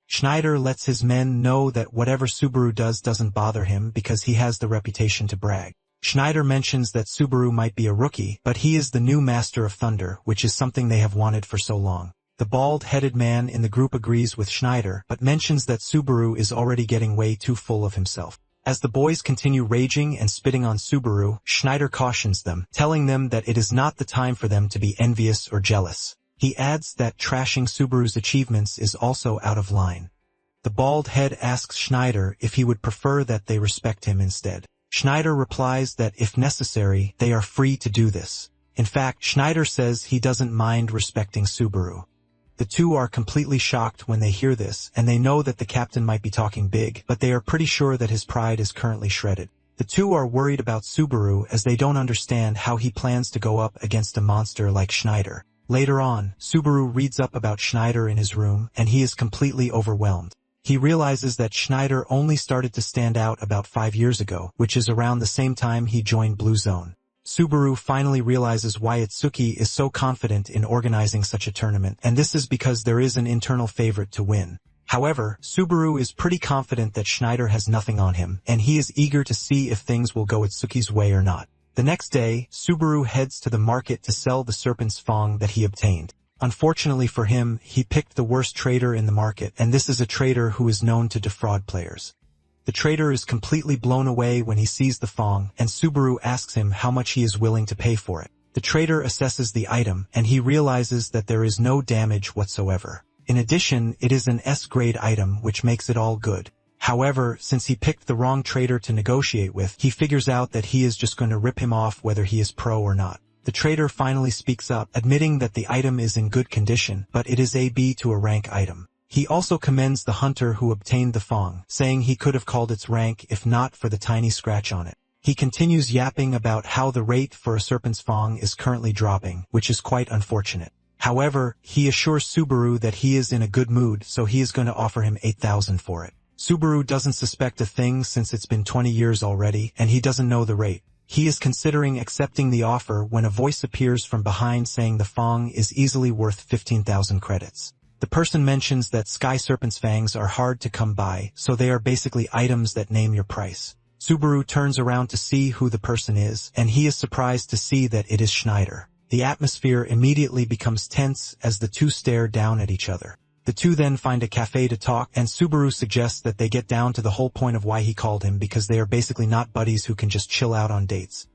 Speaker 1: Schneider lets his men know that whatever Subaru does doesn't bother him because he has the reputation to brag. Schneider mentions that Subaru might be a rookie, but he is the new Master of Thunder, which is something they have wanted for so long. The bald-headed man in the group agrees with Schneider, but mentions that Subaru is already getting way too full of himself. As the boys continue raging and spitting on Subaru, Schneider cautions them, telling them that it is not the time for them to be envious or jealous. He adds that trashing Subaru's achievements is also out of line. The bald head asks Schneider if he would prefer that they respect him instead. Schneider replies that if necessary, they are free to do this. In fact, Schneider says he doesn't mind respecting Subaru. The two are completely shocked when they hear this, and they know that the captain might be talking big, but they are pretty sure that his pride is currently shredded. The two are worried about Subaru as they don't understand how he plans to go up against a monster like Schneider. Later on, Subaru reads up about Schneider in his room, and he is completely overwhelmed. He realizes that Schneider only started to stand out about 5 years ago, which is around the same time he joined Blue Zone. Subaru finally realizes why Itsuki is so confident in organizing such a tournament, and this is because there is an internal favorite to win. However, Subaru is pretty confident that Schneider has nothing on him, and he is eager to see if things will go Itsuki's way or not. The next day, Subaru heads to the market to sell the serpent's fang that he obtained. Unfortunately for him, he picked the worst trader in the market, and this is a trader who is known to defraud players. The trader is completely blown away when he sees the fang, and Subaru asks him how much he is willing to pay for it. The trader assesses the item, and he realizes that there is no damage whatsoever. In addition, it is an S-grade item which makes it all good. However, since he picked the wrong trader to negotiate with, he figures out that he is just going to rip him off whether he is pro or not. The trader finally speaks up, admitting that the item is in good condition, but it is a B to a rank item. He also commends the hunter who obtained the fong, saying he could have called its rank if not for the tiny scratch on it. He continues yapping about how the rate for a serpent's fong is currently dropping, which is quite unfortunate. However, he assures Subaru that he is in a good mood, so he is going to offer him 8,000 for it. Subaru doesn't suspect a thing since it's been 20 years already, and he doesn't know the rate. He is considering accepting the offer when a voice appears from behind saying the fong is easily worth 15,000 credits. The person mentions that sky serpent's fangs are hard to come by, so they are basically items that name your price. Subaru turns around to see who the person is, and he is surprised to see that it is Schneider. The atmosphere immediately becomes tense as the two stare down at each other. The two then find a cafe to talk, and Subaru suggests that they get down to the whole point of why he called him, because they are basically not buddies who can just chill out on dates.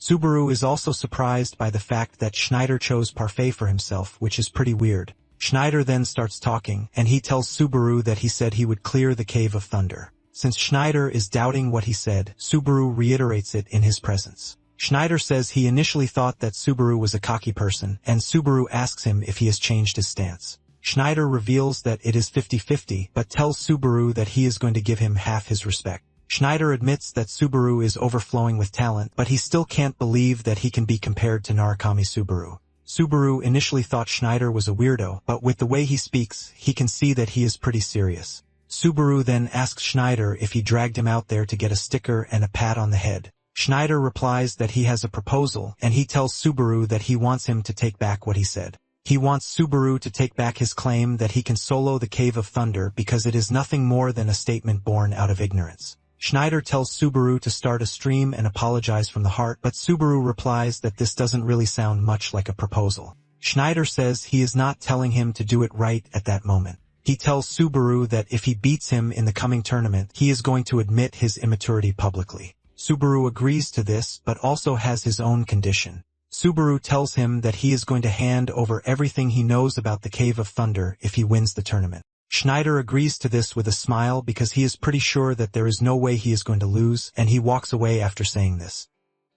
Speaker 1: Subaru is also surprised by the fact that Schneider chose parfait for himself, which is pretty weird. Schneider then starts talking, and he tells Subaru that he said he would clear the Cave of Thunder. Since Schneider is doubting what he said, Subaru reiterates it in his presence. Schneider says he initially thought that Subaru was a cocky person, and Subaru asks him if he has changed his stance. Schneider reveals that it is 50-50, but tells Subaru that he is going to give him half his respect. Schneider admits that Subaru is overflowing with talent, but he still can't believe that he can be compared to Narukami Subaru. Subaru initially thought Schneider was a weirdo, but with the way he speaks, he can see that he is pretty serious. Subaru then asks Schneider if he dragged him out there to get a sticker and a pat on the head. Schneider replies that he has a proposal, and he tells Subaru that he wants him to take back what he said. He wants Subaru to take back his claim that he can solo the Cave of Thunder because it is nothing more than a statement born out of ignorance. Schneider tells Subaru to start a stream and apologize from the heart, but Subaru replies that this doesn't really sound much like a proposal. Schneider says he is not telling him to do it right at that moment. He tells Subaru that if he beats him in the coming tournament, he is going to admit his immaturity publicly. Subaru agrees to this, but also has his own condition. Subaru tells him that he is going to hand over everything he knows about the Cave of Thunder if he wins the tournament. Schneider agrees to this with a smile because he is pretty sure that there is no way he is going to lose, and he walks away after saying this.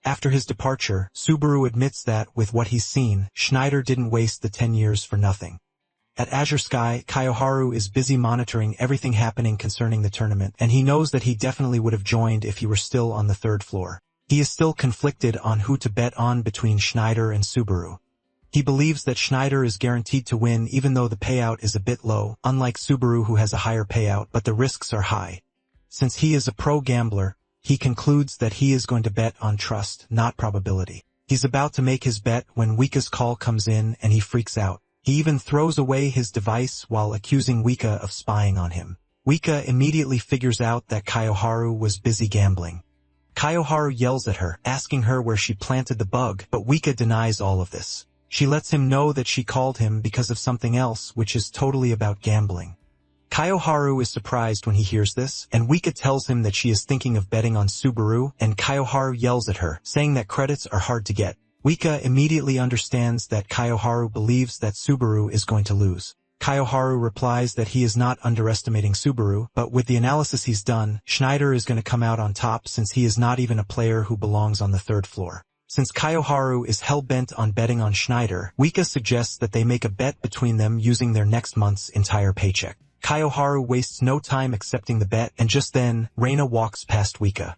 Speaker 1: After his departure, Subaru admits that, with what he's seen, Schneider didn't waste the 10 years for nothing. At Azure Sky, Kiyoharu is busy monitoring everything happening concerning the tournament, and he knows that he definitely would have joined if he were still on the third floor. He is still conflicted on who to bet on between Schneider and Subaru. He believes that Schneider is guaranteed to win even though the payout is a bit low, unlike Subaru who has a higher payout, but the risks are high. Since he is a pro gambler, he concludes that he is going to bet on trust, not probability. He's about to make his bet when Wika's call comes in and he freaks out. He even throws away his device while accusing Wika of spying on him. Wika immediately figures out that Kiyoharu was busy gambling. Kiyoharu yells at her, asking her where she planted the bug, but Wika denies all of this. She lets him know that she called him because of something else, which is totally about gambling. Kiyoharu is surprised when he hears this, and Wika tells him that she is thinking of betting on Subaru, and Kiyoharu yells at her, saying that credits are hard to get. Wika immediately understands that Kiyoharu believes that Subaru is going to lose. Kiyoharu replies that he is not underestimating Subaru, but with the analysis he's done, Schneider is going to come out on top since he is not even a player who belongs on the third floor. Since Kiyoharu is hell-bent on betting on Schneider, Wika suggests that they make a bet between them using their next month's entire paycheck. Kiyoharu wastes no time accepting the bet, and just then, Reina walks past Wika.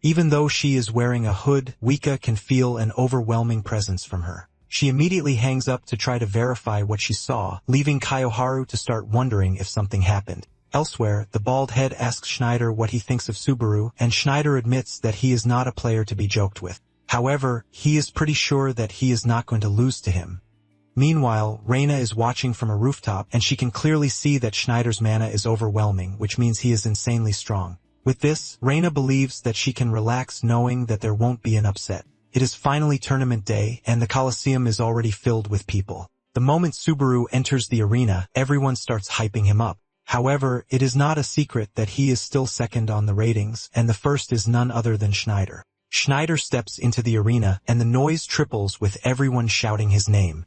Speaker 1: Even though she is wearing a hood, Wika can feel an overwhelming presence from her. She immediately hangs up to try to verify what she saw, leaving Kiyoharu to start wondering if something happened. Elsewhere, the bald head asks Schneider what he thinks of Subaru, and Schneider admits that he is not a player to be joked with. However, he is pretty sure that he is not going to lose to him. Meanwhile, Reina is watching from a rooftop, and she can clearly see that Schneider's mana is overwhelming, which means he is insanely strong. With this, Reina believes that she can relax knowing that there won't be an upset. It is finally tournament day, and the Coliseum is already filled with people. The moment Subaru enters the arena, everyone starts hyping him up. However, it is not a secret that he is still second on the ratings, and the first is none other than Schneider. Schneider steps into the arena, and the noise triples with everyone shouting his name.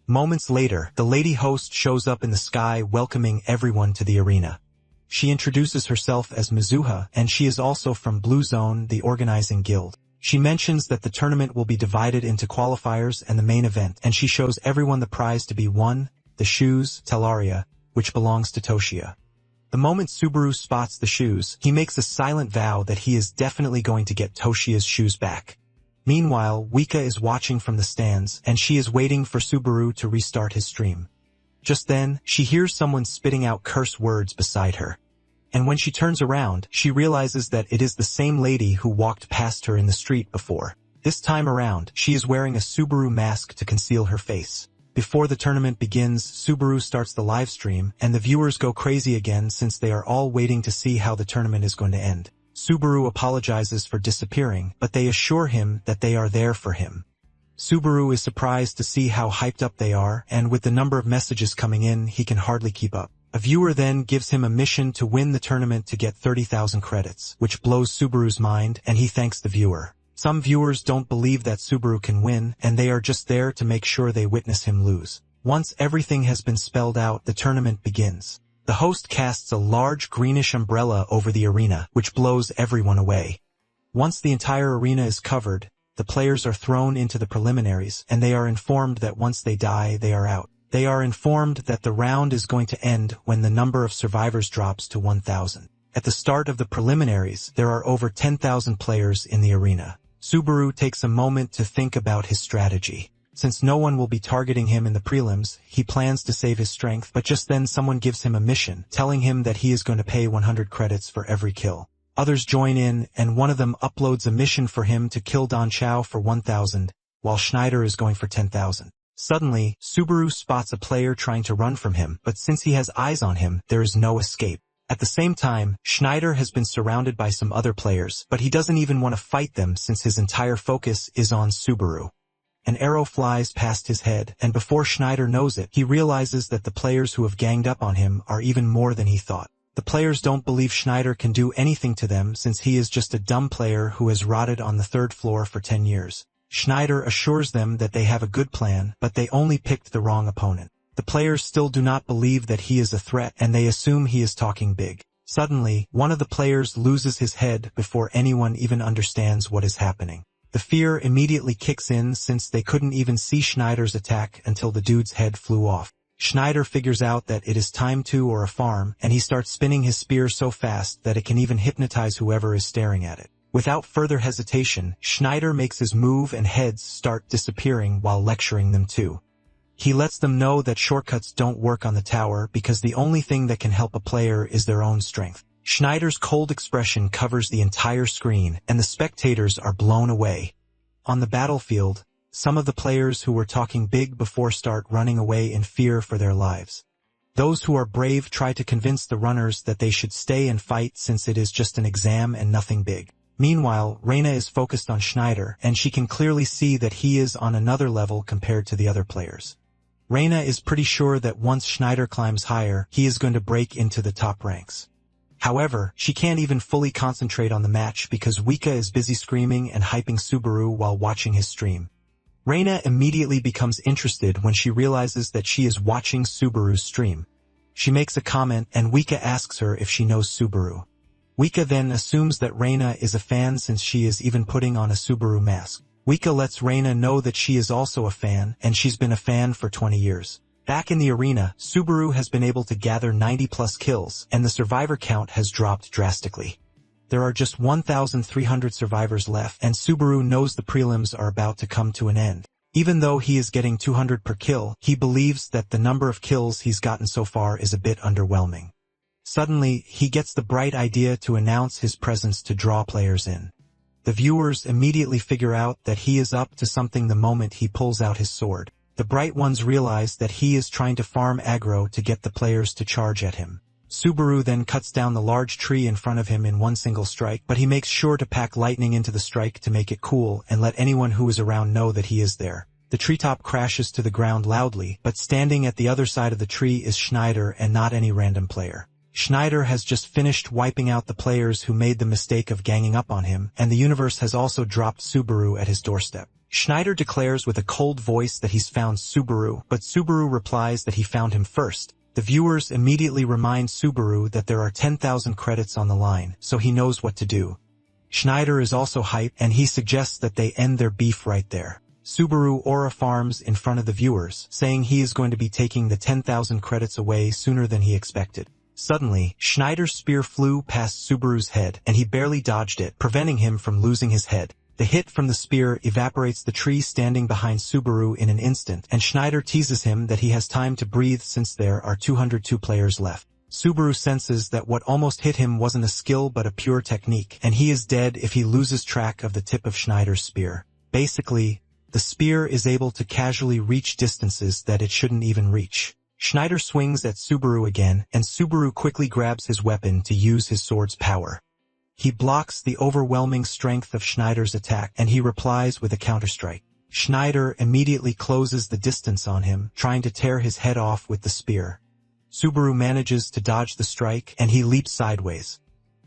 Speaker 1: Moments later, the lady host shows up in the sky welcoming everyone to the arena. She introduces herself as Mizuha, and she is also from Blue Zone, the organizing guild. She mentions that the tournament will be divided into qualifiers and the main event, and she shows everyone the prize to be won, the shoes, Talaria, which belongs to Toshia. The moment Subaru spots the shoes, he makes a silent vow that he is definitely going to get Toshia's shoes back. Meanwhile, Wika is watching from the stands, and she is waiting for Subaru to restart his stream. Just then, she hears someone spitting out curse words beside her. And when she turns around, she realizes that it is the same lady who walked past her in the street before. This time around, she is wearing a Subaru mask to conceal her face. Before the tournament begins, Subaru starts the live stream, and the viewers go crazy again since they are all waiting to see how the tournament is going to end. Subaru apologizes for disappearing, but they assure him that they are there for him. Subaru is surprised to see how hyped up they are, and with the number of messages coming in, he can hardly keep up. A viewer then gives him a mission to win the tournament to get 30,000 credits, which blows Subaru's mind, and he thanks the viewer. Some viewers don't believe that Subaru can win, and they are just there to make sure they witness him lose. Once everything has been spelled out, the tournament begins. The host casts a large greenish umbrella over the arena, which blows everyone away. Once the entire arena is covered, the players are thrown into the preliminaries, and they are informed that once they die, they are out. They are informed that the round is going to end when the number of survivors drops to 1,000. At the start of the preliminaries, there are over 10,000 players in the arena. Subaru takes a moment to think about his strategy. Since no one will be targeting him in the prelims, he plans to save his strength, but just then someone gives him a mission, telling him that he is going to pay 100 credits for every kill. Others join in, and one of them uploads a mission for him to kill Don Chow for 1,000, while Schneider is going for 10,000. Suddenly, Subaru spots a player trying to run from him, but since he has eyes on him, there is no escape. At the same time, Schneider has been surrounded by some other players, but he doesn't even want to fight them since his entire focus is on Subaru. An arrow flies past his head, and before Schneider knows it, he realizes that the players who have ganged up on him are even more than he thought. The players don't believe Schneider can do anything to them since he is just a dumb player who has rotted on the 3rd floor for 10 years. Schneider assures them that they have a good plan, but they only picked the wrong opponent. The players still do not believe that he is a threat, and they assume he is talking big. Suddenly, one of the players loses his head before anyone even understands what is happening. The fear immediately kicks in since they couldn't even see Schneider's attack until the dude's head flew off. Schneider figures out that it is time to or a farm, and he starts spinning his spear so fast that it can even hypnotize whoever is staring at it. Without further hesitation, Schneider makes his move and heads start disappearing while lecturing them too. He lets them know that shortcuts don't work on the tower because the only thing that can help a player is their own strength. Schneider's cold expression covers the entire screen, and the spectators are blown away. On the battlefield, some of the players who were talking big before start running away in fear for their lives. Those who are brave try to convince the runners that they should stay and fight since it is just an exam and nothing big. Meanwhile, Reina is focused on Schneider, and she can clearly see that he is on another level compared to the other players. Reina is pretty sure that once Schneider climbs higher, he is going to break into the top ranks. However, she can't even fully concentrate on the match because Wika is busy screaming and hyping Subaru while watching his stream. Reina immediately becomes interested when she realizes that she is watching Subaru's stream. She makes a comment, and Wika asks her if she knows Subaru. Wika then assumes that Reina is a fan since she is even putting on a Subaru mask. Wika lets Reina know that she is also a fan, and she's been a fan for 20 years. Back in the arena, Subaru has been able to gather 90+ kills, and the survivor count has dropped drastically. There are just 1,300 survivors left, and Subaru knows the prelims are about to come to an end. Even though he is getting 200 per kill, he believes that the number of kills he's gotten so far is a bit underwhelming. Suddenly, he gets the bright idea to announce his presence to draw players in. The viewers immediately figure out that he is up to something the moment he pulls out his sword. The bright ones realize that he is trying to farm aggro to get the players to charge at him. Subaru then cuts down the large tree in front of him in one single strike, but he makes sure to pack lightning into the strike to make it cool and let anyone who is around know that he is there. The treetop crashes to the ground loudly, but standing at the other side of the tree is Schneider and not any random player. Schneider has just finished wiping out the players who made the mistake of ganging up on him, and the universe has also dropped Subaru at his doorstep. Schneider declares with a cold voice that he's found Subaru, but Subaru replies that he found him first. The viewers immediately remind Subaru that there are 10,000 credits on the line, so he knows what to do. Schneider is also hyped, and he suggests that they end their beef right there. Subaru aura farms in front of the viewers, saying he is going to be taking the 10,000 credits away sooner than he expected. Suddenly, Schneider's spear flew past Subaru's head, and he barely dodged it, preventing him from losing his head. The hit from the spear evaporates the tree standing behind Subaru in an instant, and Schneider teases him that he has time to breathe since there are 202 players left. Subaru senses that what almost hit him wasn't a skill but a pure technique, and he is dead if he loses track of the tip of Schneider's spear. Basically, the spear is able to casually reach distances that it shouldn't even reach. Schneider swings at Subaru again, and Subaru quickly grabs his weapon to use his sword's power. He blocks the overwhelming strength of Schneider's attack, and he replies with a counterstrike. Schneider immediately closes the distance on him, trying to tear his head off with the spear. Subaru manages to dodge the strike, and he leaps sideways.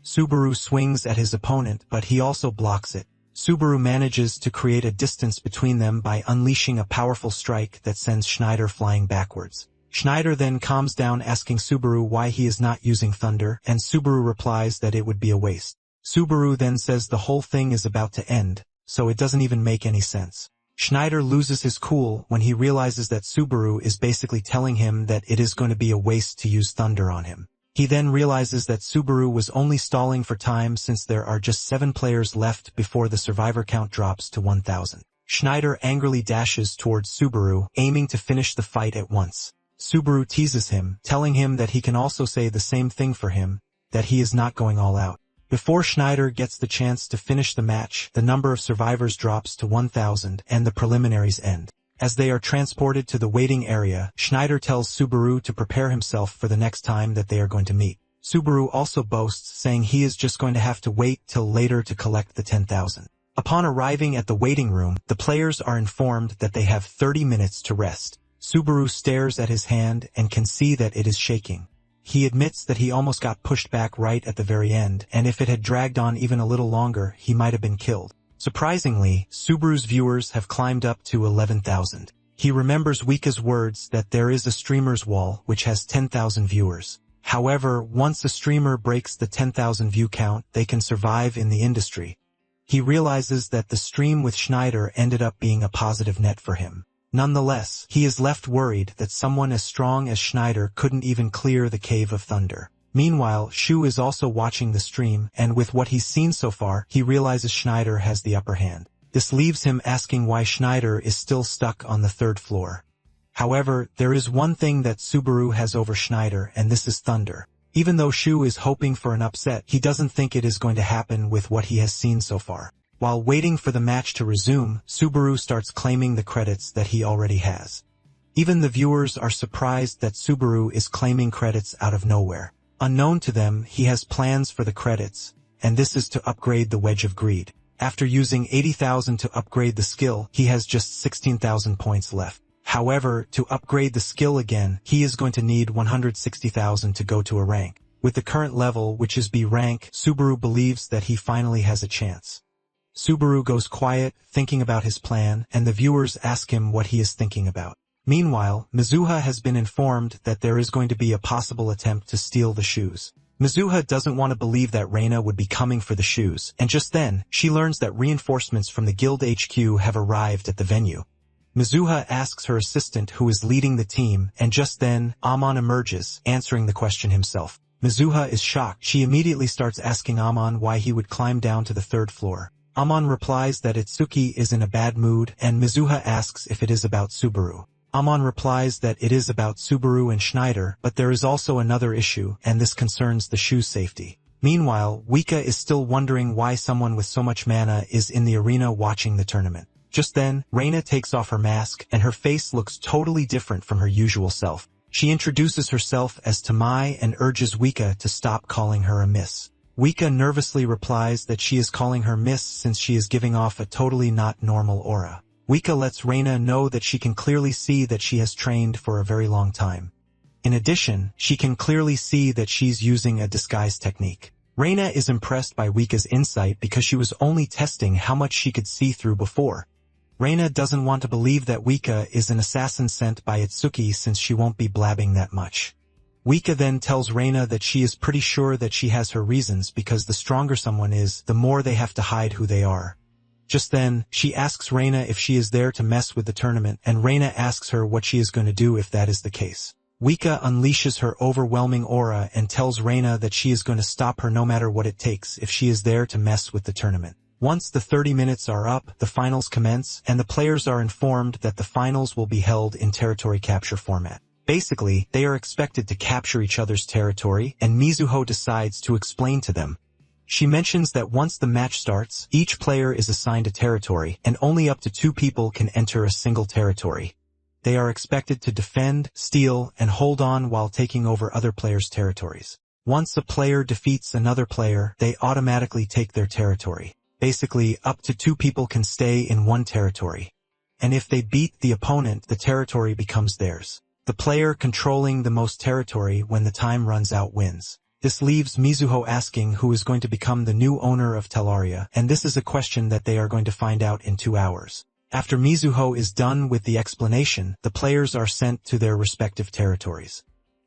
Speaker 1: Subaru swings at his opponent, but he also blocks it. Subaru manages to create a distance between them by unleashing a powerful strike that sends Schneider flying backwards. Schneider then calms down, asking Subaru why he is not using thunder, and Subaru replies that it would be a waste. Subaru then says the whole thing is about to end, so it doesn't even make any sense. Schneider loses his cool when he realizes that Subaru is basically telling him that it is going to be a waste to use thunder on him. He then realizes that Subaru was only stalling for time since there are just 7 players left before the survivor count drops to 1,000. Schneider angrily dashes towards Subaru, aiming to finish the fight at once. Subaru teases him, telling him that he can also say the same thing for him, that he is not going all out. Before Schneider gets the chance to finish the match, the number of survivors drops to 1,000 and the preliminaries end. As they are transported to the waiting area, Schneider tells Subaru to prepare himself for the next time that they are going to meet. Subaru also boasts, saying he is just going to have to wait till later to collect the 10,000. Upon arriving at the waiting room, the players are informed that they have 30 minutes to rest. Subaru stares at his hand and can see that it is shaking. He admits that he almost got pushed back right at the very end, and if it had dragged on even a little longer, he might have been killed. Surprisingly, Subaru's viewers have climbed up to 11,000. He remembers Wika's words that there is a streamer's wall which has 10,000 viewers. However, once a streamer breaks the 10,000 view count, they can survive in the industry. He realizes that the stream with Schneider ended up being a positive net for him. Nonetheless, he is left worried that someone as strong as Schneider couldn't even clear the Cave of Thunder. Meanwhile, Shu is also watching the stream, and with what he's seen so far, he realizes Schneider has the upper hand. This leaves him asking why Schneider is still stuck on the 3rd floor. However, there is one thing that Subaru has over Schneider, and this is thunder. Even though Shu is hoping for an upset, he doesn't think it is going to happen with what he has seen so far. While waiting for the match to resume, Subaru starts claiming the credits that he already has. Even the viewers are surprised that Subaru is claiming credits out of nowhere. Unknown to them, he has plans for the credits, and this is to upgrade the Wedge of Greed. After using 80,000 to upgrade the skill, he has just 16,000 points left. However, to upgrade the skill again, he is going to need 160,000 to go to a rank. With the current level, which is B rank, Subaru believes that he finally has a chance. Subaru goes quiet, thinking about his plan, and the viewers ask him what he is thinking about. Meanwhile, Mizuha has been informed that there is going to be a possible attempt to steal the shoes. Mizuha doesn't want to believe that Reina would be coming for the shoes, and just then, she learns that reinforcements from the guild HQ have arrived at the venue. Mizuha asks her assistant who is leading the team, and just then, Amon emerges, answering the question himself. Mizuha is shocked. She immediately starts asking Amon why he would climb down to the 3rd floor. Amon replies that Itsuki is in a bad mood, and Mizuha asks if it is about Subaru. Amon replies that it is about Subaru and Schneider, but there is also another issue, and this concerns the shoe's safety. Meanwhile, Wika is still wondering why someone with so much mana is in the arena watching the tournament. Just then, Reina takes off her mask, and her face looks totally different from her usual self. She introduces herself as Tamai and urges Wika to stop calling her a miss. Wika nervously replies that she is calling her miss since she is giving off a totally not normal aura. Wika lets Reina know that she can clearly see that she has trained for a very long time. In addition, she can clearly see that she's using a disguise technique. Reina is impressed by Wika's insight because she was only testing how much she could see through before. Reina doesn't want to believe that Wika is an assassin sent by Itsuki since she won't be blabbing that much. Wika then tells Reina that she is pretty sure that she has her reasons because the stronger someone is, the more they have to hide who they are. Just then, she asks Reina if she is there to mess with the tournament, and Reina asks her what she is going to do if that is the case. Wika unleashes her overwhelming aura and tells Reina that she is going to stop her no matter what it takes if she is there to mess with the tournament. Once the 30 minutes are up, the finals commence, and the players are informed that the finals will be held in territory capture format. Basically, they are expected to capture each other's territory, and Mizuho decides to explain to them. She mentions that once the match starts, each player is assigned a territory, and only up to 2 people can enter a single territory. They are expected to defend, steal, and hold on while taking over other players' territories. Once a player defeats another player, they automatically take their territory. Basically, up to 2 people can stay in one territory. And if they beat the opponent, the territory becomes theirs. The player controlling the most territory when the time runs out wins. This leaves Mizuho asking who is going to become the new owner of Tellaria, and this is a question that they are going to find out in 2 hours. After Mizuho is done with the explanation, the players are sent to their respective territories.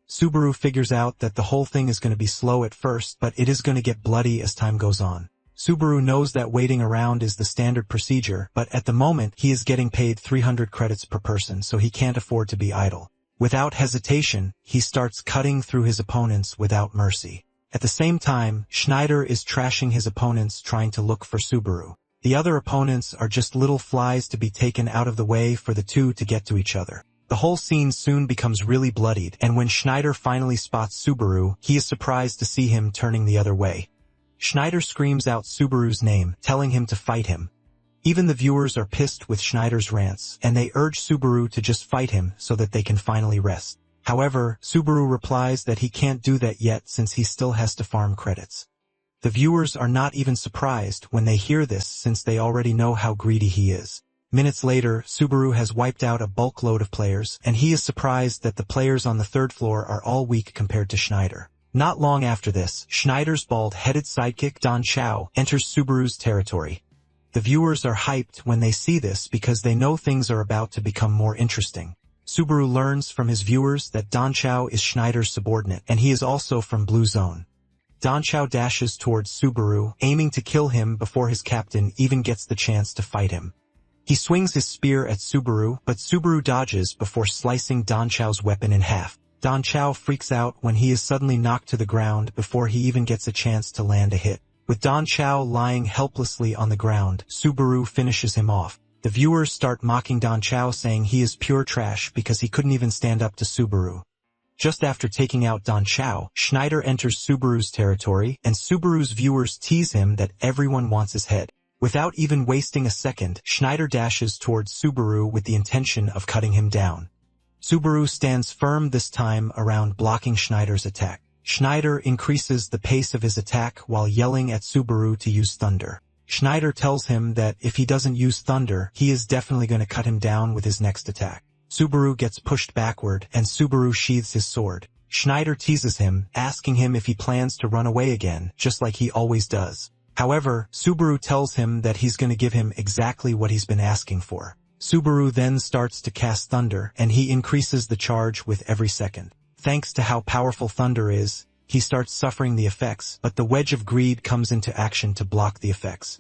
Speaker 1: Subaru figures out that the whole thing is going to be slow at first, but it is going to get bloody as time goes on. Subaru knows that waiting around is the standard procedure, but at the moment he is getting paid 300 credits per person, so he can't afford to be idle. Without hesitation, he starts cutting through his opponents without mercy. At the same time, Schneider is trashing his opponents trying to look for Subaru. The other opponents are just little flies to be taken out of the way for the two to get to each other. The whole scene soon becomes really bloodied, and when Schneider finally spots Subaru, he is surprised to see him turning the other way. Schneider screams out Subaru's name, telling him to fight him. Even the viewers are pissed with Schneider's rants, and they urge Subaru to just fight him so that they can finally rest. However, Subaru replies that he can't do that yet since he still has to farm credits. The viewers are not even surprised when they hear this since they already know how greedy he is. Minutes later, Subaru has wiped out a bulk load of players, and he is surprised that the players on the 3rd floor are all weak compared to Schneider. Not long after this, Schneider's bald-headed sidekick Don Chow enters Subaru's territory. The viewers are hyped when they see this because they know things are about to become more interesting. Subaru learns from his viewers that Don Chow is Schneider's subordinate, and he is also from Blue Zone. Don Chow dashes towards Subaru, aiming to kill him before his captain even gets the chance to fight him. He swings his spear at Subaru, but Subaru dodges before slicing Don Chow's weapon in half. Don Chow freaks out when he is suddenly knocked to the ground before he even gets a chance to land a hit. With Don Chow lying helplessly on the ground, Subaru finishes him off. The viewers start mocking Don Chow, saying he is pure trash because he couldn't even stand up to Subaru. Just after taking out Don Chow, Schneider enters Subaru's territory, and Subaru's viewers tease him that everyone wants his head. Without even wasting a second, Schneider dashes towards Subaru with the intention of cutting him down. Subaru stands firm this time around blocking Schneider's attack. Schneider increases the pace of his attack while yelling at Subaru to use thunder. Schneider tells him that if he doesn't use thunder, he is definitely going to cut him down with his next attack. Subaru gets pushed backward, and Subaru sheathes his sword. Schneider teases him, asking him if he plans to run away again, just like he always does. However, Subaru tells him that he's going to give him exactly what he's been asking for. Subaru then starts to cast thunder, and he increases the charge with every second. Thanks to how powerful thunder is, he starts suffering the effects, but the wedge of greed comes into action to block the effects.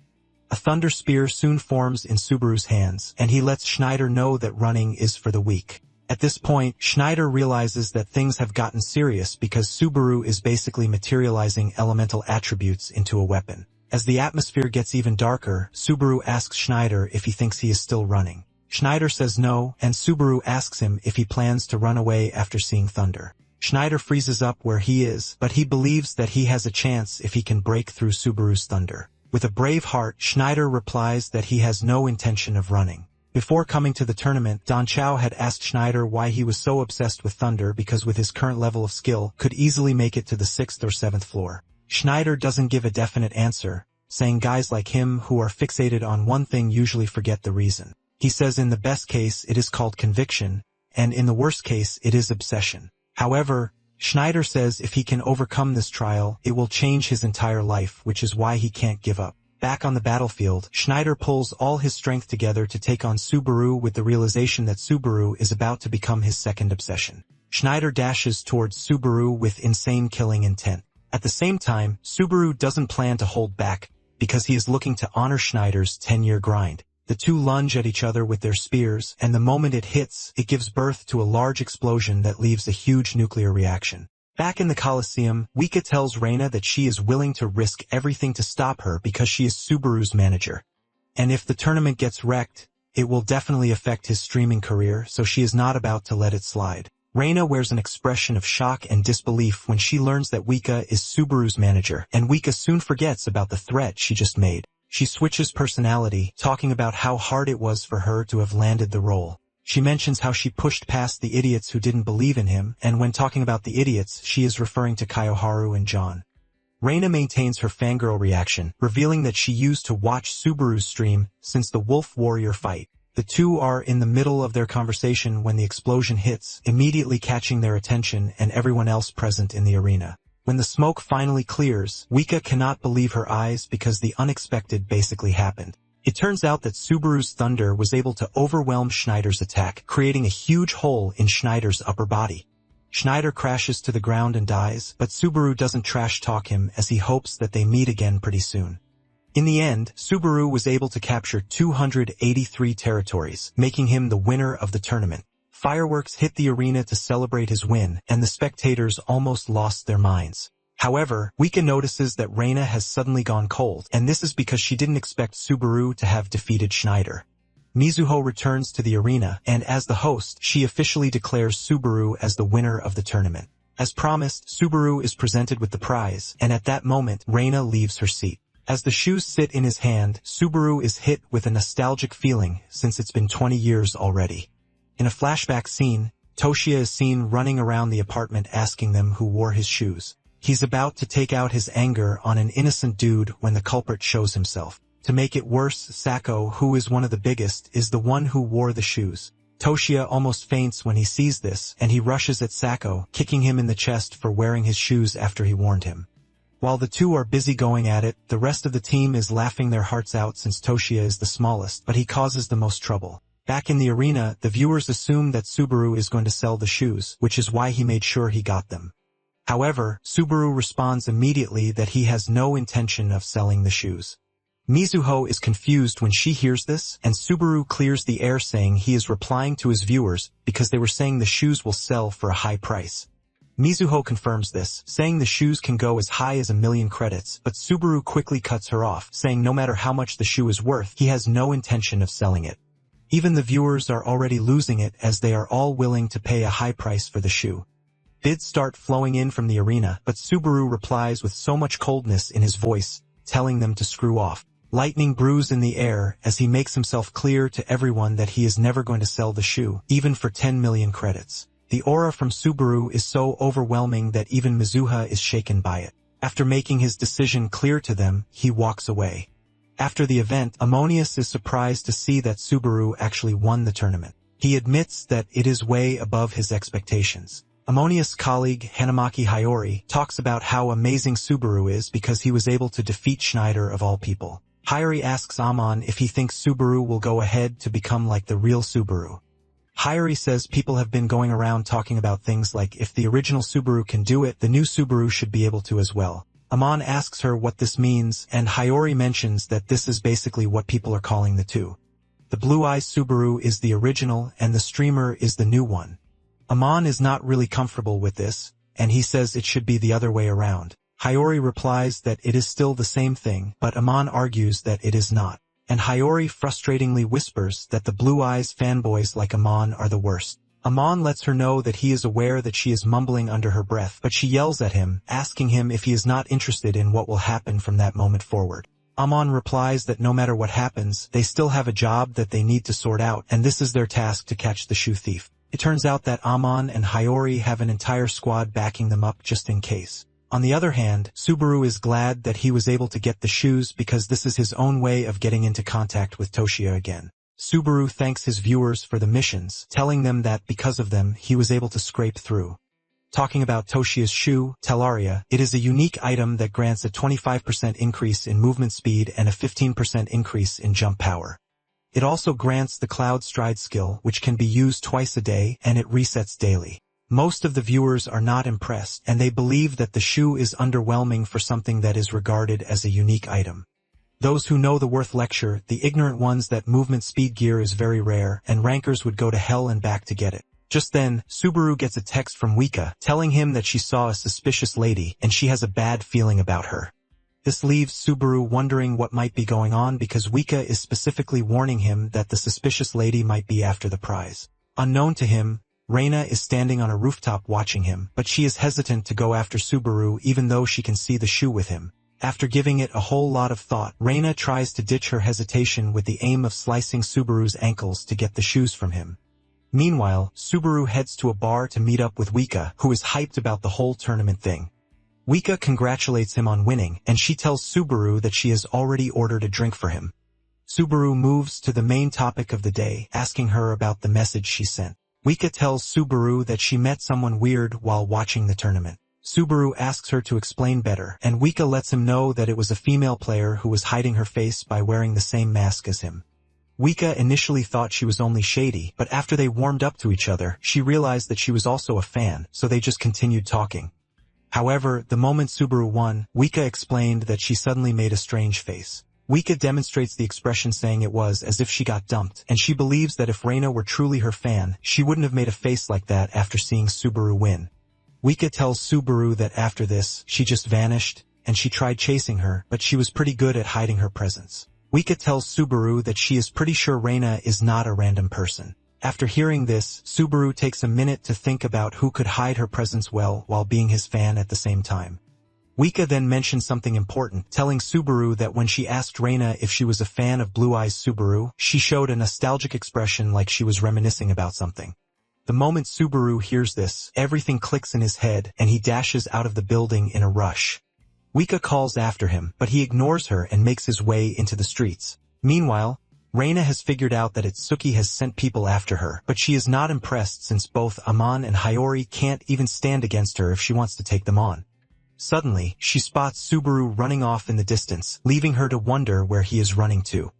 Speaker 1: A thunder spear soon forms in Subaru's hands, and he lets Schneider know that running is for the weak. At this point, Schneider realizes that things have gotten serious because Subaru is basically materializing elemental attributes into a weapon. As the atmosphere gets even darker, Subaru asks Schneider if he thinks he is still running. Schneider says no, and Subaru asks him if he plans to run away after seeing thunder. Schneider freezes up where he is, but he believes that he has a chance if he can break through Subaru's thunder. With a brave heart, Schneider replies that he has no intention of running. Before coming to the tournament, Don Chow had asked Schneider why he was so obsessed with thunder because with his current level of skill, could easily make it to the 6th or 7th floor. Schneider doesn't give a definite answer, saying guys like him who are fixated on one thing usually forget the reason. He says in the best case it is called conviction, and in the worst case it is obsession. However, Schneider says if he can overcome this trial, it will change his entire life, which is why he can't give up. Back on the battlefield, Schneider pulls all his strength together to take on Subaru with the realization that Subaru is about to become his second obsession. Schneider dashes towards Subaru with insane killing intent. At the same time, Subaru doesn't plan to hold back, because he is looking to honor Schneider's 10-year grind. The two lunge at each other with their spears, and the moment it hits, it gives birth to a large explosion that leaves a huge nuclear reaction. Back in the Coliseum, Wika tells Reina that she is willing to risk everything to stop her because she is Subaru's manager. And if the tournament gets wrecked, it will definitely affect his streaming career, so she is not about to let it slide. Reina wears an expression of shock and disbelief when she learns that Wika is Subaru's manager, and Wika soon forgets about the threat she just made. She switches personality, talking about how hard it was for her to have landed the role. She mentions how she pushed past the idiots who didn't believe in him, and when talking about the idiots, she is referring to Kiyoharu and John. Reina maintains her fangirl reaction, revealing that she used to watch Subaru's stream since the Wolf Warrior fight. The two are in the middle of their conversation when the explosion hits, immediately catching their attention and everyone else present in the arena. When the smoke finally clears, Wika cannot believe her eyes because the unexpected basically happened. It turns out that Subaru's thunder was able to overwhelm Schneider's attack, creating a huge hole in Schneider's upper body. Schneider crashes to the ground and dies, but Subaru doesn't trash-talk him as he hopes that they meet again pretty soon. In the end, Subaru was able to capture 283 territories, making him the winner of the tournament. Fireworks hit the arena to celebrate his win, and the spectators almost lost their minds. However, Wika notices that Reina has suddenly gone cold, and this is because she didn't expect Subaru to have defeated Schneider. Mizuho returns to the arena, and as the host, she officially declares Subaru as the winner of the tournament. As promised, Subaru is presented with the prize, and at that moment, Reina leaves her seat. As the shoes sit in his hand, Subaru is hit with a nostalgic feeling since it's been 20 years already. In a flashback scene, Toshiya is seen running around the apartment asking them who wore his shoes. He's about to take out his anger on an innocent dude when the culprit shows himself. To make it worse, Sako, who is one of the biggest, is the one who wore the shoes. Toshiya almost faints when he sees this, and he rushes at Sako, kicking him in the chest for wearing his shoes after he warned him. While the two are busy going at it, the rest of the team is laughing their hearts out since Toshiya is the smallest, but he causes the most trouble. Back in the arena, the viewers assume that Subaru is going to sell the shoes, which is why he made sure he got them. However, Subaru responds immediately that he has no intention of selling the shoes. Mizuho is confused when she hears this, and Subaru clears the air saying he is replying to his viewers because they were saying the shoes will sell for a high price. Mizuho confirms this, saying the shoes can go as high as 1,000,000 credits, but Subaru quickly cuts her off, saying no matter how much the shoe is worth, he has no intention of selling it. Even the viewers are already losing it as they are all willing to pay a high price for the shoe. Bids start flowing in from the arena, but Subaru replies with so much coldness in his voice, telling them to screw off. Lightning brews in the air as he makes himself clear to everyone that he is never going to sell the shoe, even for 10 million credits. The aura from Subaru is so overwhelming that even Mizuha is shaken by it. After making his decision clear to them, he walks away. After the event, Ammonius is surprised to see that Subaru actually won the tournament. He admits that it is way above his expectations. Ammonius' colleague, Hanamaki Hiyori, talks about how amazing Subaru is because he was able to defeat Schneider of all people. Hiyori asks Amon if he thinks Subaru will go ahead to become like the real Subaru. Hiyori says people have been going around talking about things like if the original Subaru can do it, the new Subaru should be able to as well. Amon asks her what this means, and Hiyori mentions that this is basically what people are calling the two. The Blue Eyes Subaru is the original and the streamer is the new one. Amon is not really comfortable with this, and he says it should be the other way around. Hiyori replies that it is still the same thing, but Amon argues that it is not. And Hiyori frustratingly whispers that the Blue Eyes fanboys like Amon are the worst. Amon lets her know that he is aware that she is mumbling under her breath, but she yells at him, asking him if he is not interested in what will happen from that moment forward. Amon replies that no matter what happens, they still have a job that they need to sort out, and this is their task to catch the shoe thief. It turns out that Amon and Hiyori have an entire squad backing them up just in case. On the other hand, Subaru is glad that he was able to get the shoes because this is his own way of getting into contact with Toshiya again. Subaru thanks his viewers for the missions, telling them that because of them, he was able to scrape through. Talking about Toshiya's shoe, Talaria, it is a unique item that grants a 25% increase in movement speed and a 15% increase in jump power. It also grants the Cloud Stride skill, which can be used twice a day, and it resets daily. Most of the viewers are not impressed, and they believe that the shoe is underwhelming for something that is regarded as a unique item. Those who know the worth lecture the ignorant ones that movement speed gear is very rare, and rankers would go to hell and back to get it. Just then, Subaru gets a text from Wika, telling him that she saw a suspicious lady, and she has a bad feeling about her. This leaves Subaru wondering what might be going on because Wika is specifically warning him that the suspicious lady might be after the prize. Unknown to him, Reina is standing on a rooftop watching him, but she is hesitant to go after Subaru even though she can see the shoe with him. After giving it a whole lot of thought, Reina tries to ditch her hesitation with the aim of slicing Subaru's ankles to get the shoes from him. Meanwhile, Subaru heads to a bar to meet up with Wika, who is hyped about the whole tournament thing. Wika congratulates him on winning, and she tells Subaru that she has already ordered a drink for him. Subaru moves to the main topic of the day, asking her about the message she sent. Wika tells Subaru that she met someone weird while watching the tournament. Subaru asks her to explain better, and Wika lets him know that it was a female player who was hiding her face by wearing the same mask as him. Wika initially thought she was only shady, but after they warmed up to each other, she realized that she was also a fan, so they just continued talking. However, the moment Subaru won, Wika explained that she suddenly made a strange face. Wika demonstrates the expression saying it was as if she got dumped, and she believes that if Reina were truly her fan, she wouldn't have made a face like that after seeing Subaru win. Wika tells Subaru that after this, she just vanished, and she tried chasing her, but she was pretty good at hiding her presence. Wika tells Subaru that she is pretty sure Reina is not a random person. After hearing this, Subaru takes a minute to think about who could hide her presence well while being his fan at the same time. Wika then mentions something important, telling Subaru that when she asked Reina if she was a fan of Blue Eyes Subaru, she showed a nostalgic expression like she was reminiscing about something. The moment Subaru hears this, everything clicks in his head, and he dashes out of the building in a rush. Wika calls after him, but he ignores her and makes his way into the streets. Meanwhile, Reina has figured out that Itsuki has sent people after her, but she is not impressed since both Amon and Hiyori can't even stand against her if she wants to take them on. Suddenly, she spots Subaru running off in the distance, leaving her to wonder where he is running to.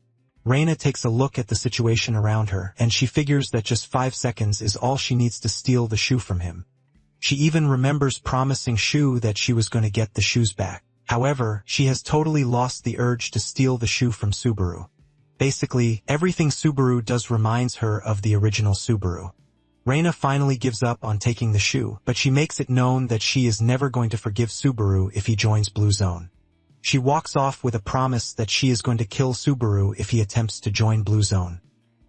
Speaker 1: Reina takes a look at the situation around her, and she figures that just 5 seconds is all she needs to steal the shoe from him. She even remembers promising Shu that she was going to get the shoes back. However, she has totally lost the urge to steal the shoe from Subaru. Basically, everything Subaru does reminds her of the original Subaru. Reina finally gives up on taking the shoe, but she makes it known that she is never going to forgive Subaru if he joins Blue Zone. She walks off with a promise that she is going to kill Subaru if he attempts to join Blue Zone.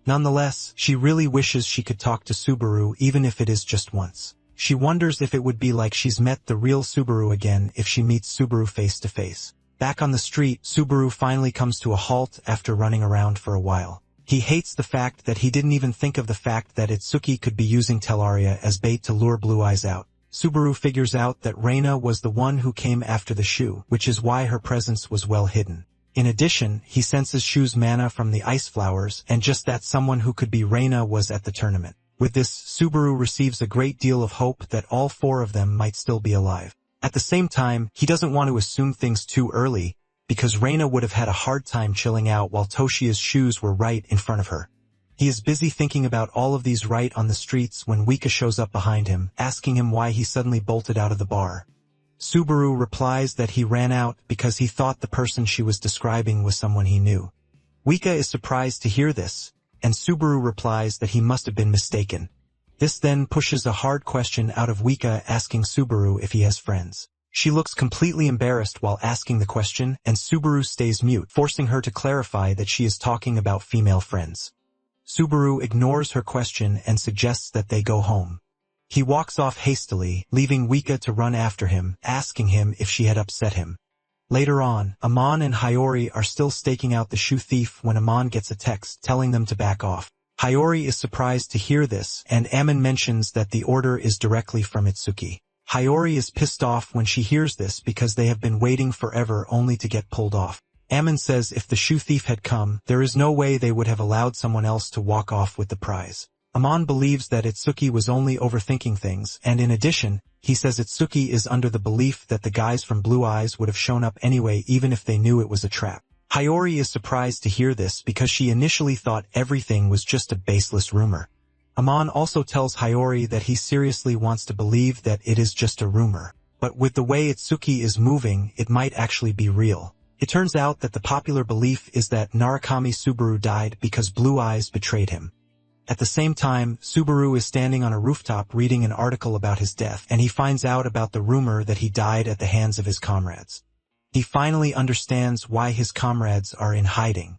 Speaker 1: Nonetheless, she really wishes she could talk to Subaru even if it is just once. She wonders if it would be like she's met the real Subaru again if she meets Subaru face to face. Back on the street, Subaru finally comes to a halt after running around for a while. He hates the fact that he didn't even think of the fact that Itsuki could be using Tellaria as bait to lure Blue Eyes out. Subaru figures out that Reina was the one who came after the shoe, which is why her presence was well hidden. In addition, he senses Shu's mana from the ice flowers, and just that someone who could be Reina was at the tournament. With this, Subaru receives a great deal of hope that all 4 of them might still be alive. At the same time, he doesn't want to assume things too early, because Reina would have had a hard time chilling out while Toshia's shoes were right in front of her. He is busy thinking about all of these right on the streets when Wika shows up behind him, asking him why he suddenly bolted out of the bar. Subaru replies that he ran out because he thought the person she was describing was someone he knew. Wika is surprised to hear this, and Subaru replies that he must have been mistaken. This then pushes a hard question out of Wika, asking Subaru if he has friends. She looks completely embarrassed while asking the question, and Subaru stays mute, forcing her to clarify that she is talking about female friends. Subaru ignores her question and suggests that they go home. He walks off hastily, leaving Wika to run after him, asking him if she had upset him. Later on, Amon and Hiyori are still staking out the shoe thief when Amon gets a text telling them to back off. Hiyori is surprised to hear this, and Amon mentions that the order is directly from Itsuki. Hiyori is pissed off when she hears this because they have been waiting forever only to get pulled off. Amon says if the shoe thief had come, there is no way they would have allowed someone else to walk off with the prize. Amon believes that Itsuki was only overthinking things, and in addition, he says Itsuki is under the belief that the guys from Blue Eyes would have shown up anyway even if they knew it was a trap. Hiyori is surprised to hear this because she initially thought everything was just a baseless rumor. Amon also tells Hiyori that he seriously wants to believe that it is just a rumor. But with the way Itsuki is moving, it might actually be real. It turns out that the popular belief is that Narukami Subaru died because Blue Eyes betrayed him. At the same time, Subaru is standing on a rooftop reading an article about his death, and he finds out about the rumor that he died at the hands of his comrades. He finally understands why his comrades are in hiding.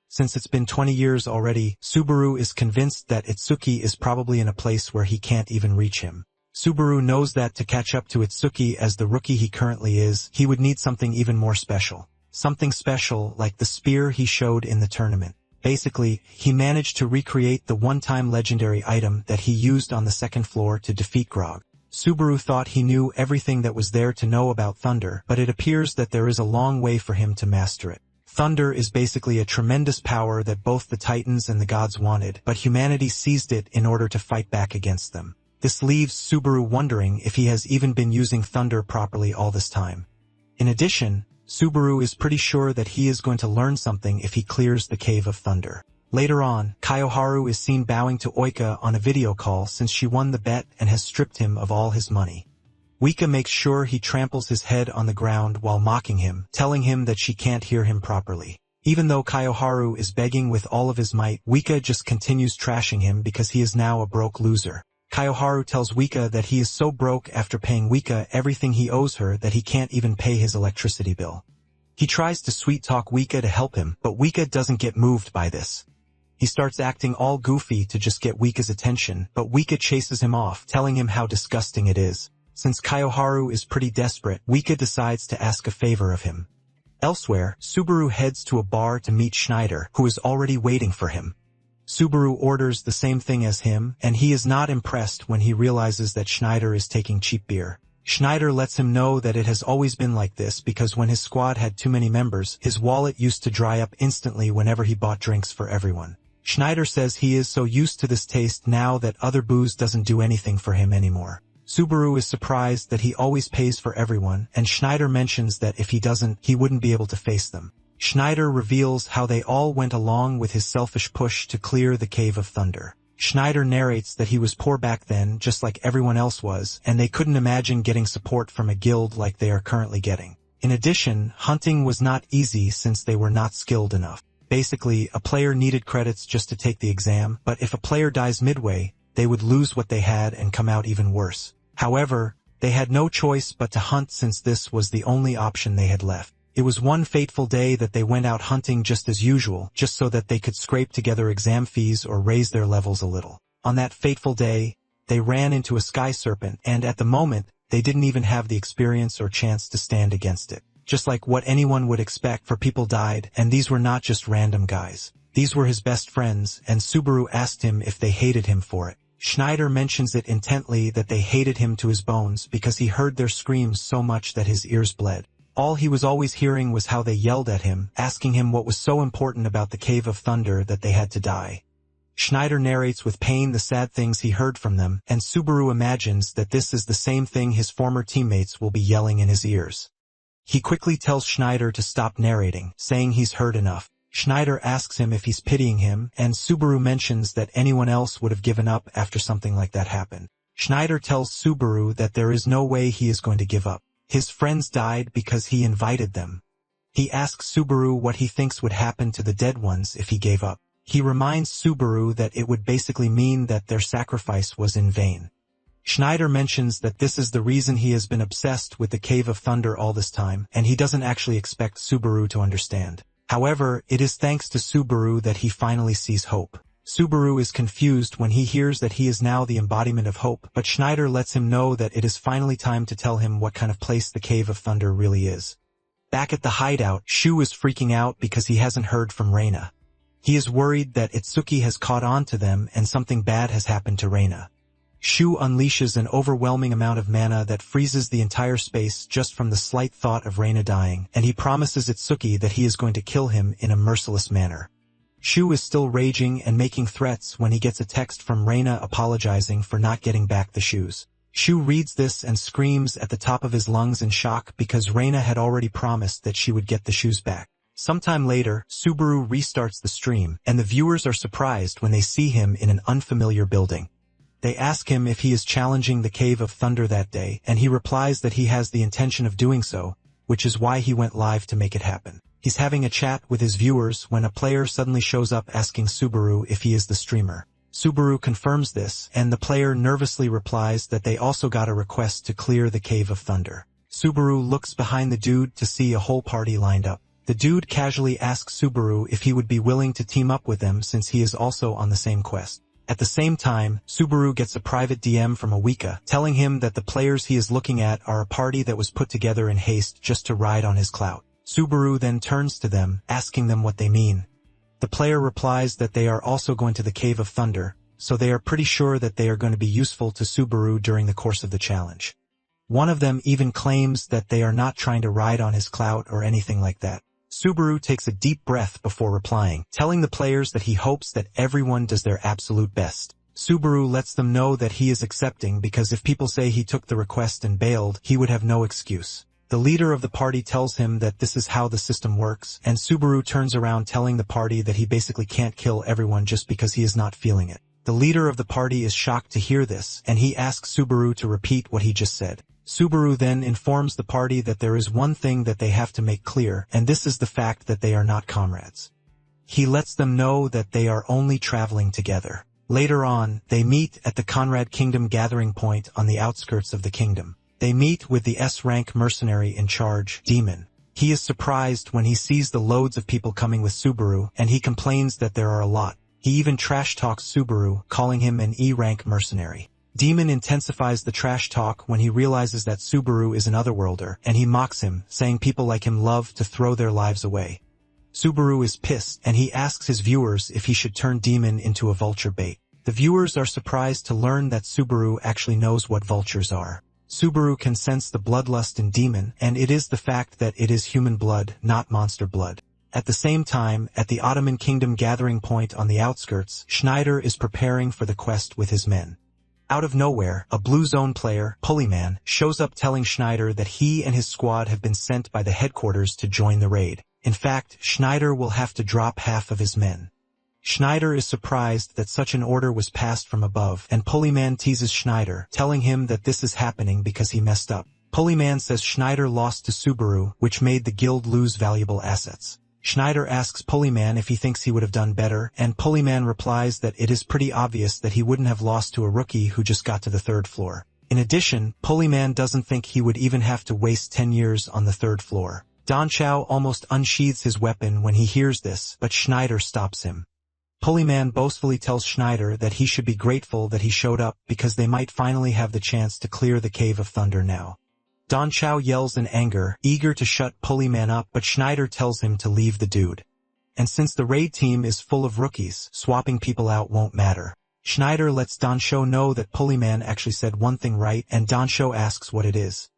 Speaker 1: Since it's been 20 years already, Subaru is convinced that Itsuki is probably in a place where he can't even reach him. Subaru knows that to catch up to Itsuki as the rookie he currently is, he would need something even more special. Something special like the spear he showed in the tournament. Basically, he managed to recreate the one-time legendary item that he used on the second floor to defeat Grog. Subaru thought he knew everything that was there to know about thunder, but it appears that there is a long way for him to master it. Thunder is basically a tremendous power that both the Titans and the gods wanted, but humanity seized it in order to fight back against them. This leaves Subaru wondering if he has even been using thunder properly all this time. In addition, Subaru is pretty sure that he is going to learn something if he clears the Cave of Thunder. Later on, Kaioharu is seen bowing to Oika on a video call since she won the bet and has stripped him of all his money. Wika makes sure he tramples his head on the ground while mocking him, telling him that she can't hear him properly. Even though Kaioharu is begging with all of his might, Wika just continues trashing him because he is now a broke loser. Kaioharu tells Wika that he is so broke after paying Wika everything he owes her that he can't even pay his electricity bill. He tries to sweet-talk Wika to help him, but Wika doesn't get moved by this. He starts acting all goofy to just get Wika's attention, but Wika chases him off, telling him how disgusting it is. Since Kaioharu is pretty desperate, Wika decides to ask a favor of him. Elsewhere, Subaru heads to a bar to meet Schneider, who is already waiting for him. Subaru orders the same thing as him, and he is not impressed when he realizes that Schneider is taking cheap beer. Schneider lets him know that it has always been like this because when his squad had too many members, his wallet used to dry up instantly whenever he bought drinks for everyone. Schneider says he is so used to this taste now that other booze doesn't do anything for him anymore. Subaru is surprised that he always pays for everyone, and Schneider mentions that if he doesn't, he wouldn't be able to face them. Schneider reveals how they all went along with his selfish push to clear the Cave of Thunder. Schneider narrates that he was poor back then, just like everyone else was, and they couldn't imagine getting support from a guild like they are currently getting. In addition, hunting was not easy since they were not skilled enough. Basically, a player needed credits just to take the exam, but if a player dies midway, they would lose what they had and come out even worse. However, they had no choice but to hunt since this was the only option they had left. It was one fateful day that they went out hunting just as usual, just so that they could scrape together exam fees or raise their levels a little. On that fateful day, they ran into a sky serpent, and at the moment, they didn't even have the experience or chance to stand against it. Just like what anyone would expect, for people died, and these were not just random guys. These were his best friends, and Subaru asked him if they hated him for it. Schneider mentions it intently that they hated him to his bones because he heard their screams so much that his ears bled. All he was always hearing was how they yelled at him, asking him what was so important about the Cave of Thunder that they had to die. Schneider narrates with pain the sad things he heard from them, and Subaru imagines that this is the same thing his former teammates will be yelling in his ears. He quickly tells Schneider to stop narrating, saying he's heard enough. Schneider asks him if he's pitying him, and Subaru mentions that anyone else would have given up after something like that happened. Schneider tells Subaru that there is no way he is going to give up. His friends died because he invited them. He asks Subaru what he thinks would happen to the dead ones if he gave up. He reminds Subaru that it would basically mean that their sacrifice was in vain. Schneider mentions that this is the reason he has been obsessed with the Cave of Thunder all this time, and he doesn't actually expect Subaru to understand. However, it is thanks to Subaru that he finally sees hope. Subaru is confused when he hears that he is now the embodiment of hope, but Schneider lets him know that it is finally time to tell him what kind of place the Cave of Thunder really is. Back at the hideout, Shu is freaking out because he hasn't heard from Reina. He is worried that Itsuki has caught on to them and something bad has happened to Reina. Shu unleashes an overwhelming amount of mana that freezes the entire space just from the slight thought of Reina dying, and he promises Itsuki that he is going to kill him in a merciless manner. Shu is still raging and making threats when he gets a text from Reina apologizing for not getting back the shoes. Shu reads this and screams at the top of his lungs in shock because Reina had already promised that she would get the shoes back. Sometime later, Subaru restarts the stream, and the viewers are surprised when they see him in an unfamiliar building. They ask him if he is challenging the Cave of Thunder that day, and he replies that he has the intention of doing so, which is why he went live to make it happen. He's having a chat with his viewers when a player suddenly shows up asking Subaru if he is the streamer. Subaru confirms this, and the player nervously replies that they also got a request to clear the Cave of Thunder. Subaru looks behind the dude to see a whole party lined up. The dude casually asks Subaru if he would be willing to team up with them since he is also on the same quest. At the same time, Subaru gets a private DM from Awika, telling him that the players he is looking at are a party that was put together in haste just to ride on his clout. Subaru then turns to them, asking them what they mean. The player replies that they are also going to the Cave of Thunder, so they are pretty sure that they are going to be useful to Subaru during the course of the challenge. One of them even claims that they are not trying to ride on his clout or anything like that. Subaru takes a deep breath before replying, telling the players that he hopes that everyone does their absolute best. Subaru lets them know that he is accepting because if people say he took the request and bailed, he would have no excuse. The leader of the party tells him that this is how the system works, and Subaru turns around telling the party that he basically can't kill everyone just because he is not feeling it. The leader of the party is shocked to hear this, and he asks Subaru to repeat what he just said. Subaru then informs the party that there is one thing that they have to make clear, and this is the fact that they are not comrades. He lets them know that they are only traveling together. Later on, they meet at the Conrad Kingdom gathering point on the outskirts of the kingdom. They meet with the S-rank mercenary in charge, Demon. He is surprised when he sees the loads of people coming with Subaru, and he complains that there are a lot. He even trash-talks Subaru, calling him an E-rank mercenary. Demon intensifies the trash talk when he realizes that Subaru is an otherworlder, and he mocks him, saying people like him love to throw their lives away. Subaru is pissed, and he asks his viewers if he should turn Demon into a vulture bait. The viewers are surprised to learn that Subaru actually knows what vultures are. Subaru can sense the bloodlust in Demon, and it is the fact that it is human blood, not monster blood. At the same time, at the Ottoman Kingdom gathering point on the outskirts, Schneider is preparing for the quest with his men. Out of nowhere, a Blue Zone player, Pulleyman, shows up telling Schneider that he and his squad have been sent by the headquarters to join the raid. In fact, Schneider will have to drop half of his men. Schneider is surprised that such an order was passed from above, and Pulleyman teases Schneider, telling him that this is happening because he messed up. Pulleyman says Schneider lost to Subaru, which made the guild lose valuable assets. Schneider asks Pulleyman if he thinks he would have done better, and Pulleyman replies that it is pretty obvious that he wouldn't have lost to a rookie who just got to the 3rd floor. In addition, Pulleyman doesn't think he would even have to waste 10 years on the 3rd floor. Don Chow almost unsheathes his weapon when he hears this, but Schneider stops him. Pulleyman boastfully tells Schneider that he should be grateful that he showed up because they might finally have the chance to clear the Cave of Thunder now. Don Chow yells in anger, eager to shut Pulleyman up, but Schneider tells him to leave the dude. And since the raid team is full of rookies, swapping people out won't matter. Schneider lets Don Chow know that Pulleyman actually said one thing right, and Don Chow asks what it is.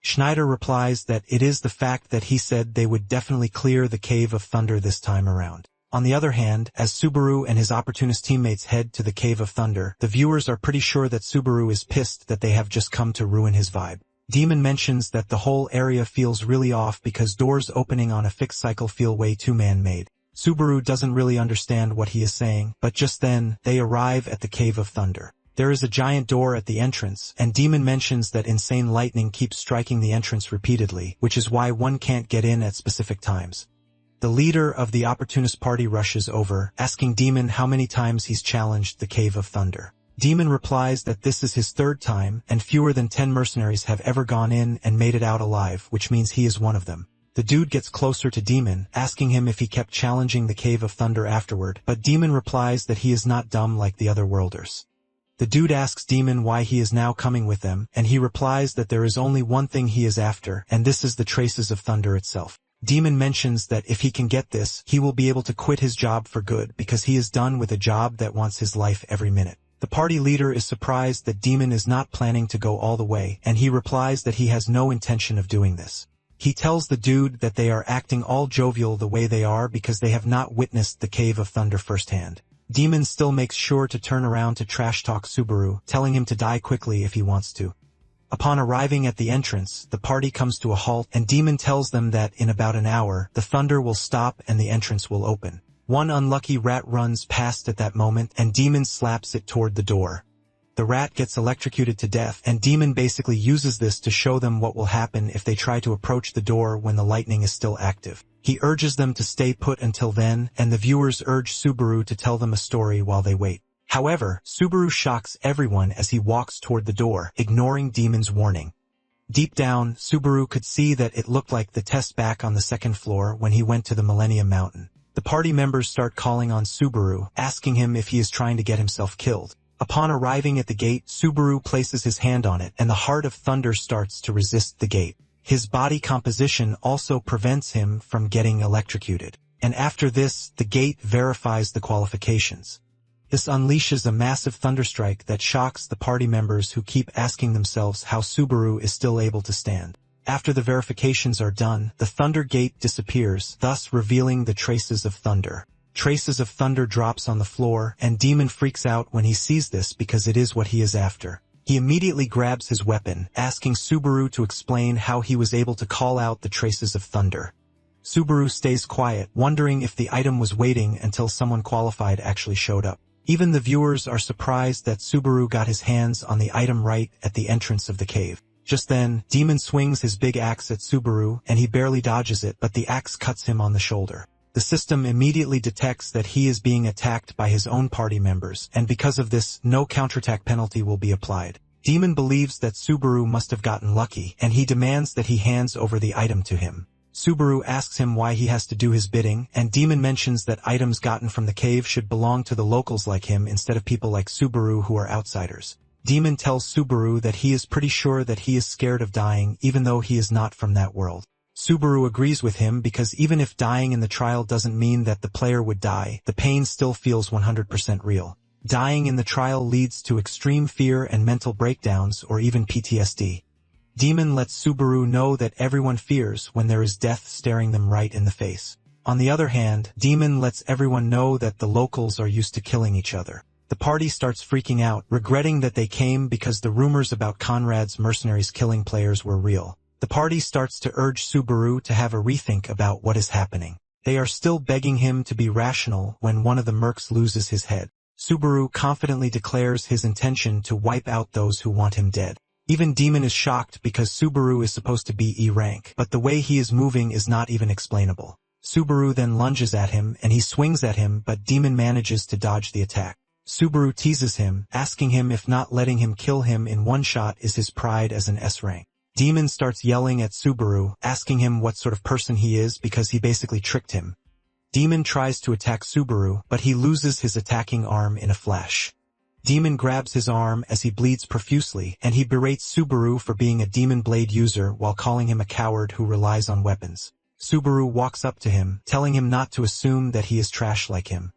Speaker 1: Schneider replies that it is the fact that he said they would definitely clear the Cave of Thunder this time around. On the other hand, as Subaru and his opportunist teammates head to the Cave of Thunder, the viewers are pretty sure that Subaru is pissed that they have just come to ruin his vibe. Demon mentions that the whole area feels really off because doors opening on a fixed cycle feel way too man-made. Subaru doesn't really understand what he is saying, but just then, they arrive at the Cave of Thunder. There is a giant door at the entrance, and Demon mentions that insane lightning keeps striking the entrance repeatedly, which is why one can't get in at specific times. The leader of the opportunist party rushes over, asking Demon how many times he's challenged the Cave of Thunder. Demon replies that this is his 3rd time, and fewer than 10 mercenaries have ever gone in and made it out alive, which means he is one of them. The dude gets closer to Demon, asking him if he kept challenging the Cave of Thunder afterward, but Demon replies that he is not dumb like the other worlders. The dude asks Demon why he is now coming with them, and he replies that there is only one thing he is after, and this is the traces of Thunder itself. Demon mentions that if he can get this, he will be able to quit his job for good because he is done with a job that wants his life every minute. The party leader is surprised that Demon is not planning to go all the way, and he replies that he has no intention of doing this. He tells the dude that they are acting all jovial the way they are because they have not witnessed the Cave of Thunder firsthand. Demon still makes sure to turn around to trash talk Subaru, telling him to die quickly if he wants to. Upon arriving at the entrance, the party comes to a halt and Demon tells them that in about an hour, the thunder will stop and the entrance will open. One unlucky rat runs past at that moment and Demon slaps it toward the door. The rat gets electrocuted to death and Demon basically uses this to show them what will happen if they try to approach the door when the lightning is still active. He urges them to stay put until then, and the viewers urge Subaru to tell them a story while they wait. However, Subaru shocks everyone as he walks toward the door, ignoring Demon's warning. Deep down, Subaru could see that it looked like the test back on the second floor when he went to the Millennium Mountain. The party members start calling on Subaru, asking him if he is trying to get himself killed. Upon arriving at the gate, Subaru places his hand on it and the Heart of Thunder starts to resist the gate. His body composition also prevents him from getting electrocuted. And after this, the gate verifies the qualifications. This unleashes a massive thunderstrike that shocks the party members who keep asking themselves how Subaru is still able to stand. After the verifications are done, the thunder gate disappears, thus revealing the traces of thunder. Traces of thunder drops on the floor, and Demon freaks out when he sees this because it is what he is after. He immediately grabs his weapon, asking Subaru to explain how he was able to call out the traces of thunder. Subaru stays quiet, wondering if the item was waiting until someone qualified actually showed up. Even the viewers are surprised that Subaru got his hands on the item right at the entrance of the cave. Just then, Demon swings his big axe at Subaru, and he barely dodges it, but the axe cuts him on the shoulder. The system immediately detects that he is being attacked by his own party members, and because of this, no counterattack penalty will be applied. Demon believes that Subaru must have gotten lucky, and he demands that he hands over the item to him. Subaru asks him why he has to do his bidding, and Demon mentions that items gotten from the cave should belong to the locals like him instead of people like Subaru who are outsiders. Demon tells Subaru that he is pretty sure that he is scared of dying even though he is not from that world. Subaru agrees with him because even if dying in the trial doesn't mean that the player would die, the pain still feels 100% real. Dying in the trial leads to extreme fear and mental breakdowns or even PTSD. Demon lets Subaru know that everyone fears when there is death staring them right in the face. On the other hand, Demon lets everyone know that the locals are used to killing each other. The party starts freaking out, regretting that they came because the rumors about Conrad's mercenaries killing players were real. The party starts to urge Subaru to have a rethink about what is happening. They are still begging him to be rational when one of the mercs loses his head. Subaru confidently declares his intention to wipe out those who want him dead. Even Demon is shocked because Subaru is supposed to be E rank, but the way he is moving is not even explainable. Subaru then lunges at him and he swings at him, but Demon manages to dodge the attack. Subaru teases him, asking him if not letting him kill him in one shot is his pride as an S rank. Demon starts yelling at Subaru, asking him what sort of person he is because he basically tricked him. Demon tries to attack Subaru, but he loses his attacking arm in a flash. Demon grabs his arm as he bleeds profusely, and he berates Subaru for being a demon blade user while calling him a coward who relies on weapons. Subaru walks up to him, telling him not to assume that he is trash like him.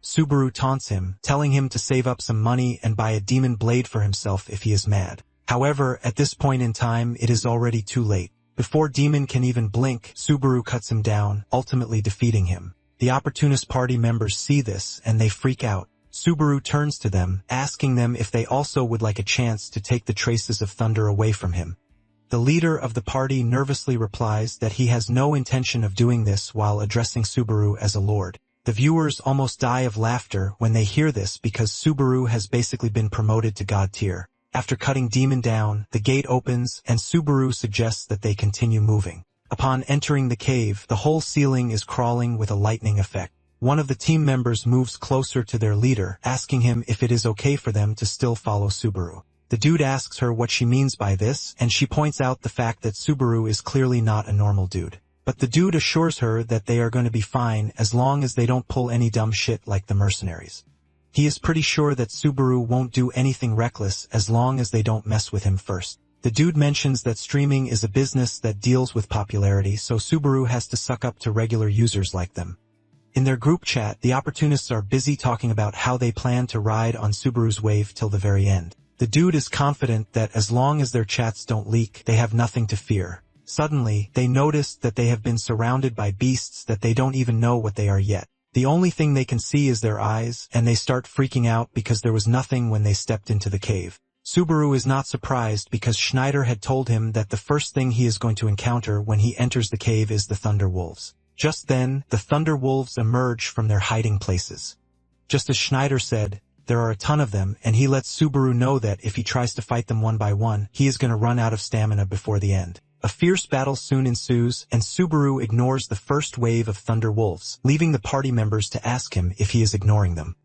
Speaker 1: Subaru taunts him, telling him to save up some money and buy a demon blade for himself if he is mad. However, at this point in time, it is already too late. Before Demon can even blink, Subaru cuts him down, ultimately defeating him. The opportunist party members see this, and they freak out. Subaru turns to them, asking them if they also would like a chance to take the traces of thunder away from him. The leader of the party nervously replies that he has no intention of doing this while addressing Subaru as a lord. The viewers almost die of laughter when they hear this because Subaru has basically been promoted to God tier. After cutting Demon down, the gate opens and Subaru suggests that they continue moving. Upon entering the cave, the whole ceiling is crawling with a lightning effect. One of the team members moves closer to their leader, asking him if it is okay for them to still follow Subaru. The dude asks her what she means by this, and she points out the fact that Subaru is clearly not a normal dude. But the dude assures her that they are going to be fine as long as they don't pull any dumb shit like the mercenaries. He is pretty sure that Subaru won't do anything reckless as long as they don't mess with him first. The dude mentions that streaming is a business that deals with popularity, so Subaru has to suck up to regular users like them. In their group chat, the opportunists are busy talking about how they plan to ride on Subaru's wave till the very end. The dude is confident that as long as their chats don't leak, they have nothing to fear. Suddenly, they notice that they have been surrounded by beasts that they don't even know what they are yet. The only thing they can see is their eyes, and they start freaking out because there was nothing when they stepped into the cave. Subaru is not surprised because Schneider had told him that the first thing he is going to encounter when he enters the cave is the Thunder Wolves. Just then, the Thunder Wolves emerge from their hiding places. Just as Schneider said, there are a ton of them, and he lets Subaru know that if he tries to fight them one by one, he is going to run out of stamina before the end. A fierce battle soon ensues, and Subaru ignores the first wave of Thunder Wolves, leaving the party members to ask him if he is ignoring them.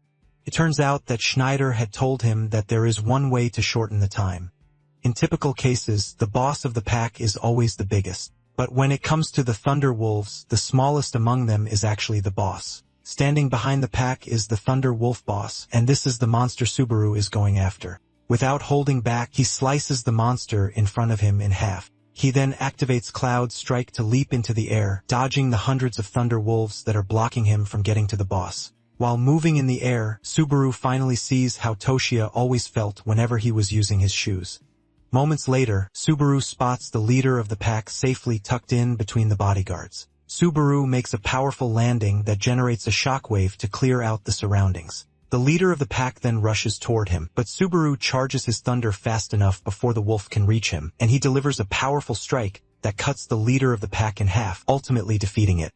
Speaker 1: It turns out that Schneider had told him that there is one way to shorten the time. In typical cases, the boss of the pack is always the biggest. But when it comes to the Thunder Wolves, the smallest among them is actually the boss. Standing behind the pack is the Thunder Wolf boss, and this is the monster Subaru is going after. Without holding back, he slices the monster in front of him in half. He then activates Cloud Strike to leap into the air, dodging the hundreds of Thunder Wolves that are blocking him from getting to the boss. While moving in the air, Subaru finally sees how Toshia always felt whenever he was using his shoes. Moments later, Subaru spots the leader of the pack safely tucked in between the bodyguards. Subaru makes a powerful landing that generates a shockwave to clear out the surroundings. The leader of the pack then rushes toward him, but Subaru charges his thunder fast enough before the wolf can reach him, and he delivers a powerful strike that cuts the leader of the pack in half, ultimately defeating it.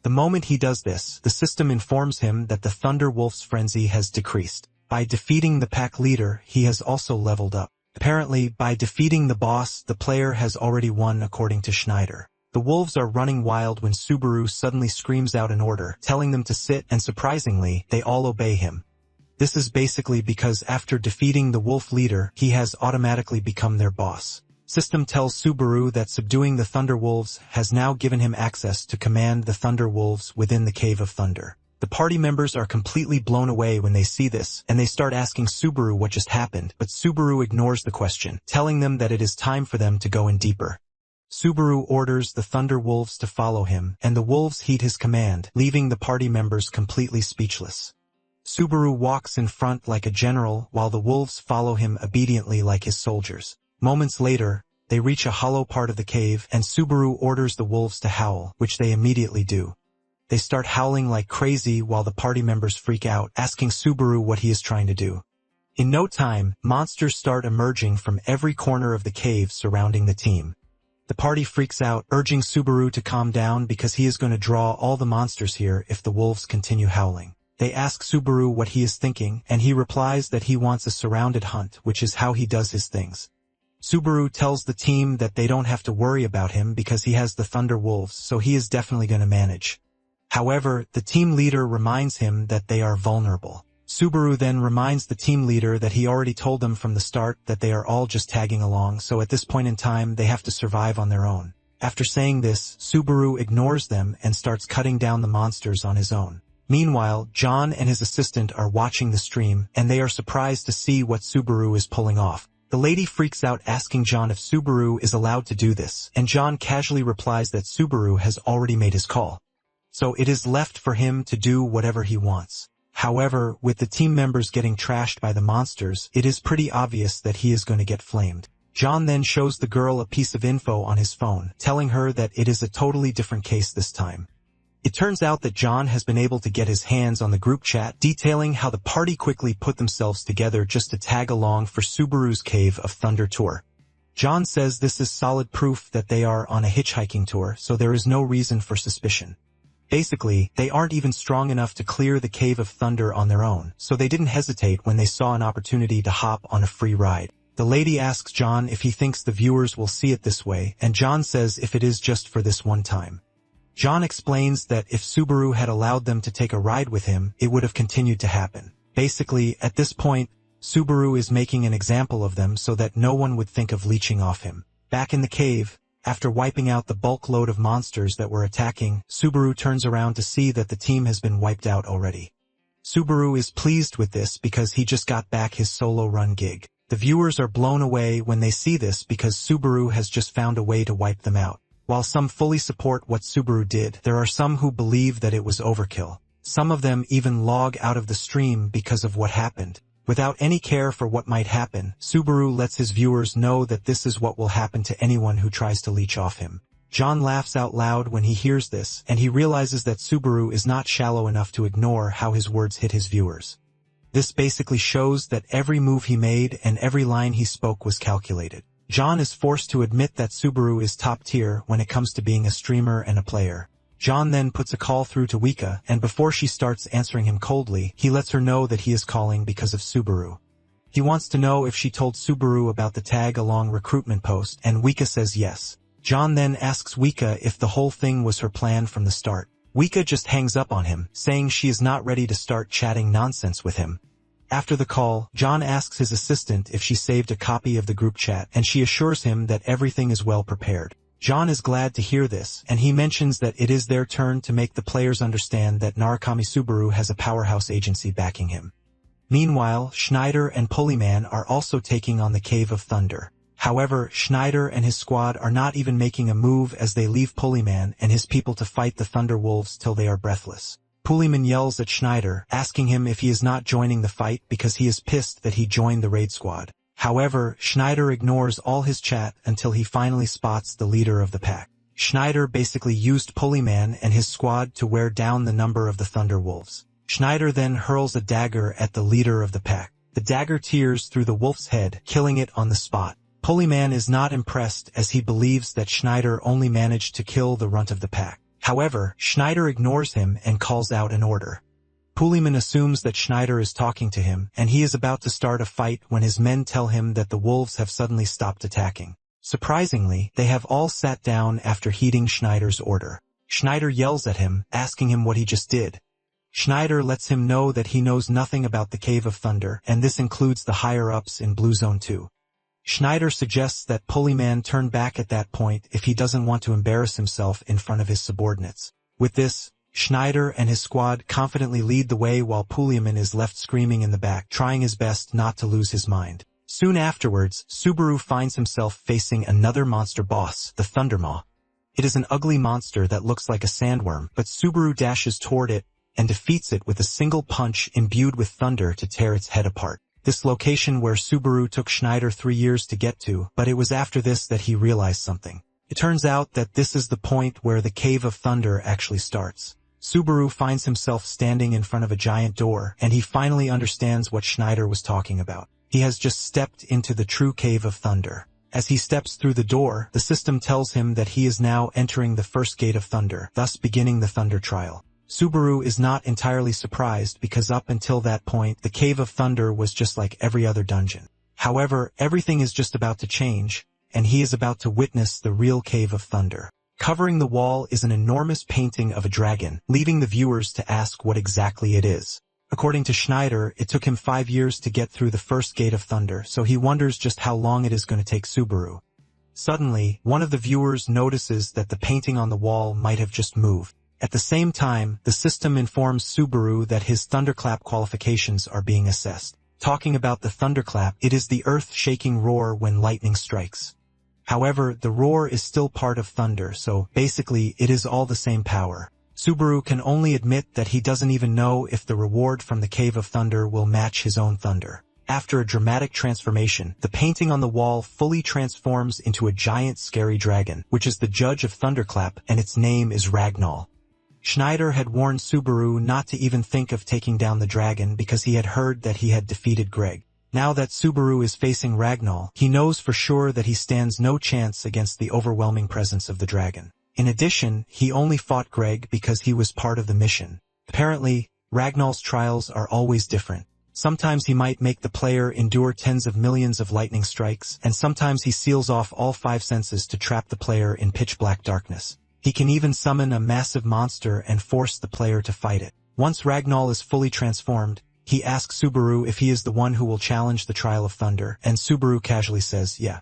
Speaker 1: The moment he does this, the system informs him that the Thunder Wolf's frenzy has decreased. By defeating the pack leader, he has also leveled up. Apparently, by defeating the boss, the player has already won according to Schneider. The wolves are running wild when Subaru suddenly screams out an order, telling them to sit, and surprisingly, they all obey him. This is basically because after defeating the wolf leader, he has automatically become their boss. System tells Subaru that subduing the Thunder Wolves has now given him access to command the Thunder Wolves within the Cave of Thunder. The party members are completely blown away when they see this, and they start asking Subaru what just happened, but Subaru ignores the question, telling them that it is time for them to go in deeper. Subaru orders the Thunder Wolves to follow him, and the wolves heed his command, leaving the party members completely speechless. Subaru walks in front like a general, while the wolves follow him obediently like his soldiers. Moments later, they reach a hollow part of the cave, and Subaru orders the wolves to howl, which they immediately do. They start howling like crazy while the party members freak out, asking Subaru what he is trying to do. In no time, monsters start emerging from every corner of the cave surrounding the team. The party freaks out, urging Subaru to calm down because he is going to draw all the monsters here if the wolves continue howling. They ask Subaru what he is thinking, and he replies that he wants a surrounded hunt, which is how he does his things. Subaru tells the team that they don't have to worry about him because he has the Thunder Wolves, so he is definitely going to manage. However, the team leader reminds him that they are vulnerable. Subaru then reminds the team leader that he already told them from the start that they are all just tagging along, so at this point in time they have to survive on their own. After saying this, Subaru ignores them and starts cutting down the monsters on his own. Meanwhile, John and his assistant are watching the stream, and they are surprised to see what Subaru is pulling off. The lady freaks out asking John if Subaru is allowed to do this, and John casually replies that Subaru has already made his call. So it is left for him to do whatever he wants. However, with the team members getting trashed by the monsters, it is pretty obvious that he is going to get flamed. John then shows the girl a piece of info on his phone, telling her that it is a totally different case this time. It turns out that John has been able to get his hands on the group chat, detailing how the party quickly put themselves together just to tag along for Subaru's Cave of Thunder tour. John says this is solid proof that they are on a hitchhiking tour, so there is no reason for suspicion. Basically, they aren't even strong enough to clear the Cave of Thunder on their own, so they didn't hesitate when they saw an opportunity to hop on a free ride. The lady asks John if he thinks the viewers will see it this way, and John says if it is just for this one time. John explains that if Subaru had allowed them to take a ride with him, it would have continued to happen. Basically, at this point, Subaru is making an example of them so that no one would think of leeching off him. Back in the cave, after wiping out the bulk load of monsters that were attacking, Subaru turns around to see that the team has been wiped out already. Subaru is pleased with this because he just got back his solo run gig. The viewers are blown away when they see this because Subaru has just found a way to wipe them out. While some fully support what Subaru did, there are some who believe that it was overkill. Some of them even log out of the stream because of what happened. Without any care for what might happen, Subaru lets his viewers know that this is what will happen to anyone who tries to leech off him. John laughs out loud when he hears this, and he realizes that Subaru is not shallow enough to ignore how his words hit his viewers. This basically shows that every move he made and every line he spoke was calculated. John is forced to admit that Subaru is top tier when it comes to being a streamer and a player. John then puts a call through to Wika, and before she starts answering him coldly, he lets her know that he is calling because of Subaru. He wants to know if she told Subaru about the tag-along recruitment post, and Wika says yes. John then asks Wika if the whole thing was her plan from the start. Wika just hangs up on him, saying she is not ready to start chatting nonsense with him. After the call, John asks his assistant if she saved a copy of the group chat, and she assures him that everything is well prepared. John is glad to hear this, and he mentions that it is their turn to make the players understand that Narukami Subaru has a powerhouse agency backing him. Meanwhile, Schneider and Pulleyman are also taking on the Cave of Thunder. However, Schneider and his squad are not even making a move as they leave Pulleyman and his people to fight the Thunder Wolves till they are breathless. Pulleyman yells at Schneider, asking him if he is not joining the fight because he is pissed that he joined the raid squad. However, Schneider ignores all his chat until he finally spots the leader of the pack. Schneider basically used Pulleyman and his squad to wear down the number of the Thunder Wolves. Schneider then hurls a dagger at the leader of the pack. The dagger tears through the wolf's head, killing it on the spot. Pulleyman is not impressed as he believes that Schneider only managed to kill the runt of the pack. However, Schneider ignores him and calls out an order. Pulleyman assumes that Schneider is talking to him, and he is about to start a fight when his men tell him that the wolves have suddenly stopped attacking. Surprisingly, they have all sat down after heeding Schneider's order. Schneider yells at him, asking him what he just did. Schneider lets him know that he knows nothing about the Cave of Thunder, and this includes the higher-ups in Blue Zone 2. Schneider suggests that Pulleyman turn back at that point if he doesn't want to embarrass himself in front of his subordinates. With this, Schneider and his squad confidently lead the way while Pulleyman is left screaming in the back, trying his best not to lose his mind. Soon afterwards, Subaru finds himself facing another monster boss, the Thundermaw. It is an ugly monster that looks like a sandworm, but Subaru dashes toward it and defeats it with a single punch imbued with thunder to tear its head apart. This location where Subaru took Schneider 3 years to get to, but it was after this that he realized something. It turns out that this is the point where the Cave of Thunder actually starts. Subaru finds himself standing in front of a giant door, and he finally understands what Schneider was talking about. He has just stepped into the true Cave of Thunder. As he steps through the door, the system tells him that he is now entering the first gate of Thunder, thus beginning the Thunder Trial. Subaru is not entirely surprised because up until that point, the Cave of Thunder was just like every other dungeon. However, everything is just about to change, and he is about to witness the real Cave of Thunder. Covering the wall is an enormous painting of a dragon, leaving the viewers to ask what exactly it is. According to Schneider, it took him 5 years to get through the first gate of Thunder, so he wonders just how long it is going to take Subaru. Suddenly, one of the viewers notices that the painting on the wall might have just moved. At the same time, the system informs Subaru that his thunderclap qualifications are being assessed. Talking about the thunderclap, it is the earth-shaking roar when lightning strikes. However, the roar is still part of thunder, so basically it is all the same power. Subaru can only admit that he doesn't even know if the reward from the Cave of Thunder will match his own thunder. After a dramatic transformation, the painting on the wall fully transforms into a giant scary dragon, which is the judge of thunderclap, and its name is Ragnall. Schneider had warned Subaru not to even think of taking down the dragon because he had heard that he had defeated Greg. Now that Subaru is facing Ragnall, he knows for sure that he stands no chance against the overwhelming presence of the dragon. In addition, he only fought Greg because he was part of the mission. Apparently, Ragnall's trials are always different. Sometimes he might make the player endure tens of millions of lightning strikes, and sometimes he seals off all 5 senses to trap the player in pitch-black darkness. He can even summon a massive monster and force the player to fight it. Once Ragnall is fully transformed, he asks Subaru if he is the one who will challenge the Trial of Thunder, and Subaru casually says, yeah.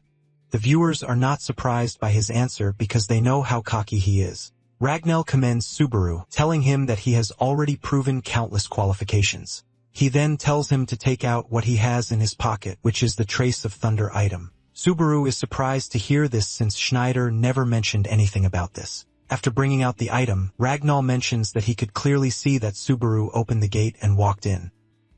Speaker 1: The viewers are not surprised by his answer because they know how cocky he is. Ragnall commends Subaru, telling him that he has already proven countless qualifications. He then tells him to take out what he has in his pocket, which is the Trace of Thunder item. Subaru is surprised to hear this since Schneider never mentioned anything about this. After bringing out the item, Ragnall mentions that he could clearly see that Subaru opened the gate and walked in.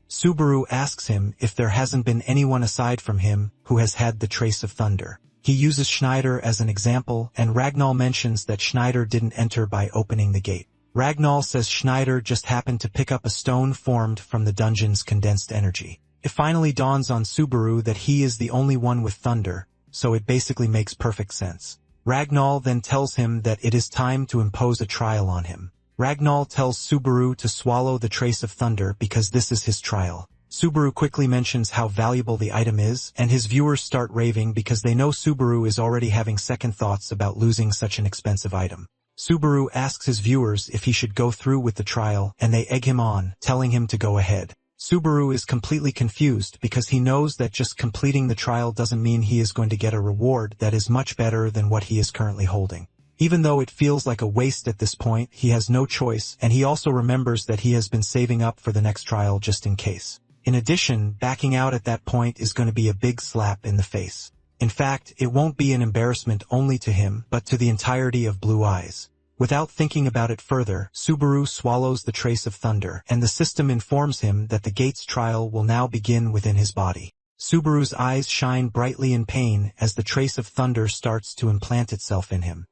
Speaker 1: Subaru asks him if there hasn't been anyone aside from him who has had the Trace of Thunder. He uses Schneider as an example, and Ragnall mentions that Schneider didn't enter by opening the gate. Ragnall says Schneider just happened to pick up a stone formed from the dungeon's condensed energy. It finally dawns on Subaru that he is the only one with thunder, so it basically makes perfect sense. Ragnall then tells him that it is time to impose a trial on him. Ragnall tells Subaru to swallow the trace of thunder because this is his trial. Subaru quickly mentions how valuable the item is, and his viewers start raving because they know Subaru is already having second thoughts about losing such an expensive item. Subaru asks his viewers if he should go through with the trial, and they egg him on, telling him to go ahead. Subaru is completely confused because he knows that just completing the trial doesn't mean he is going to get a reward that is much better than what he is currently holding. Even though it feels like a waste at this point, he has no choice, and he also remembers that he has been saving up for the next trial just in case. In addition, backing out at that point is going to be a big slap in the face. In fact, it won't be an embarrassment only to him, but to the entirety of Blue Eyes. Without thinking about it further, Subaru swallows the trace of thunder, and the system informs him that the gate's trial will now begin within his body. Subaru's eyes shine brightly in pain as the trace of thunder starts to implant itself in him.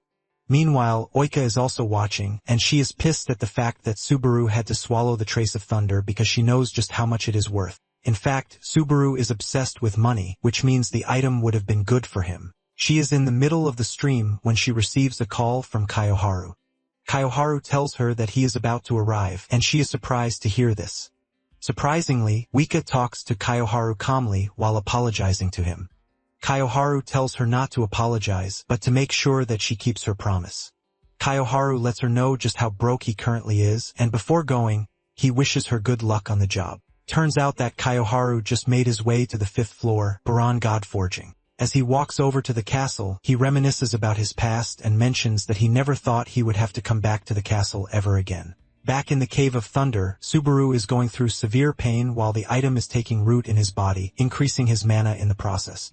Speaker 1: Meanwhile, Oika is also watching, and she is pissed at the fact that Subaru had to swallow the trace of thunder because she knows just how much it is worth. In fact, Subaru is obsessed with money, which means the item would have been good for him. She is in the middle of the stream when she receives a call from Kaioharu. Kaioharu tells her that he is about to arrive, and she is surprised to hear this. Surprisingly, Wika talks to Kaioharu calmly while apologizing to him. Kaioharu tells her not to apologize, but to make sure that she keeps her promise. Kaioharu lets her know just how broke he currently is, and before going, he wishes her good luck on the job. Turns out that Kaioharu just made his way to the 5th floor, Baron Godforging. As he walks over to the castle, he reminisces about his past and mentions that he never thought he would have to come back to the castle ever again. Back in the Cave of Thunder, Subaru is going through severe pain while the item is taking root in his body, increasing his mana in the process.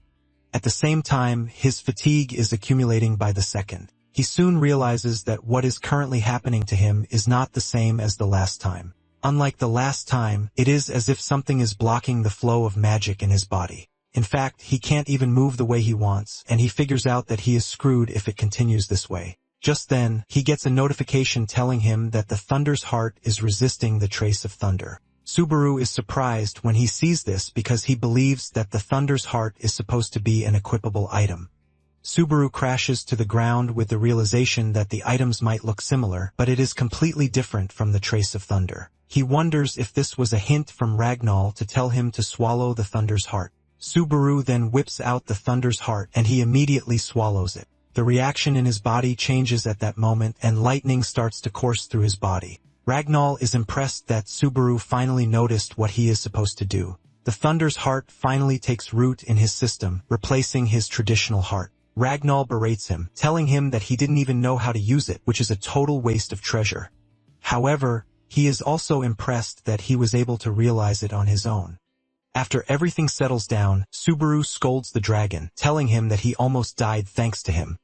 Speaker 1: At the same time, his fatigue is accumulating by the second. He soon realizes that what is currently happening to him is not the same as the last time. Unlike the last time, it is as if something is blocking the flow of magic in his body. In fact, he can't even move the way he wants, and he figures out that he is screwed if it continues this way. Just then, he gets a notification telling him that the Thunder's heart is resisting the trace of thunder. Subaru is surprised when he sees this because he believes that the Thunder's heart is supposed to be an equipable item. Subaru crashes to the ground with the realization that the items might look similar, but it is completely different from the trace of thunder. He wonders if this was a hint from Ragnall to tell him to swallow the Thunder's heart. Subaru then whips out the Thunder's heart and he immediately swallows it. The reaction in his body changes at that moment and lightning starts to course through his body. Ragnall is impressed that Subaru finally noticed what he is supposed to do. The Thunder's heart finally takes root in his system, replacing his traditional heart. Ragnall berates him, telling him that he didn't even know how to use it, which is a total waste of treasure. However, he is also impressed that he was able to realize it on his own. After everything settles down, Subaru scolds the dragon, telling him that he almost died thanks to him.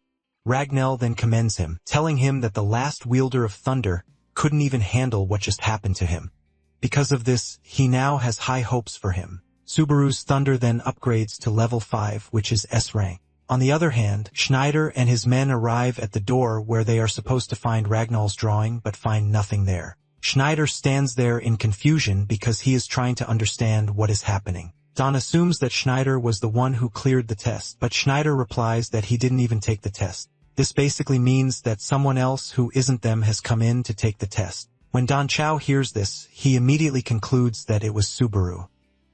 Speaker 1: Ragnall then commends him, telling him that the last wielder of thunder couldn't even handle what just happened to him. Because of this, he now has high hopes for him. Subaru's thunder then upgrades to level 5, which is S rank. On the other hand, Schneider and his men arrive at the door where they are supposed to find Ragnall's drawing but find nothing there. Schneider stands there in confusion because he is trying to understand what is happening. Don assumes that Schneider was the one who cleared the test, but Schneider replies that he didn't even take the test. This basically means that someone else who isn't them has come in to take the test. When Don Chow hears this, he immediately concludes that it was Subaru.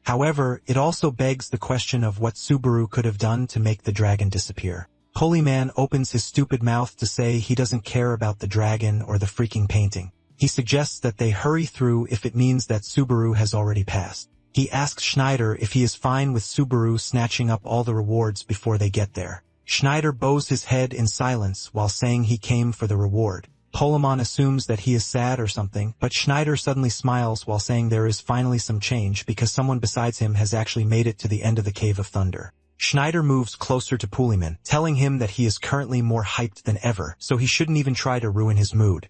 Speaker 1: However, it also begs the question of what Subaru could have done to make the dragon disappear. Holy Man opens his stupid mouth to say he doesn't care about the dragon or the freaking painting. He suggests that they hurry through if it means that Subaru has already passed. He asks Schneider if he is fine with Subaru snatching up all the rewards before they get there. Schneider bows his head in silence while saying he came for the reward. Polemon assumes that he is sad or something, but Schneider suddenly smiles while saying there is finally some change because someone besides him has actually made it to the end of the Cave of Thunder. Schneider moves closer to Polemon, telling him that he is currently more hyped than ever, so he shouldn't even try to ruin his mood.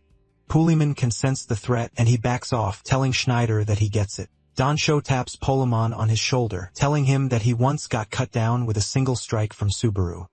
Speaker 1: Polemon can sense the threat and he backs off, telling Schneider that he gets it. Donsho taps Polemon on his shoulder, telling him that he once got cut down with a single strike from Subaru.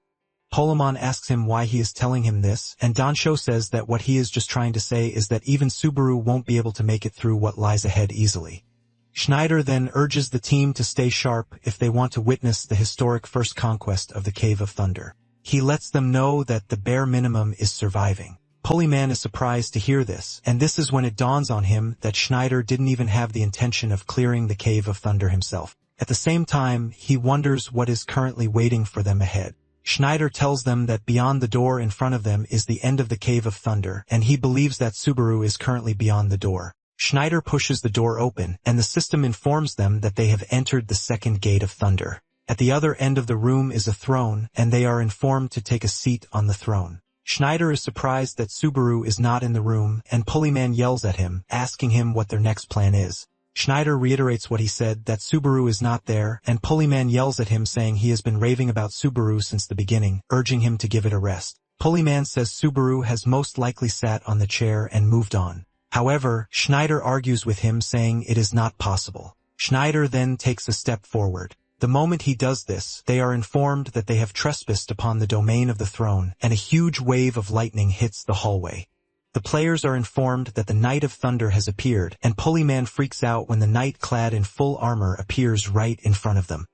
Speaker 1: Polemon asks him why he is telling him this, and Dansho says that what he is just trying to say is that even Subaru won't be able to make it through what lies ahead easily. Schneider then urges the team to stay sharp if they want to witness the historic first conquest of the Cave of Thunder. He lets them know that the bare minimum is surviving. Polemon is surprised to hear this, and this is when it dawns on him that Schneider didn't even have the intention of clearing the Cave of Thunder himself. At the same time, he wonders what is currently waiting for them ahead. Schneider tells them that beyond the door in front of them is the end of the Cave of Thunder, and he believes that Subaru is currently beyond the door. Schneider pushes the door open, and the system informs them that they have entered the second gate of Thunder. At the other end of the room is a throne, and they are informed to take a seat on the throne. Schneider is surprised that Subaru is not in the room, and Polemon yells at him, asking him what their next plan is. Schneider reiterates what he said, that Subaru is not there, and Polemon yells at him saying he has been raving about Subaru since the beginning, urging him to give it a rest. Polemon says Subaru has most likely sat on the chair and moved on. However, Schneider argues with him saying it is not possible. Schneider then takes a step forward. The moment he does this, they are informed that they have trespassed upon the domain of the throne, and a huge wave of lightning hits the hallway. The players are informed that the Knight of Thunder has appeared, and Polemon freaks out when the knight clad in full armor appears right in front of them.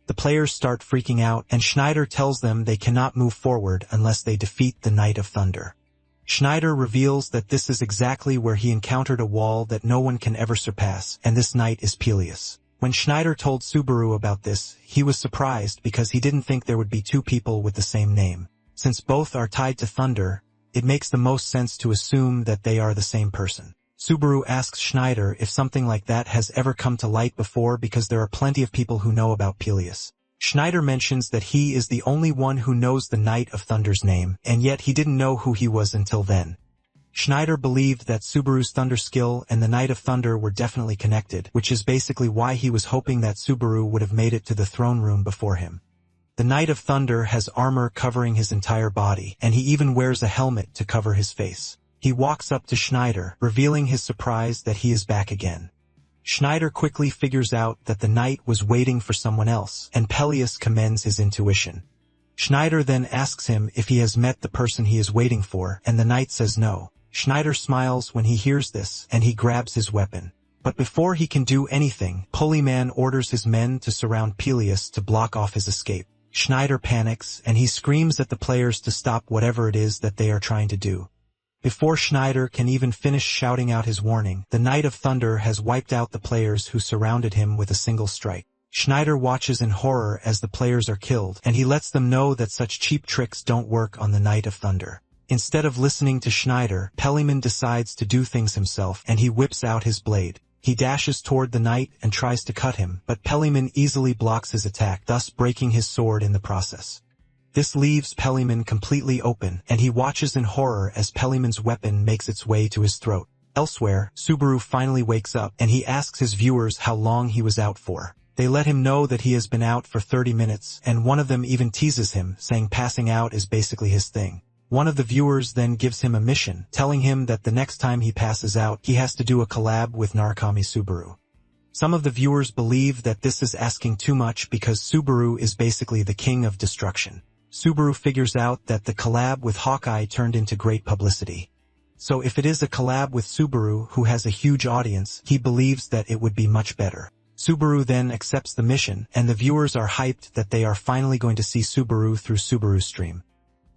Speaker 1: The players start freaking out, and Schneider tells them they cannot move forward unless they defeat the Knight of Thunder. Schneider reveals that this is exactly where he encountered a wall that no one can ever surpass, and this knight is Peleus. When Schneider told Subaru about this, he was surprised because he didn't think there would be two people with the same name. Since both are tied to thunder, it makes the most sense to assume that they are the same person. Subaru asks Schneider if something like that has ever come to light before because there are plenty of people who know about Peleus. Schneider mentions that he is the only one who knows the Knight of Thunder's name, and yet he didn't know who he was until then. Schneider believed that Subaru's thunder skill and the Knight of Thunder were definitely connected, which is basically why he was hoping that Subaru would have made it to the throne room before him. The Knight of Thunder has armor covering his entire body, and he even wears a helmet to cover his face. He walks up to Schneider, revealing his surprise that he is back again. Schneider quickly figures out that the knight was waiting for someone else, and Peleus commends his intuition. Schneider then asks him if he has met the person he is waiting for, and the knight says no. Schneider smiles when he hears this, and he grabs his weapon. But before he can do anything, Polemon orders his men to surround Peleus to block off his escape. Schneider panics, and he screams at the players to stop whatever it is that they are trying to do. Before Schneider can even finish shouting out his warning, the Knight of Thunder has wiped out the players who surrounded him with a single strike. Schneider watches in horror as the players are killed, and he lets them know that such cheap tricks don't work on the Knight of Thunder. Instead of listening to Schneider, Polemon decides to do things himself, and he whips out his blade. He dashes toward the knight and tries to cut him, but Polemon easily blocks his attack, thus breaking his sword in the process. This leaves Polemon completely open, and he watches in horror as Pelemon's weapon makes its way to his throat. Elsewhere, Subaru finally wakes up, and he asks his viewers how long he was out for. They let him know that he has been out for 30 minutes, and one of them even teases him, saying passing out is basically his thing. One of the viewers then gives him a mission, telling him that the next time he passes out, he has to do a collab with Narukami Subaru. Some of the viewers believe that this is asking too much because Subaru is basically the king of destruction. Subaru figures out that the collab with Hawkeye turned into great publicity. So if it is a collab with Subaru who has a huge audience, he believes that it would be much better. Subaru then accepts the mission, and the viewers are hyped that they are finally going to see Subaru through Subaru's stream.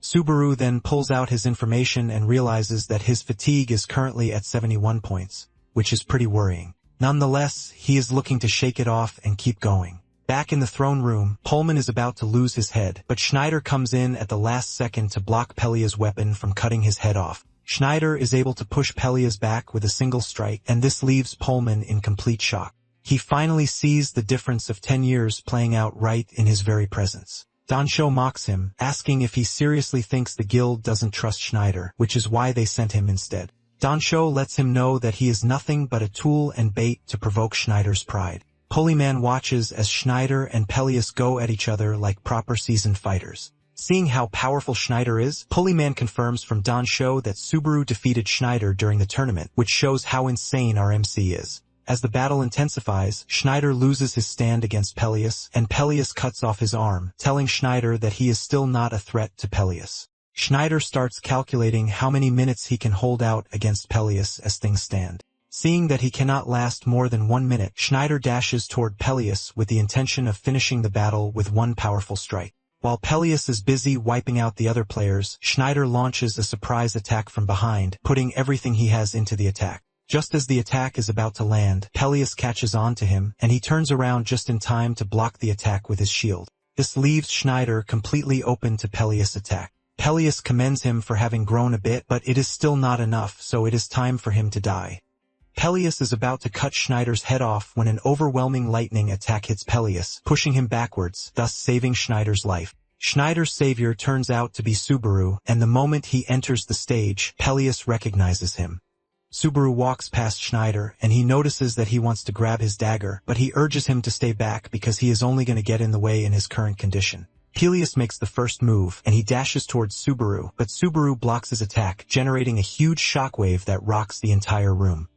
Speaker 1: Subaru then pulls out his information and realizes that his fatigue is currently at 71 points, which is pretty worrying. Nonetheless, he is looking to shake it off and keep going. Back in the throne room, Polemon is about to lose his head, but Schneider comes in at the last second to block Pelea's weapon from cutting his head off. Schneider is able to push Pelea's back with a single strike, and this leaves Polemon in complete shock. He finally sees the difference of 10 years playing out right in his very presence. Dansho mocks him, asking if he seriously thinks the guild doesn't trust Schneider, which is why they sent him instead. Dansho lets him know that he is nothing but a tool and bait to provoke Schneider's pride. Polemon watches as Schneider and Peleus go at each other like proper seasoned fighters. Seeing how powerful Schneider is, Polemon confirms from Dansho that Subaru defeated Schneider during the tournament, which shows how insane our MC is. As the battle intensifies, Schneider loses his stand against Peleus, and Peleus cuts off his arm, telling Schneider that he is still not a threat to Peleus. Schneider starts calculating how many minutes he can hold out against Peleus as things stand. Seeing that he cannot last more than 1 minute, Schneider dashes toward Peleus with the intention of finishing the battle with one powerful strike. While Peleus is busy wiping out the other players, Schneider launches a surprise attack from behind, putting everything he has into the attack. Just as the attack is about to land, Peleus catches on to him, and he turns around just in time to block the attack with his shield. This leaves Schneider completely open to Peleus' attack. Peleus commends him for having grown a bit, but it is still not enough, so it is time for him to die. Peleus is about to cut Schneider's head off when an overwhelming lightning attack hits Peleus, pushing him backwards, thus saving Schneider's life. Schneider's savior turns out to be Subaru, and the moment he enters the stage, Peleus recognizes him. Subaru walks past Schneider, and he notices that he wants to grab his dagger, but he urges him to stay back because he is only going to get in the way in his current condition. Peleus makes the first move, and he dashes towards Subaru, but Subaru blocks his attack, generating a huge shockwave that rocks the entire room.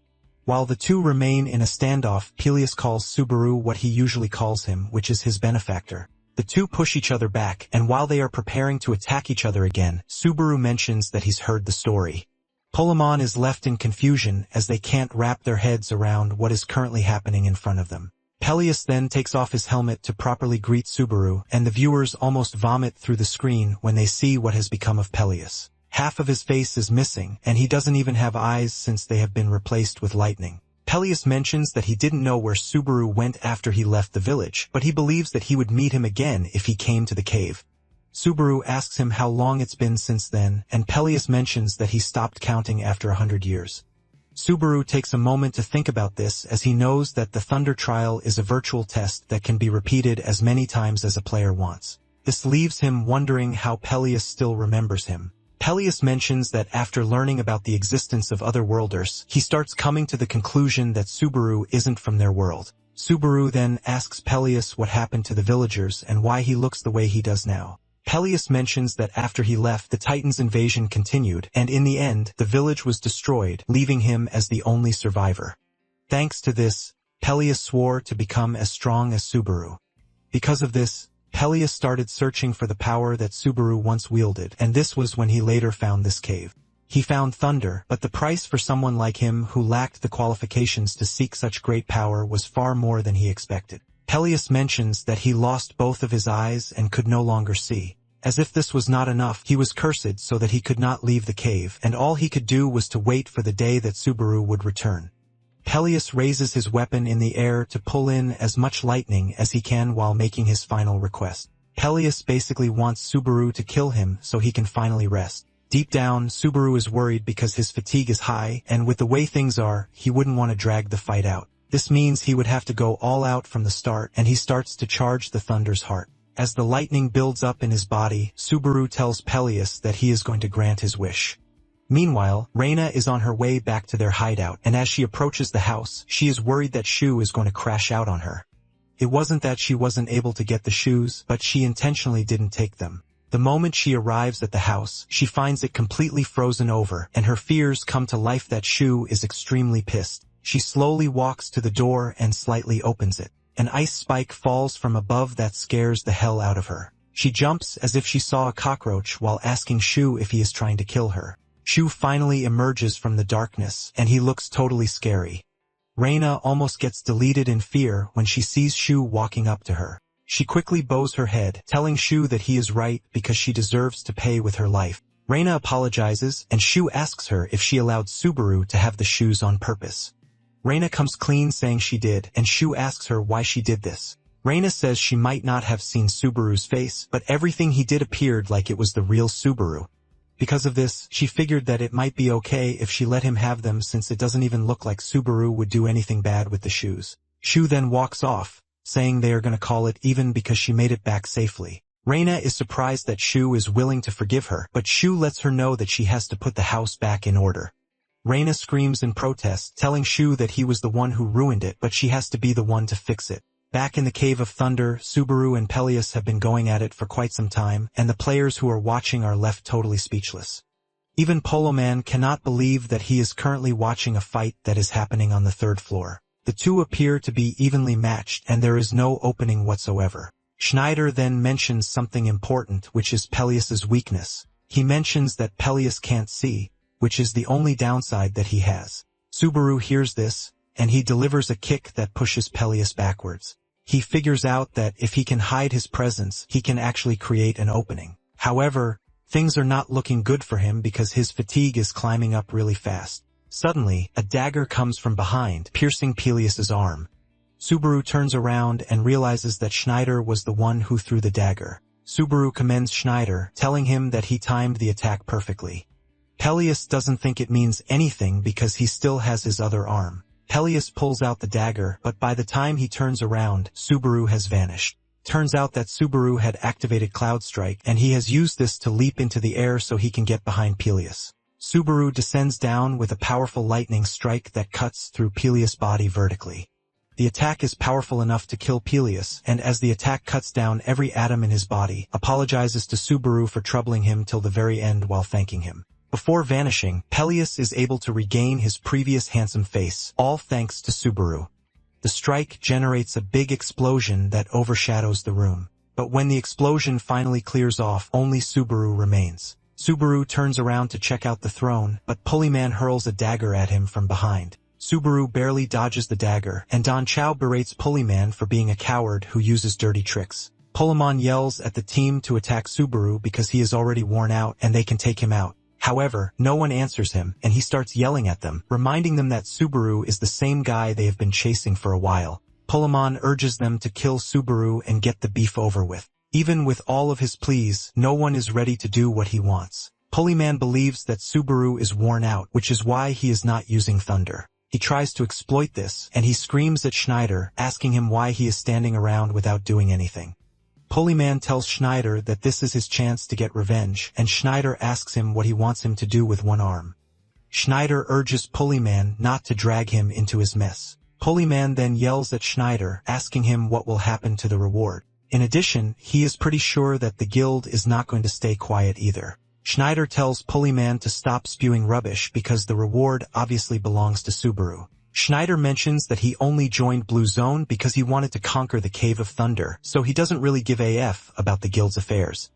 Speaker 1: While the two remain in a standoff, Peleus calls Subaru what he usually calls him, which is his benefactor. The two push each other back, and while they are preparing to attack each other again, Subaru mentions that he's heard the story. Polemon is left in confusion as they can't wrap their heads around what is currently happening in front of them. Peleus then takes off his helmet to properly greet Subaru, and the viewers almost vomit through the screen when they see what has become of Peleus. Half of his face is missing, and he doesn't even have eyes since they have been replaced with lightning. Peleus mentions that he didn't know where Subaru went after he left the village, but he believes that he would meet him again if he came to the cave. Subaru asks him how long it's been since then, and Peleus mentions that he stopped counting after 100 years. Subaru takes a moment to think about this as he knows that the Thunder Trial is a virtual test that can be repeated as many times as a player wants. This leaves him wondering how Peleus still remembers him. Peleus mentions that after learning about the existence of other worlders, he starts coming to the conclusion that Subaru isn't from their world. Subaru then asks Peleus what happened to the villagers and why he looks the way he does now. Peleus mentions that after he left, the Titans' invasion continued, and in the end, the village was destroyed, leaving him as the only survivor. Thanks to this, Peleus swore to become as strong as Subaru. Because of this, Peleus started searching for the power that Subaru once wielded, and this was when he later found this cave. He found thunder, but the price for someone like him who lacked the qualifications to seek such great power was far more than he expected. Peleus mentions that he lost both of his eyes and could no longer see. As if this was not enough, he was cursed so that he could not leave the cave, and all he could do was to wait for the day that Subaru would return. Peleus raises his weapon in the air to pull in as much lightning as he can while making his final request. Peleus basically wants Subaru to kill him so he can finally rest. Deep down, Subaru is worried because his fatigue is high, and with the way things are, he wouldn't want to drag the fight out. This means he would have to go all out from the start, and he starts to charge the Thunder's heart. As the lightning builds up in his body, Subaru tells Peleus that he is going to grant his wish. Meanwhile, Reina is on her way back to their hideout, and as she approaches the house, she is worried that Shu is going to crash out on her. It wasn't that she wasn't able to get the shoes, but she intentionally didn't take them. The moment she arrives at the house, she finds it completely frozen over, and her fears come to life that Shu is extremely pissed. She slowly walks to the door and slightly opens it. An ice spike falls from above that scares the hell out of her. She jumps as if she saw a cockroach while asking Shu if he is trying to kill her. Shu finally emerges from the darkness, and he looks totally scary. Reina almost gets deleted in fear when she sees Shu walking up to her. She quickly bows her head, telling Shu that he is right because she deserves to pay with her life. Reina apologizes, and Shu asks her if she allowed Subaru to have the shoes on purpose. Reina comes clean saying she did, and Shu asks her why she did this. Reina says she might not have seen Subaru's face, but everything he did appeared like it was the real Subaru. Because of this, she figured that it might be okay if she let him have them since it doesn't even look like Subaru would do anything bad with the shoes. Shu then walks off, saying they are going to call it even because she made it back safely. Reina is surprised that Shu is willing to forgive her, but Shu lets her know that she has to put the house back in order. Reina screams in protest, telling Shu that he was the one who ruined it, but she has to be the one to fix it. Back in the Cave of Thunder, Subaru and Peleus have been going at it for quite some time, and the players who are watching are left totally speechless. Even Polo Man cannot believe that he is currently watching a fight that is happening on the 3rd floor. The two appear to be evenly matched and there is no opening whatsoever. Schneider then mentions something important, which is Peleus's weakness. He mentions that Peleus can't see, which is the only downside that he has. Subaru hears this, and he delivers a kick that pushes Peleus backwards. He figures out that if he can hide his presence, he can actually create an opening. However, things are not looking good for him because his fatigue is climbing up really fast. Suddenly, a dagger comes from behind, piercing Peleus's arm. Subaru turns around and realizes that Schneider was the one who threw the dagger. Subaru commends Schneider, telling him that he timed the attack perfectly. Peleus doesn't think it means anything because he still has his other arm. Peleus pulls out the dagger, but by the time he turns around, Subaru has vanished. Turns out that Subaru had activated Cloud Strike, and he has used this to leap into the air so he can get behind Peleus. Subaru descends down with a powerful lightning strike that cuts through Peleus' body vertically. The attack is powerful enough to kill Peleus, and as the attack cuts down every atom in his body, apologizes to Subaru for troubling him till the very end while thanking him. Before vanishing, Peleus is able to regain his previous handsome face, all thanks to Subaru. The strike generates a big explosion that overshadows the room. But when the explosion finally clears off, only Subaru remains. Subaru turns around to check out the throne, but Pulleyman hurls a dagger at him from behind. Subaru barely dodges the dagger, and Don Chow berates Pulleyman for being a coward who uses dirty tricks. Pulleyman yells at the team to attack Subaru because he is already worn out and they can take him out. However, no one answers him, and he starts yelling at them, reminding them that Subaru is the same guy they have been chasing for a while. Pulleyman urges them to kill Subaru and get the beef over with. Even with all of his pleas, no one is ready to do what he wants. Pulleyman believes that Subaru is worn out, which is why he is not using thunder. He tries to exploit this, and he screams at Schneider, asking him why he is standing around without doing anything. Pulleyman tells Schneider that this is his chance to get revenge, and Schneider asks him what he wants him to do with one arm. Schneider urges Pulleyman not to drag him into his mess. Pulleyman then yells at Schneider, asking him what will happen to the reward. In addition, he is pretty sure that the guild is not going to stay quiet either. Schneider tells Pulleyman to stop spewing rubbish because the reward obviously belongs to Subaru. Schneider mentions that he only joined Blue Zone because he wanted to conquer the Cave of Thunder, so he doesn't really give AF about the guild's affairs.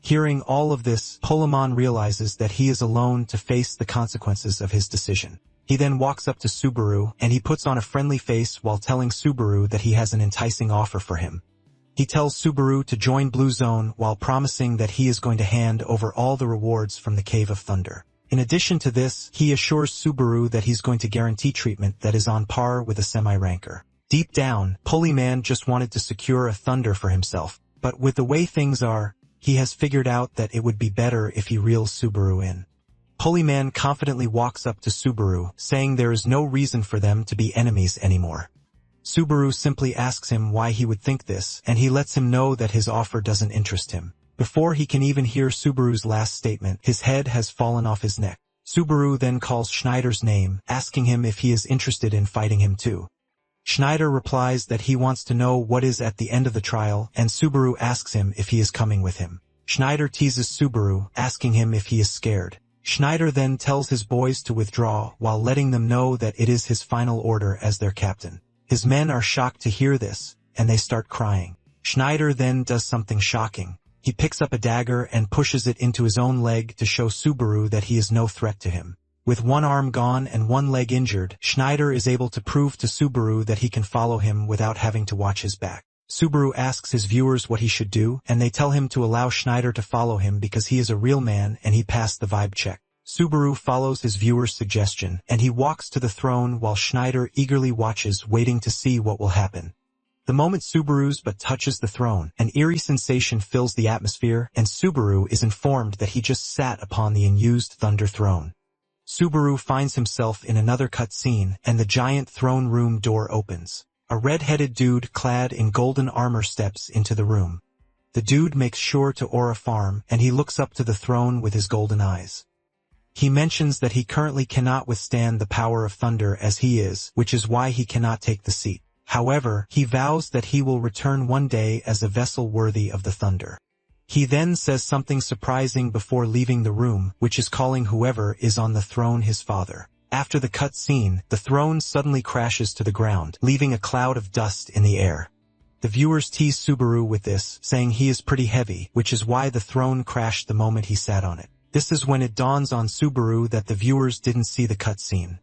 Speaker 1: Hearing all of this, Pulleyman realizes that he is alone to face the consequences of his decision. He then walks up to Subaru, and he puts on a friendly face while telling Subaru that he has an enticing offer for him. He tells Subaru to join Blue Zone while promising that he is going to hand over all the rewards from the Cave of Thunder. In addition to this, he assures Subaru that he's going to guarantee treatment that is on par with a semi-ranker. Deep down, Pulleyman just wanted to secure a Thunder for himself, but with the way things are, he has figured out that it would be better if he reels Subaru in. Pulleyman confidently walks up to Subaru, saying there is no reason for them to be enemies anymore. Subaru simply asks him why he would think this, and he lets him know that his offer doesn't interest him. Before he can even hear Subaru's last statement, his head has fallen off his neck. Subaru then calls Schneider's name, asking him if he is interested in fighting him too. Schneider replies that he wants to know what is at the end of the trial, and Subaru asks him if he is coming with him. Schneider teases Subaru, asking him if he is scared. Schneider then tells his boys to withdraw while letting them know that it is his final order as their captain. His men are shocked to hear this, and they start crying. Schneider then does something shocking. He picks up a dagger and pushes it into his own leg to show Subaru that he is no threat to him. With one arm gone and one leg injured, Schneider is able to prove to Subaru that he can follow him without having to watch his back. Subaru asks his viewers what he should do, and they tell him to allow Schneider to follow him because he is a real man and he passed the vibe check. Subaru follows his viewers' suggestion, and he walks to the throne while Schneider eagerly watches, waiting to see what will happen. The moment Subaru's butt touches the throne, an eerie sensation fills the atmosphere, and Subaru is informed that he just sat upon the unused Thunder Throne. Subaru finds himself in another cutscene, and the giant throne room door opens. A red-headed dude clad in golden armor steps into the room. The dude makes sure to aura farm, and he looks up to the throne with his golden eyes. He mentions that he currently cannot withstand the power of thunder as he is, which is why he cannot take the seat. However, he vows that he will return one day as a vessel worthy of the thunder. He then says something surprising before leaving the room, which is calling whoever is on the throne his father. After the cut scene, the throne suddenly crashes to the ground, leaving a cloud of dust in the air. The viewers tease Subaru with this, saying he is pretty heavy, which is why the throne crashed the moment he sat on it. This is when it dawns on Subaru that the viewers didn't see the cut scene.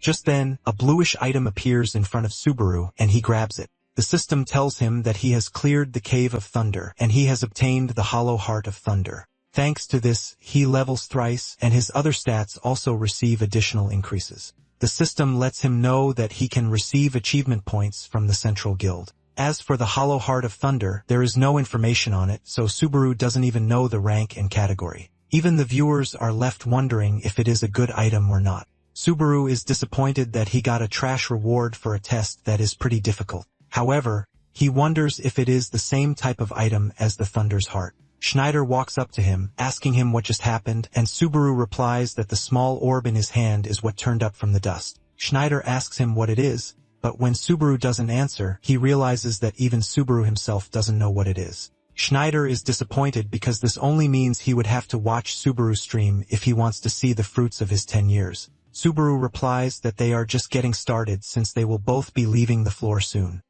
Speaker 1: Just then, a bluish item appears in front of Subaru, and he grabs it. The system tells him that he has cleared the Cave of Thunder, and he has obtained the Hollow Heart of Thunder. Thanks to this, he levels thrice, and his other stats also receive additional increases. The system lets him know that he can receive achievement points from the Central Guild. As for the Hollow Heart of Thunder, there is no information on it, so Subaru doesn't even know the rank and category. Even the viewers are left wondering if it is a good item or not. Subaru is disappointed that he got a trash reward for a test that is pretty difficult. However, he wonders if it is the same type of item as the Thunder's Heart. Schneider walks up to him, asking him what just happened, and Subaru replies that the small orb in his hand is what turned up from the dust. Schneider asks him what it is, but when Subaru doesn't answer, he realizes that even Subaru himself doesn't know what it is. Schneider is disappointed because this only means he would have to watch Subaru's stream if he wants to see the fruits of his 10 years. Subaru replies that they are just getting started since they will both be leaving the floor soon.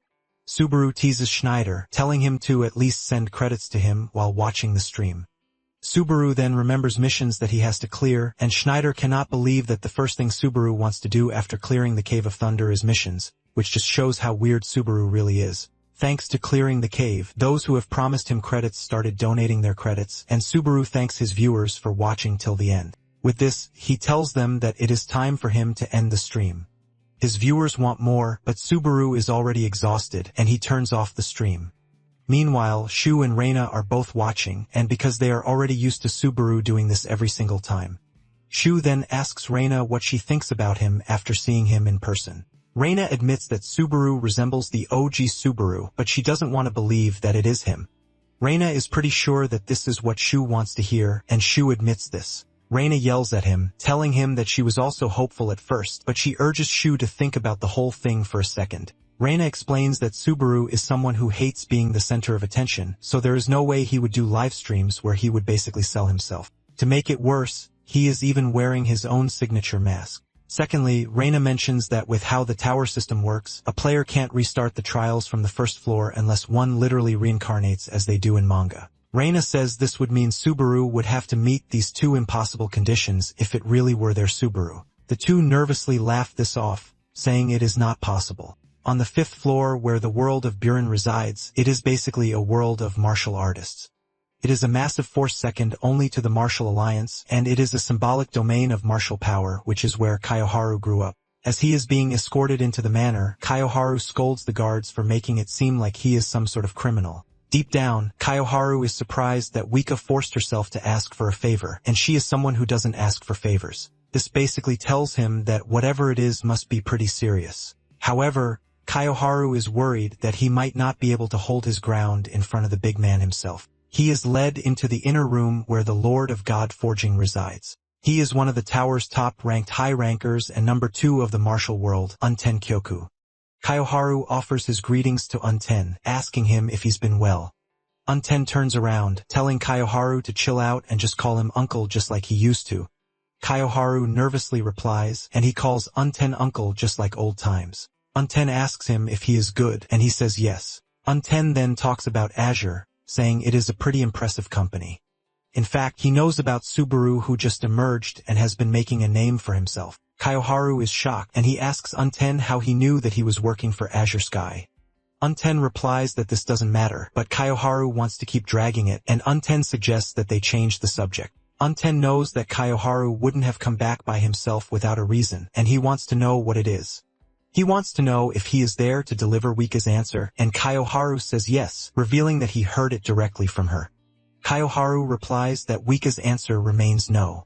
Speaker 1: Subaru teases Schneider, telling him to at least send credits to him while watching the stream. Subaru then remembers missions that he has to clear, and Schneider cannot believe that the first thing Subaru wants to do after clearing the Cave of Thunder is missions, which just shows how weird Subaru really is. Thanks to clearing the cave, those who have promised him credits started donating their credits, and Subaru thanks his viewers for watching till the end. With this, he tells them that it is time for him to end the stream. His viewers want more, but Subaru is already exhausted, and he turns off the stream. Meanwhile, Shu and Reina are both watching, and because they are already used to Subaru doing this every single time. Shu then asks Reina what she thinks about him after seeing him in person. Reina admits that Subaru resembles the OG Subaru, but she doesn't want to believe that it is him. Reina is pretty sure that this is what Shu wants to hear, and Shu admits this. Reina yells at him, telling him that she was also hopeful at first, but she urges Shu to think about the whole thing for a second. Reina explains that Subaru is someone who hates being the center of attention, so there is no way he would do live streams where he would basically sell himself. To make it worse, he is even wearing his own signature mask. Secondly, Reina mentions that with how the tower system works, a player can't restart the trials from the first floor unless one literally reincarnates as they do in manga. Reina says this would mean Subaru would have to meet these two impossible conditions if it really were their Subaru. The two nervously laugh this off, saying it is not possible. On the 5th floor where the world of Buren resides, it is basically a world of martial artists. It is a massive force second only to the Martial Alliance, and it is a symbolic domain of martial power, which is where Kaioharu grew up. As he is being escorted into the manor, Kaioharu scolds the guards for making it seem like he is some sort of criminal. Deep down, Kaioharu is surprised that Wika forced herself to ask for a favor, and she is someone who doesn't ask for favors. This basically tells him that whatever it is must be pretty serious. However, Kaioharu is worried that he might not be able to hold his ground in front of the big man himself. He is led into the inner room where the Lord of God Forging resides. He is one of the tower's top-ranked high-rankers and number 2 of the martial world, Unten Kyoku. Kaioharu offers his greetings to Unten, asking him if he's been well. Unten turns around, telling Kaioharu to chill out and just call him uncle just like he used to. Kaioharu nervously replies, and he calls Unten uncle just like old times. Unten asks him if he is good, and he says yes. Unten then talks about Azure, saying it is a pretty impressive company. In fact, he knows about Subaru who just emerged and has been making a name for himself. Kaioharu is shocked, and he asks Unten how he knew that he was working for Azure Sky. Unten replies that this doesn't matter, but Kaioharu wants to keep dragging it, and Unten suggests that they change the subject. Unten knows that Kaioharu wouldn't have come back by himself without a reason, and he wants to know what it is. He wants to know if he is there to deliver Wika's answer, and Kaioharu says yes, revealing that he heard it directly from her. Kaioharu replies that Wika's answer remains no.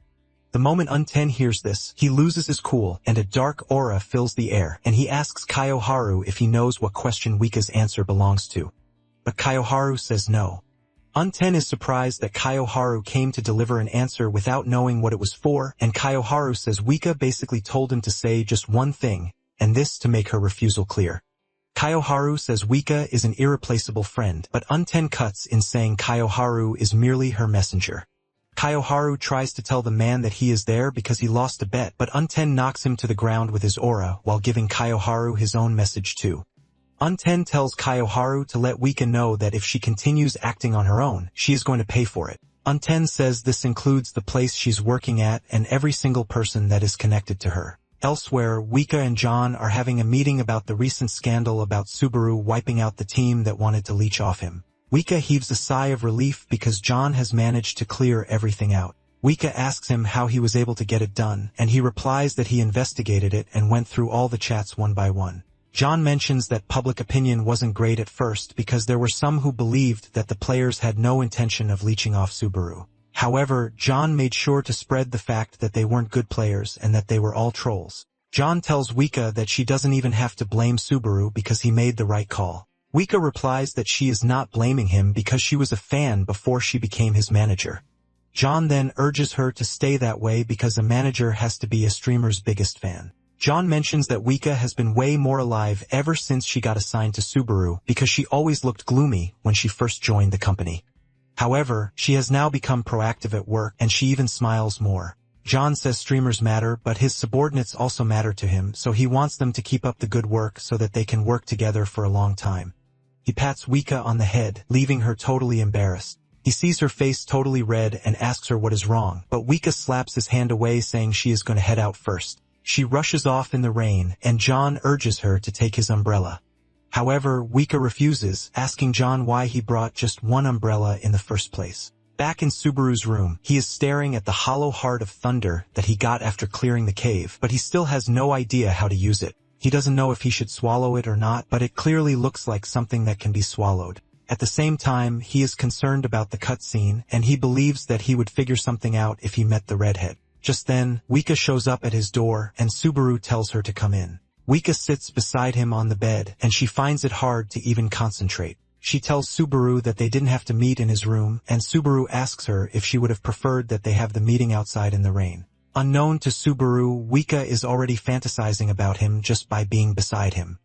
Speaker 1: The moment Unten hears this, he loses his cool, and a dark aura fills the air, and he asks Kaioharu if he knows what question Wika's answer belongs to. But Kaioharu says no. Unten is surprised that Kaioharu came to deliver an answer without knowing what it was for, and Kaioharu says Wika basically told him to say just one thing, and this to make her refusal clear. Kaioharu says Wika is an irreplaceable friend, but Unten cuts in saying Kaioharu is merely her messenger. Kaioharu tries to tell the man that he is there because he lost a bet, but Unten knocks him to the ground with his aura while giving Kaioharu his own message too. Unten tells Kaioharu to let Wika know that if she continues acting on her own, she is going to pay for it. Unten says this includes the place she's working at and every single person that is connected to her. Elsewhere, Wika and John are having a meeting about the recent scandal about Subaru wiping out the team that wanted to leech off him. Wika heaves a sigh of relief because John has managed to clear everything out. Wika asks him how he was able to get it done, and he replies that he investigated it and went through all the chats one by one. John mentions that public opinion wasn't great at first because there were some who believed that the players had no intention of leeching off Subaru. However, John made sure to spread the fact that they weren't good players and that they were all trolls. John tells Wika that she doesn't even have to blame Subaru because he made the right call. Wika replies that she is not blaming him because she was a fan before she became his manager. John then urges her to stay that way because a manager has to be a streamer's biggest fan. John mentions that Wika has been way more alive ever since she got assigned to Subaru because she always looked gloomy when she first joined the company. However, she has now become proactive at work and she even smiles more. John says streamers matter, but his subordinates also matter to him, so he wants them to keep up the good work so that they can work together for a long time. He pats Wika on the head, leaving her totally embarrassed. He sees her face totally red and asks her what is wrong, but Wika slaps his hand away saying she is going to head out first. She rushes off in the rain, and John urges her to take his umbrella. However, Wika refuses, asking John why he brought just one umbrella in the first place. Back in Subaru's room, he is staring at the hollow heart of thunder that he got after clearing the cave, but he still has no idea how to use it. He doesn't know if he should swallow it or not, but it clearly looks like something that can be swallowed. At the same time, he is concerned about the cutscene, and he believes that he would figure something out if he met the redhead. Just then, Wika shows up at his door, and Subaru tells her to come in. Wika sits beside him on the bed, and she finds it hard to even concentrate. She tells Subaru that they didn't have to meet in his room, and Subaru asks her if she would have preferred that they have the meeting outside in the rain. Unknown to Subaru, Wika is already fantasizing about him just by being beside him.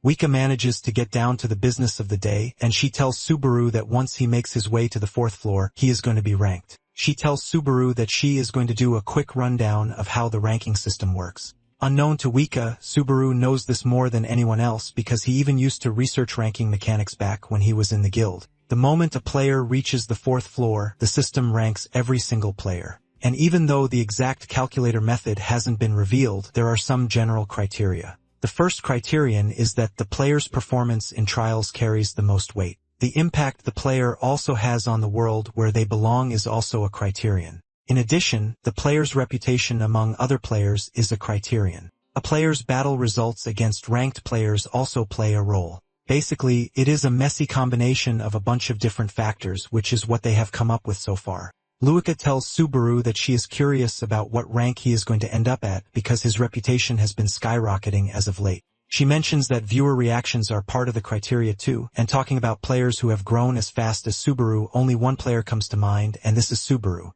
Speaker 1: Wika manages to get down to the business of the day, and she tells Subaru that once he makes his way to the 4th floor, he is going to be ranked. She tells Subaru that she is going to do a quick rundown of how the ranking system works. Unknown to Wika, Subaru knows this more than anyone else because he even used to research ranking mechanics back when he was in the guild. The moment a player reaches the 4th floor, the system ranks every single player. And even though the exact calculator method hasn't been revealed, there are some general criteria. The first criterion is that the player's performance in trials carries the most weight. The impact the player also has on the world where they belong is also a criterion. In addition, the player's reputation among other players is a criterion. A player's battle results against ranked players also play a role. Basically, it is a messy combination of a bunch of different factors, which is what they have come up with so far. Luika tells Subaru that she is curious about what rank he is going to end up at because his reputation has been skyrocketing as of late. She mentions that viewer reactions are part of the criteria too, and talking about players who have grown as fast as Subaru, only one player comes to mind, and this is Subaru.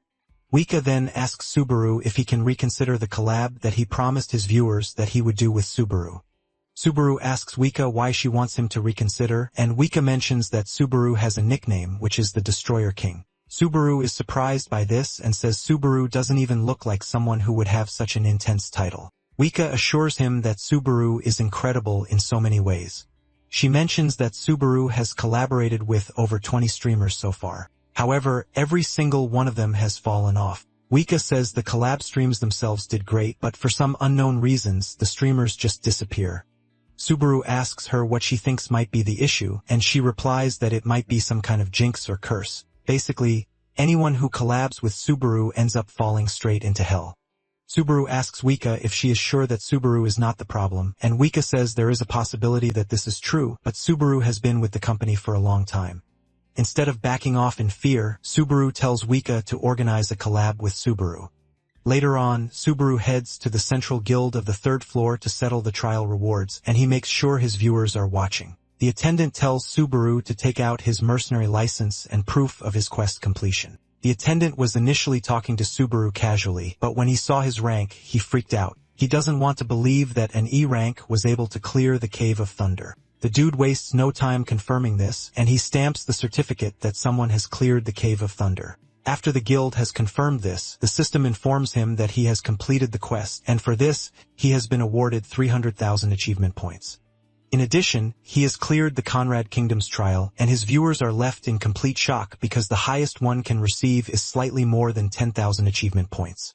Speaker 1: Wika then asks Subaru if he can reconsider the collab that he promised his viewers that he would do with Subaru. Subaru asks Wika why she wants him to reconsider, and Wika mentions that Subaru has a nickname, which is the Destroyer King. Subaru is surprised by this and says Subaru doesn't even look like someone who would have such an intense title. Wika assures him that Subaru is incredible in so many ways. She mentions that Subaru has collaborated with over 20 streamers so far. However, every single one of them has fallen off. Wika says the collab streams themselves did great, but for some unknown reasons, the streamers just disappear. Subaru asks her what she thinks might be the issue, and she replies that it might be some kind of jinx or curse. Basically, anyone who collabs with Subaru ends up falling straight into hell. Subaru asks Wika if she is sure that Subaru is not the problem, and Wika says there is a possibility that this is true, but Subaru has been with the company for a long time. Instead of backing off in fear, Subaru tells Wika to organize a collab with Subaru. Later on, Subaru heads to the central guild of the 3rd floor to settle the trial rewards, and he makes sure his viewers are watching. The attendant tells Subaru to take out his mercenary license and proof of his quest completion. The attendant was initially talking to Subaru casually, but when he saw his rank, he freaked out. He doesn't want to believe that an E rank was able to clear the Cave of Thunder. The dude wastes no time confirming this, and he stamps the certificate that someone has cleared the Cave of Thunder. After the guild has confirmed this, the system informs him that he has completed the quest, and for this, he has been awarded 300,000 achievement points. In addition, he has cleared the Conrad Kingdom's trial, and his viewers are left in complete shock because the highest one can receive is slightly more than 10,000 achievement points.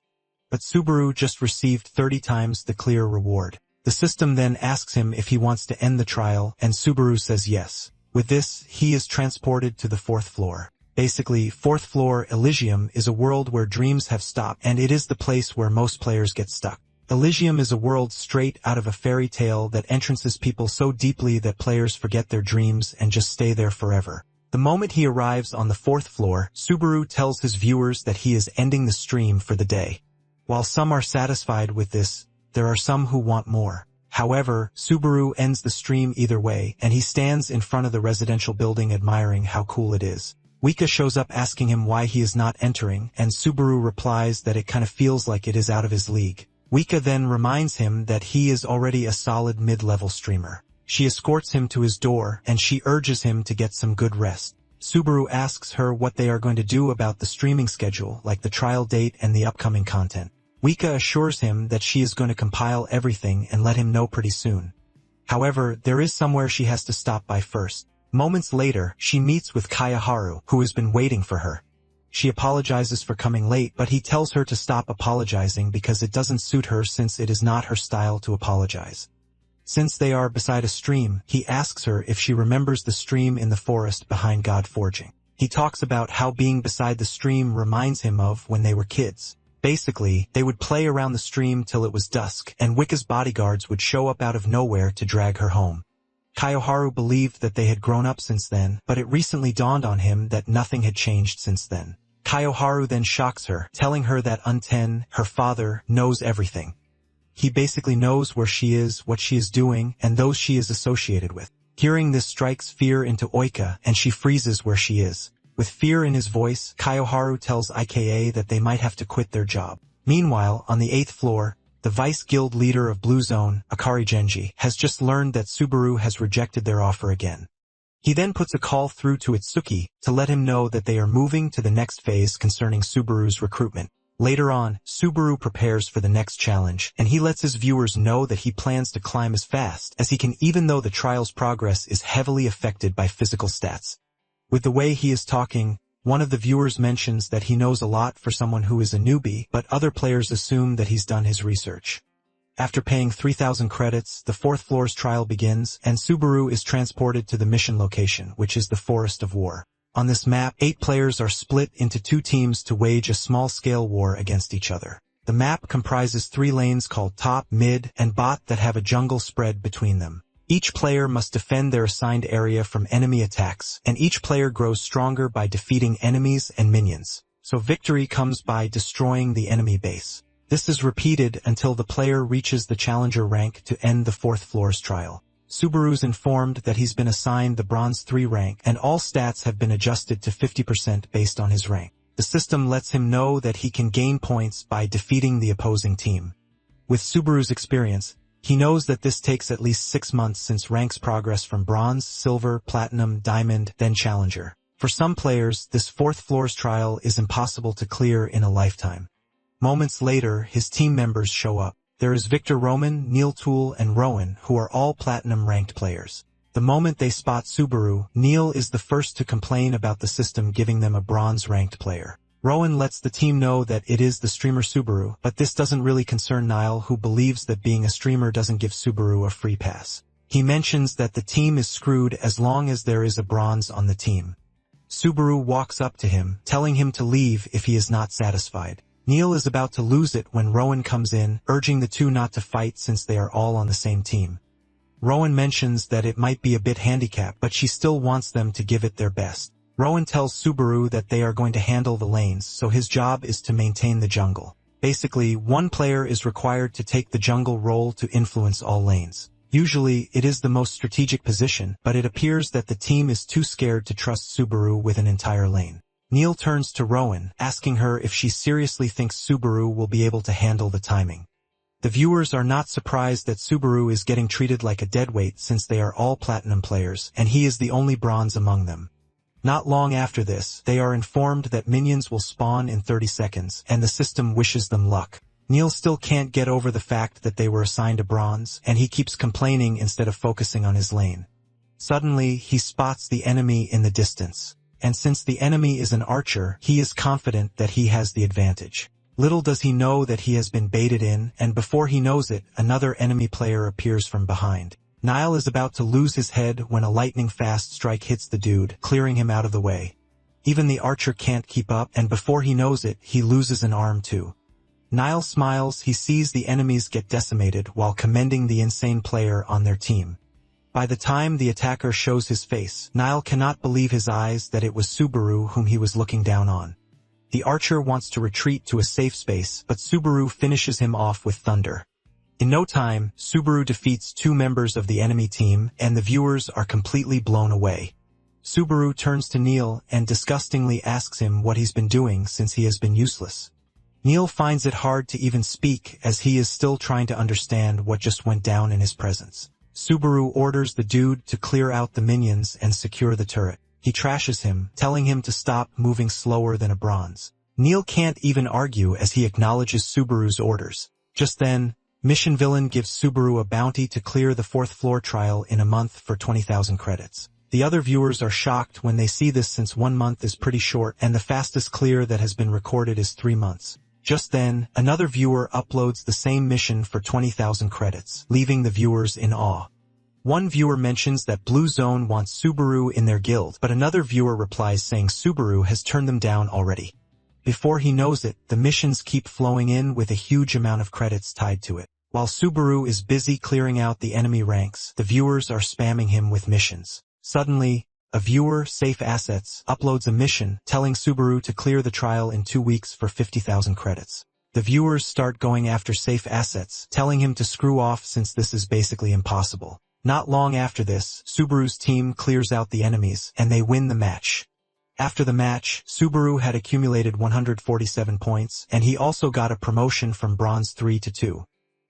Speaker 1: But Subaru just received 30 times the clear reward. The system then asks him if he wants to end the trial, and Subaru says yes. With this, he is transported to the 4th floor. Basically, 4th floor Elysium is a world where dreams have stopped, and it is the place where most players get stuck. Elysium is a world straight out of a fairy tale that entrances people so deeply that players forget their dreams and just stay there forever. The moment he arrives on the 4th floor, Subaru tells his viewers that he is ending the stream for the day. While some are satisfied with this, there are some who want more. However, Subaru ends the stream either way, and he stands in front of the residential building admiring how cool it is. Wika shows up asking him why he is not entering, and Subaru replies that it kind of feels like it is out of his league. Wika then reminds him that he is already a solid mid-level streamer. She escorts him to his door, and she urges him to get some good rest. Subaru asks her what they are going to do about the streaming schedule, like the trial date and the upcoming content. Wika assures him that she is going to compile everything and let him know pretty soon. However, there is somewhere she has to stop by first. Moments later, she meets with Kayaharu, who has been waiting for her. She apologizes for coming late, but he tells her to stop apologizing because it doesn't suit her since it is not her style to apologize. Since they are beside a stream, he asks her if she remembers the stream in the forest behind God Forging. He talks about how being beside the stream reminds him of when they were kids. Basically, they would play around the stream till it was dusk, and Wika's bodyguards would show up out of nowhere to drag her home. Kayoharu believed that they had grown up since then, but it recently dawned on him that nothing had changed since then. Kayoharu then shocks her, telling her that Unten, her father, knows everything. He basically knows where she is, what she is doing, and those she is associated with. Hearing this strikes fear into Oika, and she freezes where she is. With fear in his voice, Kayoharu tells IKA that they might have to quit their job. Meanwhile, on the 8th floor, the vice guild leader of Blue Zone, Akari Genji, has just learned that Subaru has rejected their offer again. He then puts a call through to Itsuki to let him know that they are moving to the next phase concerning Subaru's recruitment. Later on, Subaru prepares for the next challenge, and he lets his viewers know that he plans to climb as fast as he can even though the trial's progress is heavily affected by physical stats. With the way he is talking, one of the viewers mentions that he knows a lot for someone who is a newbie, but other players assume that he's done his research. After paying 3,000 credits, the 4th floor's trial begins, and Subaru is transported to the mission location, which is the Forest of War. On this map, 8 players are split into 2 teams to wage a small-scale war against each other. The map comprises 3 lanes called top, mid, and bot that have a jungle spread between them. Each player must defend their assigned area from enemy attacks, and each player grows stronger by defeating enemies and minions. So victory comes by destroying the enemy base. This is repeated until the player reaches the challenger rank to end the 4th floor's trial. Subaru's informed that he's been assigned the bronze 3 rank, and all stats have been adjusted to 50% based on his rank. The system lets him know that he can gain points by defeating the opposing team. With Subaru's experience, he knows that this takes at least 6 months since ranks progress from bronze, silver, platinum, diamond, then challenger. For some players, this 4th floor's trial is impossible to clear in a lifetime. Moments later, his team members show up. There is Victor Roman, Neil Toole, and Rowan, who are all platinum-ranked players. The moment they spot Subaru, Neil is the first to complain about the system giving them a bronze-ranked player. Rowan lets the team know that it is the streamer Subaru, but this doesn't really concern Niall, who believes that being a streamer doesn't give Subaru a free pass. He mentions that the team is screwed as long as there is a bronze on the team. Subaru walks up to him, telling him to leave if he is not satisfied. Neil is about to lose it when Rowan comes in, urging the 2 not to fight since they are all on the same team. Rowan mentions that it might be a bit handicapped, but she still wants them to give it their best. Rowan tells Subaru that they are going to handle the lanes, so his job is to maintain the jungle. Basically, 1 player is required to take the jungle role to influence all lanes. Usually, it is the most strategic position, but it appears that the team is too scared to trust Subaru with an entire lane. Neil turns to Rowan, asking her if she seriously thinks Subaru will be able to handle the timing. The viewers are not surprised that Subaru is getting treated like a deadweight since they are all platinum players, and he is the only bronze among them. Not long after this, they are informed that minions will spawn in 30 seconds, and the system wishes them luck. Neil still can't get over the fact that they were assigned a bronze, and he keeps complaining instead of focusing on his lane. Suddenly, he spots the enemy in the distance, and since the enemy is an archer, he is confident that he has the advantage. Little does he know that he has been baited in, and before he knows it, another enemy player appears from behind. Niall is about to lose his head when a lightning-fast strike hits the dude, clearing him out of the way. Even the archer can't keep up, and before he knows it, he loses an arm too. Niall smiles. He sees the enemies get decimated while commending the insane player on their team. By the time the attacker shows his face, Niall cannot believe his eyes that it was Subaru whom he was looking down on. The archer wants to retreat to a safe space, but Subaru finishes him off with thunder. In no time, Subaru defeats 2 members of the enemy team, and the viewers are completely blown away. Subaru turns to Neil and disgustingly asks him what he's been doing since he has been useless. Neil finds it hard to even speak as he is still trying to understand what just went down in his presence. Subaru orders the dude to clear out the minions and secure the turret. He trashes him, telling him to stop moving slower than a bronze. Neil can't even argue as he acknowledges Subaru's orders. Just then, Mission Villain gives Subaru a bounty to clear the 4th floor trial in a month for 20,000 credits. The other viewers are shocked when they see this since 1 month is pretty short and the fastest clear that has been recorded is 3 months. Just then, another viewer uploads the same mission for 20,000 credits, leaving the viewers in awe. One viewer mentions that Blue Zone wants Subaru in their guild, but another viewer replies saying Subaru has turned them down already. Before he knows it, the missions keep flowing in with a huge amount of credits tied to it. While Subaru is busy clearing out the enemy ranks, the viewers are spamming him with missions. Suddenly, a viewer, Safe Assets, uploads a mission telling Subaru to clear the trial in 2 weeks for 50,000 credits. The viewers start going after Safe Assets, telling him to screw off since this is basically impossible. Not long after this, Subaru's team clears out the enemies, and they win the match. After the match, Subaru had accumulated 147 points, and he also got a promotion from Bronze 3 to 2.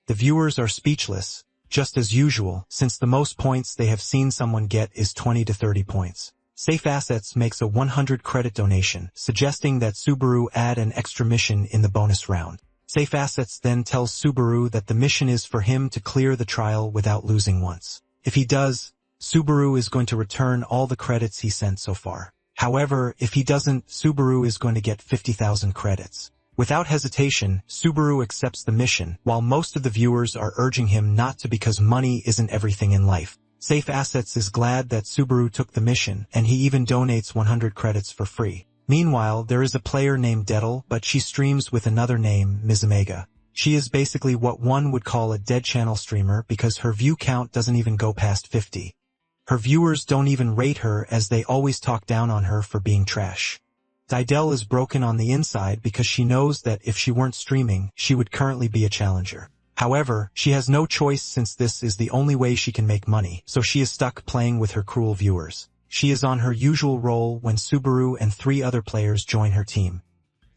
Speaker 1: The viewers are speechless, just as usual, since the most points they have seen someone get is 20 to 30 points. Safe Assets makes a 100 credit donation, suggesting that Subaru add an extra mission in the bonus round. Safe Assets then tells Subaru that the mission is for him to clear the trial without losing once. If he does, Subaru is going to return all the credits he sent so far. However, if he doesn't, Subaru is going to get 50,000 credits. Without hesitation, Subaru accepts the mission, while most of the viewers are urging him not to because money isn't everything in life. Safe Assets is glad that Subaru took the mission, and he even donates 100 credits for free. Meanwhile, there is a player named Dettel, but she streams with another name, Ms. Omega. She is basically what one would call a dead channel streamer because her view count doesn't even go past 50. Her viewers don't even rate her as they always talk down on her for being trash. Dettel is broken on the inside because she knows that if she weren't streaming, she would currently be a challenger. However, she has no choice since this is the only way she can make money, so she is stuck playing with her cruel viewers. She is on her usual role when Subaru and 3 other players join her team.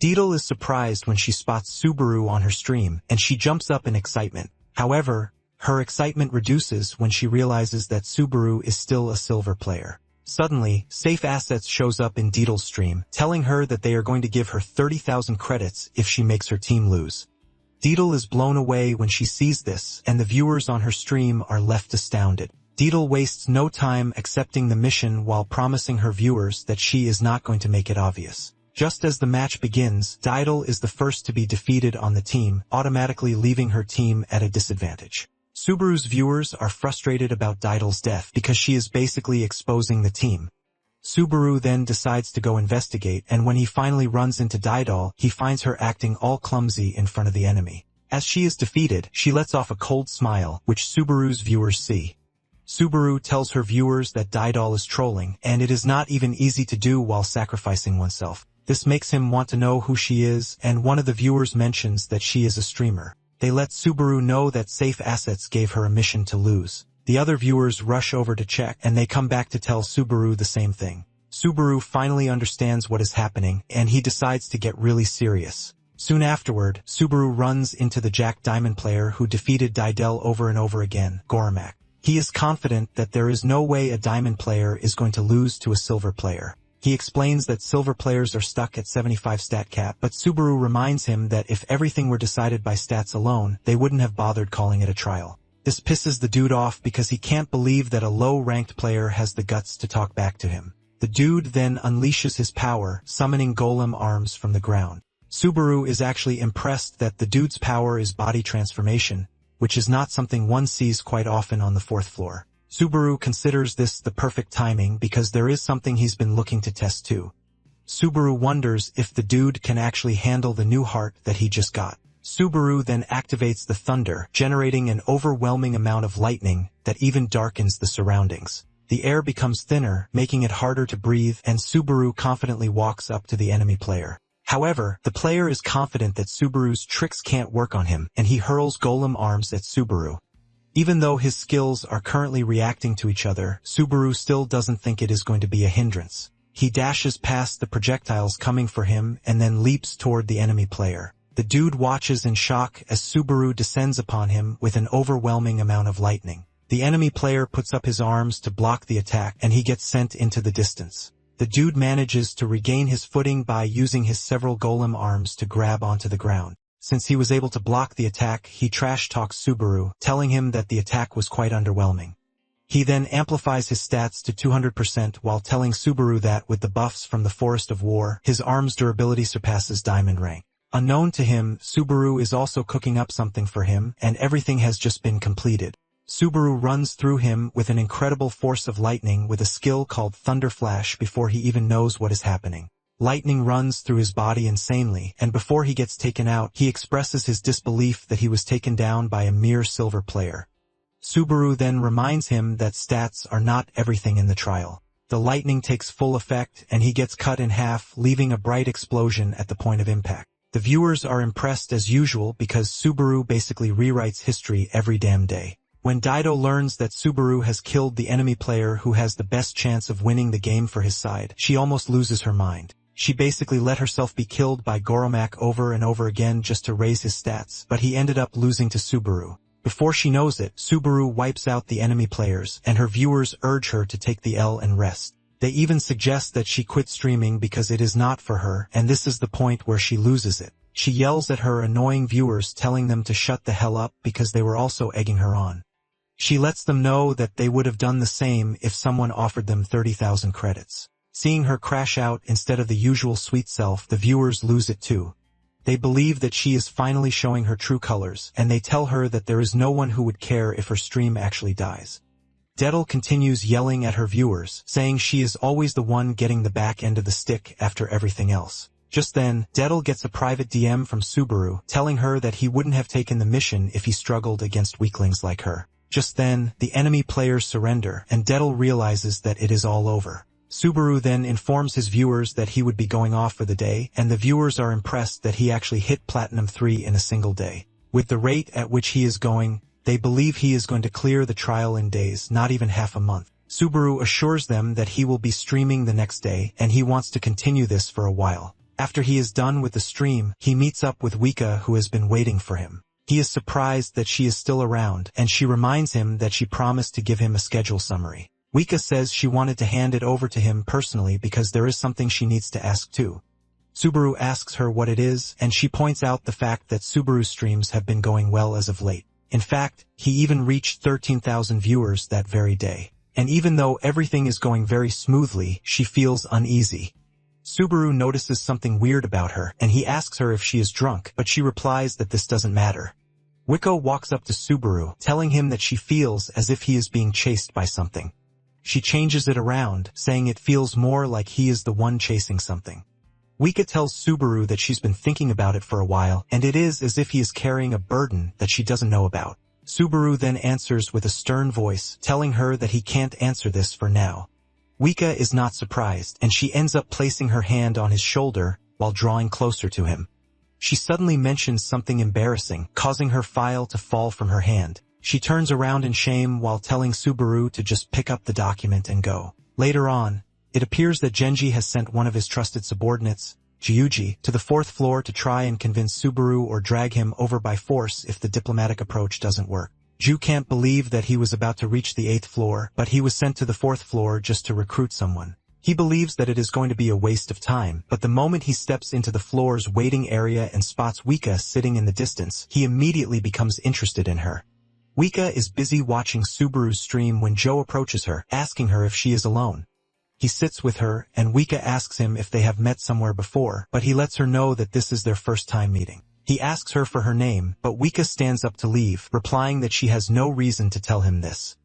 Speaker 1: Dettel is surprised when she spots Subaru on her stream, and she jumps up in excitement. However, her excitement reduces when she realizes that Subaru is still a silver player. Suddenly, Safe Assets shows up in Dettel's stream, telling her that they are going to give her 30,000 credits if she makes her team lose. Dettel is blown away when she sees this, and the viewers on her stream are left astounded. Dettel wastes no time accepting the mission while promising her viewers that she is not going to make it obvious. Just as the match begins, Dettel is the first to be defeated on the team, automatically leaving her team at a disadvantage. Subaru's viewers are frustrated about Dettel's death because she is basically exposing the team. Subaru then decides to go investigate, and when he finally runs into Dettel, he finds her acting all clumsy in front of the enemy. As she is defeated, she lets off a cold smile, which Subaru's viewers see. Subaru tells her viewers that Dettel is trolling, and it is not even easy to do while sacrificing oneself. This makes him want to know who she is, and one of the viewers mentions that she is a streamer. They let Subaru know that Safe Assets gave her a mission to lose. The other viewers rush over to check, and they come back to tell Subaru the same thing. Subaru finally understands what is happening, and he decides to get really serious. Soon afterward, Subaru runs into the Jack Diamond player who defeated Dettel over and over again, Gorimak. He is confident that there is no way a Diamond player is going to lose to a Silver player. He explains that silver players are stuck at 75 stat cap, but Subaru reminds him that if everything were decided by stats alone, they wouldn't have bothered calling it a trial. This pisses the dude off because he can't believe that a low-ranked player has the guts to talk back to him. The dude then unleashes his power, summoning golem arms from the ground. Subaru is actually impressed that the dude's power is body transformation, which is not something one sees quite often on the 4th floor. Subaru considers this the perfect timing because there is something he's been looking to test too. Subaru wonders if the dude can actually handle the new heart that he just got. Subaru then activates the thunder, generating an overwhelming amount of lightning that even darkens the surroundings. The air becomes thinner, making it harder to breathe, and Subaru confidently walks up to the enemy player. However, the player is confident that Subaru's tricks can't work on him, and he hurls golem arms at Subaru. Even though his skills are currently reacting to each other, Subaru still doesn't think it is going to be a hindrance. He dashes past the projectiles coming for him and then leaps toward the enemy player. The dude watches in shock as Subaru descends upon him with an overwhelming amount of lightning. The enemy player puts up his arms to block the attack, and he gets sent into the distance. The dude manages to regain his footing by using his several golem arms to grab onto the ground. Since he was able to block the attack, he trash-talks Subaru, telling him that the attack was quite underwhelming. He then amplifies his stats to 200% while telling Subaru that with the buffs from the Forest of War, his arm's durability surpasses diamond rank. Unknown to him, Subaru is also cooking up something for him, and everything has just been completed. Subaru runs through him with an incredible force of lightning with a skill called Thunder Flash before he even knows what is happening. Lightning runs through his body insanely, and before he gets taken out, he expresses his disbelief that he was taken down by a mere silver player. Subaru then reminds him that stats are not everything in the trial. The lightning takes full effect, and he gets cut in half, leaving a bright explosion at the point of impact. The viewers are impressed as usual because Subaru basically rewrites history every damn day. When Dido learns that Subaru has killed the enemy player who has the best chance of winning the game for his side, she almost loses her mind. She basically let herself be killed by Goromak over and over again just to raise his stats, but he ended up losing to Subaru. Before she knows it, Subaru wipes out the enemy players, and her viewers urge her to take the L and rest. They even suggest that she quit streaming because it is not for her, and this is the point where she loses it. She yells at her annoying viewers, telling them to shut the hell up because they were also egging her on. She lets them know that they would have done the same if someone offered them 30,000 credits. Seeing her crash out instead of the usual sweet self, the viewers lose it too. They believe that she is finally showing her true colors, and they tell her that there is no one who would care if her stream actually dies. Dettel continues yelling at her viewers, saying she is always the one getting the back end of the stick after everything else. Just then, Dettel gets a private DM from Subaru, telling her that he wouldn't have taken the mission if he struggled against weaklings like her. Just then, the enemy players surrender, and Dettel realizes that it is all over. Subaru then informs his viewers that he would be going off for the day, and the viewers are impressed that he actually hit Platinum 3 in a single day. With the rate at which he is going, they believe he is going to clear the trial in days, not even half a month. Subaru assures them that he will be streaming the next day, and he wants to continue this for a while. After he is done with the stream, he meets up with Wika, who has been waiting for him. He is surprised that she is still around, and she reminds him that she promised to give him a schedule summary. Wika says she wanted to hand it over to him personally because there is something she needs to ask too. Subaru asks her what it is, and she points out the fact that Subaru's streams have been going well as of late. In fact, he even reached 13,000 viewers that very day. And even though everything is going very smoothly, she feels uneasy. Subaru notices something weird about her, and he asks her if she is drunk, but she replies that this doesn't matter. Wiko walks up to Subaru, telling him that she feels as if he is being chased by something. She changes it around, saying it feels more like he is the one chasing something. Wika tells Subaru that she's been thinking about it for a while, and it is as if he is carrying a burden that she doesn't know about. Subaru then answers with a stern voice, telling her that he can't answer this for now. Wika is not surprised, and she ends up placing her hand on his shoulder while drawing closer to him. She suddenly mentions something embarrassing, causing her file to fall from her hand. She turns around in shame while telling Subaru to just pick up the document and go. Later on, it appears that Genji has sent one of his trusted subordinates, Jiuji, to the 4th floor to try and convince Subaru or drag him over by force if the diplomatic approach doesn't work. Ju can't believe that he was about to reach the 8th floor, but he was sent to the 4th floor just to recruit someone. He believes that it is going to be a waste of time, but the moment he steps into the floor's waiting area and spots Wika sitting in the distance, he immediately becomes interested in her. Wika is busy watching Subaru's stream when Joe approaches her, asking her if she is alone. He sits with her, and Wika asks him if they have met somewhere before, but he lets her know that this is their first time meeting. He asks her for her name, but Wika stands up to leave, replying that she has no reason to tell him this.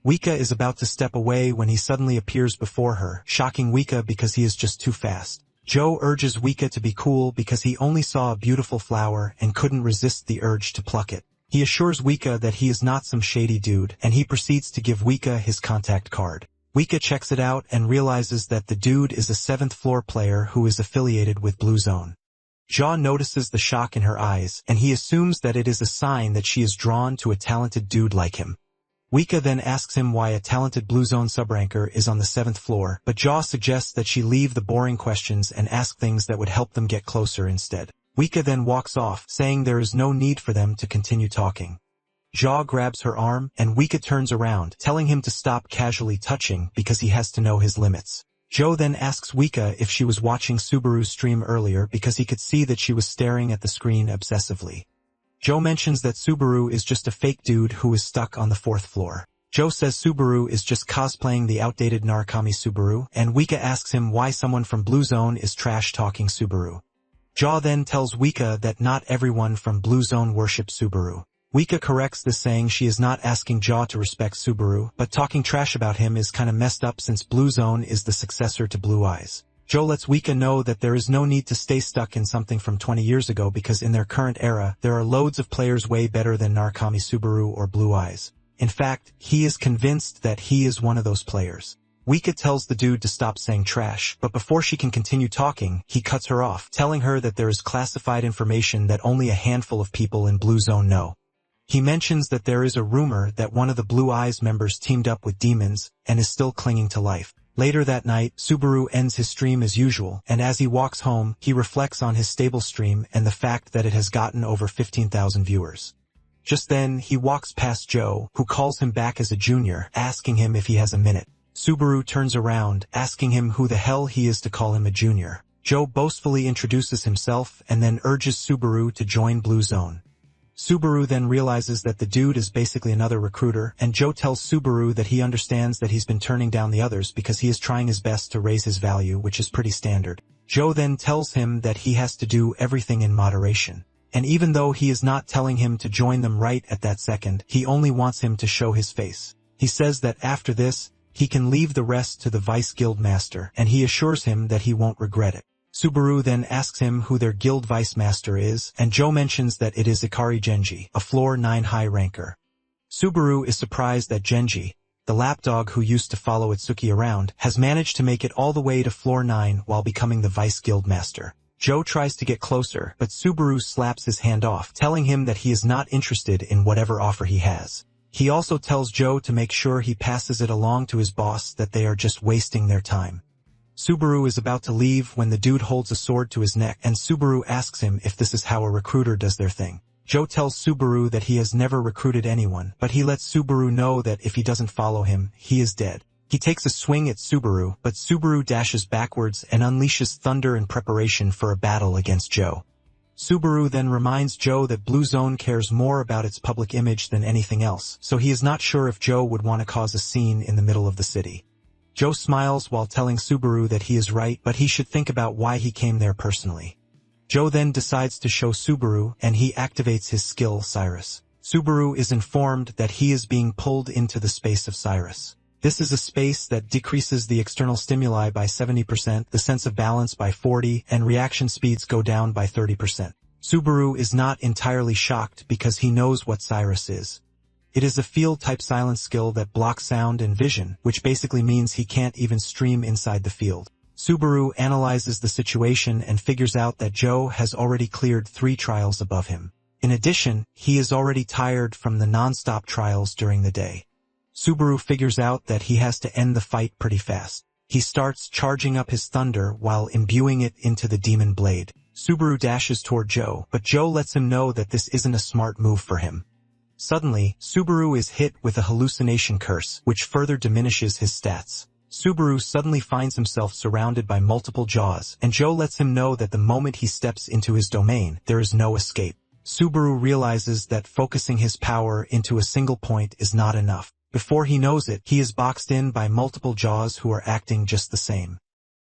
Speaker 1: Wika is about to step away when he suddenly appears before her, shocking Wika because he is just too fast. Joe urges Wika to be cool because he only saw a beautiful flower and couldn't resist the urge to pluck it. He assures Wika that he is not some shady dude, and he proceeds to give Wika his contact card. Wika checks it out and realizes that the dude is a 7th floor player who is affiliated with Blue Zone. Jaw notices the shock in her eyes, and he assumes that it is a sign that she is drawn to a talented dude like him. Wika then asks him why a talented Blue Zone subranker is on the 7th floor, but Jaw suggests that she leave the boring questions and ask things that would help them get closer instead. Wika then walks off, saying there is no need for them to continue talking. Jaw grabs her arm, and Wika turns around, telling him to stop casually touching because he has to know his limits. Joe then asks Wika if she was watching Subaru's stream earlier because he could see that she was staring at the screen obsessively. Joe mentions that Subaru is just a fake dude who is stuck on the 4th floor. Joe says Subaru is just cosplaying the outdated Narukami Subaru, and Wika asks him why someone from Blue Zone is trash-talking Subaru. Jaw then tells Wika that not everyone from Blue Zone worships Subaru. Wika corrects this, saying she is not asking Jaw to respect Subaru, but talking trash about him is kinda messed up since Blue Zone is the successor to Blue Eyes. Joe lets Wika know that there is no need to stay stuck in something from 20 years ago because in their current era, there are loads of players way better than Narukami Subaru or Blue Eyes. In fact, he is convinced that he is one of those players. Wika tells the dude to stop saying trash, but before she can continue talking, he cuts her off, telling her that there is classified information that only a handful of people in Blue Zone know. He mentions that there is a rumor that one of the Blue Eyes members teamed up with demons and is still clinging to life. Later that night, Subaru ends his stream as usual, and as he walks home, he reflects on his stable stream and the fact that it has gotten over 15,000 viewers. Just then, he walks past Joe, who calls him back as a junior, asking him if he has a minute. Subaru turns around, asking him who the hell he is to call him a junior. Joe boastfully introduces himself and then urges Subaru to join Blue Zone. Subaru then realizes that the dude is basically another recruiter, and Joe tells Subaru that he understands that he's been turning down the others because he is trying his best to raise his value, which is pretty standard. Joe then tells him that he has to do everything in moderation. And even though he is not telling him to join them right at that second, he only wants him to show his face. He says that after this, he can leave the rest to the Vice Guild Master, and he assures him that he won't regret it. Subaru then asks him who their guild vice master is, and Joe mentions that it is Ikari Genji, a floor 9 high ranker. Subaru is surprised that Genji, the lapdog who used to follow Itsuki around, has managed to make it all the way to floor 9 while becoming the vice guild master. Joe tries to get closer, but Subaru slaps his hand off, telling him that he is not interested in whatever offer he has. He also tells Joe to make sure he passes it along to his boss that they are just wasting their time. Subaru is about to leave when the dude holds a sword to his neck, and Subaru asks him if this is how a recruiter does their thing. Joe tells Subaru that he has never recruited anyone, but he lets Subaru know that if he doesn't follow him, he is dead. He takes a swing at Subaru, but Subaru dashes backwards and unleashes thunder in preparation for a battle against Joe. Subaru then reminds Joe that Blue Zone cares more about its public image than anything else, so he is not sure if Joe would want to cause a scene in the middle of the city. Joe smiles while telling Subaru that he is right, but he should think about why he came there personally. Joe then decides to show Subaru, and he activates his skill, Cyrus. Subaru is informed that he is being pulled into the space of Cyrus. This is a space that decreases the external stimuli by 70%, the sense of balance by 40%, and reaction speeds go down by 30%. Subaru is not entirely shocked because he knows what Cyrus is. It is a field-type silence skill that blocks sound and vision, which basically means he can't even stream inside the field. Subaru analyzes the situation and figures out that Joe has already cleared 3 trials above him. In addition, he is already tired from the non-stop trials during the day. Subaru figures out that he has to end the fight pretty fast. He starts charging up his thunder while imbuing it into the demon blade. Subaru dashes toward Joe, but Joe lets him know that this isn't a smart move for him. Suddenly, Subaru is hit with a hallucination curse, which further diminishes his stats. Subaru suddenly finds himself surrounded by multiple jaws, and Joe lets him know that the moment he steps into his domain, there is no escape. Subaru realizes that focusing his power into a single point is not enough. Before he knows it, he is boxed in by multiple jaws who are acting just the same.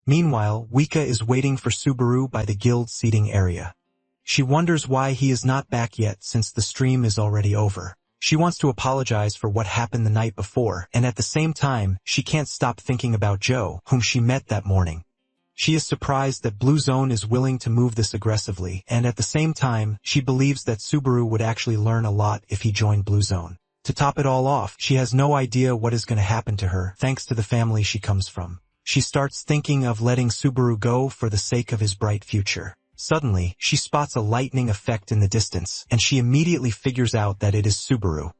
Speaker 1: Meanwhile, Wika is waiting for Subaru by the guild seating area. She wonders why he is not back yet since the stream is already over. She wants to apologize for what happened the night before, and at the same time, she can't stop thinking about Joe, whom she met that morning. She is surprised that Blue Zone is willing to move this aggressively, and at the same time, she believes that Subaru would actually learn a lot if he joined Blue Zone. To top it all off, she has no idea what is going to happen to her, thanks to the family she comes from. She starts thinking of letting Subaru go for the sake of his bright future. Suddenly, she spots a lightning effect in the distance, and she immediately figures out that it is Subaru.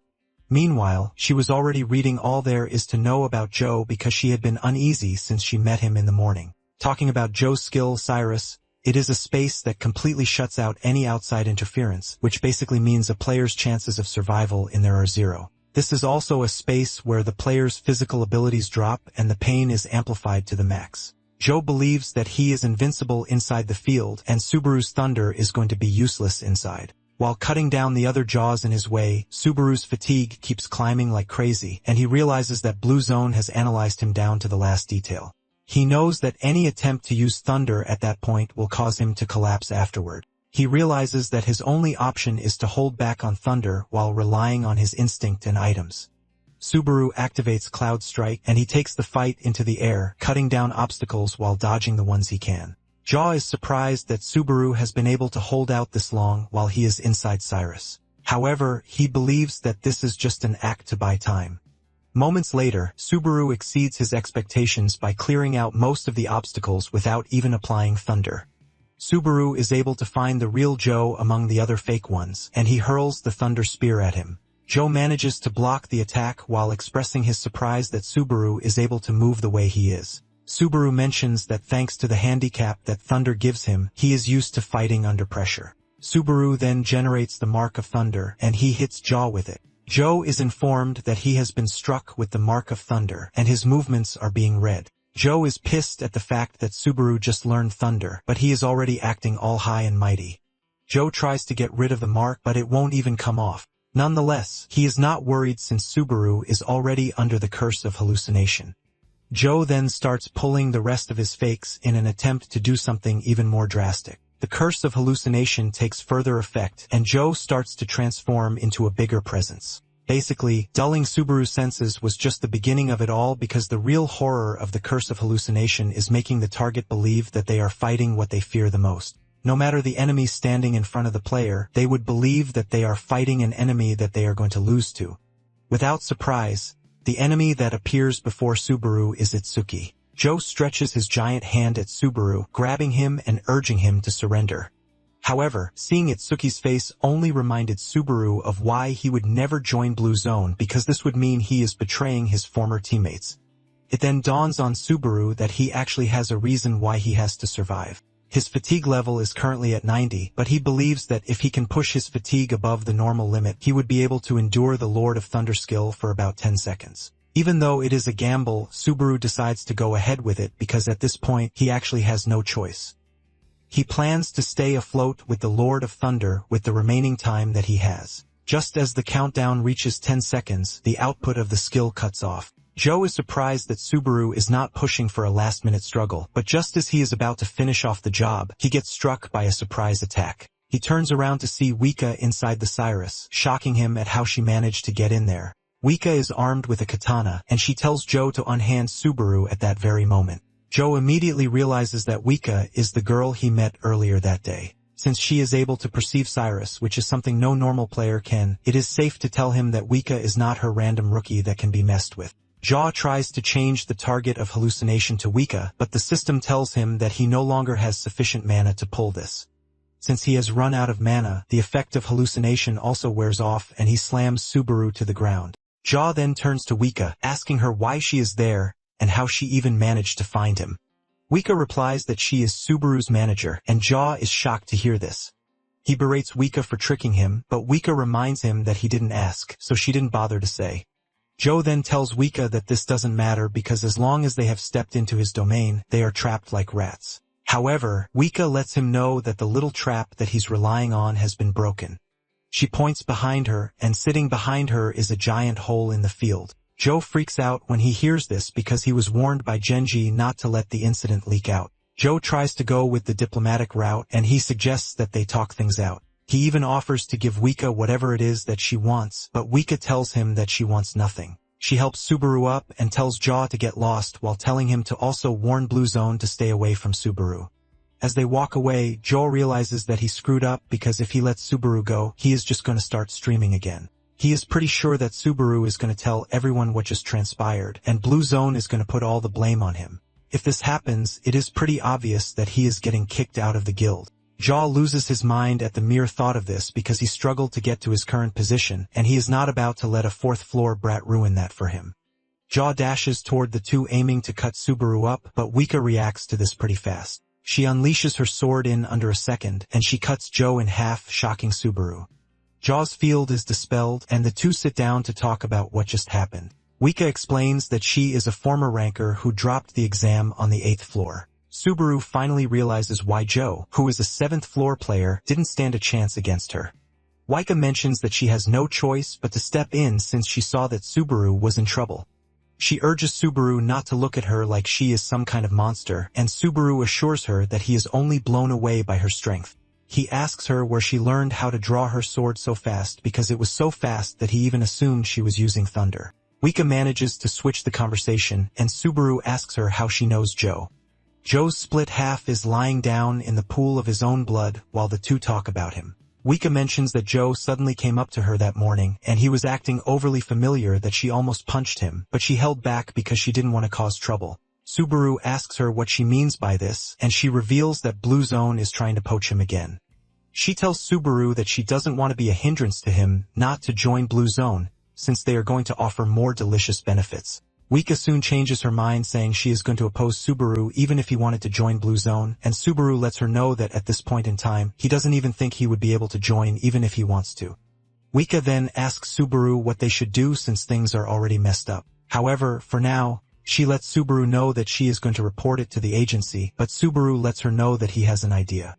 Speaker 1: Meanwhile, she was already reading all there is to know about Joe because she had been uneasy since she met him in the morning. Talking about Joe's skill, Cyrus, it is a space that completely shuts out any outside interference, which basically means a player's chances of survival in there are 0. This is also a space where the player's physical abilities drop and the pain is amplified to the max. Joe believes that he is invincible inside the field and Subaru's thunder is going to be useless inside. While cutting down the other jaws in his way, Subaru's fatigue keeps climbing like crazy, and he realizes that Blue Zone has analyzed him down to the last detail. He knows that any attempt to use thunder at that point will cause him to collapse afterward. He realizes that his only option is to hold back on thunder while relying on his instinct and items. Subaru activates Cloud Strike and he takes the fight into the air, cutting down obstacles while dodging the ones he can. Jaw is surprised that Subaru has been able to hold out this long while he is inside Cyrus. However, he believes that this is just an act to buy time. Moments later, Subaru exceeds his expectations by clearing out most of the obstacles without even applying thunder. Subaru is able to find the real Joe among the other fake ones, and he hurls the thunder spear at him. Joe manages to block the attack while expressing his surprise that Subaru is able to move the way he is. Subaru mentions that thanks to the handicap that thunder gives him, he is used to fighting under pressure. Subaru then generates the Mark of Thunder, and he hits Jaw with it. Joe is informed that he has been struck with the Mark of Thunder, and his movements are being read. Joe is pissed at the fact that Subaru just learned thunder, but he is already acting all high and mighty. Joe tries to get rid of the mark, but it won't even come off. Nonetheless, he is not worried since Subaru is already under the curse of hallucination. Joe then starts pulling the rest of his fakes in an attempt to do something even more drastic. The curse of hallucination takes further effect, and Joe starts to transform into a bigger presence. Basically, dulling Subaru's senses was just the beginning of it all because the real horror of the curse of hallucination is making the target believe that they are fighting what they fear the most. No matter the enemy standing in front of the player, they would believe that they are fighting an enemy that they are going to lose to. Without surprise, the enemy that appears before Subaru is Itsuki. Joe stretches his giant hand at Subaru, grabbing him and urging him to surrender. However, seeing Itsuki's face only reminded Subaru of why he would never join Blue Zone because this would mean he is betraying his former teammates. It then dawns on Subaru that he actually has a reason why he has to survive. His fatigue level is currently at 90, but he believes that if he can push his fatigue above the normal limit, he would be able to endure the Lord of Thunder skill for about 10 seconds. Even though it is a gamble, Subaru decides to go ahead with it because at this point he actually has no choice. He plans to stay afloat with the Lord of Thunder with the remaining time that he has. Just as the countdown reaches 10 seconds, the output of the skill cuts off. Joe is surprised that Subaru is not pushing for a last-minute struggle, but just as he is about to finish off the job, he gets struck by a surprise attack. He turns around to see Wika inside the Cyrus, shocking him at how she managed to get in there. Wika is armed with a katana, and she tells Joe to unhand Subaru at that very moment. Joe immediately realizes that Wika is the girl he met earlier that day. Since she is able to perceive Cyrus, which is something no normal player can, it is safe to tell him that Wika is not her random rookie that can be messed with. Jaw tries to change the target of hallucination to Wika, but the system tells him that he no longer has sufficient mana to pull this. Since he has run out of mana, the effect of hallucination also wears off and he slams Subaru to the ground. Jaw then turns to Wika, asking her why she is there and how she even managed to find him. Wika replies that she is Subaru's manager, and Jaw is shocked to hear this. He berates Wika for tricking him, but Wika reminds him that he didn't ask, so she didn't bother to say. Joe then tells Wika that this doesn't matter because as long as they have stepped into his domain, they are trapped like rats. However, Wika lets him know that the little trap that he's relying on has been broken. She points behind her, and sitting behind her is a giant hole in the field. Joe freaks out when he hears this because he was warned by Genji not to let the incident leak out. Joe tries to go with the diplomatic route and he suggests that they talk things out. He even offers to give Wika whatever it is that she wants, but Wika tells him that she wants nothing. She helps Subaru up and tells Jaw to get lost while telling him to also warn Blue Zone to stay away from Subaru. As they walk away, Joe realizes that he screwed up because if he lets Subaru go, he is just going to start streaming again. He is pretty sure that Subaru is going to tell everyone what just transpired, and Blue Zone is going to put all the blame on him. If this happens, it is pretty obvious that he is getting kicked out of the guild. Jaw loses his mind at the mere thought of this because he struggled to get to his current position, and he is not about to let a fourth-floor brat ruin that for him. Jaw dashes toward the two aiming to cut Subaru up, but Wika reacts to this pretty fast. She unleashes her sword in under a second, and she cuts Joe in half, shocking Subaru. Jaw's field is dispelled, and the two sit down to talk about what just happened. Wika explains that she is a former ranker who dropped the exam on the 8th floor. Subaru finally realizes why Joe, who is a 7th floor player, didn't stand a chance against her. Wika mentions that she has no choice but to step in since she saw that Subaru was in trouble. She urges Subaru not to look at her like she is some kind of monster, and Subaru assures her that he is only blown away by her strength. He asks her where she learned how to draw her sword so fast because it was so fast that he even assumed she was using thunder. Wika manages to switch the conversation, and Subaru asks her how she knows Joe. Joe's split half is lying down in the pool of his own blood while the two talk about him. Wika mentions that Joe suddenly came up to her that morning, and he was acting overly familiar that she almost punched him, but she held back because she didn't want to cause trouble. Subaru asks her what she means by this, and she reveals that Blue Zone is trying to poach him again. She tells Subaru that she doesn't want to be a hindrance to him, not to join Blue Zone, since they are going to offer more delicious benefits. Wika soon changes her mind saying she is going to oppose Subaru even if he wanted to join Blue Zone, and Subaru lets her know that at this point in time, he doesn't even think he would be able to join even if he wants to. Wika then asks Subaru what they should do since things are already messed up. However, for now, she lets Subaru know that she is going to report it to the agency, but Subaru lets her know that he has an idea.